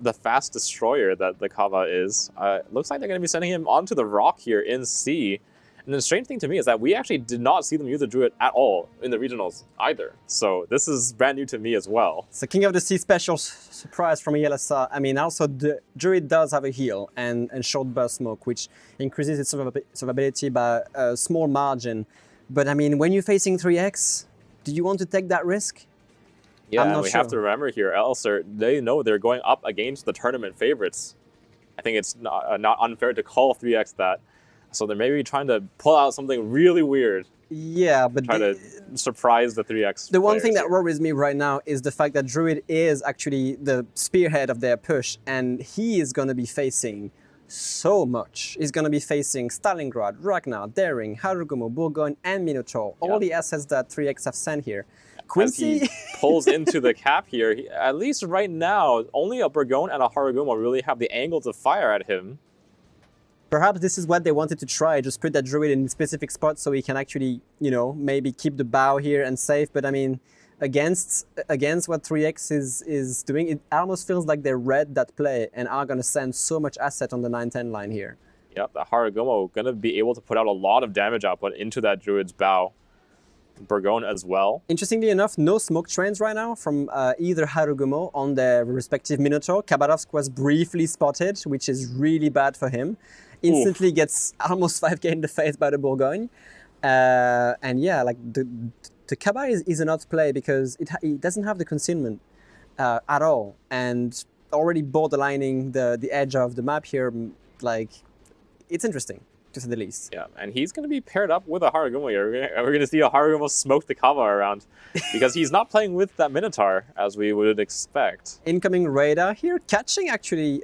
Speaker 4: the fast destroyer that the Kava is. Looks like they're going to be sending him onto the rock here in C. And the strange thing to me is that we actually did not see them use the Druid at all in the regionals either. So this is brand new to me as well.
Speaker 3: It's a King of the Sea special surprise from ELSR. I mean, also the Druid does have a heal and short burst smoke, which increases its survivability by a small margin. But I mean, when you're facing 3X, do you want to take that risk?
Speaker 4: Yeah,
Speaker 3: I'm
Speaker 4: and
Speaker 3: not
Speaker 4: we
Speaker 3: sure.
Speaker 4: have to remember here, Elsr, they know they're going up against the tournament favorites. I think it's not unfair to call 3X that. So they're maybe trying to pull out something really weird
Speaker 3: Yeah, but
Speaker 4: try to surprise the 3X.
Speaker 3: the one thing
Speaker 4: players
Speaker 3: that
Speaker 4: here.
Speaker 3: worries me right now is the fact that Druid is actually the spearhead of their push, and he is going to be facing so much. He's going to be facing Stalingrad, Ragnar, Daring, Harugumo, Bourgogne, and Minotaur. All the assets that 3X have sent here.
Speaker 4: As
Speaker 3: Quincy.
Speaker 4: he pulls into the cap here, at least right now, only a Bourgogne and a Harugumo really have the angle to fire at him.
Speaker 3: Perhaps this is what they wanted to try, just put that Druid in specific spots so he can actually, you know, maybe keep the bow here and safe. But I mean, against what 3X is doing, it almost feels like they read that play and are going to send so much asset on the 9-10 line here.
Speaker 4: Yep, the Harugumo going to be able to put out a lot of damage output into that Druid's bow. Bourgogne as well.
Speaker 3: Interestingly enough, no smoke trains right now from either Harugumo on their respective Minotaur. Khabarovsk was briefly spotted, which is really bad for him. Instantly gets almost 5k in the face by the Bourgogne. And yeah, like the Kaba is an odd play because it doesn't have the concealment at all. And already borderlining the edge of the map here, like, it's interesting, to say the least.
Speaker 4: Yeah, and he's going to be paired up with a Harugumo here. We're going to see a Harugumo smoke the Kaba around because he's not playing with that Minotaur as we would expect.
Speaker 3: Incoming radar here, catching actually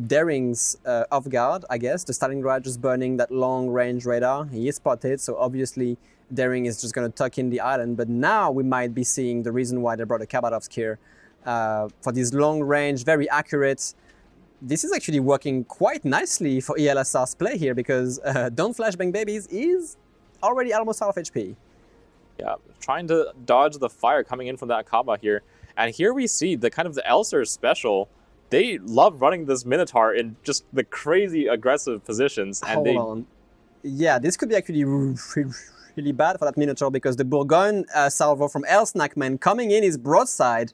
Speaker 3: Daring's off guard, I guess. The Stalingrad just burning that long range radar. He is spotted, so obviously Daring is just going to tuck in the island. But now we might be seeing the reason why they brought a Khabarovsk here for this long range, very accurate. This is actually working quite nicely for Elsr's play here because Don't Flashbang Babies is already almost half HP.
Speaker 4: Yeah, trying to dodge the fire coming in from that Kaba here. And here we see the kind of the Elsr special. They love running this Minotaur in just the crazy aggressive positions. And
Speaker 3: Hold on. Yeah, this could be actually really bad for that Minotaur because the Bourgogne salvo from Elsnackman coming in is broadside.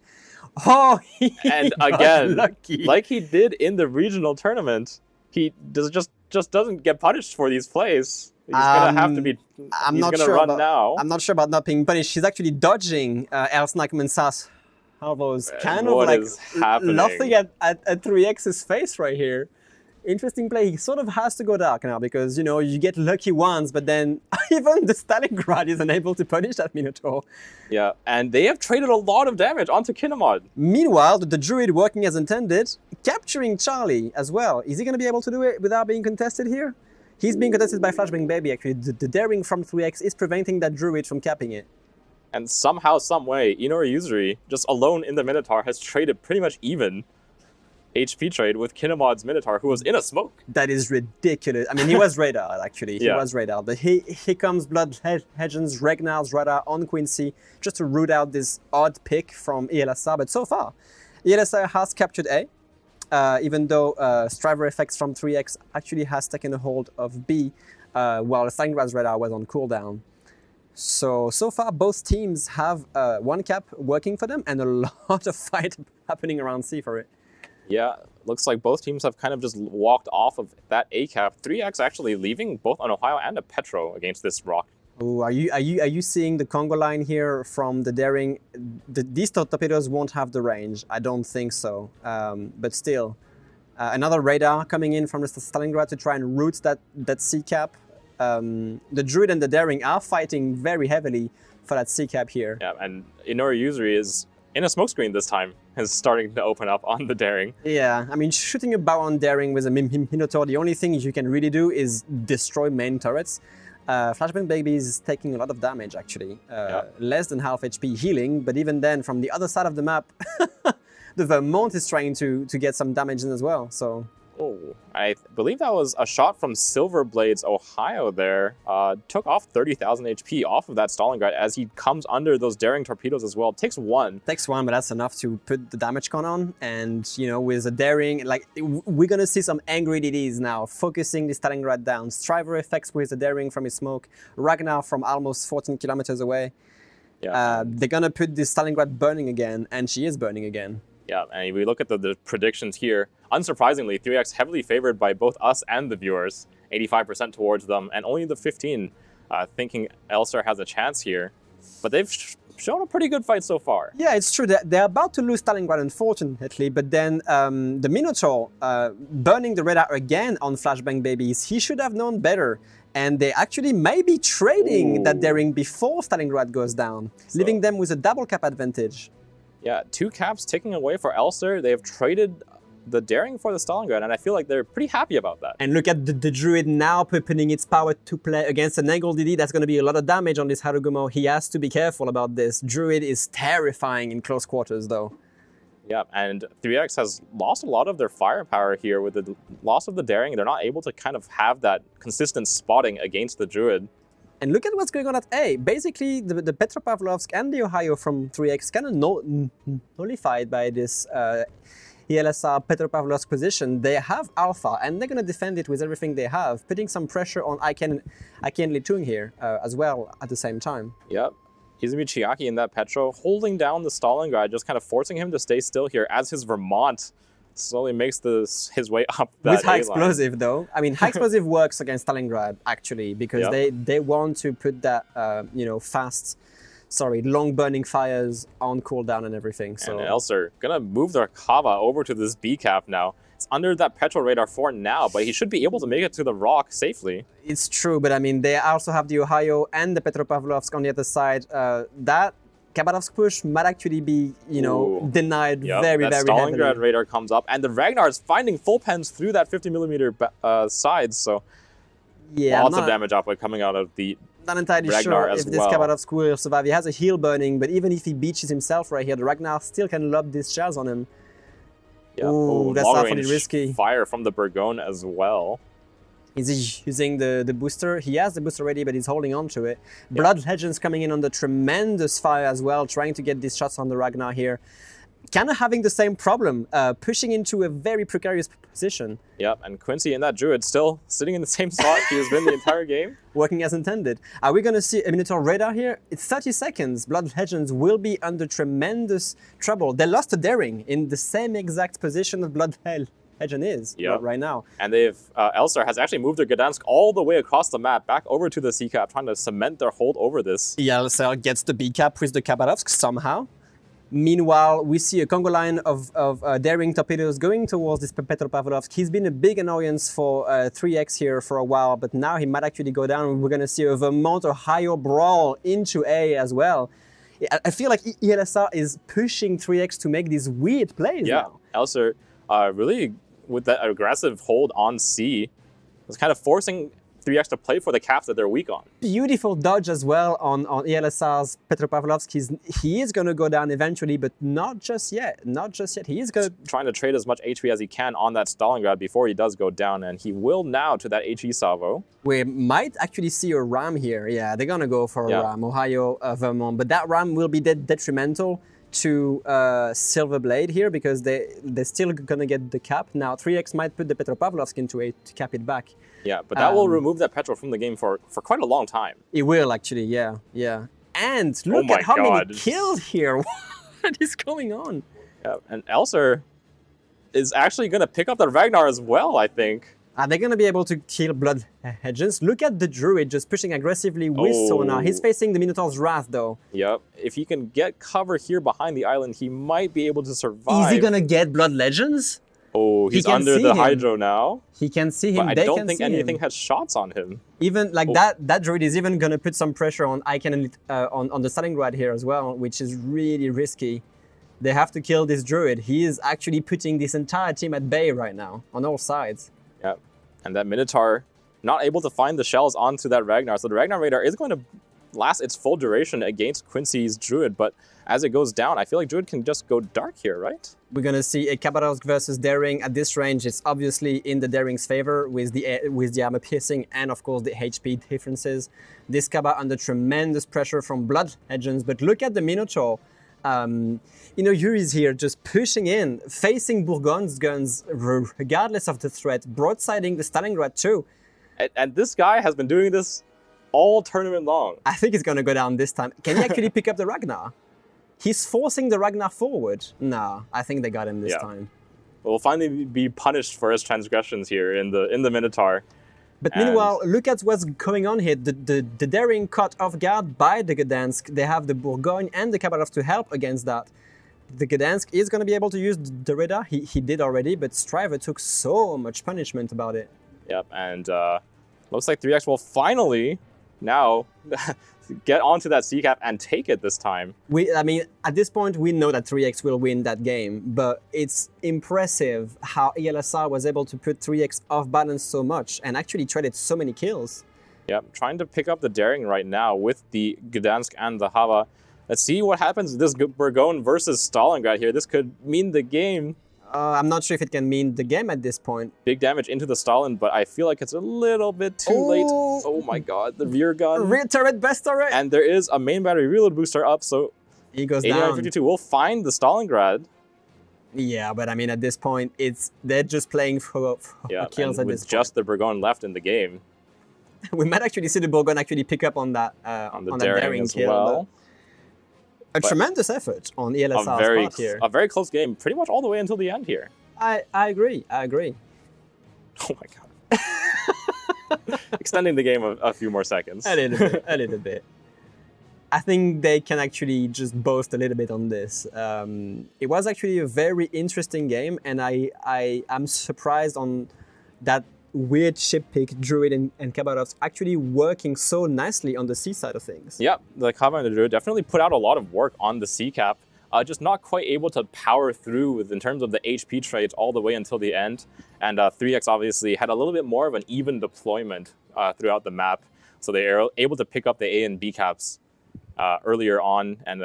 Speaker 3: Oh,
Speaker 4: and again,
Speaker 3: lucky.
Speaker 4: Like he did in the regional tournament, he just doesn't get punished for these plays. He's gonna have to be.
Speaker 3: I'm not sure
Speaker 4: run
Speaker 3: about,
Speaker 4: now.
Speaker 3: I'm not sure about not being punished. He's actually dodging Elsnackman's salvos, kind of
Speaker 4: what
Speaker 3: like
Speaker 4: is happening?
Speaker 3: laughing at 3X's face right here. Interesting play. He sort of has to go dark now because, you know, you get lucky once, but then even the Stalingrad is unable to punish that Minotaur.
Speaker 4: Yeah, and they have traded a lot of damage onto Kinemod.
Speaker 3: Meanwhile, the Druid working as intended, capturing Charlie as well. Is he going to be able to do it without being contested here? He's being contested by Flashbang Baby, actually. The Daring from 3X is preventing that Druid from capping it.
Speaker 4: And somehow, some way, Inori Yuzuri, just alone in the Minotaur, has traded pretty much even HP trade with Kinemod's Minotaur, who was in a smoke.
Speaker 3: That is ridiculous. I mean, he was radar, actually. He
Speaker 4: Yeah.
Speaker 3: was radar. But here comes Blood Legends, Ragnar's radar on Quincy, just to root out this odd pick from Elsr. But so far, Elsr has captured A, even though Striver Effects from 3X actually has taken a hold of B, while Stangrad's radar was on cooldown. So far, both teams have one cap working for them and a lot of fight happening around C for it.
Speaker 4: Yeah, looks like both teams have kind of just walked off of that A cap. 3X actually leaving both an Ohio and a Petro against this rock.
Speaker 3: Oh, are you seeing the Congo line here from the Daring? These torpedoes won't have the range. I don't think so. But still, another radar coming in from the Stalingrad to try and root that C cap. The Druid and the Daring are fighting very heavily for that C cap here.
Speaker 4: Yeah, and Inori Yuzuri is in a smokescreen this time, is starting to open up on the Daring.
Speaker 3: Yeah, I mean, shooting a bow on Daring with a Minotaur, the only thing you can really do is destroy main turrets. Flashbang Baby is taking a lot of damage, actually. Less than half HP healing, but even then, from the other side of the map, the Vermont is trying to get some damage in as well, so...
Speaker 4: Oh, I believe that was a shot from Silverblades, Ohio there. Took off 30,000 HP off of that Stalingrad as he comes under those Daring torpedoes as well. Takes one.
Speaker 3: Takes one, but that's enough to put the damage con on. And, you know, with a Daring, like, we're going to see some angry DDs now, focusing the Stalingrad down. Striver Effects with the Daring from his smoke. Ragnar from almost 14 kilometers away.
Speaker 4: Yeah.
Speaker 3: They're going to put the Stalingrad burning again, and she is burning again.
Speaker 4: Yeah, and we look at the predictions here. Unsurprisingly, 3X heavily favored by both us and the viewers, 85% towards them, and only the 15 thinking Elsr has a chance here. But they've shown a pretty good fight so far.
Speaker 3: Yeah, it's true. They're about to lose Stalingrad, unfortunately, but then the Minotaur burning the radar again on Flashbang Babies. He should have known better. And they actually may be trading that daring before Stalingrad goes down, leaving them with a double cap advantage.
Speaker 4: Yeah, 2 caps taking away for Elsr. They've traded the daring for the Stalingrad, and I feel like they're pretty happy about that.
Speaker 3: And look at the Druid now putting its power to play against an angled DD. That's going to be a lot of damage on this Harugumo. He has to be careful about this. Druid is terrifying in close quarters, though.
Speaker 4: Yeah, and 3X has lost a lot of their firepower here with the loss of the daring. They're not able to kind of have that consistent spotting against the Druid.
Speaker 3: And look at what's going on at A. Basically, the Petropavlovsk and the Ohio from 3X kind of nullified by this Elsr Petropavlovsk position. They have Alpha, and they're going to defend it with everything they have, putting some pressure on Aiken Litung here as well at the same time.
Speaker 4: Yep. Izumi Chiaki in that Petro holding down the Stalingrad, just kind of forcing him to stay still here as his Vermont slowly makes his way up that
Speaker 3: With high
Speaker 4: A-line.
Speaker 3: explosive, though. I mean, high explosive works against Stalingrad, actually, because they want to put that, long burning fires on cooldown and everything. So.
Speaker 4: And Elsr gonna move their Kava over to this B cap now. It's under that Petro radar for now, but he should be able to make it to the rock safely.
Speaker 3: It's true, but I mean, they also have the Ohio and the Petropavlovsk on the other side. That Khabarovsk push might actually be, denied very,
Speaker 4: that
Speaker 3: very
Speaker 4: Stalingrad
Speaker 3: heavily.
Speaker 4: radar comes up, and the Ragnar is finding full pens through that 50mm sides, so
Speaker 3: yeah,
Speaker 4: lots of damage output coming out of the
Speaker 3: not entirely
Speaker 4: Ragnar
Speaker 3: sure
Speaker 4: as
Speaker 3: if this
Speaker 4: well.
Speaker 3: Khabarovsk will survive. He has a heal burning, but even if he beaches himself right here, the Ragnar still can lob these shells on him.
Speaker 4: Yeah.
Speaker 3: Ooh, that's
Speaker 4: long
Speaker 3: awfully
Speaker 4: range
Speaker 3: risky.
Speaker 4: Fire from the Burgone as well.
Speaker 3: He's using the booster. He has the booster ready, but he's holding on to it. Blood Legends coming in on the tremendous fire as well, trying to get these shots on the Ragnar here. Kind of having the same problem, pushing into a very precarious position.
Speaker 4: Yep, and Quincy and that Druid still sitting in the same spot he has been the entire game.
Speaker 3: Working as intended. Are we going to see a Minotaur radar here? It's 30 seconds. Blood Legends will be under tremendous trouble. They lost a daring in the same exact position that Blood Legend is right now.
Speaker 4: And they've Elsr has actually moved their Gdansk all the way across the map, back over to the C cap, trying to cement their hold over this.
Speaker 3: Elsr gets the B cap with the Khabarovsk somehow. Meanwhile, we see a Congo line of daring torpedoes going towards this Petropavlovsk. He's been a big annoyance for 3X here for a while, but now he might actually go down. We're going to see a Vermont Ohio brawl into A as well. I feel like Elsr is pushing 3X to make these weird plays now.
Speaker 4: Elsr really, with that aggressive hold on C, was kind of forcing 3X to play for the caps that they're weak on.
Speaker 3: Beautiful dodge as well on Elsr's Petropavlovsk. He is going to go down eventually, but not just yet. Not just yet. He is going
Speaker 4: trying to trade as much HP as he can on that Stalingrad before he does go down, and he will now to that HE salvo.
Speaker 3: We might actually see a ram here. Yeah, they're going to go for a ram, Ohio, Vermont. But that ram will be detrimental to Silverblade here because they're still going to get the cap. Now, 3X might put the Petropavlovsk into A to cap it back.
Speaker 4: Yeah, but that will remove that Petro from the game for quite a long time.
Speaker 3: It will, actually, yeah. And look at how many kills here. What is going on?
Speaker 4: Yeah, and Elsr is actually going to pick up the Ragnar as well, I think.
Speaker 3: Are they going to be able to kill Blood Legends? Look at the Druid just pushing aggressively with Sonar. He's facing the Minotaur's Wrath, though.
Speaker 4: Yep. If he can get cover here behind the island, he might be able to survive.
Speaker 3: Is he going to get Blood Legends?
Speaker 4: Oh, he's under the Hydro now.
Speaker 3: He can see him.
Speaker 4: But I don't think anything has shots on him.
Speaker 3: Even like that Druid is even going to put some pressure on Aiken on the Stalingrad here as well, which is really risky. They have to kill this Druid. He is actually putting this entire team at bay right now on all sides.
Speaker 4: Yep. And that Minotaur not able to find the shells onto that Ragnar. So the Ragnar radar is going to last its full duration against Quincy's Druid, but as it goes down, I feel like Druid can just go dark here, right?
Speaker 3: We're going to see a Khabarovsk versus Daring. At this range, it's obviously in the Daring's favor with the armor piercing and, of course, the HP differences. This Kaba under tremendous pressure from Blood Legends, but look at the Minotaur. Yuri's here just pushing in, facing Bourgogne's guns regardless of the threat, broadsiding the Stalingrad too.
Speaker 4: And this guy has been doing this all tournament long.
Speaker 3: I think he's going to go down this time. Can he actually pick up the Ragnar? He's forcing the Ragnar forward. No, I think they got him this time.
Speaker 4: We'll finally be punished for his transgressions here in the Minotaur.
Speaker 3: But meanwhile, look at what's going on here. The Daring caught off guard by the Gdansk. They have the Bourgogne and the Khabarovsk to help against that. The Gdansk is going to be able to use the radar. He did already, but Striver took so much punishment about it.
Speaker 4: Yep, and Looks like 3X will finally now get onto that C cap and take it this time.
Speaker 3: I mean, at this point, we know that 3X will win that game, but it's impressive how Elsr was able to put 3X off balance so much and actually traded so many kills.
Speaker 4: Yep, trying to pick up the daring right now with the Gdansk and the Hava. Let's see what happens with this Burgon versus Stalingrad here. This could mean the game.
Speaker 3: I'm not sure if it can mean the game at this point.
Speaker 4: Big damage into the Stalin, but I feel like it's a little bit too late. Oh my god, the rear gun.
Speaker 3: Rear turret, best turret!
Speaker 4: And there is a main battery reload booster up, so
Speaker 3: He goes down.
Speaker 4: 8952 will find the Stalingrad.
Speaker 3: Yeah, but I mean, at this point, they're just playing for kills at this
Speaker 4: with just the Burgon left in the game.
Speaker 3: We might actually see the Burgon actually pick up on that on
Speaker 4: the
Speaker 3: that
Speaker 4: daring as
Speaker 3: kill.
Speaker 4: well.
Speaker 3: A tremendous effort on Elsr's part here.
Speaker 4: A very close game, pretty much all the way until the end here.
Speaker 3: I agree.
Speaker 4: Oh my god. Extending the game a few more seconds.
Speaker 3: A little bit. I think they can actually just boast a little bit on this. It was actually a very interesting game, and I'm surprised on that weird ship pick, Druid and Kabarov's actually working so nicely on the C side of things.
Speaker 4: Yeah, the Kava and the Druid definitely put out a lot of work on the C cap. Just not quite able to power through in terms of the HP trades all the way until the end. And 3X obviously had a little bit more of an even deployment throughout the map. So they are able to pick up the A and B caps earlier on and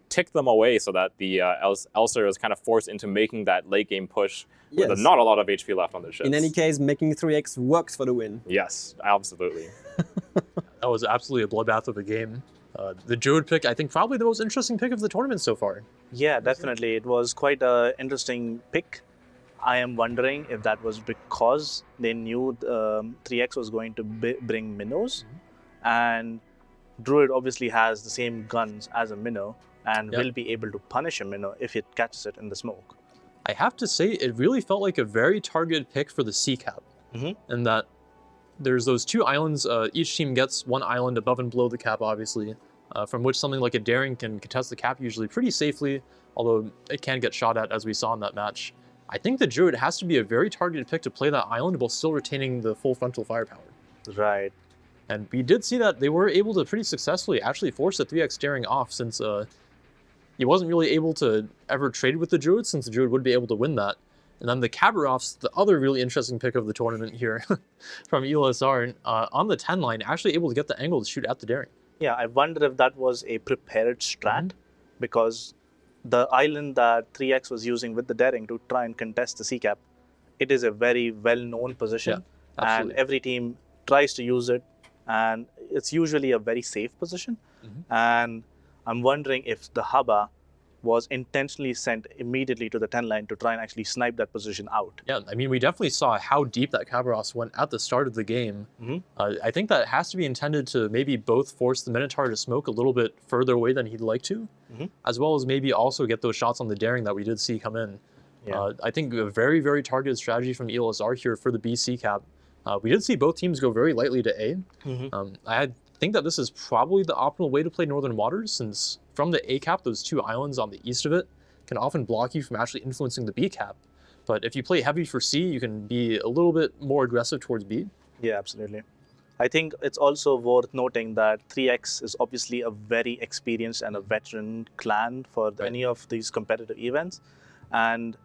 Speaker 4: tick them away so that the Elsr is kind of forced into making that late game push with not a lot of HP left on the ships.
Speaker 3: In any case, making 3X works for the win.
Speaker 4: Yes, absolutely.
Speaker 1: That was absolutely a bloodbath of a game. The Druid pick, I think, probably the most interesting pick of the tournament so far.
Speaker 2: Yeah, definitely. It was quite an interesting pick. I am wondering if that was because they knew 3X was going to bring minnows. And Druid obviously has the same guns as a minnow and will be able to punish a minnow if it catches it in the smoke.
Speaker 1: I have to say, it really felt like a very targeted pick for the C cap. And that there's those two islands, each team gets one island above and below the cap, obviously, from which something like a daring can contest the cap usually pretty safely, although it can get shot at, as we saw in that match. I think the Druid has to be a very targeted pick to play that island while still retaining the full frontal firepower.
Speaker 2: Right.
Speaker 1: And we did see that they were able to pretty successfully actually force the 3X daring off, since he wasn't really able to ever trade with the Druid, since the Druid would be able to win that. And then the Kabarovs, the other really interesting pick of the tournament here from Elsr, on the 10 line, actually able to get the angle to shoot at the daring.
Speaker 2: Yeah, I wonder if that was a prepared strat, because the island that 3X was using with the daring to try and contest the C cap, it is a very well-known position, and every team tries to use it, and it's usually a very safe position. And I'm wondering if the Haba was intentionally sent immediately to the 10 line to try and actually snipe that position out.
Speaker 1: Yeah, I mean, we definitely saw how deep that Kabarovs went at the start of the game. I think that has to be intended to maybe both force the Minotaur to smoke a little bit further away than he'd like to, as well as maybe also get those shots on the daring that we did see come in. I think a very, very targeted strategy from Elsr here for the BC cap. We did see both teams go very lightly to A. I think that this is probably the optimal way to play Northern Waters, since from the A cap, those two islands on the east of it can often block you from actually influencing the B cap. But if you play heavy for C, you can be a little bit more aggressive towards B.
Speaker 2: Yeah, absolutely. I think it's also worth noting that 3X is obviously a very experienced and a veteran clan for any of these competitive events. And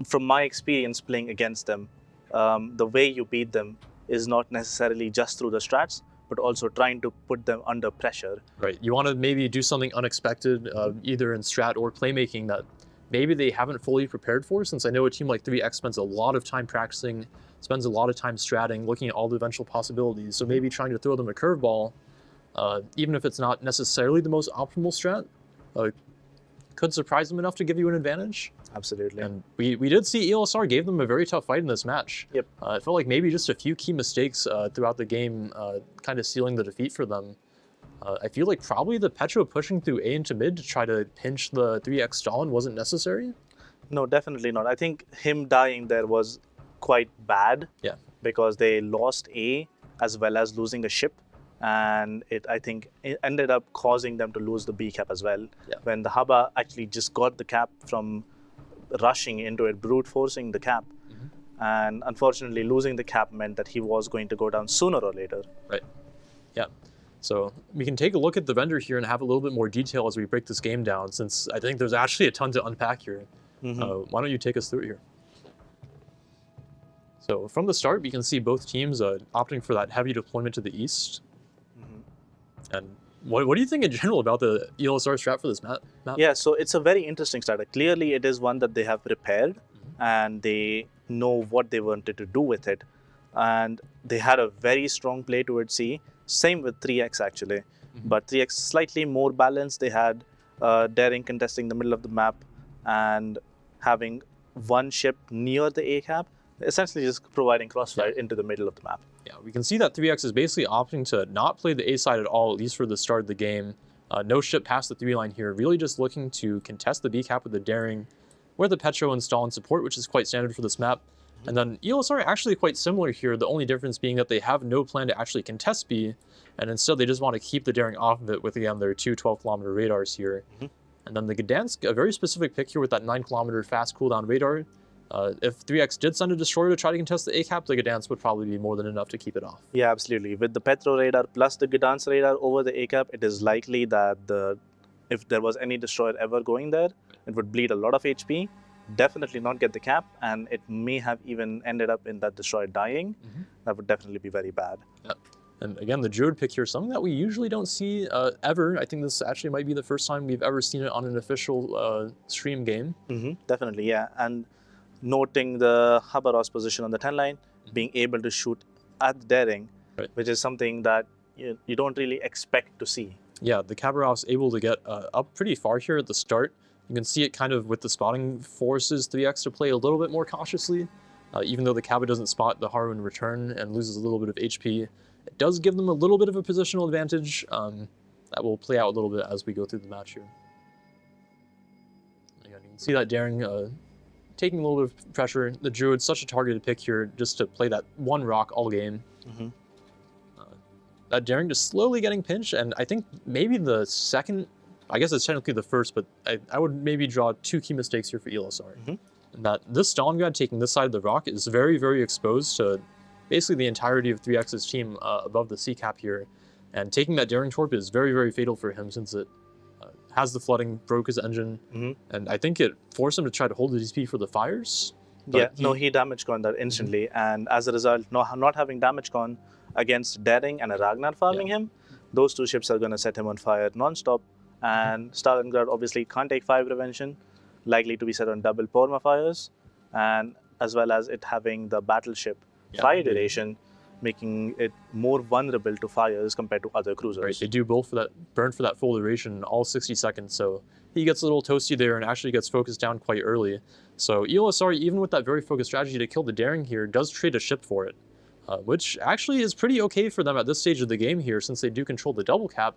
Speaker 2: from my experience playing against them, the way you beat them is not necessarily just through the strats, but also trying to put them under pressure.
Speaker 1: Right. You want to maybe do something unexpected, either in strat or playmaking, that maybe they haven't fully prepared for, since I know a team like 3X spends a lot of time practicing, spends a lot of time stratting, looking at all the eventual possibilities. So maybe trying to throw them a curveball, even if it's not necessarily the most optimal strat, could surprise them enough to give you an advantage.
Speaker 2: Absolutely.
Speaker 1: And we did see Elsr gave them a very tough fight in this match.
Speaker 2: Yep.
Speaker 1: It felt like maybe just a few key mistakes throughout the game kind of sealing the defeat for them. I feel like probably the Petro pushing through A into mid to try to pinch the 3X Stalin wasn't necessary.
Speaker 2: No, definitely not. I think him dying there was quite bad.
Speaker 1: Yeah.
Speaker 2: Because they lost A as well as losing a ship. And I think it ended up causing them to lose the B cap as well.
Speaker 1: Yeah.
Speaker 2: When the Haba actually just got the cap from rushing into it, brute forcing the cap, and unfortunately losing the cap meant that he was going to go down sooner or later.
Speaker 1: Right. Yeah. So we can take a look at the render here and have a little bit more detail as we break this game down, since I think there's actually a ton to unpack here. Why don't you take us through it here? So from the start, we can see both teams opting for that heavy deployment to the east. And what do you think in general about the ELSR strat for this map?
Speaker 2: Yeah, so it's a very interesting strat. Clearly, it is one that they have prepared, and they know what they wanted to do with it. And they had a very strong play towards C. Same with 3X actually, but 3X slightly more balanced. They had Daring contesting the middle of the map and having one ship near the A cap, essentially just providing crossfire into the middle of the map.
Speaker 1: Yeah, we can see that 3X is basically opting to not play the A side at all, at least for the start of the game. No ship past the 3 line here, really just looking to contest the B cap with the Daring, where the Petro install and support, which is quite standard for this map. And then ELSR are actually quite similar here, the only difference being that they have no plan to actually contest B, and instead they just want to keep the Daring off of it with, again, their 2 12-kilometer radars here. And then the Gdansk, a very specific pick here with that 9-kilometer fast cooldown radar. If 3X did send a destroyer to try to contest the A cap, the Gdansk would probably be more than enough to keep it off.
Speaker 2: Yeah, absolutely. With the Petro radar plus the Gdansk radar over the A cap, it is likely that if there was any destroyer ever going there, it would bleed a lot of HP. Definitely not get the cap, and it may have even ended up in that destroyer dying. That would definitely be very bad.
Speaker 1: Yep. And again, the Druid pick here, something that we usually don't see ever. I think this actually might be the first time we've ever seen it on an official stream game.
Speaker 2: Definitely, yeah. And noting the Habarov's position on the 10 line, being able to shoot at the Daring, which is something that you don't really expect to see.
Speaker 1: Yeah, the Khabarov's able to get up pretty far here at the start. You can see it kind of with the spotting forces 3X to play a little bit more cautiously. Even though the Kaba doesn't spot the Haru in return and loses a little bit of HP, it does give them a little bit of a positional advantage that will play out a little bit as we go through the match here. Again, you can see that Daring taking a little bit of pressure. The Druid's such a targeted pick here just to play that one rock all game. That Daring just slowly getting pinched, and I think maybe the second, I guess it's technically the first, but I would maybe draw 2 key mistakes here for ELSR. And that this Stalingrad taking this side of the rock is very, very exposed to basically the entirety of 3X's team above the C cap here. And taking that Daring Torp is very, very fatal for him since it has the flooding, broke his engine, and I think it forced him to try to hold the DP for the fires.
Speaker 2: He damage con that instantly, and as a result, not having damage con against Daring and a Ragnar farming him, those 2 ships are going to set him on fire non-stop. And Stalingrad obviously can't take 5 prevention, likely to be set on double Porma fires, and as well as it having the battleship fire duration, making it more vulnerable to fires compared to other cruisers.
Speaker 1: Right, they do both for that burn for that full duration, all 60 seconds, so he gets a little toasty there and actually gets focused down quite early. So ELSR, even with that very focused strategy to kill the Daring here, does trade a ship for it, which actually is pretty okay for them at this stage of the game here, since they do control the double cap,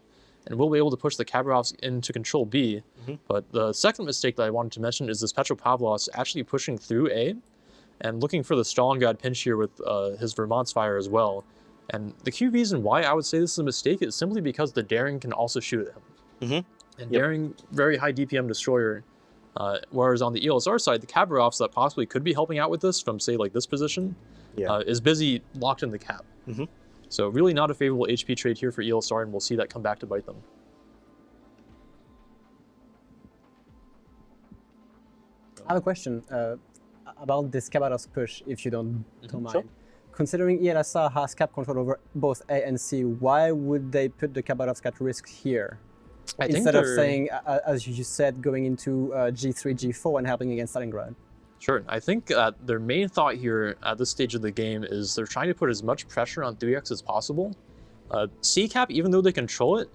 Speaker 1: and will be able to push the Khabarovs into control B. But the second mistake that I wanted to mention is this Petropavlos actually pushing through A and looking for the Stalingrad pinch here with his Vermont's fire as well. And the key reason why I would say this is a mistake is simply because the Daring can also shoot at him. And Daring, very high DPM destroyer, whereas on the ELSR side, the Khabarovs that possibly could be helping out with this from, say, like this position, is busy locked in the cap. So really not a favorable HP trade here for ELSR, and we'll see that come back to bite them.
Speaker 3: I have a question about this Khabarovsk push, if you don't mind. Considering ELSR has cap control over both A and C, why would they put the Khabarovsk at risk here? Instead of saying, as you said, going into G3, G4 and helping against Stalingrad?
Speaker 1: Sure. I think their main thought here at this stage of the game is they're trying to put as much pressure on 3X as possible. C-Cap, even though they control it,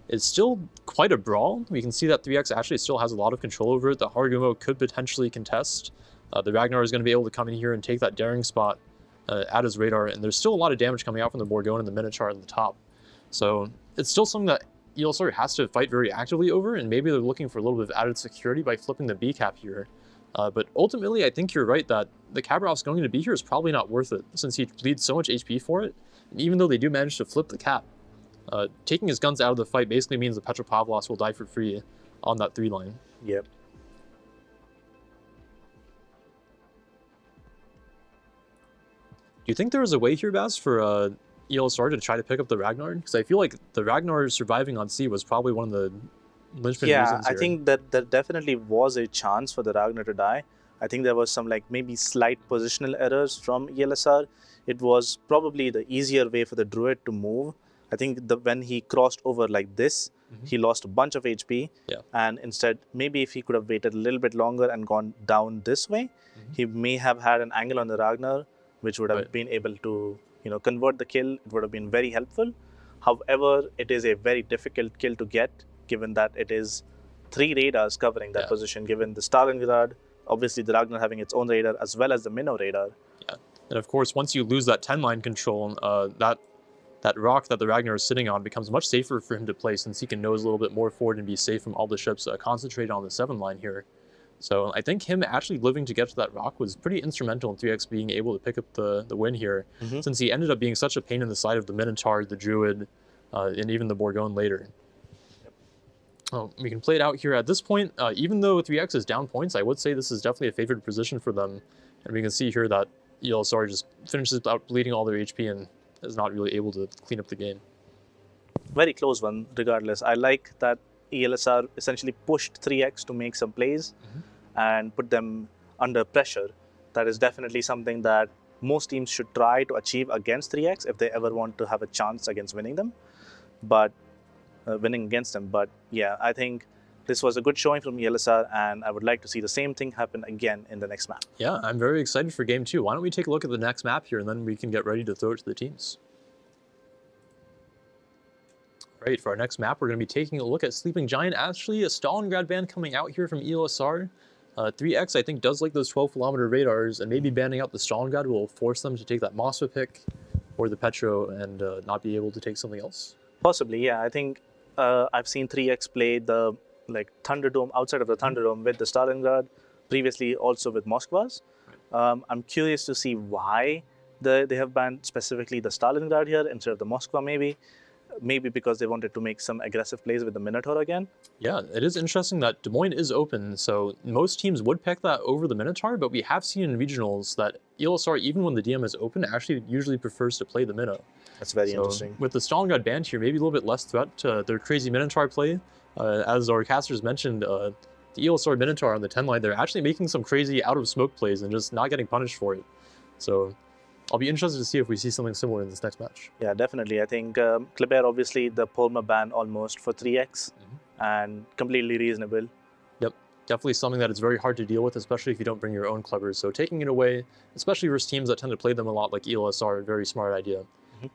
Speaker 1: is still quite a brawl. We can see that 3X actually still has a lot of control over it. The Harugumo could potentially contest. The Ragnar is going to be able to come in here and take that Daring spot at his radar, and there's still a lot of damage coming out from the Borgone and the Minotaur at the top. So it's still something that ELSR has to fight very actively over, and maybe they're looking for a little bit of added security by flipping the B-Cap here. But ultimately, I think you're right that the Khabarov's going to be here is probably not worth it, since he bleeds so much HP for it. And even though they do manage to flip the cap, taking his guns out of the fight basically means the Petropavlos will die for free on that 3 line. you think there was a way here, Baz, for ELSR to try to pick up the Ragnar? Because I feel like the Ragnar surviving on C was probably one of the linchpin reasons
Speaker 2: I
Speaker 1: here.
Speaker 2: think that there definitely was a chance for the Ragnar to die. I think there was some like maybe slight positional errors from ELSR. It was probably the easier way for the Druid to move. I think when he crossed over like this, he lost a bunch of HP.
Speaker 1: Yeah.
Speaker 2: And instead, maybe if he could have waited a little bit longer and gone down this way, he may have had an angle on the Ragnar, which would have been able to, convert the kill. It would have been very helpful. However, it is a very difficult kill to get, given that it is 3 radars covering that position, given the Stalingrad, obviously the Ragnar having its own radar, as well as the Minnow radar.
Speaker 1: Yeah, and of course, once you lose that 10-line control, that rock that the Ragnar is sitting on becomes much safer for him to play, since he can nose a little bit more forward and be safe from all the ships concentrated on the 7-line here. So I think him actually living to get to that rock was pretty instrumental in 3X being able to pick up the win here, since he ended up being such a pain in the side of the Minotaur, the Druid, and even the Borgone later. We can play it out here at this point. Even though 3X is down points, I would say this is definitely a favored position for them. And we can see here that ELSR just finishes without bleeding all their HP and is not really able to clean up the game.
Speaker 2: Very close one, regardless. I like that ELSR essentially pushed 3X to make some plays and put them under pressure. That is definitely something that most teams should try to achieve against 3X if they ever want to have a chance against winning them. But winning against them. But yeah, I think this was a good showing from ELSR, and I would like to see the same thing happen again in the next map.
Speaker 1: Yeah, I'm very excited for game 2. Why don't we take a look at the next map here, and then we can get ready to throw it to the teams. Right, for our next map, we're going to be taking a look at Sleeping Giant. Actually, a Stalingrad ban coming out here from ELSR. 3X, I think, does like those 12-kilometer radars, and maybe banning out the Stalingrad will force them to take that Mosfa pick or the Petro and not be able to take something else.
Speaker 2: Possibly, yeah. I think I've seen 3X play the Thunderdome outside of the Thunderdome with the Stalingrad, previously also with Moskvas. I'm curious to see why they have banned specifically the Stalingrad here instead of the Moskva, maybe. Maybe because they wanted to make some aggressive plays with the Minotaur again.
Speaker 1: Yeah, it is interesting that Des Moines is open, so most teams would pick that over the Minotaur, but we have seen in regionals that ELSR, even when the DM is open, actually usually prefers to play the Minnow.
Speaker 2: That's very interesting.
Speaker 1: With the Stalingrad banned here, maybe a little bit less threat to their crazy Minotaur play. As our casters mentioned, the ELSR Minotaur on the 10 line, they're actually making some crazy out-of-smoke plays and just not getting punished for it. So I'll be interested to see if we see something similar in this next match.
Speaker 2: Yeah, definitely. I think Kleber, obviously, the Polma ban almost for 3X, and completely reasonable.
Speaker 1: Yep, definitely something that is very hard to deal with, especially if you don't bring your own Klebers. So taking it away, especially versus teams that tend to play them a lot like ELSR, a very smart idea.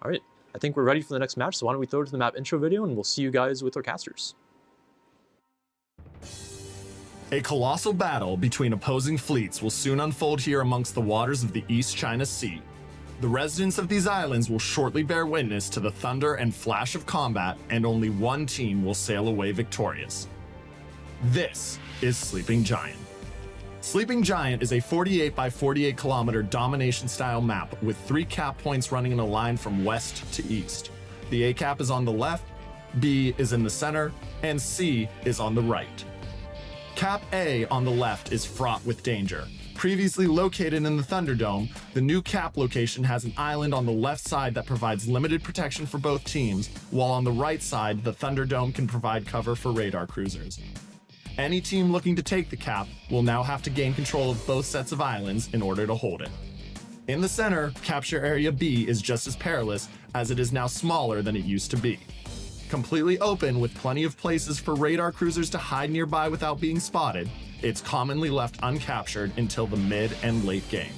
Speaker 1: All right, I think we're ready for the next match, so why don't we throw it to the map intro video, and we'll see you guys with our casters.
Speaker 6: A colossal battle between opposing fleets will soon unfold here amongst the waters of the East China Sea. The residents of these islands will shortly bear witness to the thunder and flash of combat, and only one team will sail away victorious. This is Sleeping Giant. Sleeping Giant is a 48 by 48 kilometer domination-style map with 3 cap points running in a line from west to east. The A cap is on the left, B is in the center, and C is on the right. Cap A on the left is fraught with danger. Previously located in the Thunderdome, the new cap location has an island on the left side that provides limited protection for both teams, while on the right side, the Thunderdome can provide cover for radar cruisers. Any team looking to take the cap will now have to gain control of both sets of islands in order to hold it. In the center, capture area B is just as perilous, as it is now smaller than it used to be. Completely open with plenty of places for radar cruisers to hide nearby without being spotted, it's commonly left uncaptured until the mid and late game.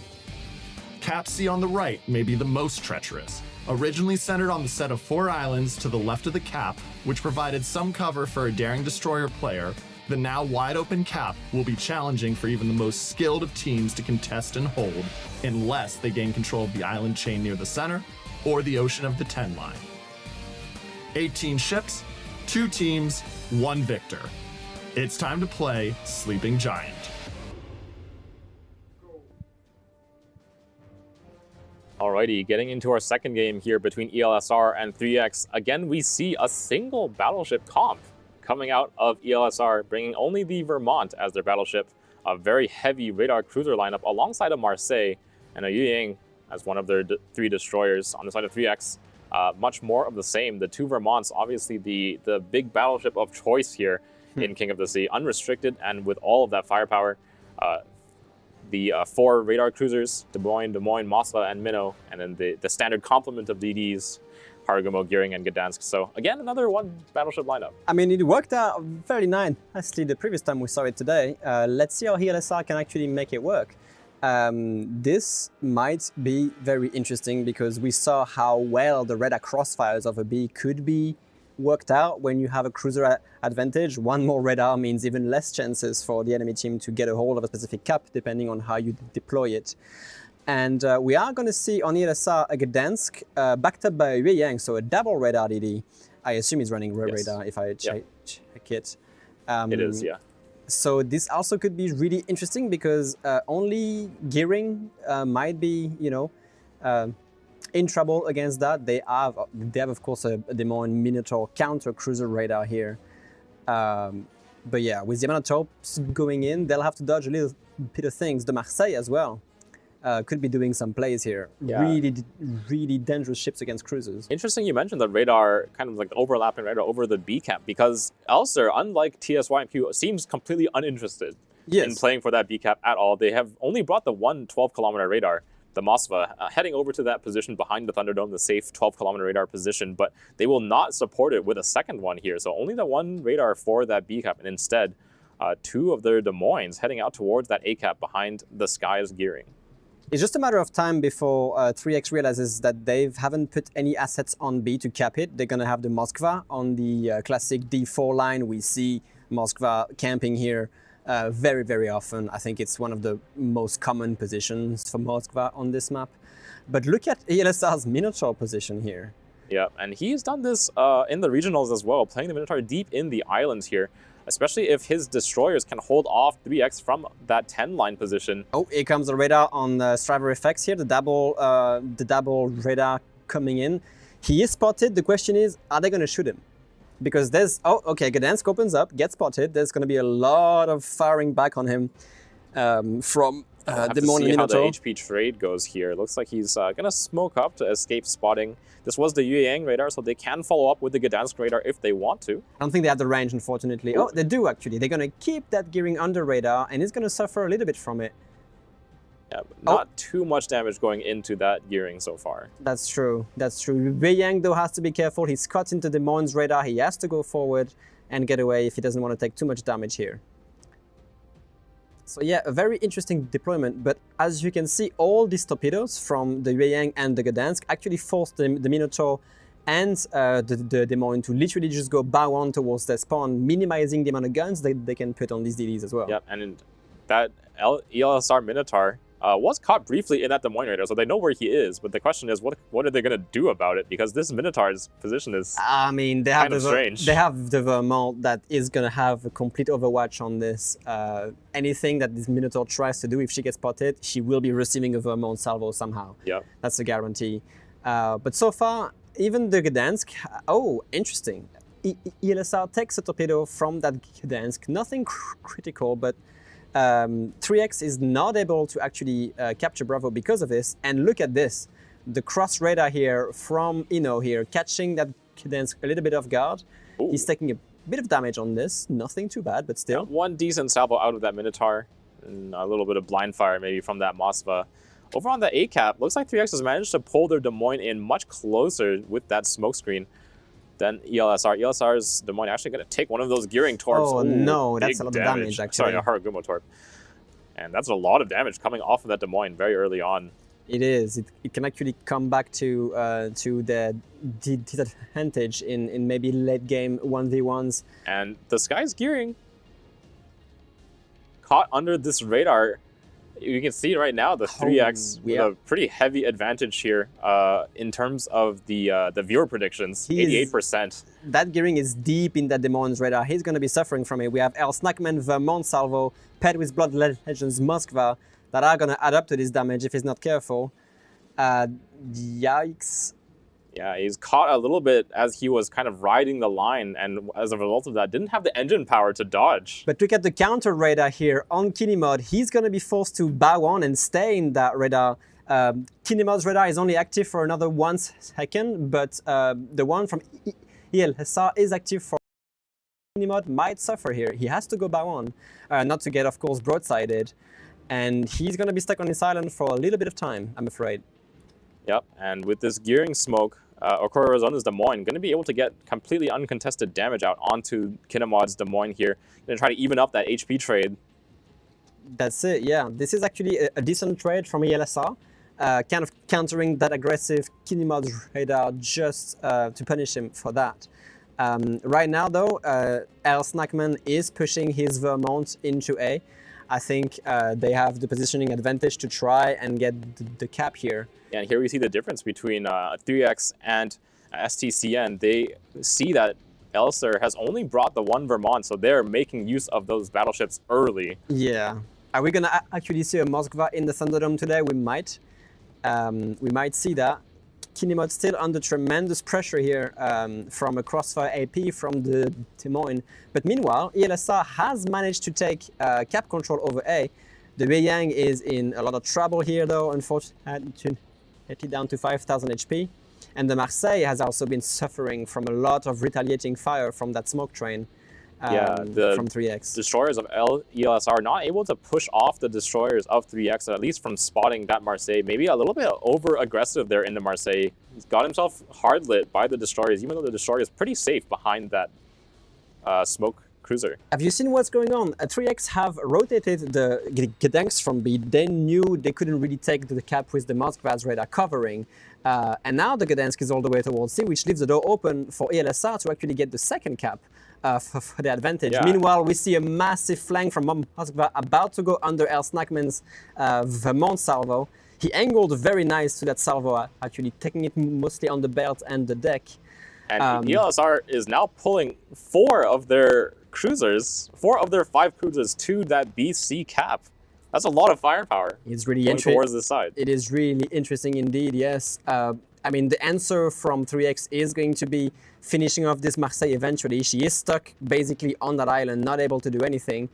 Speaker 6: Cap C on the right may be the most treacherous. Originally centered on the set of 4 islands to the left of the cap, which provided some cover for a daring destroyer player, the now wide open cap will be challenging for even the most skilled of teams to contest and hold, unless they gain control of the island chain near the center or the ocean of the 10 line. 18 ships, 2 teams, 1 victor. It's time to play Sleeping Giant.
Speaker 4: Alrighty, getting into our second game here between ELSR and 3X. Again, we see a single battleship comp coming out of ELSR, bringing only the Vermont as their battleship. A very heavy radar cruiser lineup alongside a Marseille and a Yuying as one of their 3 destroyers. On the side of 3X, much more of the same. The 2 Vermonts, obviously the big battleship of choice here in King of the Sea, unrestricted and with all of that firepower. The 4 radar cruisers, Des Moines, Moskva, and Minnow, and then the standard complement of DDs, Harugumo, Gearing, and Gdansk. So again, another 1 battleship lineup.
Speaker 3: I mean, it worked out very nicely the previous time we saw it today. Let's see how Elsr can actually make it work. This might be very interesting because we saw how well the radar crossfires of a B could be worked out when you have a cruiser advantage. 1 more radar means even less chances for the enemy team to get a hold of a specific cap, depending on how you deploy it. And we are going to see on Elsr a Gdansk backed up by Yue Yang, so a double radar DD. I assume he's running radar if I check it.
Speaker 4: It is, yeah.
Speaker 3: So this also could be really interesting because only Gearing might be, in trouble against that. They have of course a Des Moines Minotaur counter cruiser radar here. But yeah, with the amount of torps going in, they'll have to dodge a little bit of things. The Marseille as well could be doing some plays here.
Speaker 4: Yeah.
Speaker 3: Really dangerous ships against cruisers.
Speaker 4: Interesting you mentioned the radar, kind of like the overlapping radar over the B cap, because Elsr, unlike TSY and Q, seems completely uninterested in playing for that B cap at all. They have only brought the 1 12-kilometer radar, the Moskva, heading over to that position behind the Thunderdome, the safe 12-kilometer radar position, but they will not support it with a second one here. So only the 1 radar for that B cap, and instead 2 of their Des Moines heading out towards that A cap behind the Sky's Gearing.
Speaker 3: It's just a matter of time before 3X realizes that they haven't put any assets on B to cap it. They're going to have the Moskva on the classic D4 line. We see Moskva camping here very, very often. I think it's one of the most common positions for Moskva on this map. But look at Elsr's Minotaur position here.
Speaker 4: Yeah, and he's done this in the regionals as well, playing the Minotaur deep in the islands here, especially if his destroyers can hold off 3X from that 10-line position. Oh,
Speaker 3: here comes the radar on Striver Effects here, the double radar coming in. He is spotted. The question is, are they going to shoot him? Because there's, Gdansk opens up, gets spotted. There's going to be a lot of firing back on him from the Minotaur.
Speaker 4: See how the HP trade goes here. Looks like he's going to smoke up to escape spotting. This was the Yue Yang radar, so they can follow up with the Gdansk radar if they want to.
Speaker 3: I don't think they have the range, unfortunately. Oh, they do, actually. They're going to keep that Gearing under radar, and he's going to suffer a little bit from it.
Speaker 4: Yeah, but not too much damage going into that Gearing so far.
Speaker 3: That's true. That's true. Yue Yang, though, has to be careful. He's caught into the Des Moines radar. He has to go forward and get away if he doesn't want to take too much damage here. So yeah, a very interesting deployment, but as you can see, all these torpedoes from the Yue Yang and the Gdansk actually forced the Minotaur and the Des Moines to literally just go bow on towards their spawn, minimizing the amount of guns they can put on these DDs as well.
Speaker 4: Yep, and that Elsr Minotaur was caught briefly in that Des Moines radar, so they know where he is, but the question is, what are they going to do about it? Because this Minotaur's position is kind of strange.
Speaker 3: They have the Vermont that is going to have a complete overwatch on this. Anything that this Minotaur tries to do, if she gets spotted, she will be receiving a Vermont salvo somehow.
Speaker 4: Yeah,
Speaker 3: that's a guarantee. But so far, even the Gdansk, interesting. Elsr takes a torpedo from that Gdansk, nothing critical, but 3X is not able to actually capture Bravo because of this. And look at this, the cross radar here from Ino here, catching that Gdansk a little bit off guard. Ooh. He's taking a bit of damage on this, nothing too bad, but still.
Speaker 4: Yeah, 1 decent salvo out of that Minotaur, and a little bit of blind fire maybe from that Moskva. Over on the A-cap, looks like 3X has managed to pull their Des Moines in much closer with that smokescreen than Elsr. Elsr's Des Moines actually going to take one of those Gearing torps.
Speaker 3: Oh, no, that's a lot of damage, actually.
Speaker 4: Sorry, a Harugumo torp. And that's a lot of damage coming off of that Des Moines very early on.
Speaker 3: It is. It can actually come back to the disadvantage in maybe late game 1v1s.
Speaker 4: And the Sky's Gearing caught under this radar. You can see right now the 3X with a pretty heavy advantage here in terms of the viewer predictions, 88%.
Speaker 3: That Gearing is deep in that Des Moines radar. He's going to be suffering from it. We have El Snackman, Vermont salvo, paired with Blood Legends Moskva that are going to add up to this damage if he's not careful. Yikes.
Speaker 4: Yeah, he's caught a little bit as he was kind of riding the line, and as a result of that, didn't have the engine power to dodge.
Speaker 3: But look at the counter radar here on Kinemod. He's going to be forced to bow on and stay in that radar Kinemod's radar is only active for another 1 second, but the one from Elsr is active for Kinemod might suffer here. He has to go by one, not to get, of course, broadsided. And he's going to be stuck on this island for a little bit of time, I'm afraid.
Speaker 4: Yep, and with this gearing smoke, Okorozona's Des Moines going to be able to get completely uncontested damage out onto Kinemod's Des Moines here. Going to try to even up that HP trade.
Speaker 3: That's it, yeah. This is actually a decent trade from Elsr, kind of countering that aggressive Kinemod's radar just to punish him for that. Right now, though, Snackman is pushing his Vermont into A. I think they have the positioning advantage to try and get the cap here.
Speaker 4: Yeah, and here we see the difference between 3X and Stcn. They see that Elsr has only brought the one Vermont, so they're making use of those battleships early.
Speaker 3: Yeah. Are we going to actually see a Moskva in the Thunderdome today? We might. We might see that. Kinemod still under tremendous pressure here from a crossfire AP from the Des Moines. But meanwhile, Elsr has managed to take cap control over A. The Beiyang is in a lot of trouble here, though, unfortunately, down to 5,000 HP. And the Marseille has also been suffering from a lot of retaliating fire from that smoke train from 3X.
Speaker 4: Destroyers of Elsr are not able to push off the destroyers of 3X, at least from spotting that Marseille. Maybe a little bit over-aggressive there in the Marseille. He's got himself hard lit by the destroyers, even though the destroyer is pretty safe behind that smoke cruiser.
Speaker 3: Have you seen what's going on? 3X have rotated the Gdansk from B. They knew they couldn't really take the cap with the Moskva's radar covering. And now the Gdansk is all the way towards C, which leaves the door open for Elsr to actually get the second cap for the advantage.
Speaker 4: Yeah.
Speaker 3: Meanwhile, we see a massive flank from Moskva about to go under Snackman's Vermont salvo. He angled very nice to that salvo, actually taking it mostly on the belt and the deck.
Speaker 4: And Elsr is now pulling 4 of their 5 cruisers to that BC cap. That's a lot of firepower.
Speaker 3: It's really
Speaker 4: interesting towards this side.
Speaker 3: It is really interesting indeed, yes. I mean, the answer from 3X is going to be finishing off this Marseille eventually. She is stuck basically on that island, not able to do anything.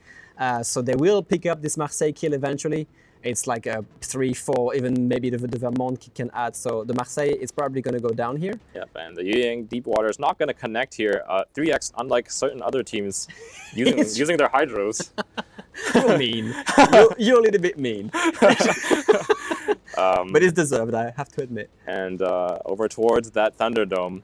Speaker 3: So they will pick up this Marseille kill eventually. It's like a 3-4, even maybe the Vermont can add. So the Marseille is probably going to go down here.
Speaker 4: Yep, and the Yuyang Deepwater is not going to connect here. 3X, unlike certain other teams, using their hydros.
Speaker 3: You're mean. You're a little bit mean. But it's deserved, I have to admit.
Speaker 4: And over towards that Thunderdome.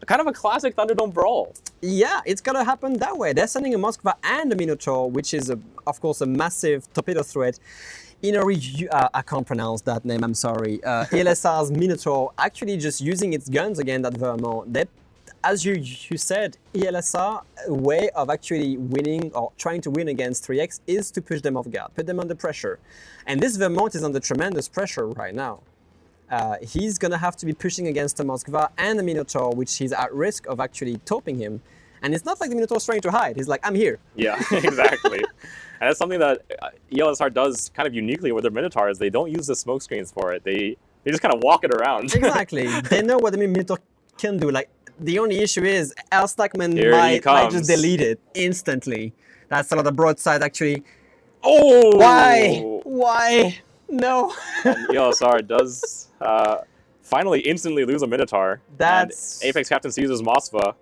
Speaker 4: Kind of a classic Thunderdome brawl.
Speaker 3: Yeah, it's going to happen that way. They're sending a Moskva and a Minotaur, which is, of course, a massive torpedo threat. I can't pronounce that name, I'm sorry. Elsr's Minotaur actually just using its guns again at Vermont. As you said, Elsr way of actually winning or trying to win against 3X is to push them off guard, put them under pressure. And this Vermont is under tremendous pressure right now. He's going to have to be pushing against the Moskva and the Minotaur, which he's at risk of actually topping him. And it's not like the Minotaur's trying to hide. He's like, I'm here.
Speaker 4: Yeah, exactly. And that's something that Elsr does kind of uniquely with their Minotaurs. They don't use the smoke screens for it. They just kind of walk it around.
Speaker 3: Exactly. They know what the Minotaur can do. Like, the only issue is Snackman might just delete it instantly. That's a lot of broadside, actually.
Speaker 4: Oh!
Speaker 3: Why? No.
Speaker 4: And Elsr does finally instantly lose a Minotaur.
Speaker 3: That's...
Speaker 4: And Apex Captain seizes Moskva.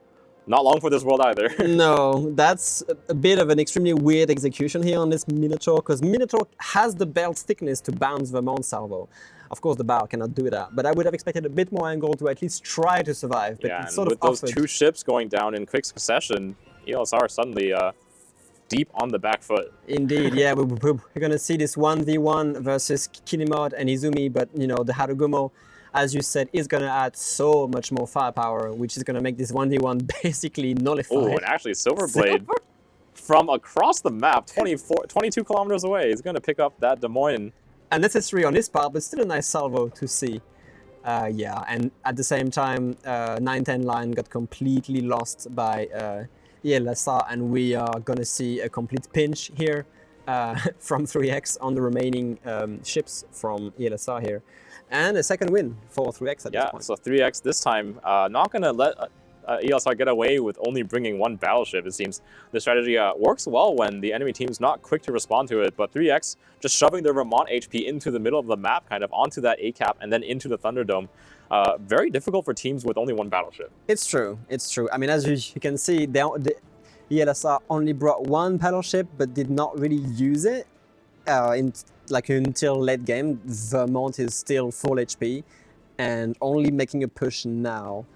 Speaker 4: Not long for this world either.
Speaker 3: No, that's a bit of an extremely weird execution here on this Minotaur, because Minotaur has the belt thickness to bounce Vermont salvo. Of course, the bow cannot do that, but I would have expected a bit more angle to at least try to survive. But
Speaker 4: yeah,
Speaker 3: it's
Speaker 4: and
Speaker 3: sort
Speaker 4: with
Speaker 3: of
Speaker 4: those 2 ships going down in quick succession, Elsr suddenly deep on the back foot.
Speaker 3: Indeed, yeah, we're going to see this 1v1 versus Kinemod and Izumi, but the Harugumo, as you said, is going to add so much more firepower, which is going to make this 1v1 basically nullified.
Speaker 4: Oh, and actually Silverblade from across the map, 22 kilometers away, is going to pick up that Des Moines.
Speaker 3: Unnecessary on his part, but still a nice salvo to see. Yeah, and at the same time, 9-10 line got completely lost by Elsr, and we are going to see a complete pinch here from 3X on the remaining ships from Elsr here. And a second win for 3X at this point.
Speaker 4: Yeah, so 3X this time not going to let ELSR get away with only bringing one battleship. It seems the strategy works well when the enemy team's not quick to respond to it, but 3X just shoving their Vermont HP into the middle of the map, kind of onto that A cap and then into the Thunderdome. Very difficult for teams with only one battleship.
Speaker 3: It's true. It's true. I mean, as you can see, the ELSR only brought one battleship, but did not really use it until late game. Vermont is still full HP, and only making a push now.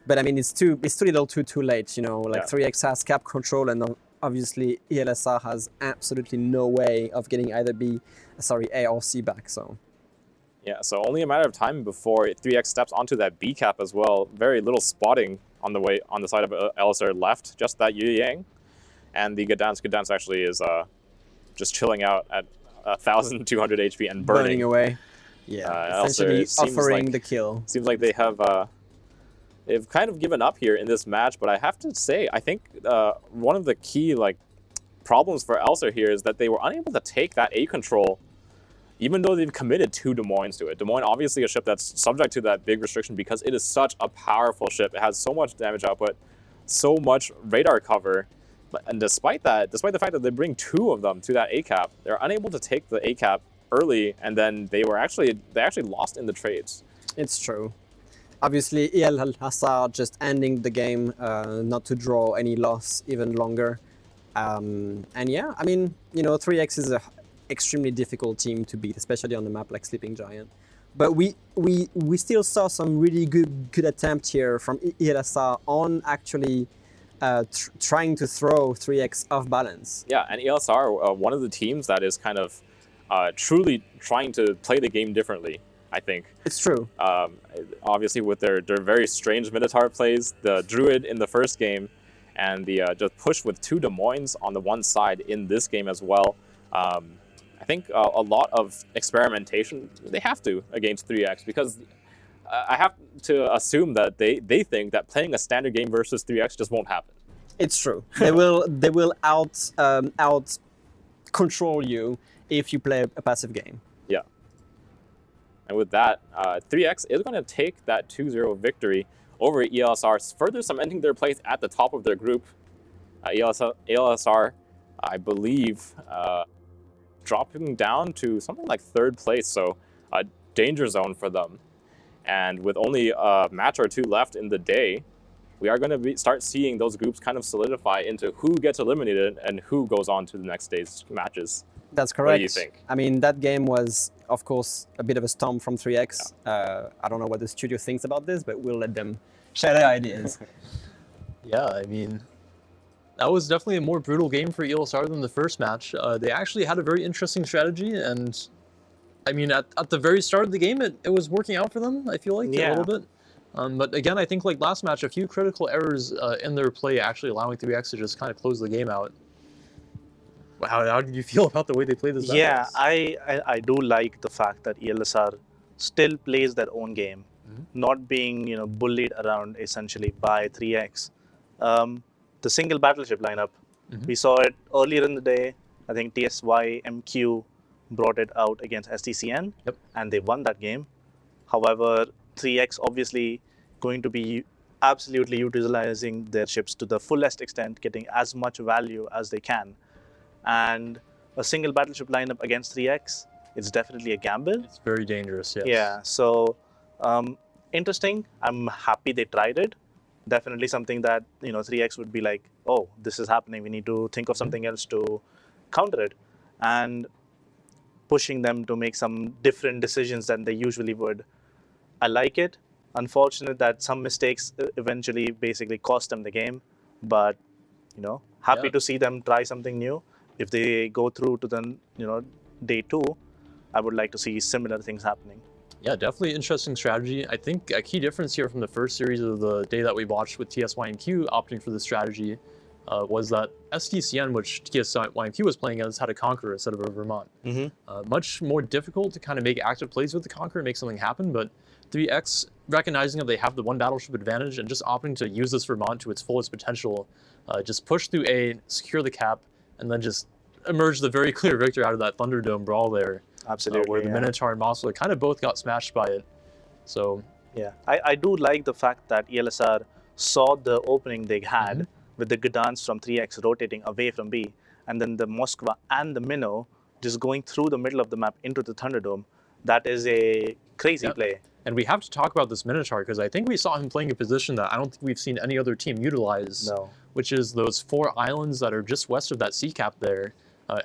Speaker 3: But I mean, it's too little, too late. You know, like 3X has cap control, and obviously ELSR has absolutely no way of getting either A or C back. So.
Speaker 4: Yeah, so only a matter of time before 3X steps onto that B cap as well. Very little spotting on the side of Elsr left, just that Yu Yang. And the Gdansk actually is just chilling out at 1,200 HP and burning
Speaker 3: away. Yeah, essentially offering the kill.
Speaker 4: Seems like they have they've kind of given up here in this match, but I have to say, I think one of the key problems for Elsr here is that they were unable to take that A control, even though they've committed 2 Des Moines to it. Des Moines, obviously a ship that's subject to that big restriction because it is such a powerful ship. It has so much damage output, so much radar cover. And despite the fact that they bring 2 of them to that A cap, they're unable to take the A cap early, and then they actually lost in the trades.
Speaker 3: It's true. Obviously, ELSR just ending the game, not to draw any loss even longer. And yeah, I mean, you know, 3X is a extremely difficult team to beat, especially on a map like Sleeping Giant. But we still saw some really good attempt here from ELSR on actually trying to throw 3X off balance.
Speaker 4: Yeah, and ELSR, one of the teams that is kind of truly trying to play the game differently, I think.
Speaker 3: It's true.
Speaker 4: Obviously with their very strange Minotaur plays, the Druid in the first game, and the just push with 2 Des Moines on the one side in this game as well. I think a lot of experimentation, they have to against 3X, because I have to assume that they think that playing a standard game versus 3X just won't happen.
Speaker 3: It's true. They will out control you if you play a passive game. Yeah.
Speaker 4: And with that, 3X is going to take that 2-0 victory over ELSR, further cementing their place at the top of their group. ELSR, I believe, dropping down to something like 3rd place, so a danger zone for them. And with only a match or 2 left in the day, we are going to start seeing those groups kind of solidify into who gets eliminated and who goes on to the next day's matches.
Speaker 3: That's correct.
Speaker 4: What do you think?
Speaker 3: I mean, that game was, of course, a bit of a storm from 3X. Yeah. I don't know what the studio thinks about this, but we'll let them share their ideas.
Speaker 1: Yeah, I mean, that was definitely a more brutal game for ELSR than the first match. They actually had a very interesting strategy, and I mean, at the very start of the game, it was working out for them, I feel like, a little bit. But again, I think like last match, a few critical errors in their play actually allowing 3X to just kind of close the game out. How did you feel about the way they played this?
Speaker 2: Yeah, I do like the fact that ELSR still plays their own game, not being bullied around essentially by 3X. The single battleship lineup, we saw it earlier in the day. I think TSY MQ brought it out against Stcn, and they won that game. However, 3X obviously going to be absolutely utilizing their ships to the fullest extent, getting as much value as they can. And a single battleship lineup against 3X, it's definitely a gamble.
Speaker 1: It's very dangerous, yes.
Speaker 2: Yeah, so interesting. I'm happy they tried it. Definitely something that 3X would be like, oh, this is happening. We need to think of something else to counter it. And pushing them to make some different decisions than they usually would. I like it. Unfortunate that some mistakes eventually basically cost them the game. But, happy to see them try something new. If they go through to the, day 2, I would like to see similar things happening.
Speaker 1: Yeah, definitely interesting strategy. I think a key difference here from the first series of the day that we watched with TSYMQ opting for this strategy was that STCN, which TSYMQ was playing as, had a Conqueror instead of a Vermont. Much more difficult to kind of make active plays with the Conqueror and make something happen, but 3X, recognizing that they have the one battleship advantage and just opting to use this Vermont to its fullest potential, just push through A, secure the cap, and then just emerge the very clear victor out of that Thunderdome brawl there.
Speaker 2: Absolutely.
Speaker 1: Where the Minotaur and Mossler kind of both got smashed by it. So
Speaker 2: yeah, I do like the fact that ELSR saw the opening they had with the Gdansk from 3x rotating away from B, and then the Moskva and the Minnow just going through the middle of the map into the Thunderdome. That is a crazy play.
Speaker 1: And we have to talk about this Minotaur, because I think we saw him playing a position that I don't think we've seen any other team utilize, which is those 4 islands that are just west of that sea cap there.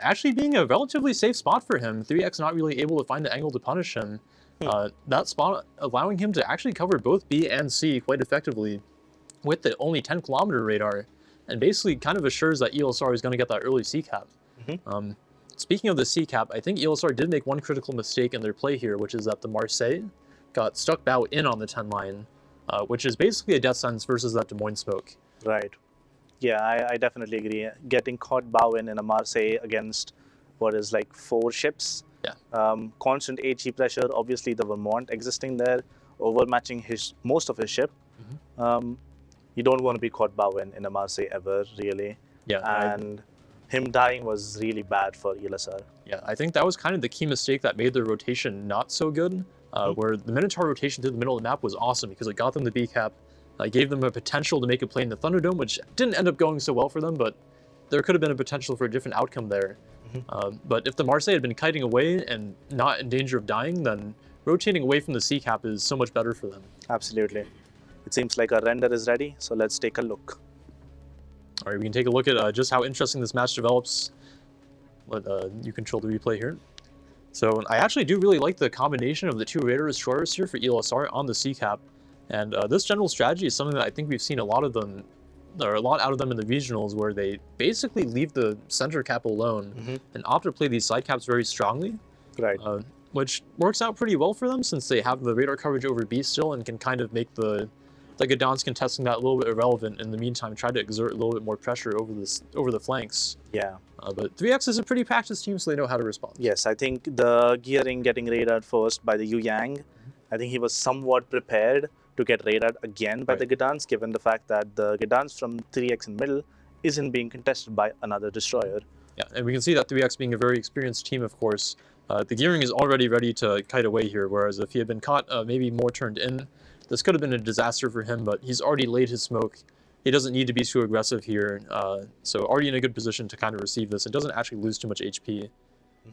Speaker 1: Actually being a relatively safe spot for him, 3x not really able to find the angle to punish him. That spot allowing him to actually cover both B and C quite effectively with the only 10-kilometer radar, and basically kind of assures that Elsr is going to get that early C cap. Speaking of the C cap, I think Elsr did make one critical mistake in their play here, which is that the Marseille got stuck bow in on the 10 line, which is basically a death sentence versus that Des Moines smoke.
Speaker 2: Right. Yeah, I definitely agree. Getting caught bow in a Marseille against what is like 4 ships. Constant HE pressure, obviously the Vermont existing there, overmatching most of his ship. You don't want to be caught bow in a Marseille ever, really. And him dying was really bad for Elsr.
Speaker 1: Yeah, I think that was kind of the key mistake that made their rotation not so good, where the Minotaur rotation through the middle of the map was awesome because it got them the B cap, gave them a potential to make a play in the Thunderdome, which didn't end up going so well for them, but there could have been a potential for a different outcome there. But if the Marseille had been kiting away and not in danger of dying, then rotating away from the C cap is so much better for them.
Speaker 2: Absolutely. It seems like our render is ready, so let's take a look.
Speaker 1: All right, we can take a look at just how interesting this match develops. You control the replay here. So I actually do really like the combination of the 2 radar destroyers here for Elsr on the C cap. And this general strategy is something that I think we've seen a lot out of them in the regionals, where they basically leave the center cap alone and opt to play these side caps very strongly.
Speaker 2: Right.
Speaker 1: Which works out pretty well for them since they have the radar coverage over B still and can kind of make the Gdansk contesting that a little bit irrelevant. In the meantime, try to exert a little bit more pressure over the flanks.
Speaker 2: Yeah.
Speaker 1: But 3x is a pretty practiced team, so they know how to respond.
Speaker 2: Yes, I think the gearing getting radared first by the Yu Yang, I think he was somewhat prepared to get radared again by the Gdansk, given the fact that the Gdansk from 3x in middle isn't being contested by another destroyer.
Speaker 1: Yeah, and we can see that 3x being a very experienced team, of course. The gearing is already ready to kite away here, whereas if he had been caught maybe more turned in, this could have been a disaster for him, but he's already laid his smoke. He doesn't need to be too aggressive here, so already in a good position to kind of receive this. It doesn't actually lose too much HP.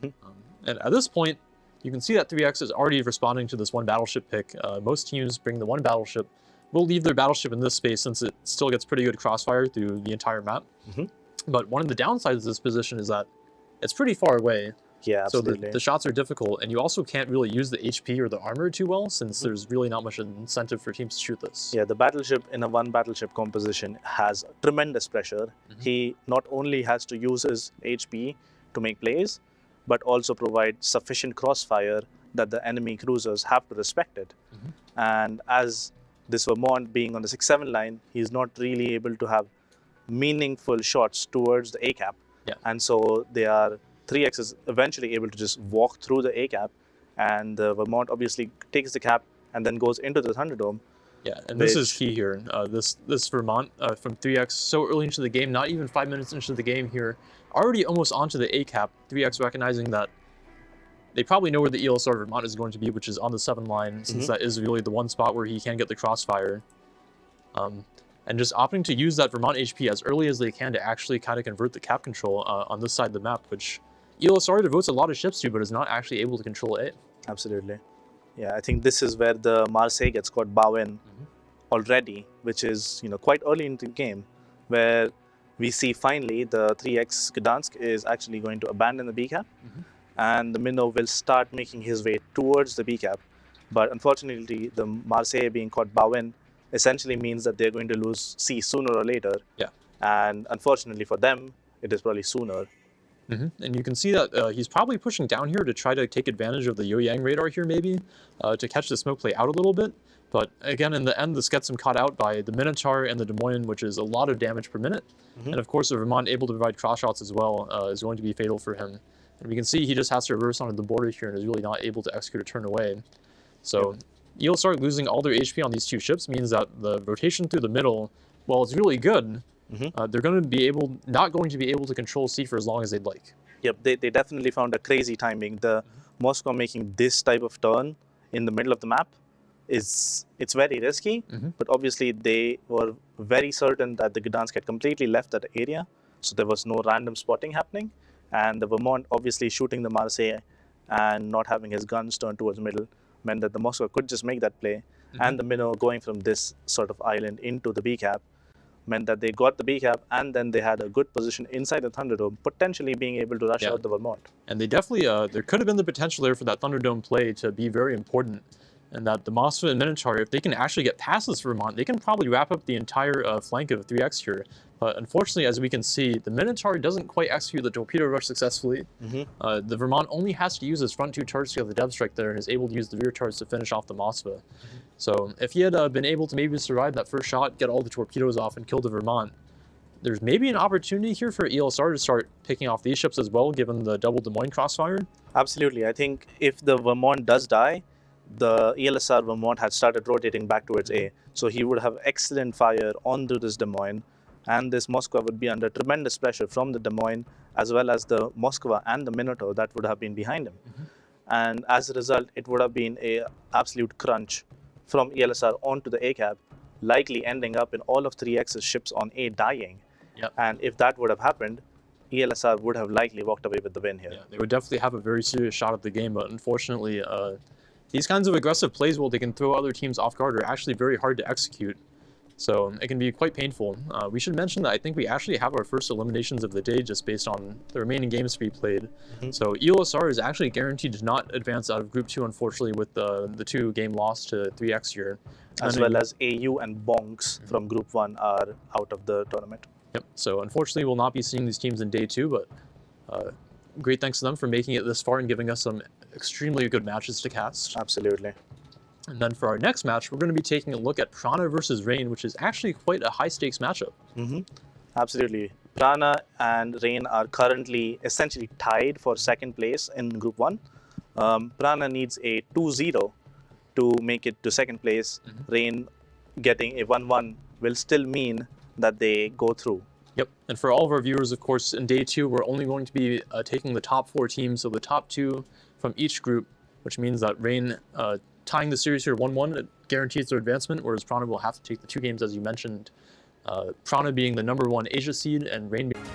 Speaker 1: And at this point, you can see that 3x is already responding to this 1 battleship pick. Most teams bring the 1 battleship. Will leave their battleship in this space since it still gets pretty good crossfire through the entire map. But one of the downsides of this position is that it's pretty far away.
Speaker 2: Yeah, absolutely.
Speaker 1: So the shots are difficult, and you also can't really use the HP or the armor too well, since there's really not much incentive for teams to shoot this.
Speaker 2: Yeah, the battleship in a 1 battleship composition has tremendous pressure. He not only has to use his HP to make plays, but also provide sufficient crossfire that the enemy cruisers have to respect it. And as this Vermont being on the 6-7 line, he's not really able to have meaningful shots towards the A cap. And so 3x is eventually able to just walk through the A cap, and the Vermont obviously takes the cap and then goes into the Thunderdome.
Speaker 1: Yeah, and this is key here. This Vermont from 3x so early into the game, not even 5 minutes into the game here, already almost onto the A cap. 3x recognizing that they probably know where the Elsr Vermont is going to be, which is on the 7 line, since that is really the one spot where he can get the crossfire. And just opting to use that Vermont HP as early as they can to actually kind of convert the cap control on this side of the map, which Elsr devotes a lot of ships to, but is not actually able to control A.
Speaker 2: Absolutely. Yeah, I think this is where the Marseille gets caught bow in already, which is quite early into the game, where we see finally the 3x Gdansk is actually going to abandon the B cap, and the Minnow will start making his way towards the B cap. But unfortunately, the Marseille being caught bow in essentially means that they're going to lose C sooner or later.
Speaker 1: Yeah.
Speaker 2: And unfortunately for them, it is probably sooner.
Speaker 1: And you can see that he's probably pushing down here to try to take advantage of the Yo-Yang radar here, maybe, to catch the smoke play out a little bit. But again, in the end, this gets him caught out by the Minotaur and the Des Moines, which is a lot of damage per minute. And of course, the Vermont able to provide cross shots as well is going to be fatal for him. And we can see he just has to reverse onto the border here and is really not able to execute a turn away. So Elsr losing all their HP on these 2 ships means that the rotation through the middle, while it's really good, they're going to be not going to be able to control C for as long as they'd like.
Speaker 2: Yep, they definitely found a crazy timing. The Moscow making this type of turn in the middle of the map it's very risky, but obviously they were very certain that the Gdansk had completely left that area, so there was no random spotting happening, and the Vermont obviously shooting the Marseille and not having his guns turned towards middle meant that the Moskva could just make that play, and the Minnow going from this sort of island into the B cap meant that they got the B cap, and then they had a good position inside the Thunderdome, potentially being able to rush out the Vermont.
Speaker 1: And they definitely, there could have been the potential there for that Thunderdome play to be very important. And that the Moskva and Minotaur, if they can actually get past this Vermont, they can probably wrap up the entire flank of 3X here. But unfortunately, as we can see, the Minotaur doesn't quite execute the torpedo rush successfully. The Vermont only has to use his front 2 turrets to get the depth strike there and is able to use the rear turrets to finish off the Moskva. So if he had been able to maybe survive that first shot, get all the torpedoes off and kill the Vermont, there's maybe an opportunity here for ELSR to start picking off these ships as well, given the double Des Moines crossfire.
Speaker 2: Absolutely. I think if the Vermont does die, the ELSR Vermont had started rotating back towards A. So he would have excellent fire onto this Des Moines, and this Moskva would be under tremendous pressure from the Des Moines, as well as the Moskva and the Minotaur that would have been behind him. And as a result, it would have been an absolute crunch from ELSR onto the A cap, likely ending up in all of 3X's ships on A dying. And if that would have happened, ELSR would have likely walked away with the win here.
Speaker 1: They would definitely have a very serious shot at the game, but unfortunately, these kinds of aggressive plays where they can throw other teams off guard are actually very hard to execute. So it can be quite painful. We should mention that I think we actually have our first eliminations of the day just based on the remaining games to be played. So ELSR is actually guaranteed to not advance out of Group 2, unfortunately, with the 2-game loss to 3X here.
Speaker 2: As well as AU and Bonks from Group 1 are out of the tournament.
Speaker 1: Yep, so unfortunately we'll not be seeing these teams in Day 2, but great thanks to them for making it this far and giving us some extremely good matches to cast.
Speaker 2: Absolutely.
Speaker 1: And then for our next match, we're going to be taking a look at Prana versus Rain, which is actually quite a high-stakes matchup.
Speaker 2: Absolutely. Prana and Rain are currently essentially tied for second place in Group 1. Prana needs a 2-0 to make it to second place. Rain getting a 1-1 will still mean that they go through.
Speaker 1: Yep, and for all of our viewers, of course, in Day 2, we're only going to be taking the top 4 teams, so the top 2 from each group, which means that Rain tying the series here 1-1, it guarantees their advancement, whereas Prana will have to take the 2 games, as you mentioned. Prana being the #1 Asia seed, and Rain being